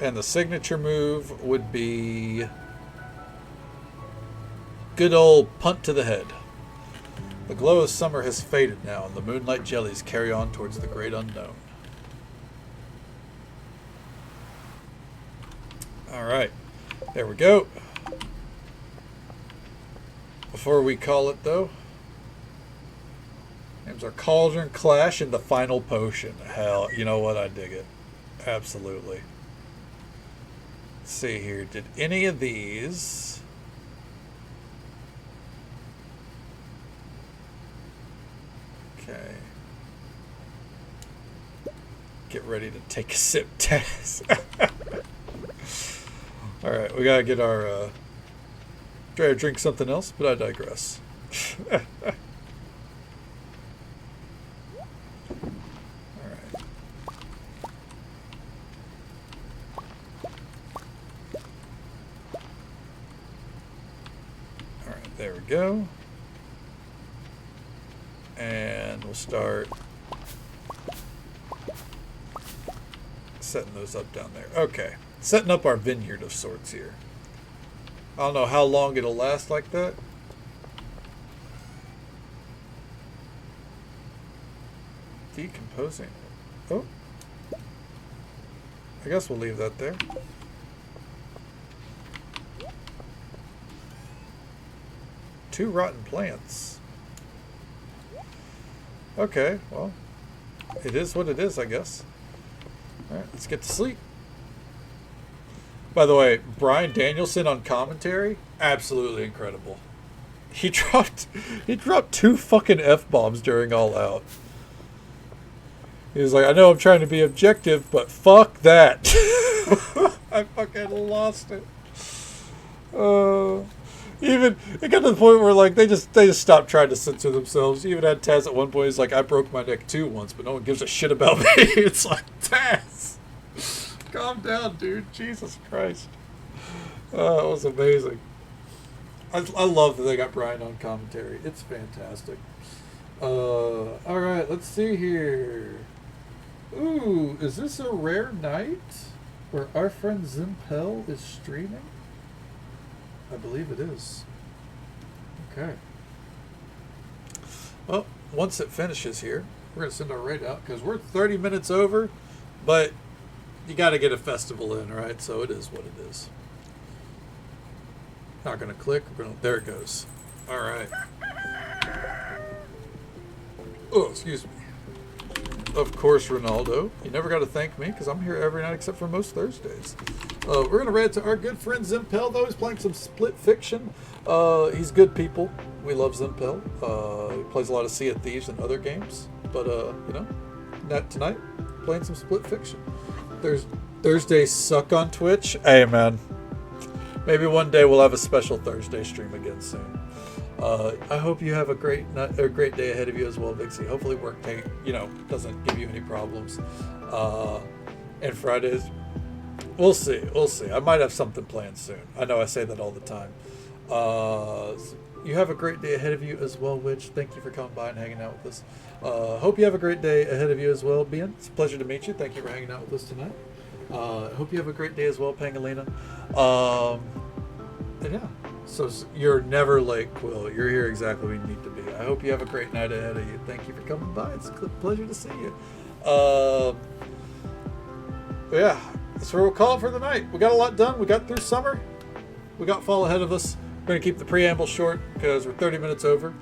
And the signature move would be good old punt to the head. The glow of summer has faded now, and the moonlight jellies carry on towards the great unknown. Alright, there we go. Before we call it, though, names are Cauldron Clash and the Final Potion. Hell, you know what? I dig it. Absolutely. Let's see here. Did any of these... Okay. Get ready to take a sip test. Alright, we gotta get our... try to drink something else, but I digress. Alright, there we go. And we'll start setting those up down there. Okay. Setting up our vineyard of sorts here. I don't know how long it'll last like that. Decomposing. Oh. I guess we'll leave that there. Two rotten plants. Okay, well, it is what it is, I guess. Alright, let's get to sleep. By the way, Brian Danielson on commentary, absolutely incredible. He dropped 2 fucking F-bombs during All Out. He was like, I know I'm trying to be objective, but fuck that. I fucking lost it. Even it got to the point where like they just stopped trying to censor themselves. He even had Taz at one point. He's like, I broke my neck too once, but no one gives a shit about me. It's like, Taz, calm down, dude. Jesus Christ. It was amazing. I love that they got Brian on commentary. It's fantastic. All right, let's see here. Ooh, is this a rare night where our friend Zimpel is streaming? I believe it is. Okay. Well, once it finishes here, we're going to send our raid out because we're 30 minutes over, but you got to get a festival in, right? So it is what it is. Not going to click. There it goes. All right. Oh, excuse me. Of course, Ronaldo. You never got to thank me because I'm here every night except for most Thursdays. We're going to raid to our good friend Zimpel, though. He's playing some Split Fiction. He's good people. We love Zimpel. He plays a lot of Sea of Thieves and other games. But, you know, not tonight, playing some Split Fiction. Thursdays suck on Twitch. Hey, man. Maybe one day we'll have a special Thursday stream again soon. I hope you have a great day ahead of you as well, Vixie. Hopefully work doesn't give you any problems. And Fridays, we'll see. I might have something planned soon. I know I say that all the time. You have a great day ahead of you as well, Witch. Thank you for coming by and hanging out with us. Hope you have a great day ahead of you as well, Bian. It's a pleasure to meet you. Thank you for hanging out with us tonight. Hope you have a great day as well, Pangalina. And yeah. So you're never late, Quill. You're here exactly where you need to be. I hope you have a great night ahead of you. Thank you for coming by. It's a pleasure to see you. Yeah, that's where we'll call it for the night. We got a lot done. We got through summer. We got fall ahead of us. We're going to keep the preamble short because we're 30 minutes over.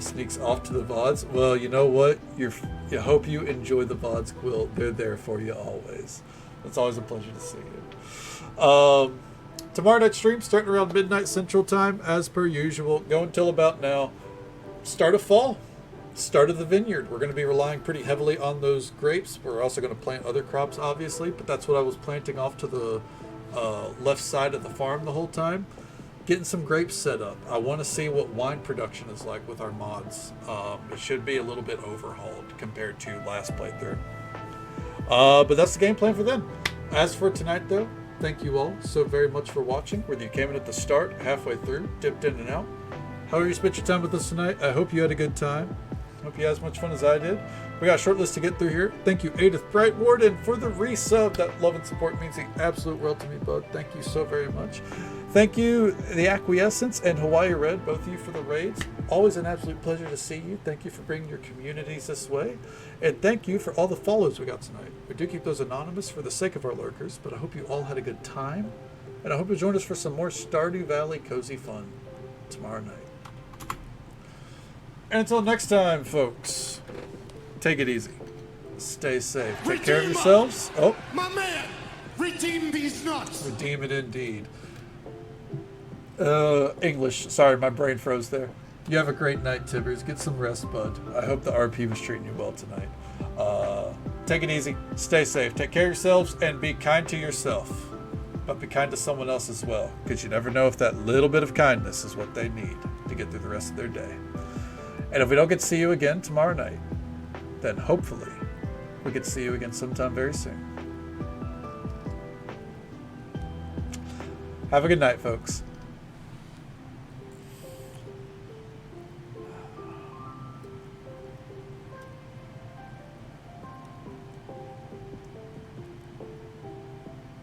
Sneaks off to the VODs. Well, you know what? I hope you enjoy the VODs, Quill. They're there for you always. It's always a pleasure to see you. Tomorrow night stream starting around midnight Central Time, as per usual. Go until about now. Start of fall. Start of the vineyard. We're going to be relying pretty heavily on those grapes. We're also going to plant other crops, obviously, but that's what I was planting off to the left side of the farm the whole time. Getting some grapes set up. I want to see what wine production is like with our mods. It should be a little bit overhauled compared to last playthrough. But that's the game plan for them. As for tonight, though, thank you all so very much for watching, whether you came in at the start, halfway through, dipped in and out. However you spent your time with us tonight, I hope you had a good time. Hope you had as much fun as I did. We got a short list to get through here. Thank you, Edith Bright Warden, for the resub. That love and support means the absolute world to me, bud. Thank you so very much. Thank you, The Acquiescence and Hawaii Red, both of you for the raids. Always an absolute pleasure to see you. Thank you for bringing your communities this way. And thank you for all the follows we got tonight. We do keep those anonymous for the sake of our lurkers, but I hope you all had a good time. And I hope you join us for some more Stardew Valley cozy fun tomorrow night. And until next time, folks, take it easy. Stay safe. Take care of yourselves. Oh. My man! Redeem these nuts! Redeem it indeed. English. Sorry, my brain froze there. You have a great night, Tibbers. Get some rest, bud. I hope the RP was treating you well tonight. Take it easy. Stay safe. Take care of yourselves and be kind to yourself. but be kind to someone else as well, because you never know if that little bit of kindness is what they need to get through the rest of their day. And if we don't get to see you again tomorrow night, then hopefully we get to see you again sometime very soon. Have a good night, folks.